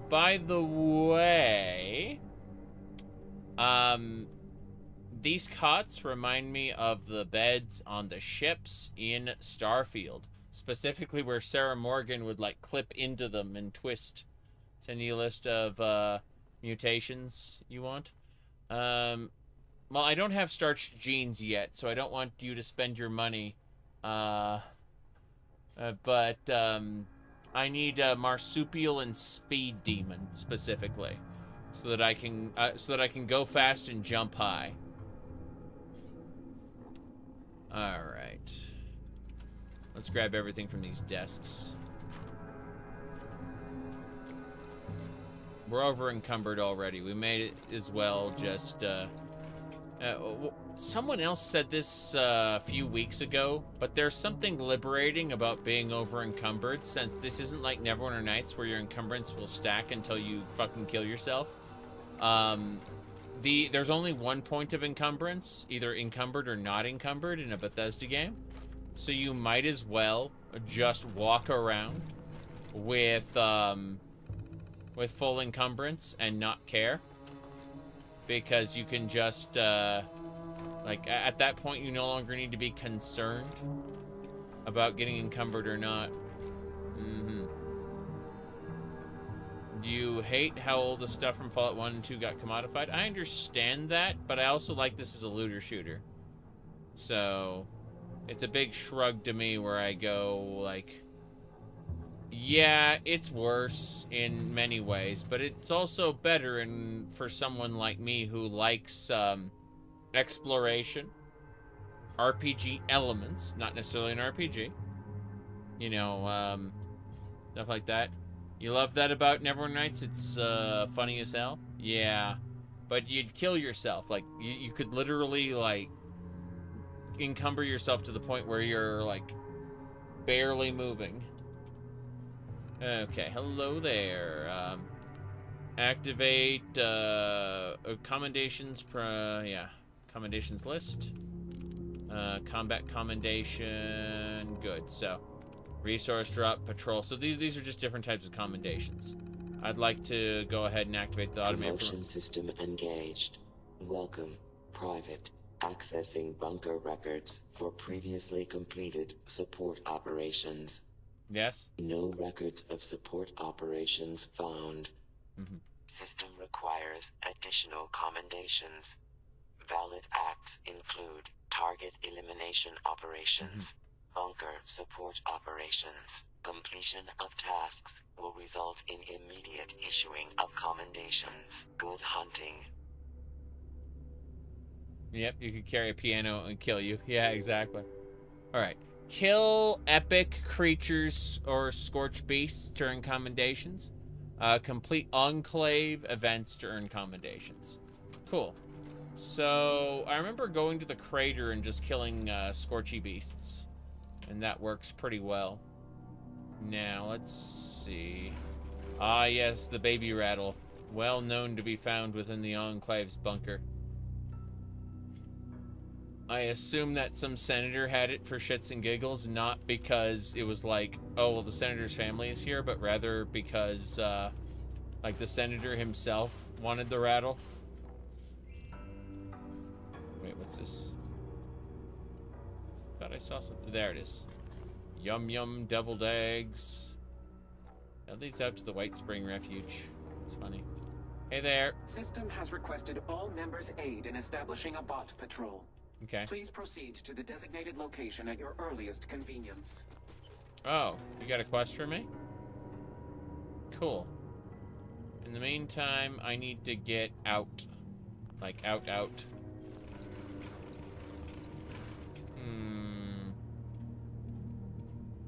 By the way, these cots remind me of the beds on the ships in Starfield. Specifically where Sarah Morgan would, like, clip into them and twist. Send you a list of mutations you want. Well, I don't have starched jeans yet, so I don't want you to spend your money. But I need Marsupial and Speed Demon specifically, so that I can go fast and jump high. All right. Let's grab everything from these desks. We're over encumbered already. We made it as well. Just someone else said this a few weeks ago, but there's something liberating about being over encumbered, since this isn't like Neverwinter Nights where your encumbrance will stack until you fucking kill yourself. There's only one point of encumbrance, either encumbered or not encumbered in a Bethesda game. So you might as well just walk around with full encumbrance and not care, because you can just like at that point you no longer need to be concerned about getting encumbered or not. Do you hate how all the stuff from Fallout 1 and 2 got commodified? I understand that, but I also like this as a looter shooter. So it's a big shrug to me where I go like, yeah, it's worse in many ways, but it's also better for someone like me who likes exploration, RPG elements, not necessarily an RPG, you know, stuff like that. You love that about Neverwinter Nights? It's funny as hell. Yeah, but you'd kill yourself. Like you could literally like encumber yourself to the point where you're like barely moving. Okay, hello there. Activate commendations. Commendations list. Combat commendation. Good. So, resource drop, patrol. So these are just different types of commendations. I'd like to go ahead and activate the automated Promotion system engaged. Welcome, private. Accessing bunker records for previously completed support operations. Yes? No records of support operations found. System requires additional commendations. Valid acts include target elimination operations, bunker support operations. Completion of tasks will result in immediate issuing of commendations. Good hunting. Yep, you could carry a piano and kill you. Yeah, exactly. Alright. Kill epic creatures or scorched beasts to earn commendations. Complete enclave events to earn commendations. Cool. So, I remember going to the crater and just killing scorchy beasts. And that works pretty well. Now, let's see. Ah, yes, the baby rattle. Well known to be found within the Enclave's bunker. I assume that some senator had it for shits and giggles, not because it was like, oh, well, the senator's family is here, but rather because, like, the senator himself wanted the rattle. Wait, what's this? Thought I saw something. There it is. Yum yum deviled eggs. That leads out to the White Spring Refuge. It's funny. Hey there. System has requested all members aid in establishing a bot patrol. Okay. Please proceed to the designated location at your earliest convenience. Oh, you got a quest for me? Cool. In the meantime, I need to get out. Like, out.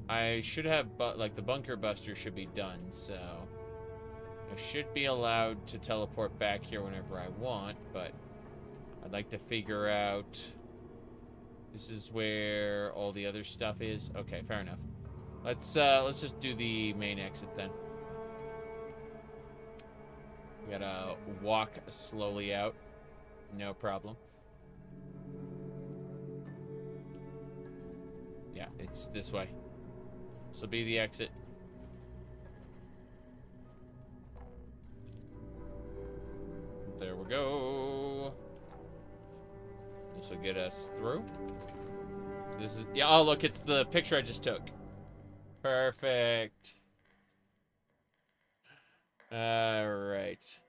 I should have, like, the bunker buster should be done, so I should be allowed to teleport back here whenever I want, but I'd like to figure out... This is where all the other stuff is. Okay, fair enough. Let's just do the main exit then. We gotta walk slowly out. No problem. Yeah, it's this way. This will be the exit. There we go. This will get us through. So this is, yeah, oh look, it's the picture I just took. Perfect. Alright.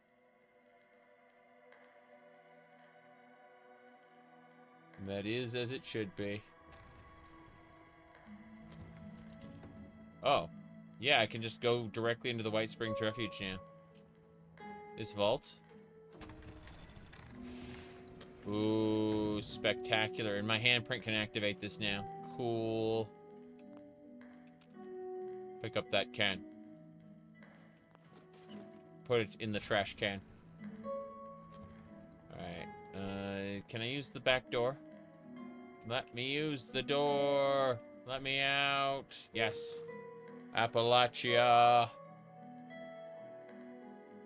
That is as it should be. Oh. Yeah, I can just go directly into the White Springs Refuge now. This vault. Ooh, spectacular. And my handprint can activate this now. Cool. Pick up that can. Put it in the trash can. Alright. Can I use the back door? Let me use the door. Let me out. Yes. Appalachia.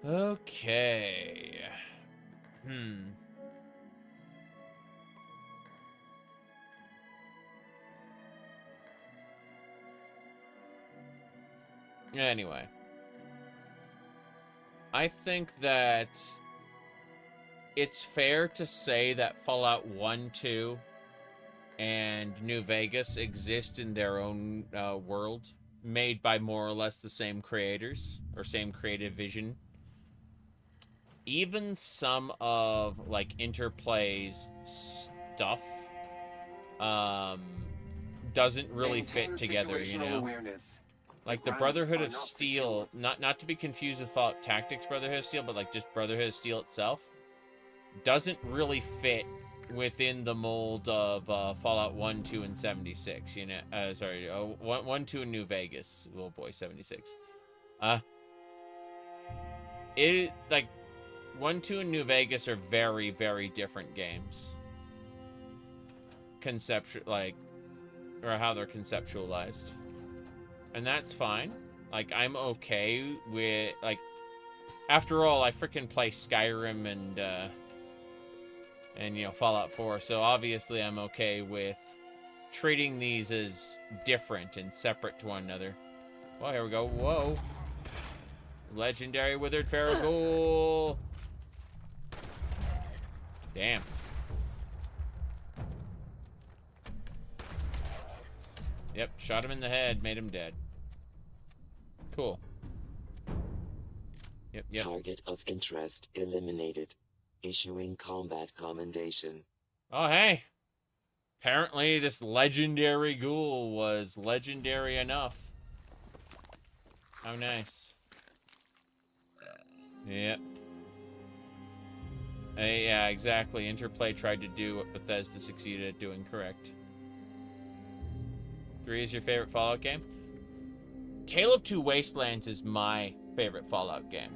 Okay. Anyway. I think that it's fair to say that Fallout 1, 2, and New Vegas exist in their own world, made by more or less the same creators, or same creative vision. Even some of, like, Interplay's stuff doesn't really fit together, you know? Awareness. Like, the Brotherhood of Steel, not to be confused with Fallout Tactics Brotherhood of Steel, but, like, just Brotherhood of Steel itself, doesn't really fit within the mold of Fallout 1, 2, and 76, you know, 1, 2, and New Vegas. Oh boy, 76. Like, 1, 2, and New Vegas are very, very different games. Or how they're conceptualized. And that's fine. Like, I'm okay with, like, after all, I freaking play Skyrim and, you know, Fallout 4, so obviously I'm okay with treating these as different and separate to one another. Well, here we go. Whoa. Legendary Withered Farragoul. Damn. Yep, shot him in the head, made him dead. Cool. Yep. Target of interest eliminated. Issuing combat commendation. Oh, hey. Apparently this legendary ghoul was legendary enough. How nice. Yep. Yeah, exactly. Interplay tried to do what Bethesda succeeded at doing correct. 3 is your favorite Fallout game? Tale of Two Wastelands is my favorite Fallout game.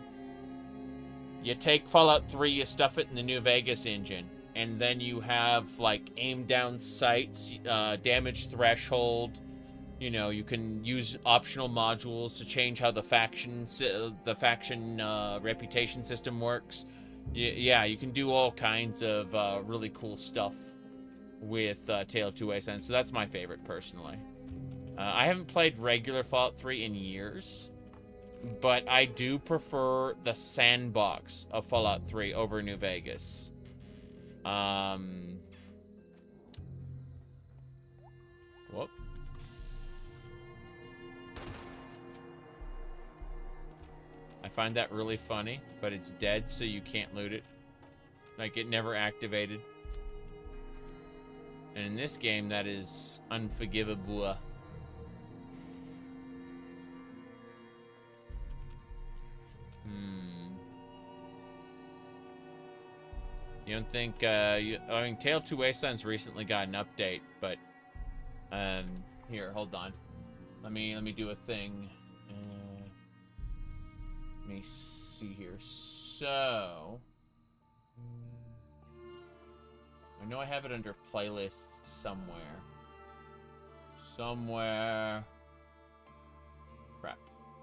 You take Fallout 3, you stuff it in the New Vegas engine, and then you have, like, aim down sights, damage threshold. You know, you can use optional modules to change how the faction reputation system works. Yeah, you can do all kinds of really cool stuff with Tale of Two Wastelands, so that's my favorite, personally. I haven't played regular Fallout 3 in years, but I do prefer the Sandbox of Fallout 3 over New Vegas. Whoop. I find that really funny, but it's dead, so you can't loot it. Like, it never activated. And in this game, that is unforgivable. You don't think, I mean, Tale of Two Wastelands recently got an update, but, here, hold on. Let me do a thing. Let me see here. So, I know I have it under playlists somewhere. Crap.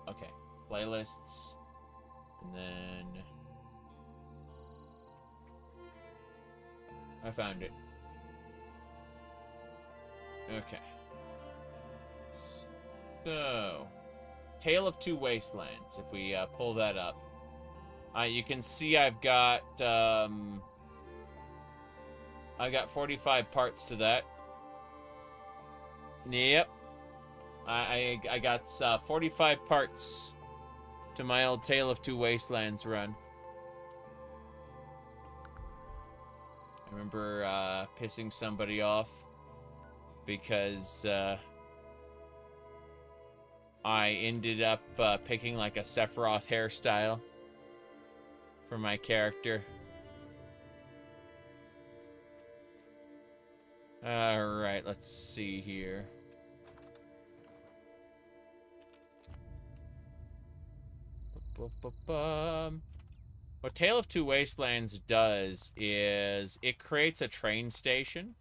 Okay, playlists, and then I found it. Okay. So, Tale of Two Wastelands, if we pull that up. You can see I've got 45 parts to that. Yep. I got 45 parts to my old Tale of Two Wastelands run. I remember pissing somebody off because I ended up picking like a Sephiroth hairstyle for my character. Alright, let's see here. What Tale of Two Wastelands does is it creates a train station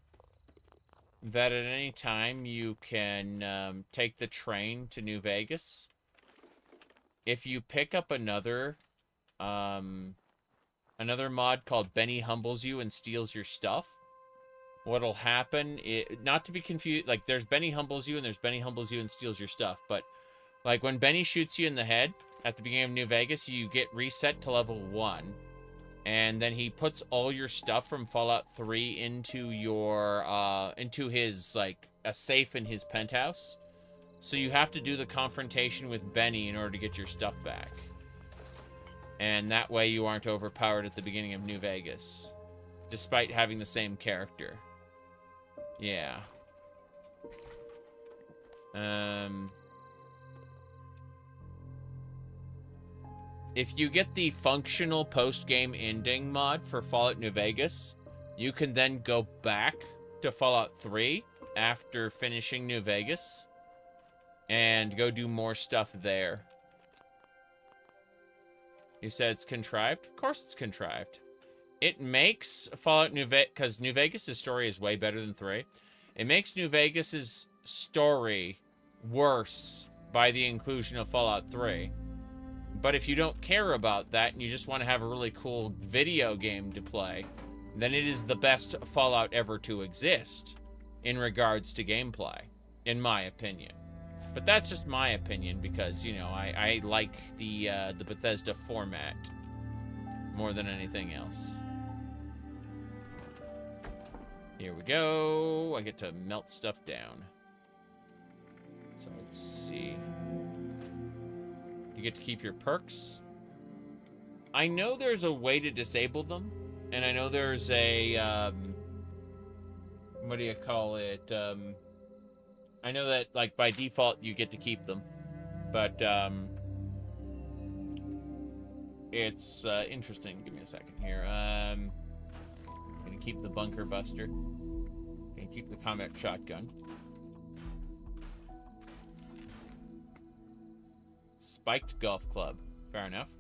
that at any time you can take the train to New Vegas. If you pick up another mod called Benny Humbles You and Steals Your Stuff, what'll happen, not to be confused, like there's Benny Humbles You and there's Benny Humbles You and Steals Your Stuff, but like when Benny shoots you in the head at the beginning of New Vegas, you get reset to level 1, and then he puts all your stuff from Fallout 3 into your into his, like, a safe in his penthouse. So you have to do the confrontation with Benny in order to get your stuff back. And that way you aren't overpowered at the beginning of New Vegas, despite having the same character. Yeah. If you get the functional post-game ending mod for Fallout New Vegas, you can then go back to Fallout 3 after finishing New Vegas and go do more stuff there. You said it's contrived? Of course it's contrived. It makes Fallout New Vegas, because New Vegas' story is way better than 3. It makes New Vegas' story worse by the inclusion of Fallout 3. But if you don't care about that and you just want to have a really cool video game to play, then it is the best Fallout ever to exist in regards to gameplay, in my opinion. But that's just my opinion because, you know, I like the Bethesda format more than anything else. Here we go. I get to melt stuff down. So let's see. You get to keep your perks. I know there's a way to disable them, and I know there's a, what do you call it? I know that, like, by default, you get to keep them, but, it's, interesting. Give me a second here. Gonna keep the bunker buster. Gonna keep the combat shotgun. Spiked golf club. Fair enough.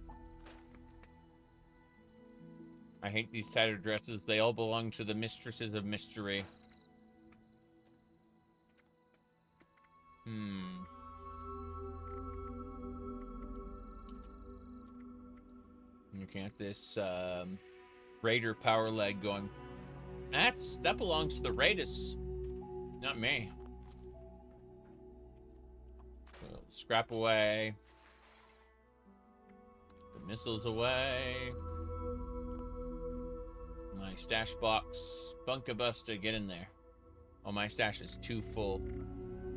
I hate these tattered dresses. They all belong to the mistresses of mystery. Looking at this Raider power leg going. That belongs to the Raiders. Not me. We'll scrap away. The missiles away. My stash box. Bunker buster, get in there. Oh, my stash is too full.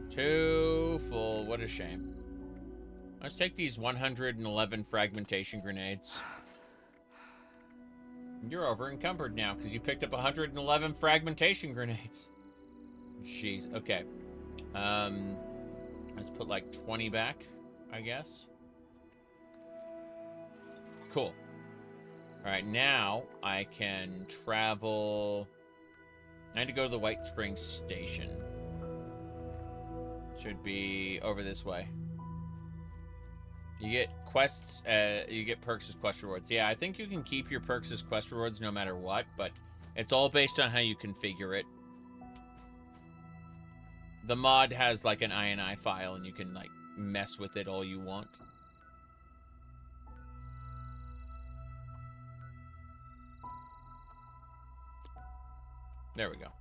Too full. What a shame. Let's take these 111 fragmentation grenades. You're over encumbered now because you picked up 111 fragmentation grenades. Jeez. Okay. Let's put like 20 back, I guess. Cool. All right, now I can travel. I need to go to the White Springs Station. Should be over this way. You get quests, you get perks as quest rewards. Yeah, I think you can keep your perks as quest rewards no matter what, but it's all based on how you configure it. The mod has like an INI file and you can like mess with it all you want. There we go.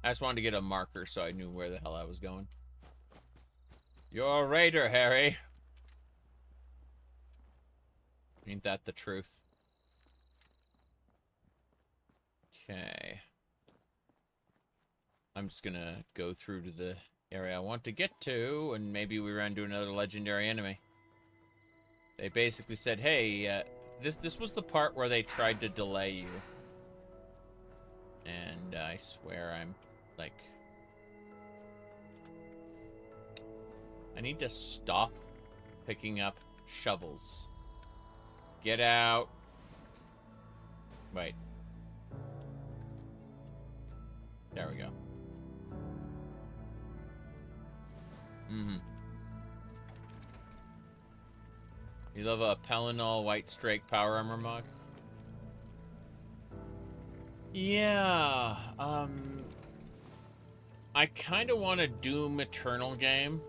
I just wanted to get a marker so I knew where the hell I was going. You're a raider, Harry. Ain't that the truth? Okay. I'm just gonna go through to the area I want to get to, and maybe we run into another legendary enemy. They basically said, hey, this was the part where they tried to delay you. And I swear I'm, like... I need to stop picking up shovels. Get out. Wait. There we go. You love a Pelennor White Strake Power Armor mod? Yeah, I kind of want a Doom Eternal game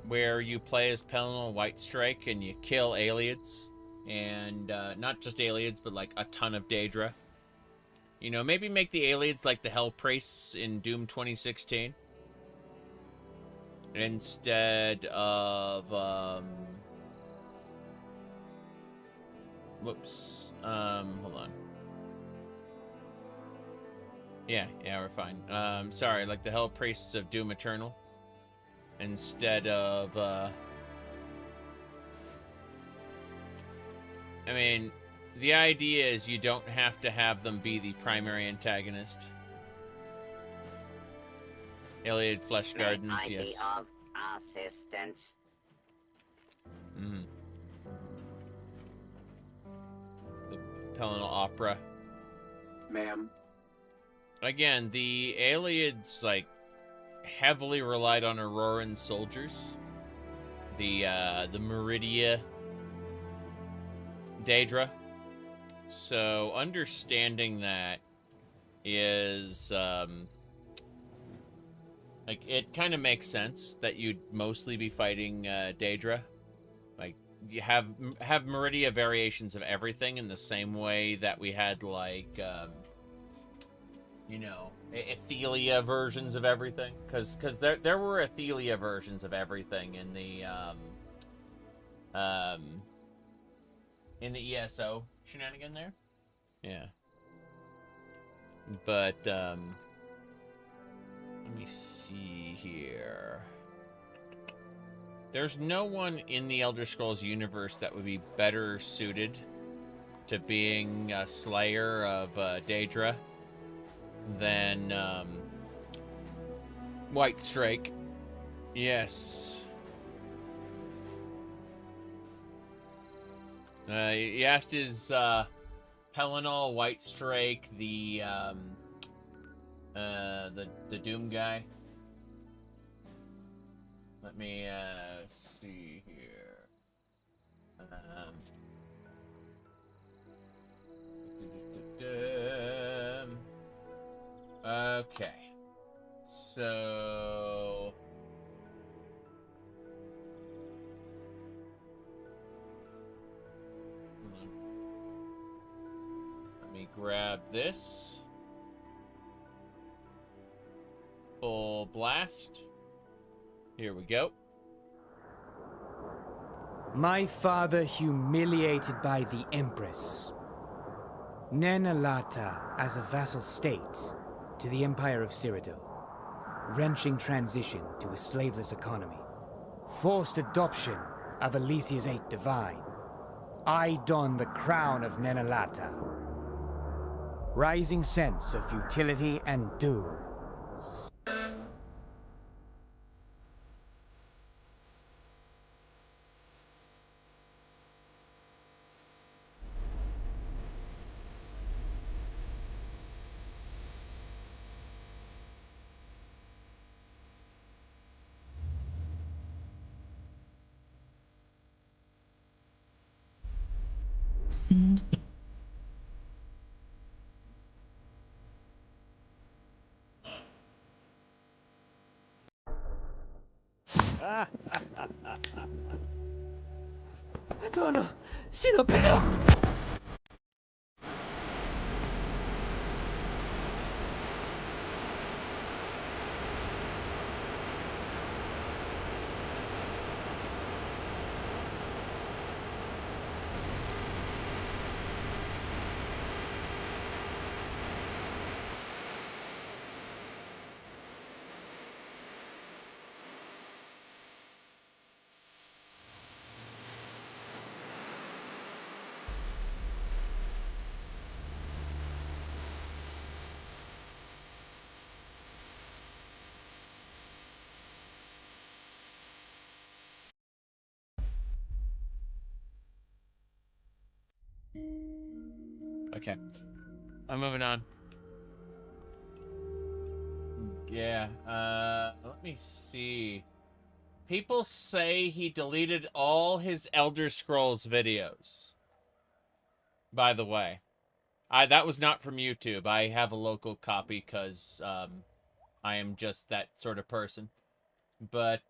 where you play as Pelennor White Strike and you kill aliens. And, not just aliens, but, like, a ton of Daedra. You know, maybe make the aliens like the Hell Priests in Doom 2016. Instead of, whoops. Hold on. Yeah, we're fine. Sorry, like the Hell Priests of Doom Eternal. Instead of, I mean, the idea is you don't have to have them be the primary antagonist. Iliad Flesh Gardens, yes. Of assistance. The Pelennor Opera. Ma'am. Again, the Iliads, like, heavily relied on Auroran soldiers. The Meridia Daedra. So, understanding that is, like, it kind of makes sense that you'd mostly be fighting Daedra. Like, you have Meridia variations of everything in the same way that we had, like, you know, Athelia versions of everything. Because there were Athelia versions of everything in the ESO shenanigan there. Yeah. But, let me see here. There's no one in the Elder Scrolls universe that would be better suited to being a slayer of Daedra than White Strike. Yes. He asked his Pelennor White Strike the Doom guy. Let me see here. Okay. So hold on. Let me grab this. Full blast. Here we go. My father humiliated by the Empress. Nenalata as a vassal state to the Empire of Cyrodiil. Wrenching transition to a slaveless economy. Forced adoption of Alicia's 8 Divine. I don the crown of Nenalata. Rising sense of futility and doom. Donna, sino pero. Okay. I'm moving on. Yeah, let me see. People say he deleted all his Elder Scrolls videos. By the way. That was not from YouTube. I have a local copy because I am just that sort of person. But,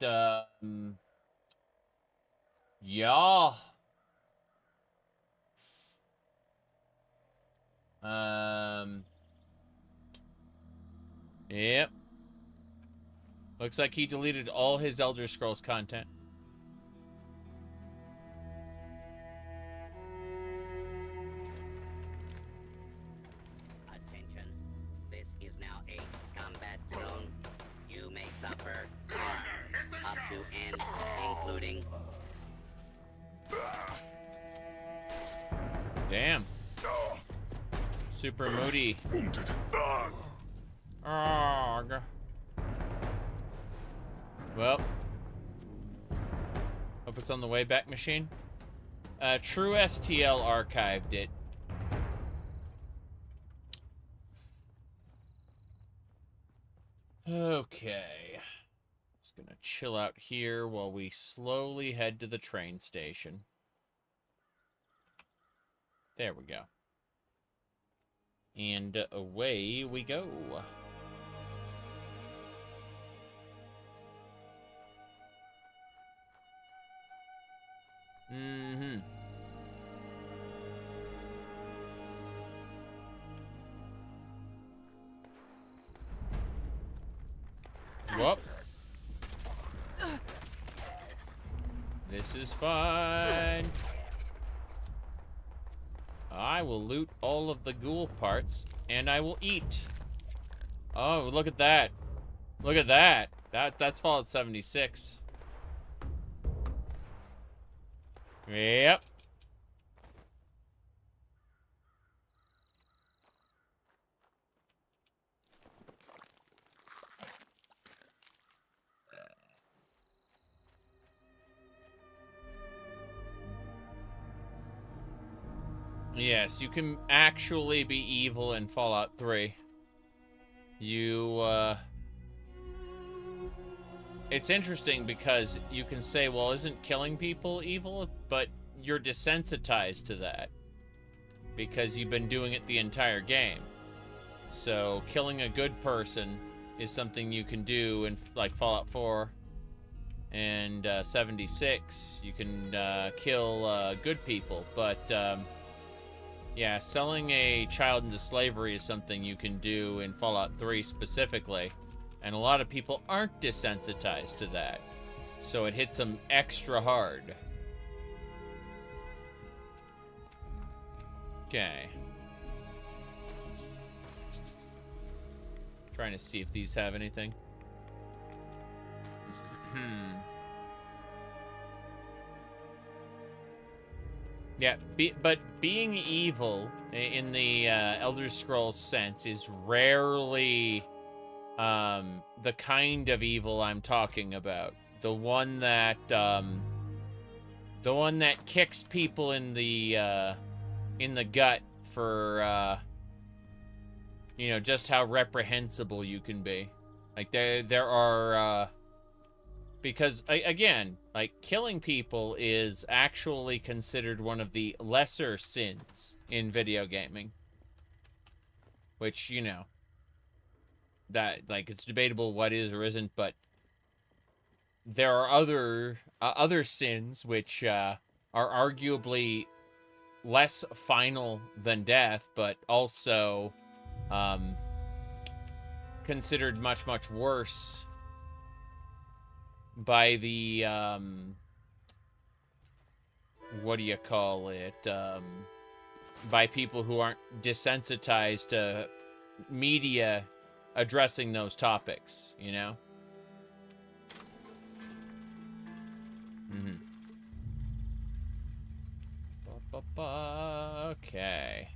yeah. Yep. Looks like he deleted all his Elder Scrolls content. Attention. This is now a combat zone. You may suffer up to and including. Damn. Super moody. Arrgh. Well. Hope it's on the Wayback Machine. True STL archived it. Okay. Just gonna chill out here while we slowly head to the train station. There we go. And away we go. Mm-hmm. Whoop. This is fun. I will loot all of the ghoul parts, and I will eat. Oh, look at that. Look at that. That's Fallout 76. Yep. Yes, you can actually be evil in Fallout 3. It's interesting because you can say, well, isn't killing people evil? But you're desensitized to that because you've been doing it the entire game. So killing a good person is something you can do in like Fallout 4 and 76. You can kill good people, but yeah, selling a child into slavery is something you can do in Fallout 3 specifically, and a lot of people aren't desensitized to that, so it hits them extra hard. Okay. Trying to see if these have anything. Yeah, but being evil in the Elder Scrolls sense is rarely the kind of evil I'm talking about. The one that kicks people in the gut for you know, just how reprehensible you can be. Like there are because again, like killing people is actually considered one of the lesser sins in video gaming. Which, you know, that like it's debatable what is or isn't, but there are other sins which are arguably less final than death, but also considered much worse by the what do you call it, by people who aren't desensitized to media addressing those topics, you know? Okay.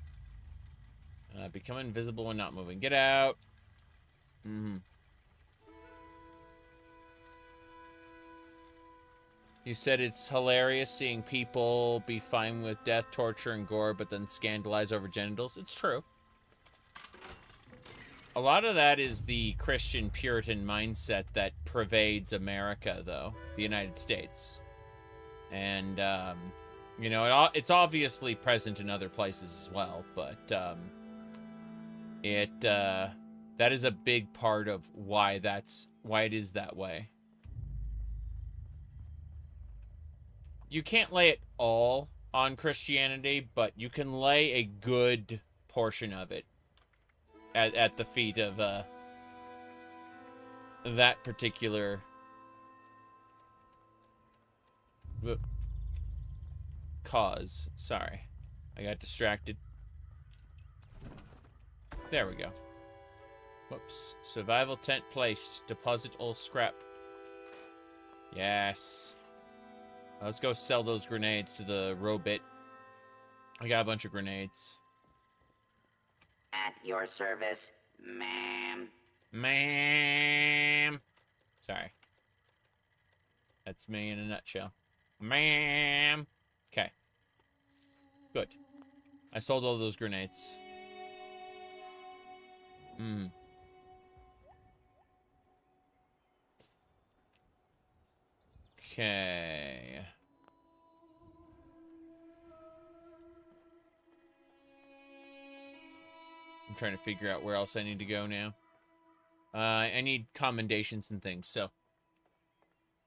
Become invisible when not moving. Get out. You said it's hilarious seeing people be fine with death, torture, and gore, but then scandalize over genitals. It's true. A lot of that is the Christian Puritan mindset that pervades America, though, the United States. And, you know, it's obviously present in other places as well, but that is a big part of why it is that way. You can't lay it all on Christianity, but you can lay a good portion of it at the feet of that particular cause. Sorry, I got distracted. There we go. Whoops. Survival tent placed. Deposit all scrap. Yes. Let's go sell those grenades to the robot. I got a bunch of grenades. At your service, ma'am. Ma'am. Sorry. That's me in a nutshell. Ma'am. Okay. Good. I sold all those grenades. Okay. I'm trying to figure out where else I need to go now. I need commendations and things, so.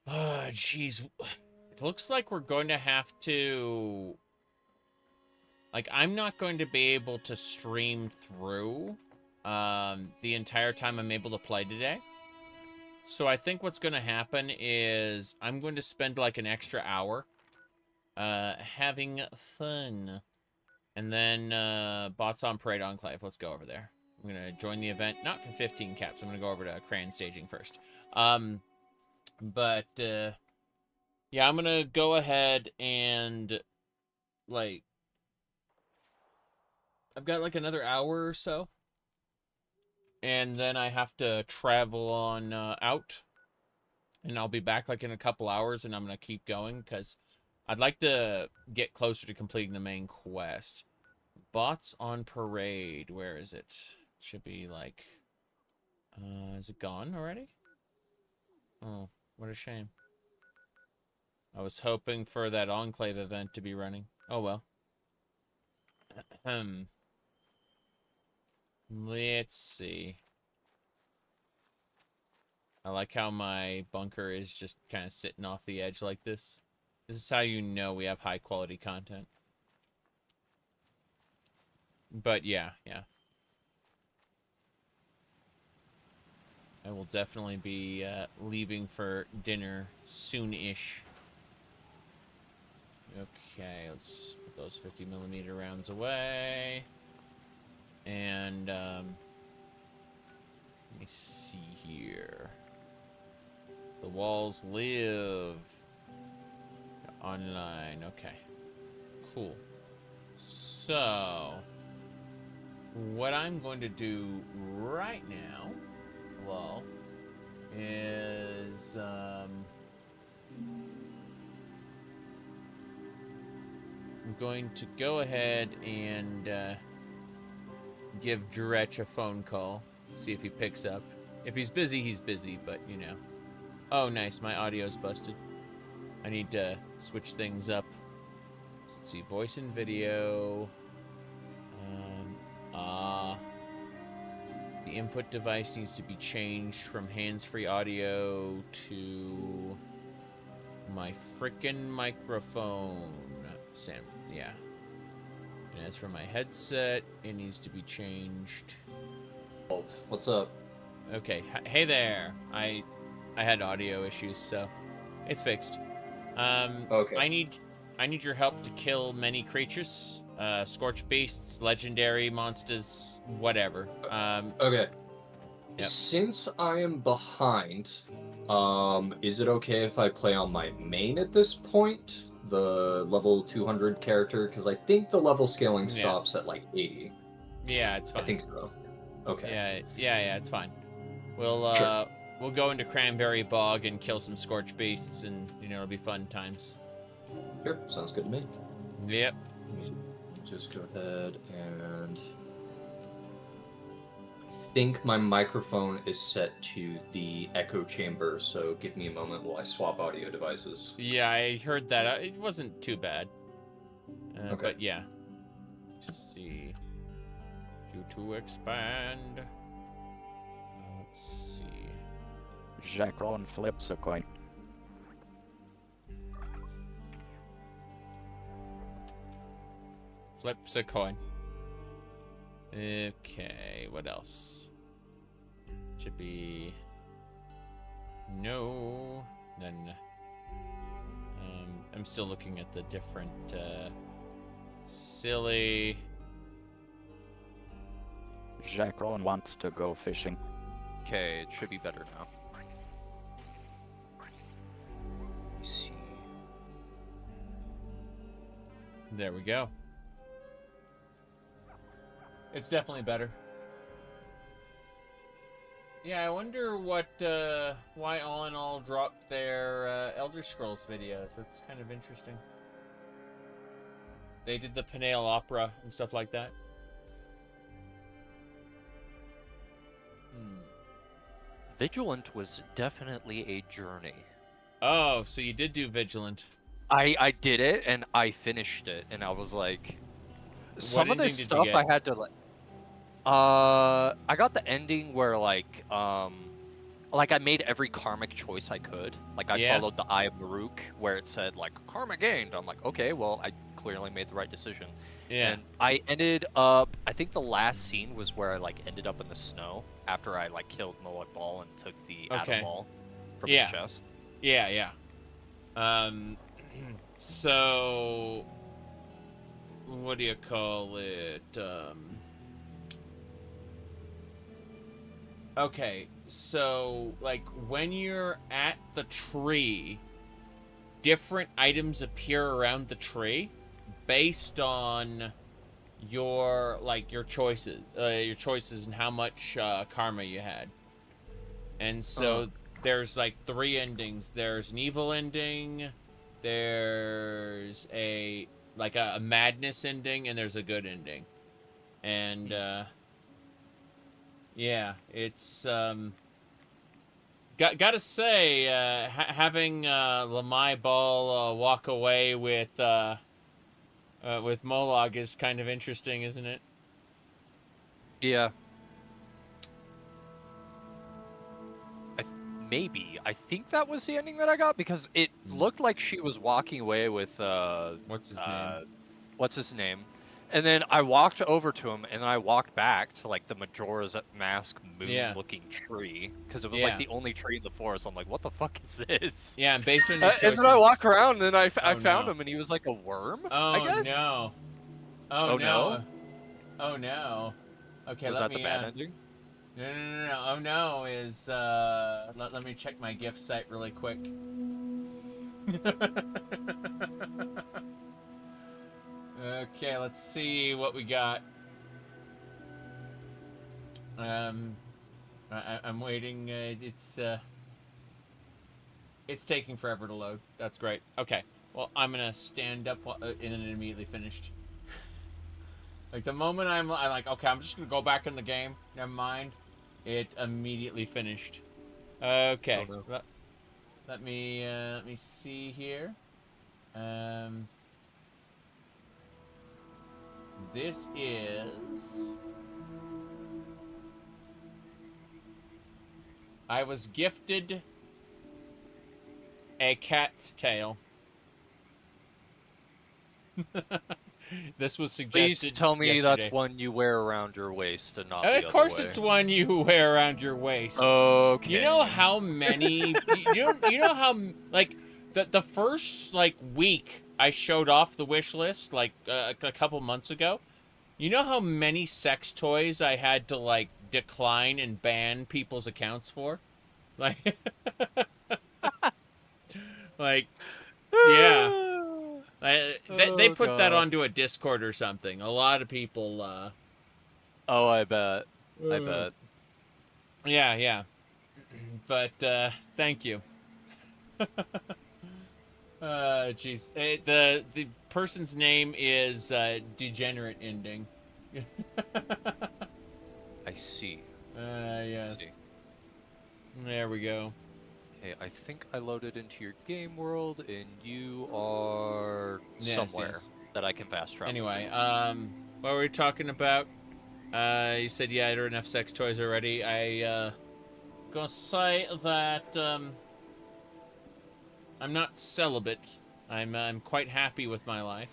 Oh, jeez. It looks like we're going to have to... Like, I'm not going to be able to stream through the entire time I'm able to play today. So I think what's going to happen is I'm going to spend like an extra hour having fun. And then Bots on Parade Enclave. Let's go over there. I'm going to join the event. Not for 15 caps. I'm going to go over to Cran staging first. Yeah, I'm going to go ahead and like... I've got like another hour or so. And then I have to travel on out. And I'll be back like in a couple hours, and I'm going to keep going because I'd like to get closer to completing the main quest. Bots on Parade. Where is it? Should be like... is it gone already? Oh, what a shame. I was hoping for that Enclave event to be running. Oh well. Let's see. I like how my bunker is just kind of sitting off the edge like this. This is how you know we have high quality content. But yeah. I will definitely be leaving for dinner soon-ish. Okay, let's put those 50mm rounds away. And, let me see here. The walls live online. Okay. Cool. So, what I'm going to do right now, well, is, I'm going to go ahead and, give Zaric a phone call. See if he picks up. If he's busy, but, you know. Oh, nice. My audio's busted. I need to switch things up. Let's see. Voice and video. The input device needs to be changed from hands-free audio to my frickin' microphone. Sam, yeah. And as for my headset, it needs to be changed. What's up? Okay, hey there. I had audio issues, so it's fixed. Okay. I need your help to kill many creatures, scorched beasts, legendary monsters, whatever. Okay. Yep. Since I am behind, is it okay if I play on my main at this point? The level 200 character, because I think the level scaling stops at like 80. Yeah, it's fine. I think so. Okay. Yeah, it's fine. We'll Sure. We'll go into Cranberry Bog and kill some scorched beasts, and you know it'll be fun times. Sure, sounds good to me. Yep. Let me just go ahead and I think my microphone is set to the echo chamber, so give me a moment while I swap audio devices. Yeah, I heard that. It wasn't too bad. Okay. But yeah. Let's see. You to expand. Let's see. Zhakaron flips a coin. Flips a coin. Okay, what else? Should be... No. Then... I'm still looking at the different, silly... Zhakaron wants to go fishing. Okay, it should be better now. Let me see. There we go. It's definitely better. Yeah, I wonder what, why All in All dropped their Elder Scrolls videos. That's kind of interesting. They did the Penale Opera and stuff like that. Vigilant was definitely a journey. Oh, so you did do Vigilant. I did it, and I finished it, and I was like... Some of this stuff I had to, like... I got the ending where, like I made every karmic choice I could. Like, I followed the Eye of Maruk, where it said, like, karma gained. I'm like, okay, well, I clearly made the right decision. Yeah. And I ended up, I think the last scene was where I, like, ended up in the snow after I, like, killed Moat Ball and took the Atom Ball from his chest. Yeah. So... What do you call it? Okay, so, like, when you're at the tree, different items appear around the tree based on your, like, your choices and how much karma you had. And so there's, like, 3 endings. There's an evil ending, there's a madness ending, and there's a good ending. And, yeah, it's, gotta say, having, Lamai Ball, walk away with Molag is kind of interesting, isn't it? Yeah. Maybe. I think that was the ending that I got, because it looked like she was walking away with, What's his name? And then I walked over to him, and then I walked back to, like, the Majora's Mask moon-looking tree, because it was, like, the only tree in the forest. I'm like, what the fuck is this? Yeah, and based on your choices... And then I walk around, and then I found him, and he was, like, a worm, I guess? no. Oh, no. Oh, no. Okay, was that the bad ending? No. Oh, no is, let me check my gift site really quick. Okay, let's see what we got. I'm waiting. It's taking forever to load. That's great. Okay. Well, I'm gonna stand up and then it immediately finished. Like the moment I'm like, okay, I'm just gonna go back in the game. Never mind. It immediately finished. Okay. Oh, no. Let me see here. This is... I was gifted a cat's tail. This was suggested Please tell me yesterday. that's one you wear around your waist and not the Of course other way. it's one you wear around your waist. Okay. You know how many... you know how... Like, the first, like, week I showed off the wish list, like, a couple months ago. You know how many sex toys I had to, like, decline and ban people's accounts for? Like... like... Yeah. They put that onto a Discord or something. A lot of people, Oh, I bet. I bet. Yeah. But, thank you. Jeez. The person's name is, Degenerate Ending. I see. we go. Okay, I think I loaded into your game world, and you are somewhere that I can fast travel. Anyway, to. what were we talking about? You said you had enough sex toys already. I gonna say that I'm not celibate. I'm quite happy with my life.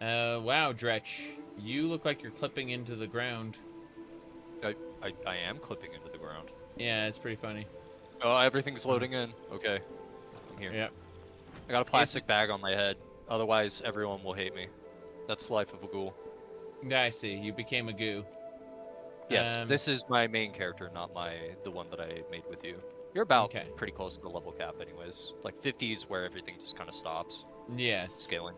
Wow, Dretch, you look like you're clipping into the ground. I am clipping into the ground. Yeah, it's pretty funny. Oh, everything's loading in. Okay, I'm here. Yep. I got a plastic bag on my head. Otherwise, everyone will hate me. That's the life of a ghoul. Yeah, I see. You became a goo. Yes, this is my main character, not the one that I made with you. You're about pretty close to the level cap anyways. Like 50 is where everything just kind of stops. Yes. Scaling.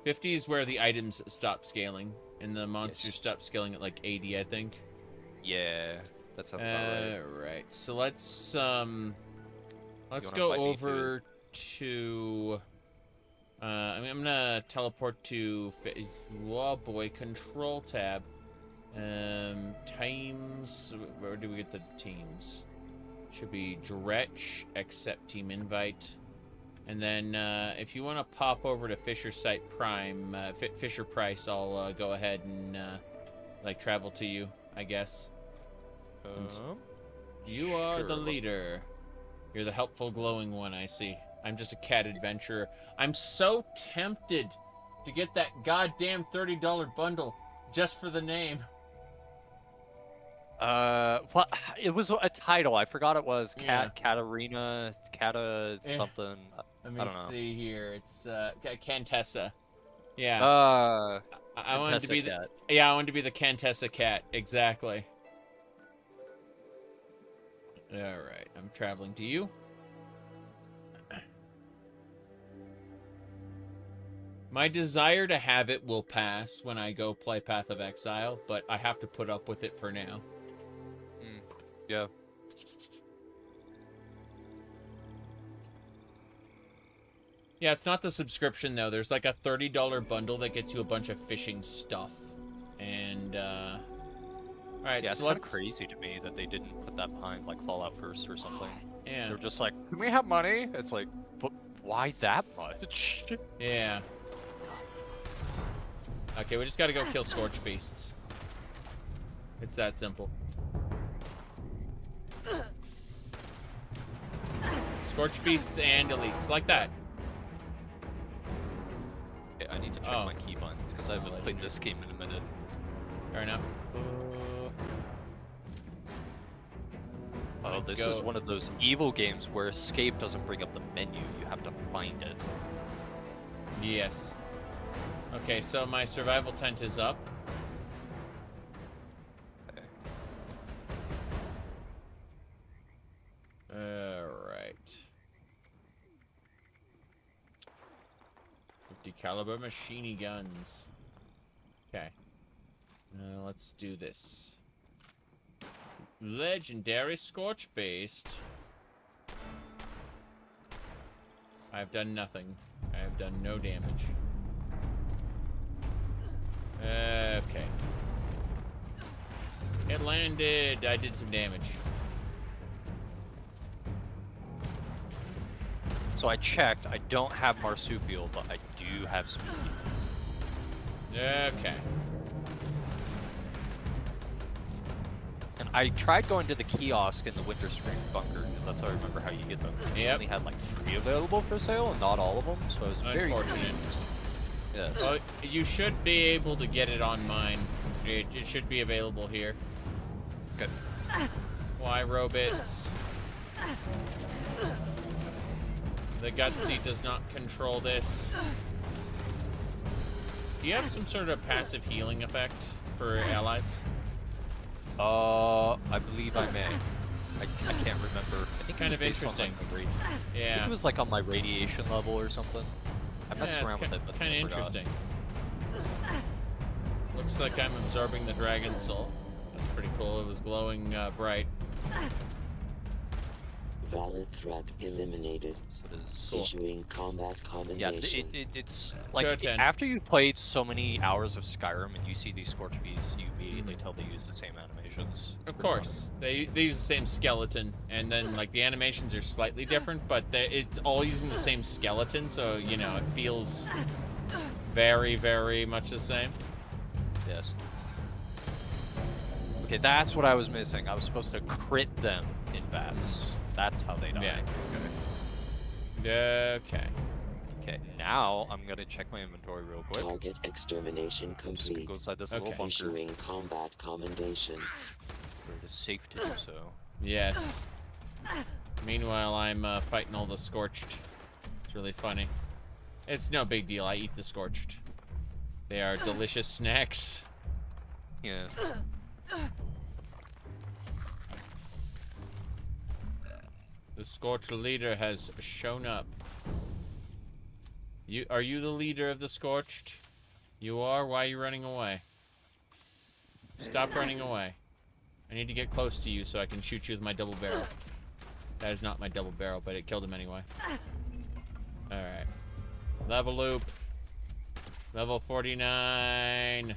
50 is where the items stop scaling, and the monsters stop scaling at like 80, I think. Yeah, that sounds about right. Right. So let's go over to. I'm gonna teleport to. Oh boy, Control Tab. Times. Where do we get the teams? Should be Dretch, accept team invite. And then if you want to pop over to Fisher Site Prime, Fisher Price, I'll go ahead and like travel to you, I guess. You are the leader. You're the helpful, glowing one, I see. I'm just a cat adventurer. I'm so tempted to get that goddamn $30 bundle just for the name. What? It was a title. I forgot it was. Katarina, something. Let me I don't know. see here. It's Cantessa. Yeah. I wanted to be cat. I wanted to be the Cantessa cat. Exactly. All right. I'm traveling to you. My desire to have it will pass when I go play Path of Exile, but I have to put up with it for now. Yeah. Yeah, it's not the subscription, though. There's like a $30 bundle that gets you a bunch of fishing stuff. And, alright, yeah, so it's kind of crazy to me that they didn't put that behind, like, Fallout First or something. Yeah. They're just like, can we have money? It's like, but why that much? Yeah. Okay, we just gotta go kill Scorch Beasts. It's that simple. Scorch Beasts and Elites, like that. Okay, I need to check my key buttons, because I haven't played this game in a minute. Fair enough. Oh, this is one of those evil games where escape doesn't bring up the menu. You have to find it. Yes. Okay, so my survival tent is up. Okay. Alright. 50 caliber machine guns. Okay. Let's do this. Legendary Scorch Beast. I've done nothing. I have done no damage. Okay. It landed. I did some damage. So I checked. I don't have Marsupial, but I do have Spooky. Okay. And I tried going to the kiosk in the Winter Spring Bunker, because that's how I remember how you get them. Yep. They only had like 3 available for sale, and not all of them, so I was very unfortunate. Yes. Well, you should be able to get it on mine. It should be available here. Okay. Why, Robits? The Gutsy does not control this. Do you have some sort of passive healing effect for allies? I believe I may. I can't remember. I think kind it of was based on, interesting. like, I Yeah. think it was like on my radiation level or something. I messed around with it, but kind of I forgot. interesting. Looks like I'm absorbing the dragon's soul. That's pretty cool. It was glowing bright. Valid threat eliminated. Cool. Issuing combat Yeah, commendation. it's like after you've played so many hours of Skyrim and you see these Scorch Bees, you immediately tell they use the same animations. Of course, they use the same skeleton, and then like the animations are slightly different, but it's all using the same skeleton, so you know it feels very, very much the same. Yes. Okay, that's what I was missing. I was supposed to crit them in bats. That's how they die. Yeah. Okay. Okay, now I'm gonna check my inventory real quick. Target extermination complete. Go inside this little bunker. Issuing combat commendation. Where it is safe to do so. Yes. Meanwhile, I'm fighting all the Scorched. It's really funny. It's no big deal. I eat the Scorched. They are delicious snacks. Yeah. The Scorched leader has shown up. Are you the leader of the Scorched? You are? Why are you running away? Stop running away. I need to get close to you so I can shoot you with my double barrel. That is not my double barrel, but it killed him anyway. Alright. Level loop. Level 49.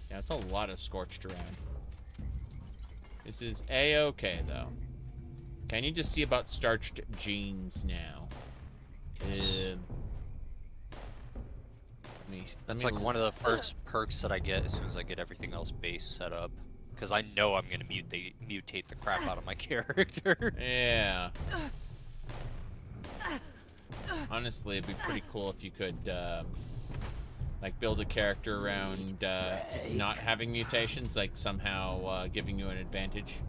Yeah, it's a lot of Scorched around. This is a-okay, though. Okay, I need to see about starched jeans now. That's like one of the first perks that I get as soon as I get everything else base set up. Because I know I'm going to mutate the crap out of my character. Yeah. Honestly, it'd be pretty cool if you could, like, build a character around not having mutations, like somehow giving you an advantage.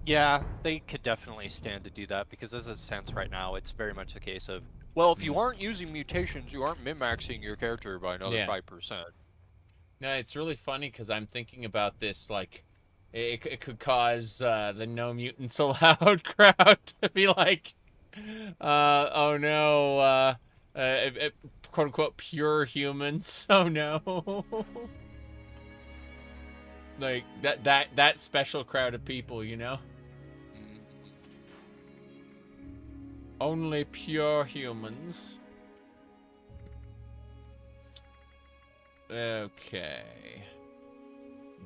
Yeah, they could definitely stand to do that, because as it stands right now, it's very much a case of, well, if you aren't using mutations, you aren't min-maxing your character by another 5%. No, it's really funny, because I'm thinking about this, like, it could cause the no mutants allowed crowd to be like, oh no, quote-unquote pure humans, oh no. Like, that special crowd of people, you know? Only pure humans. Okay.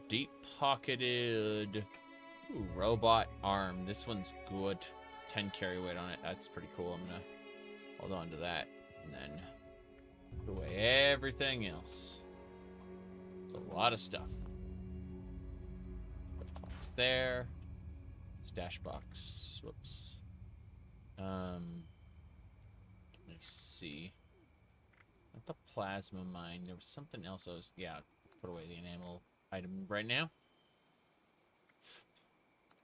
Deep-pocketed. Ooh, robot arm. This one's good. 10 carry weight on it. That's pretty cool. I'm gonna hold on to that. And then put away everything else. It's a lot of stuff. Box there. Stash box. Whoops. Let me see. Not the plasma mine. There was something else I was... Yeah, put away the enamel item right now.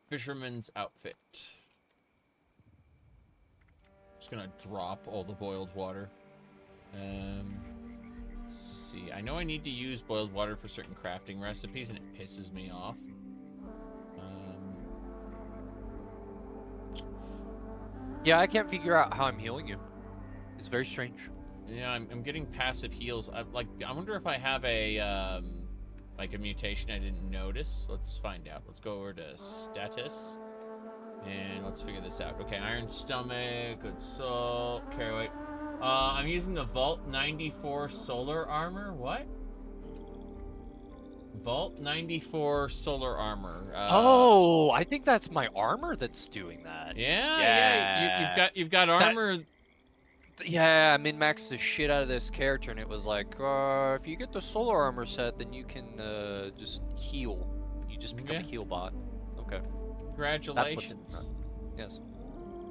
Fisherman's outfit. Just gonna drop all the boiled water. Let's see. I know I need to use boiled water for certain crafting recipes, and it pisses me off. Yeah, I can't figure out how I'm healing you. It's very strange. Yeah, I'm getting passive heals. I wonder if I have a like a mutation I didn't notice. Let's find out. Let's go over to status, and let's figure this out. Okay, iron stomach, good soul, carry weight. I'm using the Vault 94 solar armor. What? Vault 94 solar armor. Oh, I think that's my armor that's doing that. Yeah. You've got armor. Yeah, I min-maxed the shit out of this character, and it was like, if you get the solar armor set, then you can just heal. You just become a heal bot. Okay. Congratulations. Yes.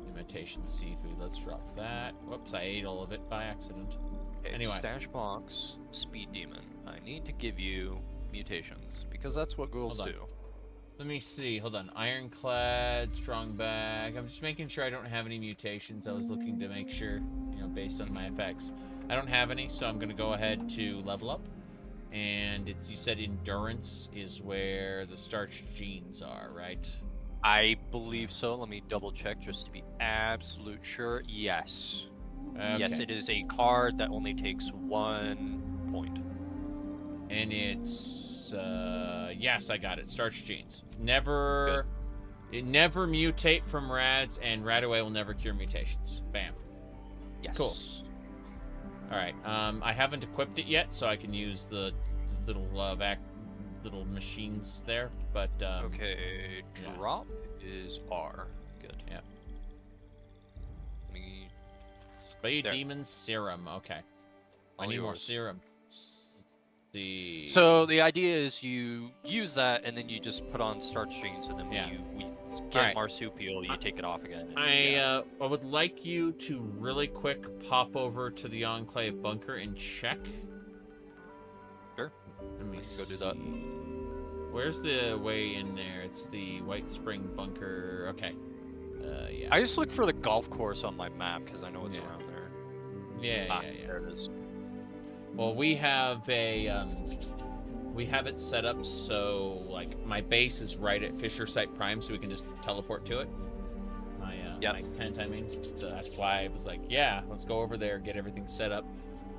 Imitation seafood. Let's drop that. Whoops, I ate all of it by accident. Okay, anyway. Stash box, speed demon. I need to give you mutations, because that's what ghouls do. Let me see. Hold on. Ironclad, strong bag. I'm just making sure I don't have any mutations. I was looking to make sure, you know, based on my effects. I don't have any, so I'm going to go ahead to level up. And it's, you said endurance is where the starched genes are, right? I believe so. Let me double check just to be absolute sure. Yes. Okay. Yes, it is a card that only takes 1 point. And it's, yes, I got it. Starch genes. Never, It never mutate from rads, and Radaway will never cure mutations. Bam. Yes. Cool. All right. I haven't equipped it yet, so I can use the little little machines there. But okay, drop is R. Good. Yeah. Let me. Spade Demon Serum. Okay. I need more serum. So the idea is you use that, and then you just put on starch genes, and then we get marsupial, you take it off again. And, I would like you to really quick pop over to the Enclave bunker and check. Sure. Let me go do that. Where's the way in there? It's the White Spring bunker. Okay. Yeah. I just look for the golf course on my map because I know it's around there. Yeah, There it is. Well, we have we have it set up so like my base is right at Fisher Site Prime, so we can just teleport to it. My tent, I mean. So that's why I was like, yeah, let's go over there, get everything set up.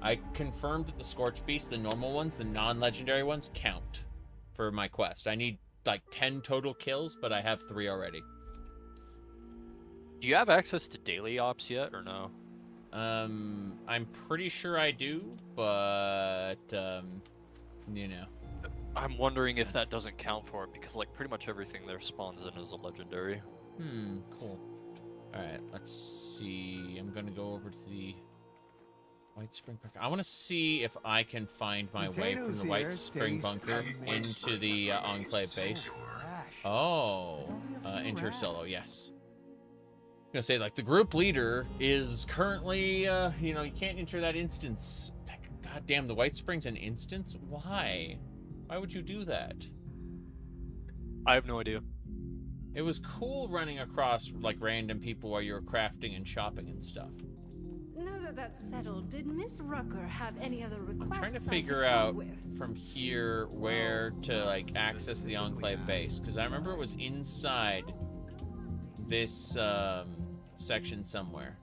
I confirmed that the Scorch Beast, the normal ones, the non-legendary ones, count for my quest. I need like 10 total kills, but I have 3 already. Do you have access to daily ops yet, or no? I'm pretty sure I do, but you know. I'm wondering if that doesn't count for it, because like pretty much everything there spawns in as a legendary. Cool. Alright, let's see. I'm gonna go over to the White Spring bunker. I want to see if I can find my way from the White Spring bunker into the Enclave base. Oh, Intercello, yes. I'm gonna say, like, the group leader is currently, you know, you can't enter that instance. God damn, the White Spring's an instance? Why? Why would you do that? I have no idea. It was cool running across, like, random people while you were crafting and shopping and stuff. Now that that's settled, did Miss Rucker have any other requests? I'm trying to figure out from here where to, like, access the Enclave base, because I remember it was inside this, section somewhere.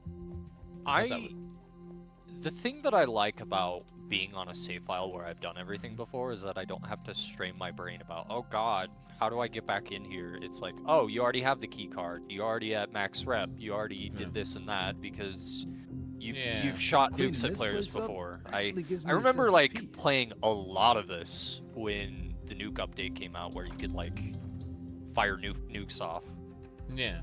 The thing that I like about being on a save file where I've done everything before is that I don't have to strain my brain about, oh god, how do I get back in here? It's like, oh, you already have the key card, you already at max rep, you already did this and that because you've shot nukes at players before. I remember like playing a lot of this when the nuke update came out where you could like fire nukes off. Yeah.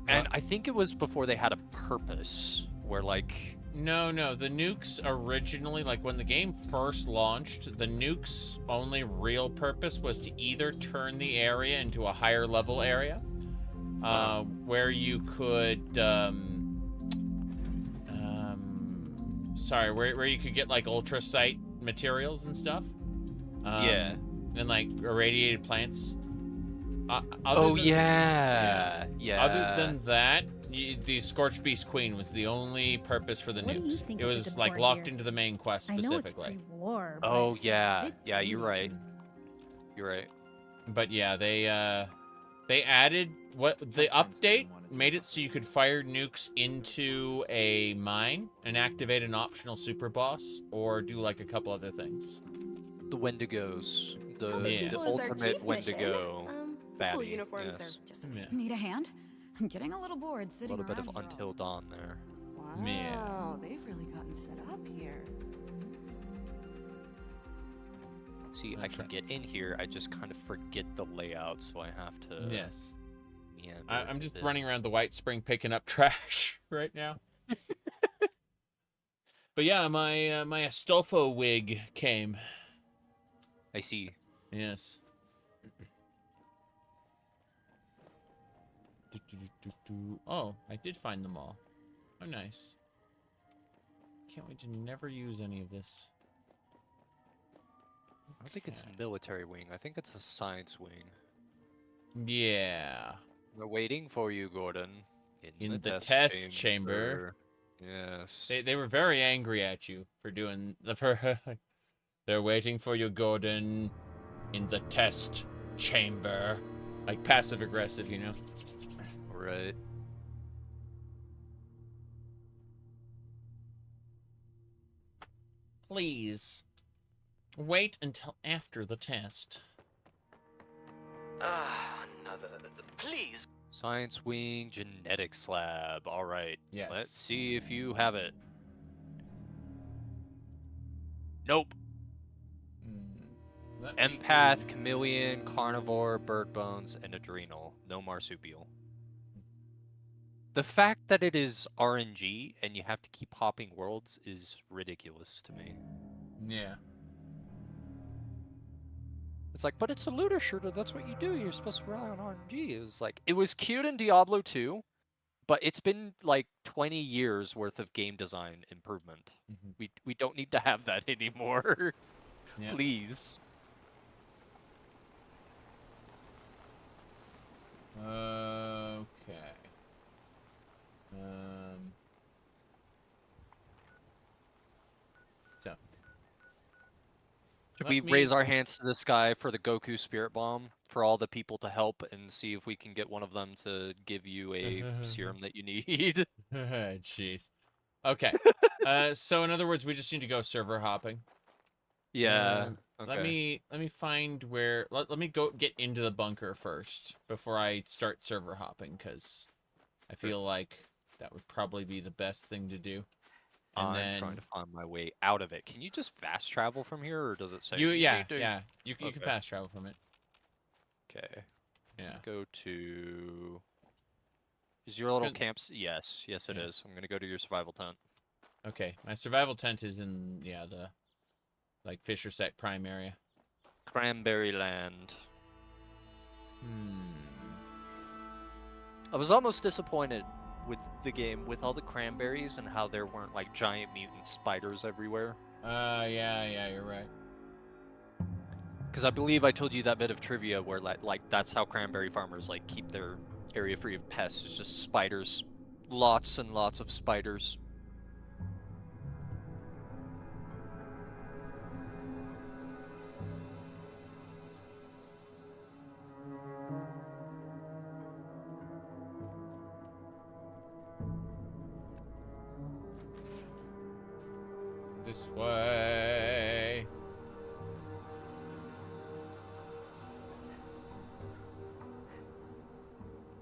And I think it was before they had a purpose, where like... No, the nukes originally, like when the game first launched, the nukes' only real purpose was to either turn the area into a higher level area, where you could, where you could get like ultrasite materials and stuff. And like irradiated plants. Other than that, the Scorched Beast Queen was the only purpose for the nukes. It was like locked into the main quest specifically. Oh yeah, you're right. You're right. But yeah, they added the update made it so you could fire nukes into a mine and activate an optional super boss or do like a couple other things. The Wendigos, the ultimate Wendigo. Cool uniforms are just amazing. Need a hand? I'm getting a little bored sitting around. A little bit of here. Until Dawn there. Wow, they've really gotten set up here. See, I can get in here. I just kind of forget the layout, so I have to. Yes. I'm just running around the White Spring picking up trash right now. But yeah, my my Astolfo wig came. I see. Yes. Oh, I did find them all. Oh, nice. Can't wait to never use any of this. I don't think it's a military wing. I think it's a science wing. Yeah. We're waiting for you, Gordon. In the test chamber. Yes. They were very angry at you for doing the They're waiting for you, Gordon, in the test chamber. Like passive aggressive, you know. Right. Please wait until after the test. Another. Please. Science wing genetics lab. All right. Yes. Let's see if you have it. Nope. Empath, chameleon, carnivore, bird bones, and adrenal. No marsupial. The fact that it is RNG and you have to keep hopping worlds is ridiculous to me. Yeah. It's like, but it's a looter shooter. That's what you do. You're supposed to rely on RNG. It was like, it was cute in Diablo 2, but it's been like 20 years worth of game design improvement. We don't need to have that anymore. Yeah. Please. Okay. So. Should we raise our hands to the sky for the Goku Spirit Bomb for all the people to help and see if we can get one of them to give you a serum that you need? Jeez. Okay. So in other words, we just need to go server hopping. Yeah. Okay. Let me find where. Let me go get into the bunker first before I start server hopping, because I feel like that would probably be the best thing to do. And I'm trying to find my way out of it. Can you just fast travel from here, or does it say yeah, need to... yeah. You can fast travel from it. Okay. Yeah. Go to. Is your little camps? Yes, it is. I'm gonna go to your survival tent. Okay, my survival tent is in the like Fisher Sec Prime area. Cranberry Land. I was almost disappointed with the game with all the cranberries and how there weren't like giant mutant spiders everywhere. Yeah, you're right. Because I believe I told you that bit of trivia where like that's how cranberry farmers like keep their area free of pests. It's just spiders, lots and lots of spiders. This way.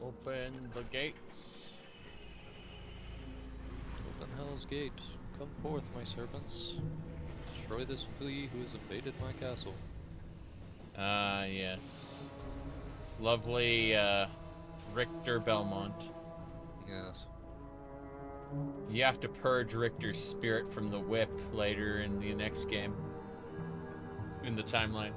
Open the gates. Open Hell's Gate. Come forth, my servants. Destroy this flea who has invaded my castle. Yes. Lovely, Richter Belmont. Yes. You have to purge Richter's spirit from the whip later in the next game. In the timeline.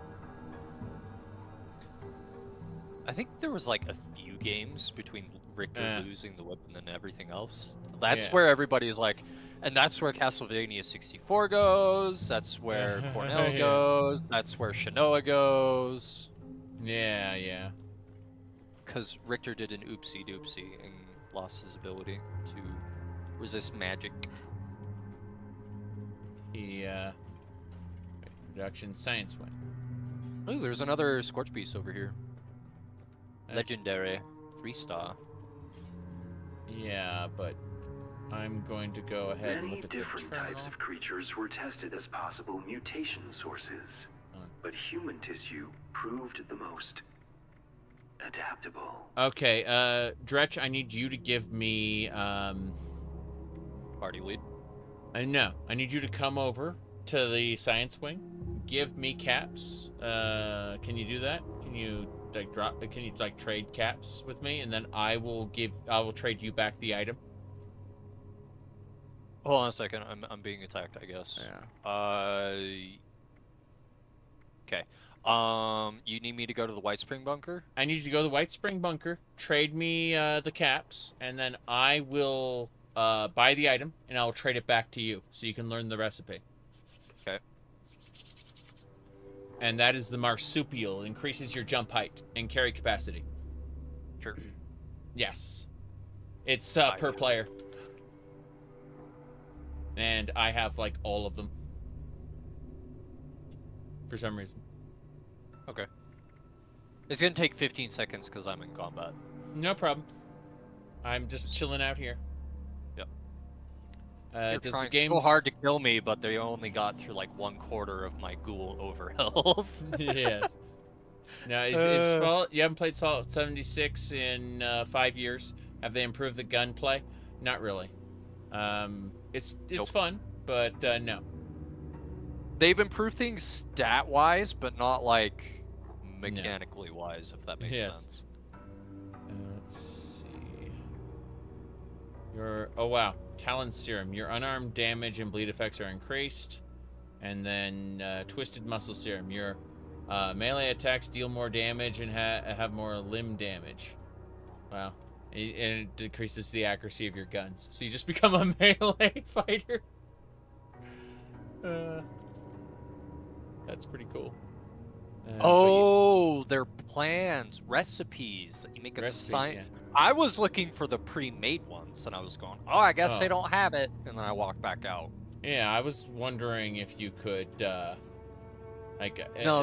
I think there was like a few games between Richter losing the whip and then everything else. That's where everybody's like, and that's where Castlevania 64 goes, that's where Cornell goes, that's where Shinoa goes. Yeah. Because Richter did an oopsie doopsie and lost his ability to resist magic. Production Science Wing. Oh, there's another Scorch Beast over here. That's... Legendary. 3-star. Yeah, but I'm going to go ahead and Many look at different types of creatures were tested as possible mutation sources, but human tissue proved the most adaptable. Okay, Dretch, I need you to give me, Party lead? No, I need you to come over to the science wing. Give me caps. Can you do that? Can you, like, trade caps with me? And then I will trade you back the item. Hold on a second, I'm being attacked, I guess. Yeah. Okay. You need me to go to the White Spring Bunker? I need you to go to the White Spring Bunker, trade me the caps, and then I will buy the item, and I'll trade it back to you, so you can learn the recipe. Okay. And that is the marsupial. It increases your jump height and carry capacity. Sure. Yes. It's per player. And I have, like, all of them. For some reason. Okay. It's gonna take 15 seconds because I'm in combat. No problem. I'm just chilling out here. Yep. They're trying so hard to kill me, but they only got through like 1/4 of my ghoul over health. Yes. No, you haven't played Fallout 76 in 5 years. Have they improved the gunplay? Not really. It's Nope. fun, but no. They've improved things stat-wise, but not like mechanically wise, if that makes sense. Let's see. Oh wow, Talon Serum. Your unarmed damage and bleed effects are increased, and then Twisted Muscle Serum. Your melee attacks deal more damage and have more limb damage. Wow. And it decreases the accuracy of your guns. So you just become a melee fighter. That's pretty cool. They're plans, recipes that you make a sign. Yeah. I was looking for the pre-made ones, and I was going, I guess they don't have it, and then I walked back out. Yeah, I was wondering if you could, No,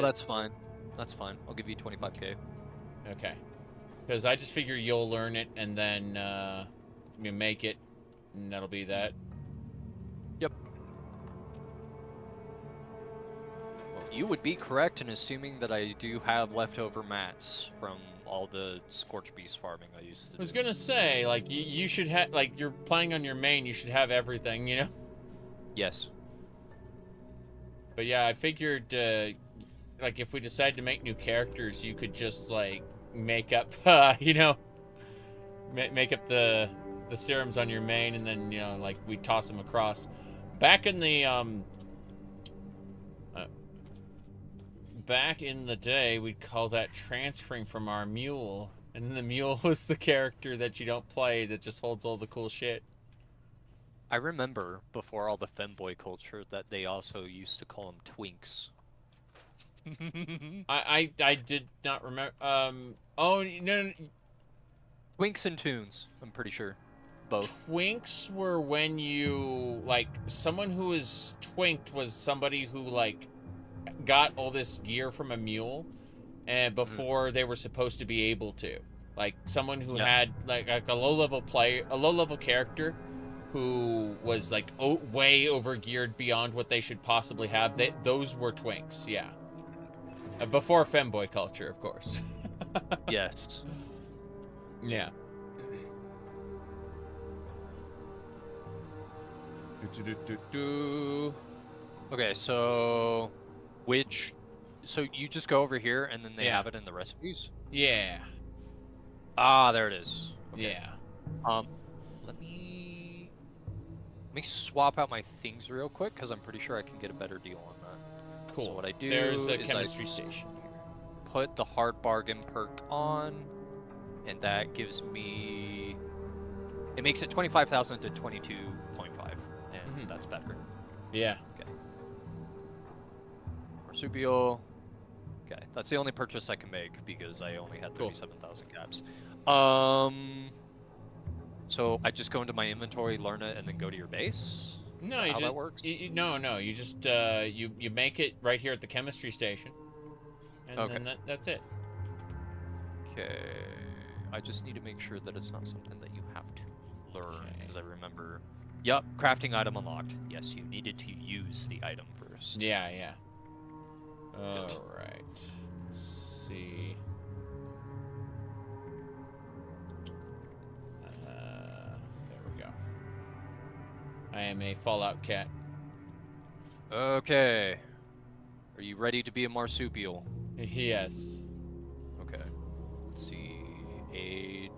that's fine. That's fine. I'll give you 25k. Okay. Because I just figure you'll learn it, and then you make it, and that'll be that. Yep. Well, you would be correct in assuming that I do have leftover mats from all the Scorch Beast farming I used to do. I was gonna say, like, you should have, like, you're playing on your main, you should have everything, you know? Yes. But yeah, I figured, like, if we decide to make new characters, you could just, like, make up, you know, make up the serums on your main, and then, you know, like, we toss them across. Back in the day, we'd call that transferring from our mule, and the mule was the character that you don't play that just holds all the cool shit. I remember before all the femboy culture that they also used to call them twinks. I did not remember. Oh no. Twinks and tunes. I'm pretty sure. Both. Twinks were when you, like, someone who was twinked was somebody who, like, got all this gear from a mule, and before they were supposed to be able to, like, someone who had like a low-level character who was like way over geared beyond what they should possibly have. Those were twinks, yeah. Before femboy culture, of course. Yes. Yeah. Okay, so so you just go over here and then they have it in the recipes? Yeah. Ah, there it is. Okay. Yeah. Let me swap out my things real quick because I'm pretty sure I can get a better deal on that. Cool. So what I do There's a is chemistry station here. Put the hard bargain perk on, and that gives me. It makes it 25,000 to 22.5, and that's better. Yeah. Okay. Marsupial. Okay, that's the only purchase I can make because I only had 37,000 caps. So I just go into my inventory, learn it, and then go to your base? No, how that works? No. You just you make it right here at the chemistry station, and then that's it. Okay. I just need to make sure that it's not something that you have to learn because I remember. Yep, crafting item unlocked. Yes, you needed to use the item first. Yeah. All right. Let's see. There we go. I am a Fallout cat. Okay. Are you ready to be a marsupial? Yes. Okay. Let's see. Aid.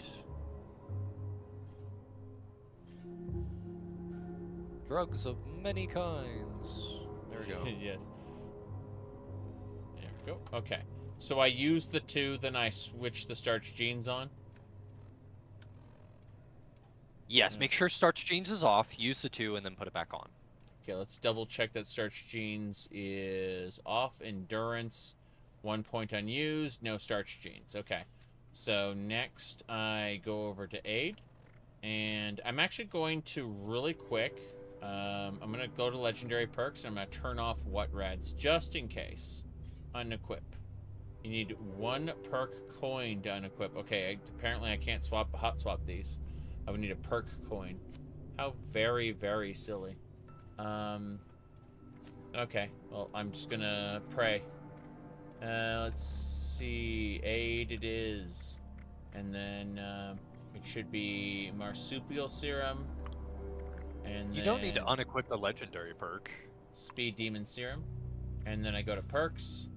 Drugs of many kinds. There we go. Yes. There we go. Okay. So I use the 2, then I switch the starch genes on? Yes, make sure starch genes is off, use the 2, and then put it back on. Okay, let's double check that starch genes is off. Endurance, 1 point unused, no starch genes. Okay. So next I go over to aid, and I'm actually going to really quick, I'm going to go to legendary perks, and I'm going to turn off what rads just in case. Unequip. You need 1 perk coin to unequip. Okay, apparently I can't hot swap these. I would need a perk coin. How very, very silly. Okay, well, I'm just gonna pray. Let's see. speed it is. And then it should be marsupial serum. And you don't need to unequip the legendary perk. Speed demon serum. And then I go to perks.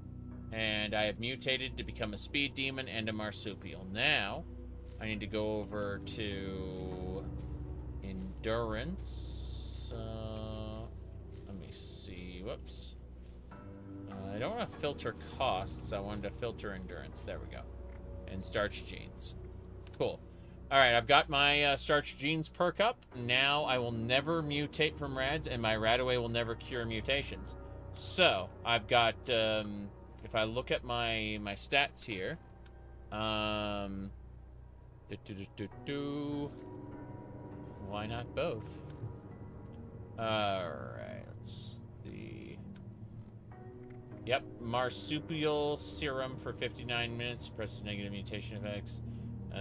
And I have mutated to become a speed demon and a marsupial. Now, I need to go over to endurance. Let me see. Whoops. I don't want to filter costs. I wanted to filter endurance. There we go. And starch genes. Cool. All right, I've got my starch genes perk up. Now I will never mutate from rads, and my radaway will never cure mutations. So I've got, if I look at my stats here, why not both? All right, let's see. Yep, marsupial serum for 59 minutes, suppresses negative mutation effects.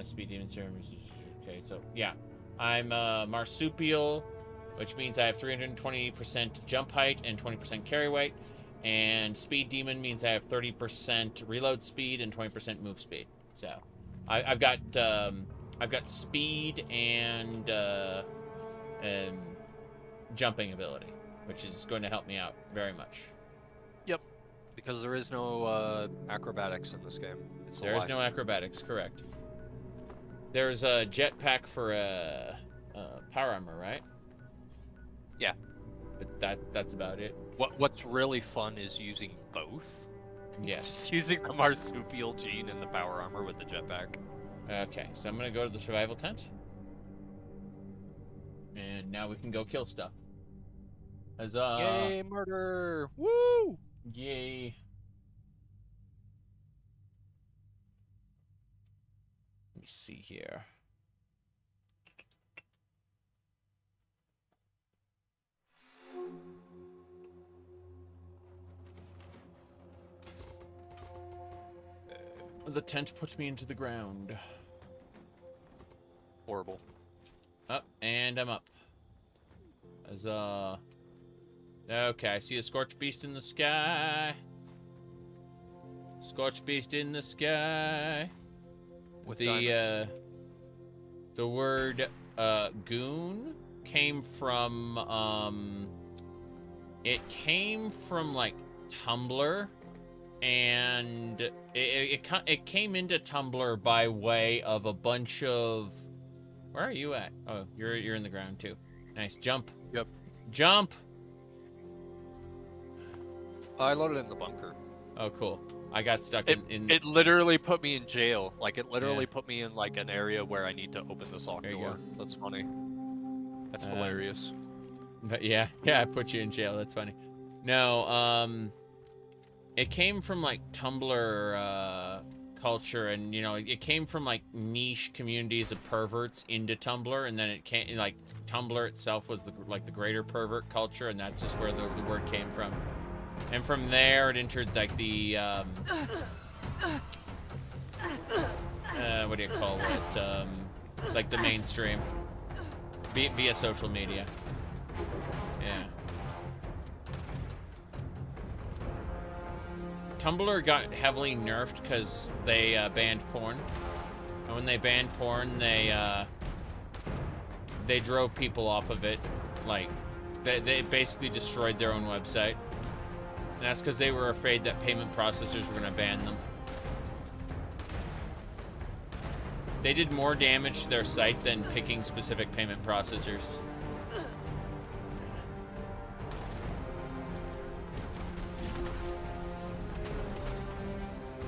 Speed demon serum. Okay, so yeah, I'm marsupial, which means I have 320% jump height and 20% carry weight, and speed demon means I have 30% reload speed and 20% move speed. So I've got speed and jumping ability, which is going to help me out very much. Yep, because there is no acrobatics in this game. There is no acrobatics, correct. There's a jetpack for a power armor, right? Yeah. But that's about it. What's really fun is using both. Yes. Just using the marsupial gene and the power armor with the jetpack. Okay, so I'm gonna go to the survival tent. And now we can go kill stuff. Huzzah! Yay, murder! Woo! Yay. Let me see here. The tent puts me into the ground. Horrible. Up, and I'm up. Huzzah. Okay, I see a Scorch Beast in the sky. Scorch Beast in the sky. With the word goon came from it came from like Tumblr, and it came into Tumblr by way of a bunch of. Where are you at? Oh, you're in the ground too. Nice jump. Yep. Jump. I loaded in the bunker. Oh, cool. I got stuck in. It literally put me in jail. Like, it literally put me in, like, an area where I need to open this locked door. That's funny. That's hilarious. But yeah, I put you in jail. That's funny. No, it came from, like, Tumblr, culture, and, you know, it came from, like, niche communities of perverts into Tumblr, and then it came, like, Tumblr itself was, the greater pervert culture, and that's just where the word came from. And from there, it entered, like, the, what do you call it? Like, the mainstream. Via social media. Yeah. Tumblr got heavily nerfed because they banned porn. And when they banned porn, they drove people off of it. Like, they basically destroyed their own website. And that's because they were afraid that payment processors were going to ban them. They did more damage to their site than picking specific payment processors.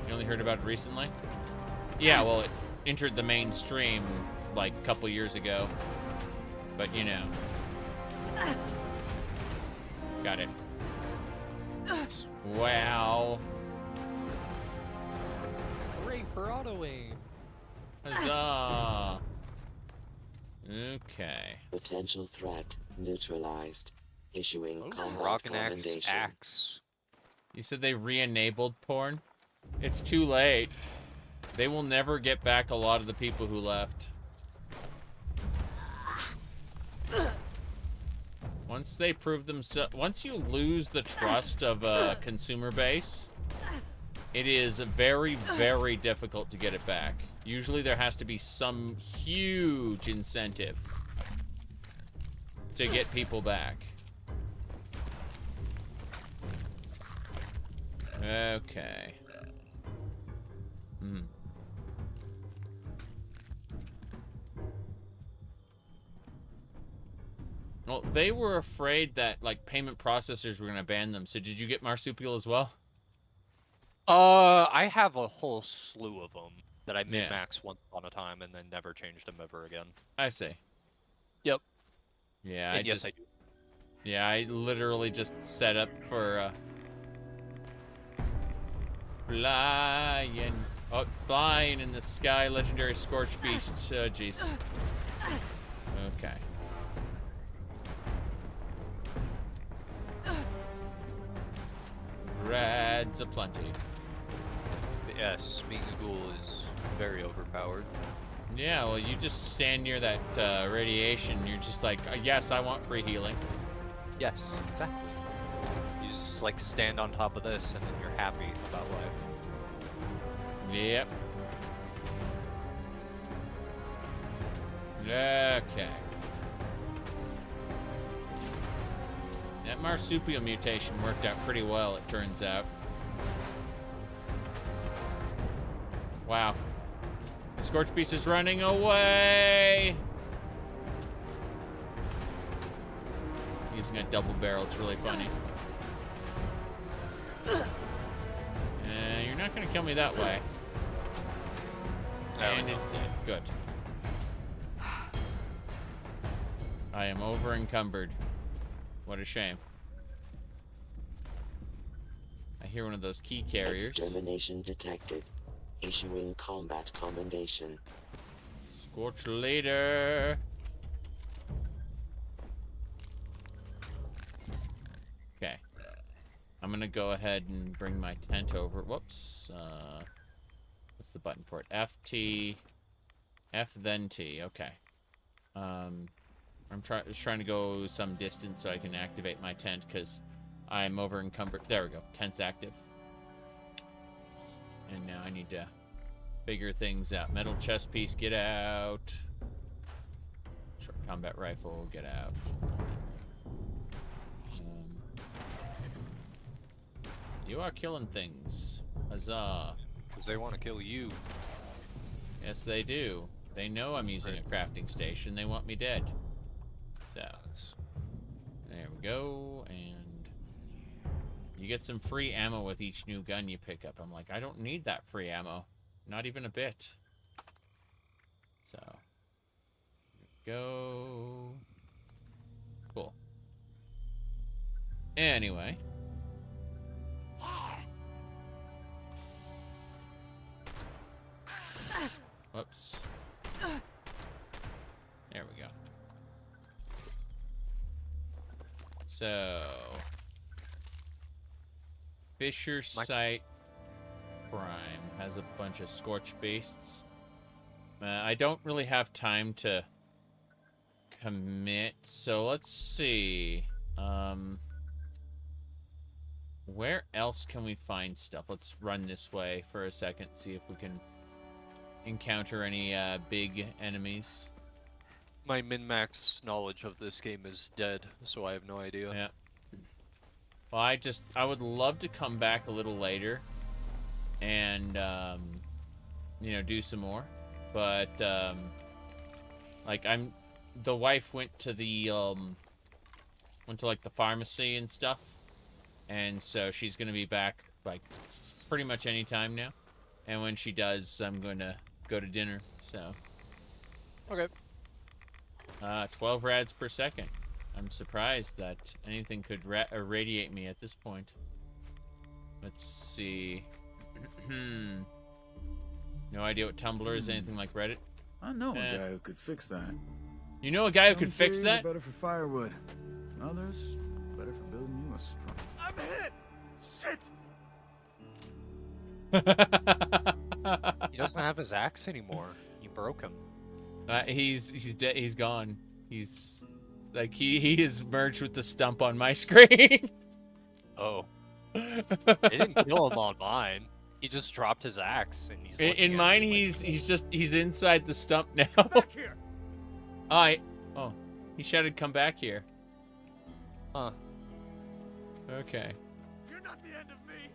You only heard about it recently? Yeah, well, it entered the mainstream like a couple years ago. But, you know. Got it. Wow. Hooray for auto aim. Huzzah. Okay. Potential threat neutralized. Issuing combat Rognax commendation. axe. You said they re-enabled porn? It's too late. They will never get back a lot of the people who left. Once they prove themselves, once you lose the trust of a consumer base, it is very, very difficult to get it back. Usually there has to be some huge incentive to get people back. Okay. Well, they were afraid that, like, payment processors were going to ban them. So did you get Marsupial as well? I have a whole slew of them that I Yeah. min-maxed once upon a time and then never changed them ever again. I see. Yep. Yeah, And yes, I do. Yeah, I literally just set up for flying. Oh, flying in the sky, legendary Scorched Beast. Oh, jeez. Okay. Rads aplenty. Yes, Megagool is very overpowered. Yeah, well, you just stand near that radiation. You're just like, yes, I want free healing. Yes, exactly. You just like stand on top of this and then you're happy about life. Yep. Okay. That marsupial mutation worked out pretty well, it turns out. Wow. The Scorched Beast is running away! Using a double barrel, it's really funny. You're not gonna kill me that way. And it's dead. Good. I am over encumbered. What a shame. I hear one of those key carriers. Extermination detected. Issuing combat commendation. Scorch later. Okay. I'm gonna go ahead and bring my tent over. Whoops. What's the button for it? FT. F then T. Okay. I'm just trying to go some distance so I can activate my tent because I'm over encumbered. There we go. Tent's active. And now I need to figure things out. Metal chest piece, get out. Short combat rifle, get out. You are killing things. Huzzah. Because they want to kill you. Yes, they do. They know I'm using a crafting station. They want me dead. So, there we go. And you get some free ammo with each new gun you pick up. I'm like, I don't need that free ammo. Not even a bit. So, go. Cool. Anyway. Whoops. There we go. So, Fisher Site Prime has a bunch of Scorched Beasts. I don't really have time to commit, so let's see. Where else can we find stuff? Let's run this way for a second, see if we can encounter any big enemies. My min-max knowledge of this game is dead, so I have no idea. Yeah. Well, I would love to come back a little later and, you know, do some more. But, like, the wife went to the, like, the pharmacy and stuff. And so she's going to be back, like, pretty much any time now. And when she does, I'm going to go to dinner, so. Okay. 12 rads per second. I'm surprised that anything could irradiate me at this point. Let's see. No idea what Tumblr is, anything like Reddit? I know a guy who could fix that. You know a guy who could Some fix theories that? are better for firewood. Others, better for building you a strong... I'm hit! Shit! He doesn't have his axe anymore. You broke him. He's dead. He's gone. He's like he is merged with the stump on my screen. Oh. It didn't kill him on mine. He just dropped his axe and he's In mine, he's inside the stump now. Oh, he shouted, "Come back here." Huh. Okay. You're not the end of me.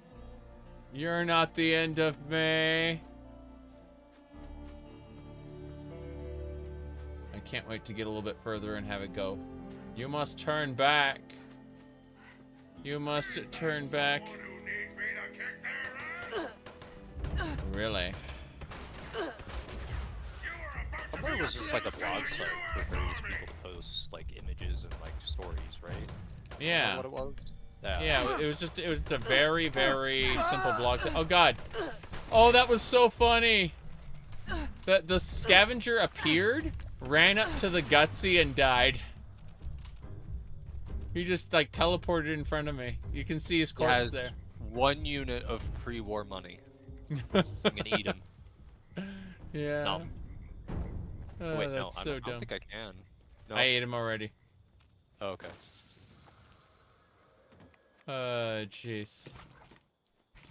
You're not the end of me. I can't wait to get a little bit further and have it go. You must turn back. You must turn back. Really? Tumblr was just like a blog site for various people to post like images and like stories, right? Yeah. What it was? Yeah, it was a very, very simple blog. Oh God. Oh, that was so funny. The scavenger appeared, ran up to the gutsy and died. He just like teleported in front of me. You can see his corpse there. 1 unit of pre-war money. I'm gonna eat him. Yeah. No. Oh, Wait, no, that's I so don't dumb. think I can. No. I ate him already. Oh, okay. Jeez.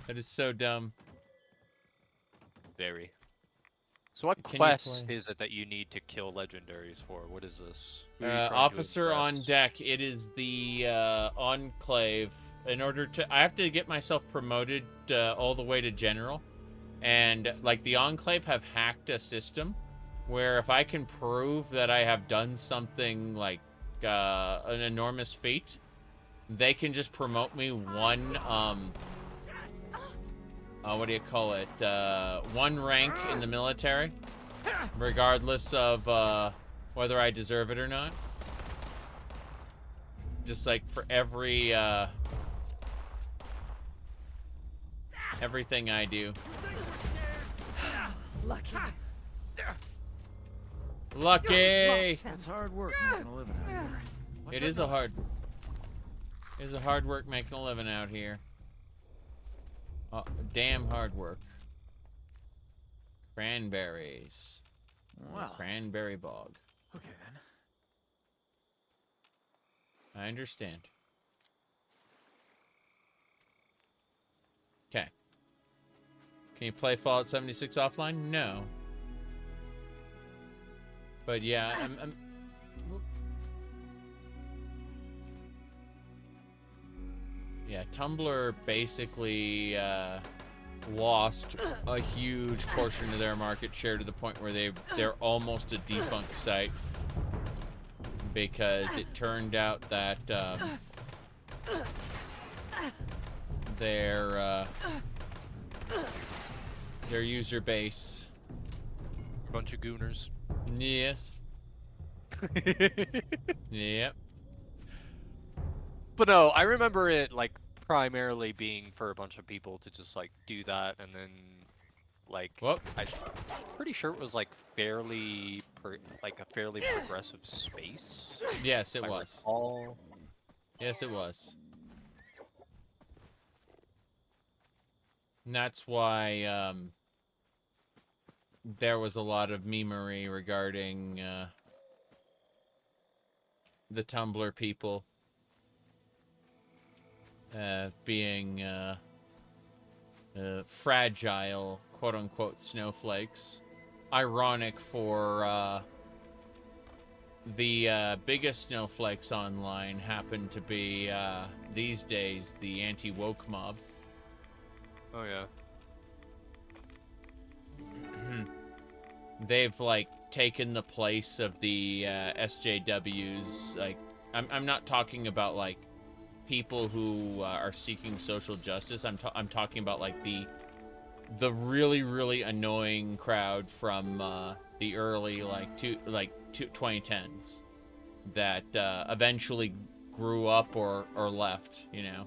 That is so dumb. Very. So what quest is it that you need to kill legendaries for? What is this? Who are you trying to Officer on impress? deck. It is the Enclave. In order to, I have to get myself promoted all the way to general, and like the Enclave have hacked a system where if I can prove that I have done something like an enormous feat, they can just promote me one what do you call it? One rank in the military, regardless of whether I deserve it or not. Just like for every everything I do. Lucky. Lucky. That's hard work making a living out here. It is a hard work making a living out here. Damn hard work. Cranberries. Well. Cranberry bog. Okay then. I understand. Okay. Can you play Fallout 76 offline? No. But yeah, I'm yeah, Tumblr basically lost a huge portion of their market share to the point where they're almost a defunct site because it turned out that their user base, bunch of gooners. Yes. Yep. But no, I remember it like primarily being for a bunch of people to just like do that, and then like I'm pretty sure it was like a fairly progressive space. Yes, it if I was. recall. Yes, it was. And that's why there was a lot of memery regarding the Tumblr people being fragile, quote-unquote, snowflakes. Ironic for the biggest snowflakes online happen to be, these days, the anti-woke mob. Oh, yeah. They've, like, taken the place of the SJWs. Like, I'm not talking about, like, people who are seeking social justice. I'm talking about, like, the really, really annoying crowd from the early, 2010s that eventually grew up or left, you know?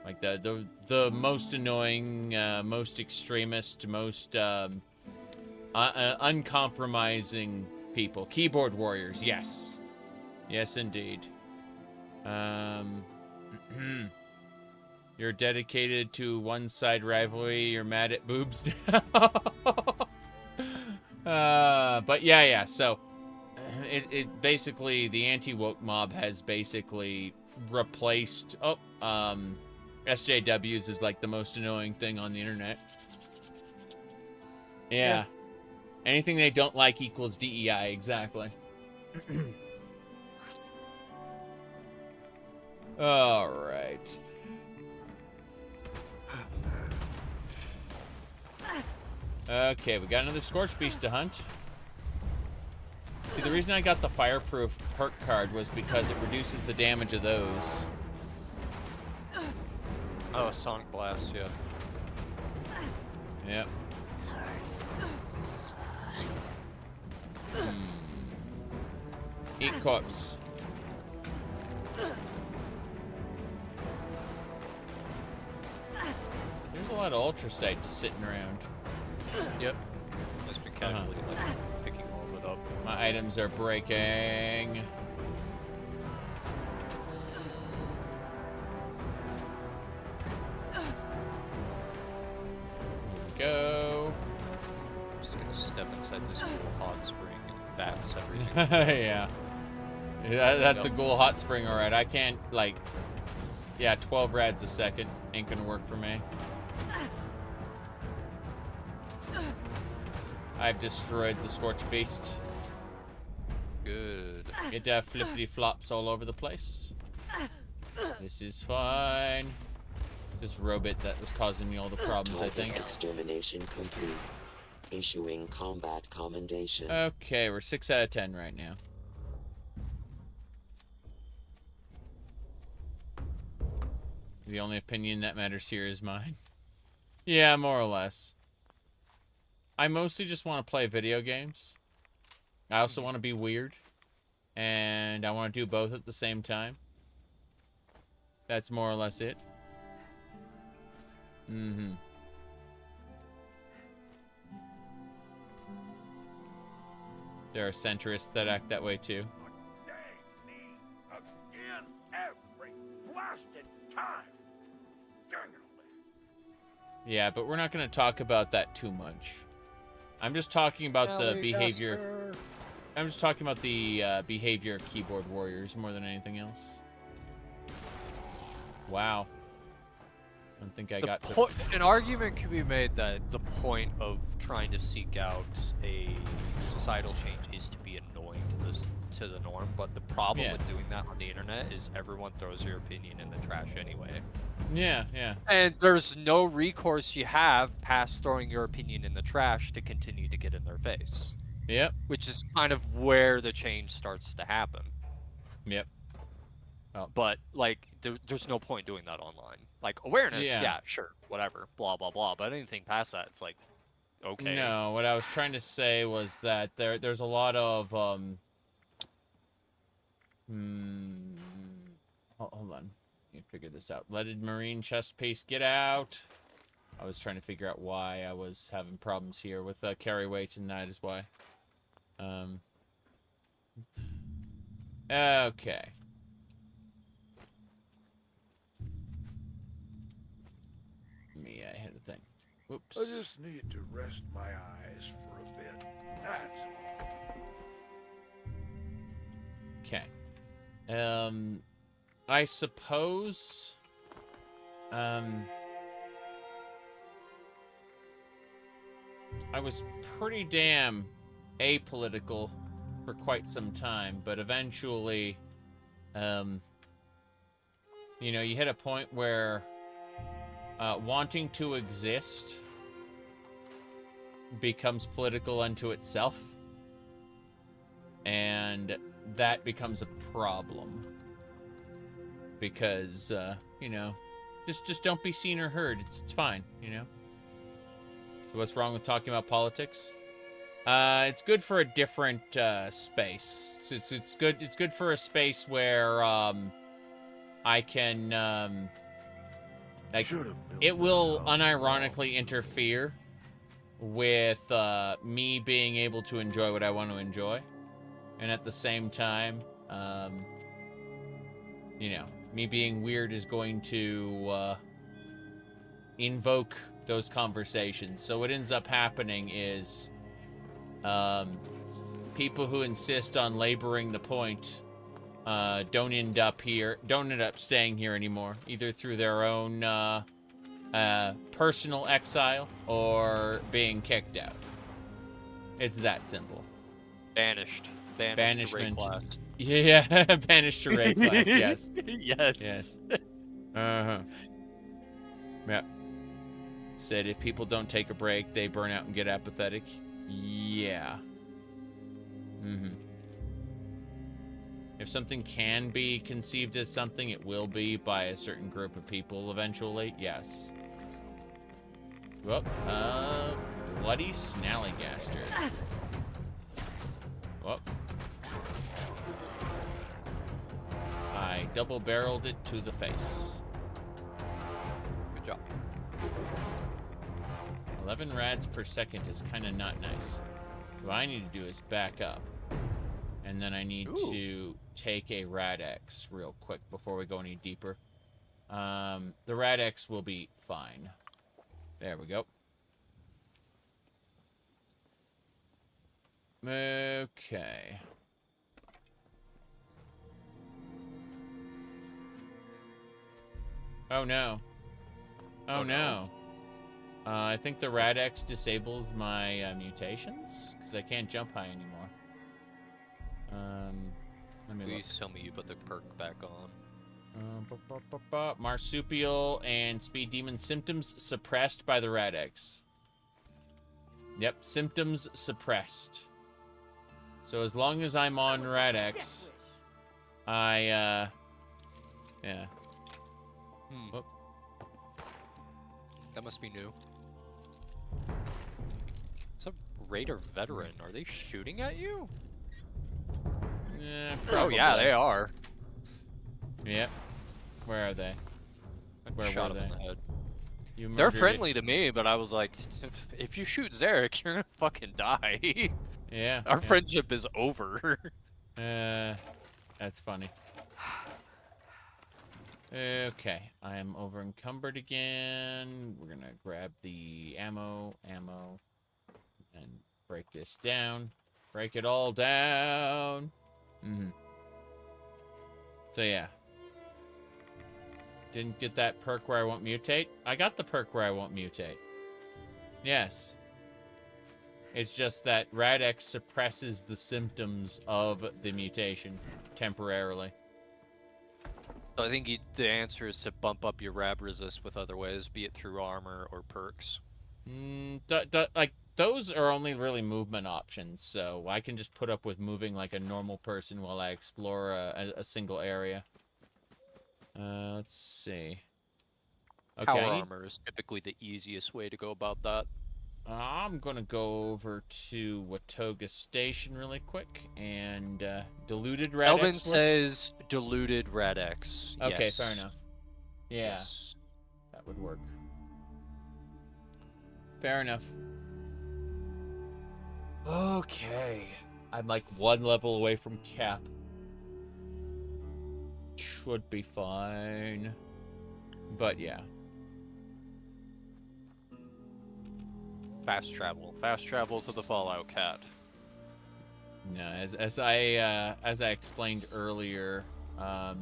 Like, the most annoying, most extremist, most uncompromising people. Keyboard warriors, yes. Yes, indeed. You're dedicated to one-side rivalry. You're mad at boobs now. But yeah. So, it basically, the anti-woke mob has basically replaced. SJWs is like the most annoying thing on the internet. Yeah. Anything they don't like equals DEI, exactly. Alright. Okay, we got another Scorch Beast to hunt. See, the reason I got the Fireproof perk card was because it reduces the damage of those. Oh, Sonic Blast, yeah. Yep. Eat corpse. There's a lot of Ultracite just sitting around. Yep. Just been casually like, picking all of it up. My items are breaking. Here we go. I'm just gonna step inside this cool hot spring and bats everything. Yeah. That's a cool hot spring, alright. I can't, like... Yeah, 12 rads a second ain't gonna work for me. I've destroyed the Scorch Beast. Good. It flippity flops all over the place. This is fine. This robot that was causing me all the problems, I think. Extermination complete. Issuing combat commendation. Okay, we're 6 out of 10 right now. The only opinion that matters here is mine. Yeah, more or less. I mostly just want to play video games. I also want to be weird. And I want to do both at the same time. That's more or less it. Mm-hmm. There are centrists that act that way too. Again, every blasted time. Yeah, but we're not going to talk about that too much. I'm just talking about the behavior. I'm just talking about the behavior of keyboard warriors more than anything else. Wow. I don't think I got to... An argument can be made that the point of trying to seek out a societal change is to be annoying to the norm, but the problem with doing that on the internet is everyone throws your opinion in the trash anyway. Yeah, yeah. And there's no recourse you have past throwing your opinion in the trash to continue to get in their face. Yep. Which is kind of where the change starts to happen. Yep. Oh. But, like, there's no point doing that online. Like, awareness, yeah, sure, whatever, blah, blah, blah. But anything past that, it's like, okay. No, what I was trying to say was that there's a lot of, hold on. Let me figure this out. Leaded Marine chest piece, get out. I was trying to figure out why I was having problems here with carry weight, and that is why. Okay. I had a thing. Whoops. I just need to rest my eyes for a bit. That's all. Okay. I suppose... I was pretty damn apolitical for quite some time, but eventually, you know, you hit a point where wanting to exist becomes political unto itself, and that becomes a problem because, you know, just don't be seen or heard. It's fine, you know. So what's wrong with talking about politics? It's good for a different space. So it's good for a space where I can like it will unironically interfere with me being able to enjoy what I want to enjoy, and at the same time, you know, me being weird is going to invoke those conversations. So what ends up happening is people who insist on laboring the point don't end up staying here anymore, either through their own personal exile or being kicked out. It's that simple. Banished. Banishment. To raid class. Yeah, banished to raid class, yes. Yes. Uh-huh. Yep. Said if people don't take a break, they burn out and get apathetic. Yeah. Mm-hmm. If something can be conceived as something, it will be by a certain group of people eventually. Yes. Whoop. Bloody Snallygaster. Whoop. I double-barreled it to the face. Good job. 11 rads per second is kind of not nice. What I need to do is back up. And then I need to take a Rad-X real quick before we go any deeper. The Rad-X will be fine. There we go. Okay. Oh no. Oh no. I think the Rad-X disables my mutations because I can't jump high anymore. Let me Please tell me you put the perk back on. Marsupial and Speed Demon symptoms suppressed by the Rad-X. Yep, symptoms suppressed. So as long as I'm on Rad-X, yeah. Oh. That must be new. It's a Raider veteran. Are they shooting at you? Oh yeah, they are. Yep. Where are they? Where Shot were him they? in the head. They're friendly to me, but I was like, if you shoot Zaric, you're gonna fucking die. Yeah. Our friendship is over. That's funny. Okay, I am over encumbered again. We're gonna grab the ammo, and break this down. Break it all down. So yeah. Didn't get that perk where I won't mutate. I got the perk where I won't mutate. Yes. It's just that Rad-X suppresses the symptoms of the mutation temporarily. So I think the answer is to bump up your rab resist with other ways, be it through armor or perks. Like, those are only really movement options, so I can just put up with moving like a normal person while I explore a single area. Let's see. Okay, Power armor is typically the easiest way to go about that. I'm gonna go over to Watoga Station really quick and diluted Rad-X. Elvin says diluted Rad-X. Okay, yes. fair enough. Yeah, yes. That would work. Fair enough. Okay, I'm like one level away from cap. Should be fine. But yeah. Fast travel to the Fallout Cat. No, as I explained earlier, I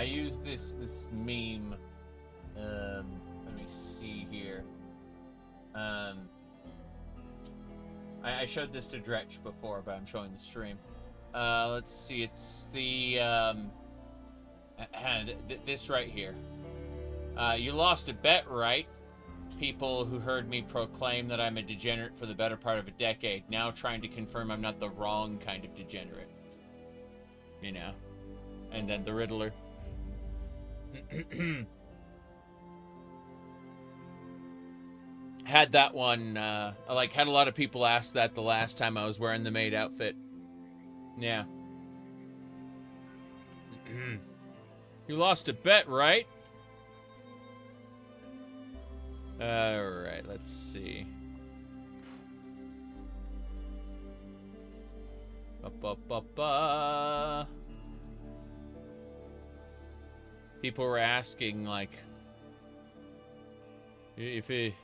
use this meme. Let me see here. I showed this to Dretch before, but I'm showing the stream. Let's see, it's the this right here. You lost a bet, right? People who heard me proclaim that I'm a degenerate for the better part of a decade, now trying to confirm I'm not the wrong kind of degenerate. You know? And then the Riddler. Had that one, had a lot of people ask that the last time I was wearing the maid outfit. Yeah. You lost a bet, right? Alright, let's see. People were asking, like, if it...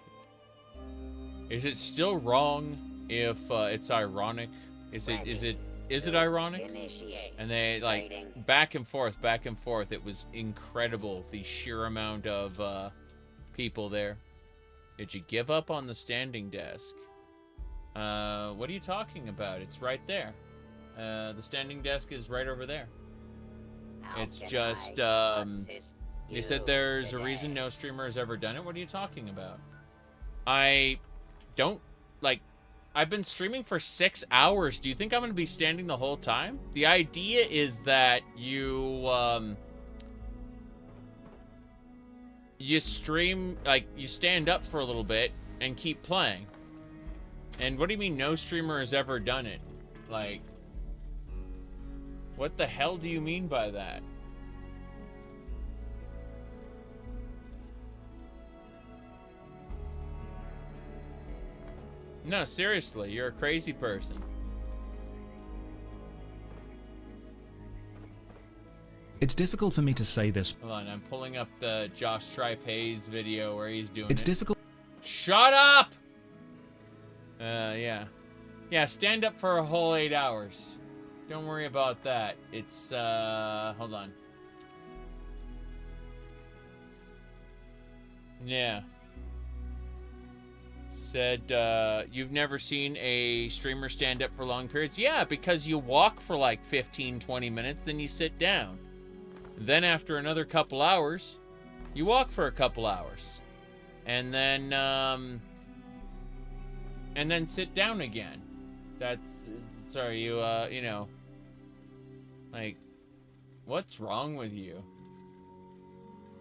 Is it still wrong if it's ironic? Is it is it ironic? Initiate. And they like back and forth. It was incredible, the sheer amount of people there. Did you give up on the standing desk? What are you talking about? It's right there. The standing desk is right over there. It's just you said there's a reason no streamer has ever done it. What are you talking about? I don't like. I've been streaming for 6 hours. Do you think I'm going to be standing the whole time? The idea is that you stream, like, you stand up for a little bit and keep playing. And what do you mean no streamer has ever done it? Like, what the hell do you mean by that? No, seriously, you're a crazy person. It's difficult for me to say this. Hold on, I'm pulling up the Josh Strife Hayes video where he's doing It's it. difficult. Shut up! Yeah. Yeah, stand up for a whole 8 hours. Don't worry about that. It's, hold on. Yeah. Said, you've never seen a streamer stand up for long periods? Yeah, because you walk for like 15, 20 minutes, then you sit down. Then after another couple hours, you walk for a couple hours. And then sit down again. That's, sorry, you know, like, what's wrong with you?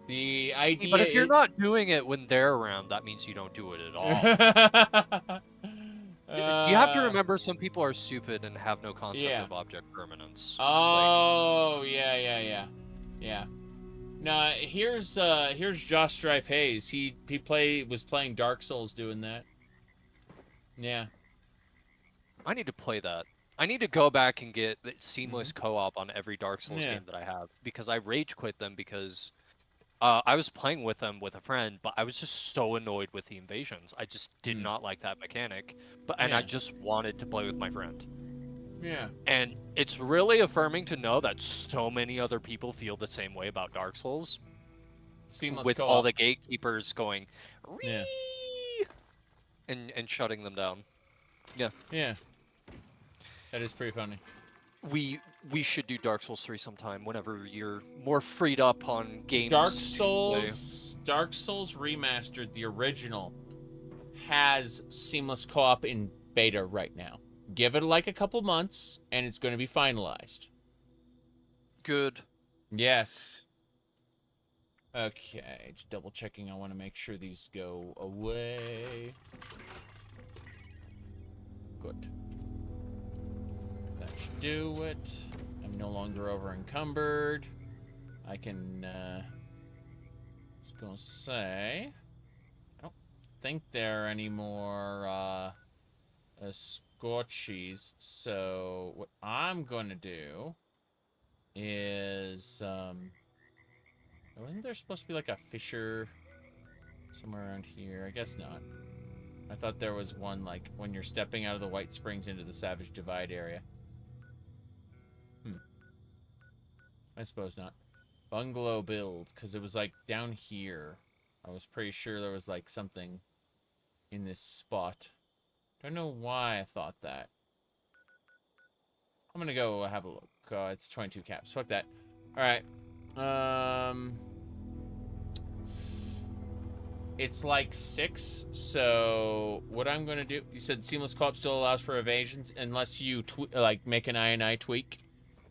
The idea. But if you're not doing it when they're around, that means you don't do it at all. You have to remember, some people are stupid and have no concept of object permanence. Oh, yeah. Now here's Josh Strife Hayes. He was playing Dark Souls doing that. Yeah. I need to play that. I need to go back and get the seamless co-op on every Dark Souls game that I have, because I rage quit them because I was playing with them with a friend, but I was just so annoyed with the invasions. I just did not like that mechanic, and I just wanted to play with my friend. Yeah. And it's really affirming to know that so many other people feel the same way about Dark Souls. Seamless with co-op. all the gatekeepers going, yeah, and shutting them down. Yeah. Yeah. That is pretty funny. We should do Dark Souls 3 sometime whenever you're more freed up on games. Dark Souls Remastered, the original, has seamless co-op in beta right now. Give it like a couple months, and it's going to be finalized. Good. Yes. Okay, just double checking. I want to make sure these go away. Good. That should do it. I'm no longer over encumbered. I can, just gonna say, I don't think there are any more, scorchies. So what I'm gonna do is, wasn't there supposed to be like a fissure somewhere around here? I guess not. I thought there was one, like, when you're stepping out of the White Springs into the Savage Divide area. I suppose not. Bungalow build, because it was, like, down here. I was pretty sure there was, like, something in this spot. Don't know why I thought that. I'm gonna go have a look. It's 22 caps. Fuck that. Alright. It's like 6, so what I'm gonna do, you said seamless co-op still allows for evasions unless you like make an INI tweak,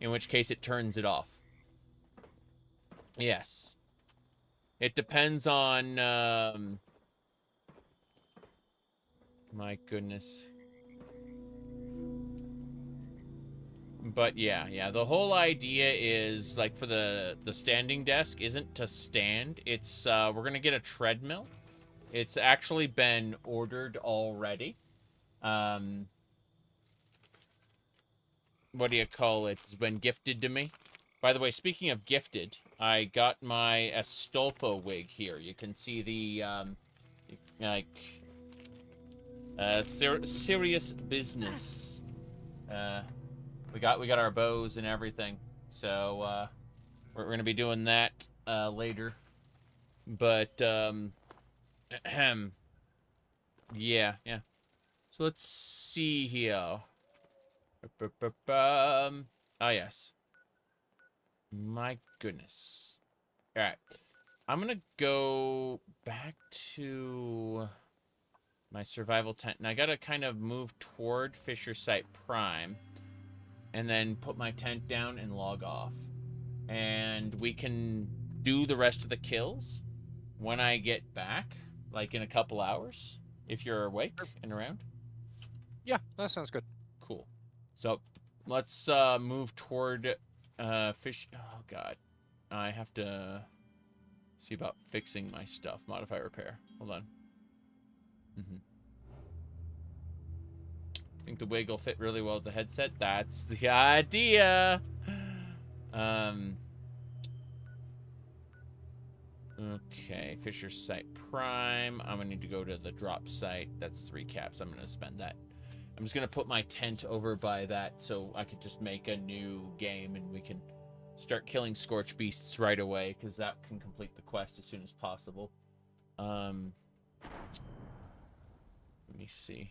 in which case it turns it off. Yes. It depends on my goodness. But yeah, the whole idea is, like, for the standing desk isn't to stand. It's, we're gonna get a treadmill. It's actually been ordered already. What do you call it? It's been gifted to me. By the way, speaking of gifted, I got my Astolfo wig here. You can see the, serious business. We got our bows and everything. So we're gonna be doing that later. But yeah. So let's see here. Oh yes. My goodness. All right. I'm gonna go back to my survival tent, and I gotta kind of move toward Fisher Site Prime, and then put my tent down and log off. And we can do the rest of the kills when I get back, like in a couple hours, if you're awake and around. Yeah, that sounds good. Cool. So let's move toward fish. Oh God, I have to see about fixing my stuff. Modify repair. Hold on. I think the wig will fit really well with the headset. That's the idea. Okay, Fisher Site Prime. I'm gonna need to go to the drop site. That's 3 caps. I'm gonna spend that. I'm just gonna put my tent over by that so I could just make a new game and we can start killing Scorch Beasts right away, because that can complete the quest as soon as possible. Let me see.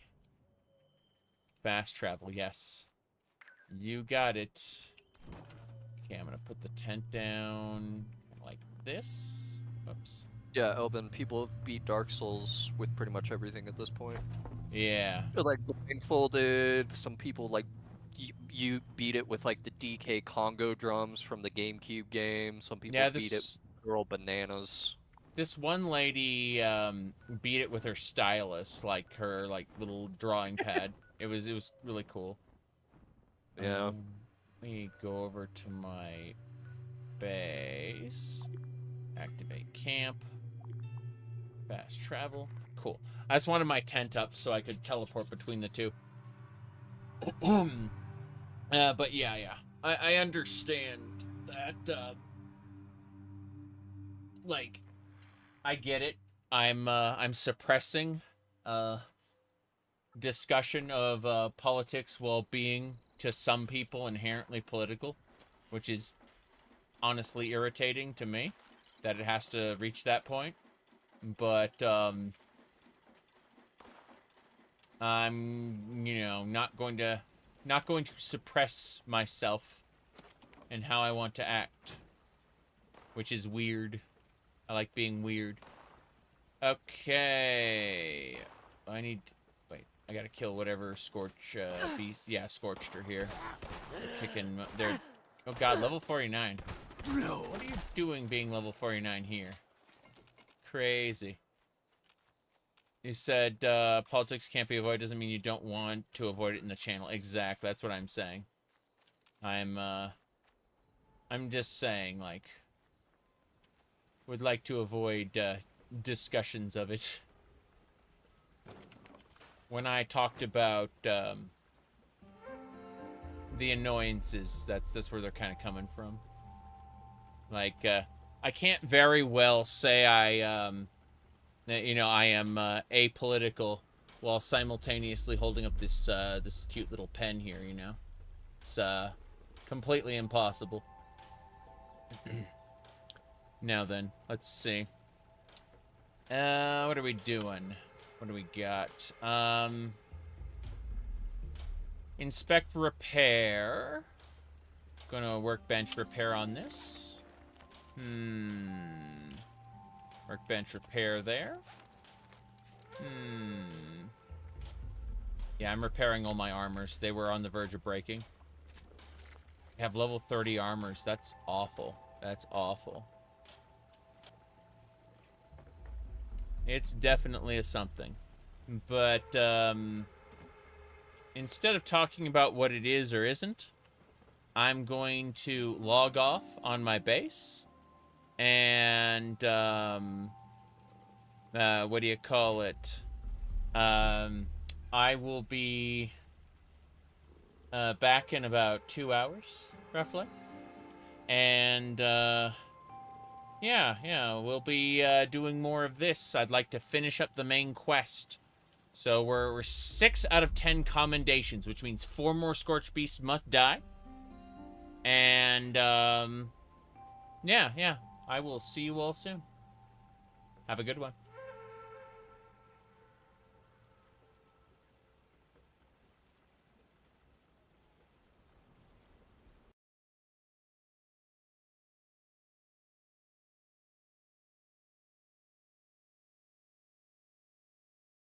Fast travel, yes. You got it. Okay, I'm gonna put the tent down like this. Oops. Yeah, Elvin, people have beat Dark Souls with pretty much everything at this point. Yeah. Like blindfolded. Some people like you beat it with like the DK Congo drums from the GameCube game. Some people beat it with girl bananas. This one lady beat it with her stylus, like her little drawing pad. It was really cool. Yeah. Let me go over to my base. Activate camp. Fast travel. Cool. I just wanted my tent up so I could teleport between the two. But yeah. I understand that, like, I get it. I'm suppressing discussion of politics while being, to some people, inherently political, which is honestly irritating to me that it has to reach that point. But I'm, not going to suppress myself and how I want to act, which is weird. I like being weird. Okay, I gotta kill whatever Scorch beast. Yeah, Scorched her here. They're kicking. They're. Oh God, level 49. What are you doing being level 49 here? Crazy. You said politics can't be avoided doesn't mean you don't want to avoid it in the channel. Exactly, that's what I'm saying. I'm just saying, like, would like to avoid discussions of it. When I talked about the annoyances, that's where they're kind of coming from. Like, I can't very well say I am apolitical while simultaneously holding up this this cute little pen here. It's completely impossible. Now then, let's see. What are we doing? What do we got? Inspect repair. Gonna workbench repair on this. Workbench repair there. Yeah, I'm repairing all my armors. They were on the verge of breaking. I have level 30 armors. That's awful. That's awful. It's definitely a something. But, instead of talking about what it is or isn't, I'm going to log off on my base. And, what do you call it? I will be back in about 2 hours, roughly. And, yeah, we'll be doing more of this. I'd like to finish up the main quest. So we're 6 out of 10 commendations, which means 4 more Scorched Beasts must die. And, yeah. I will see you all soon. Have a good one.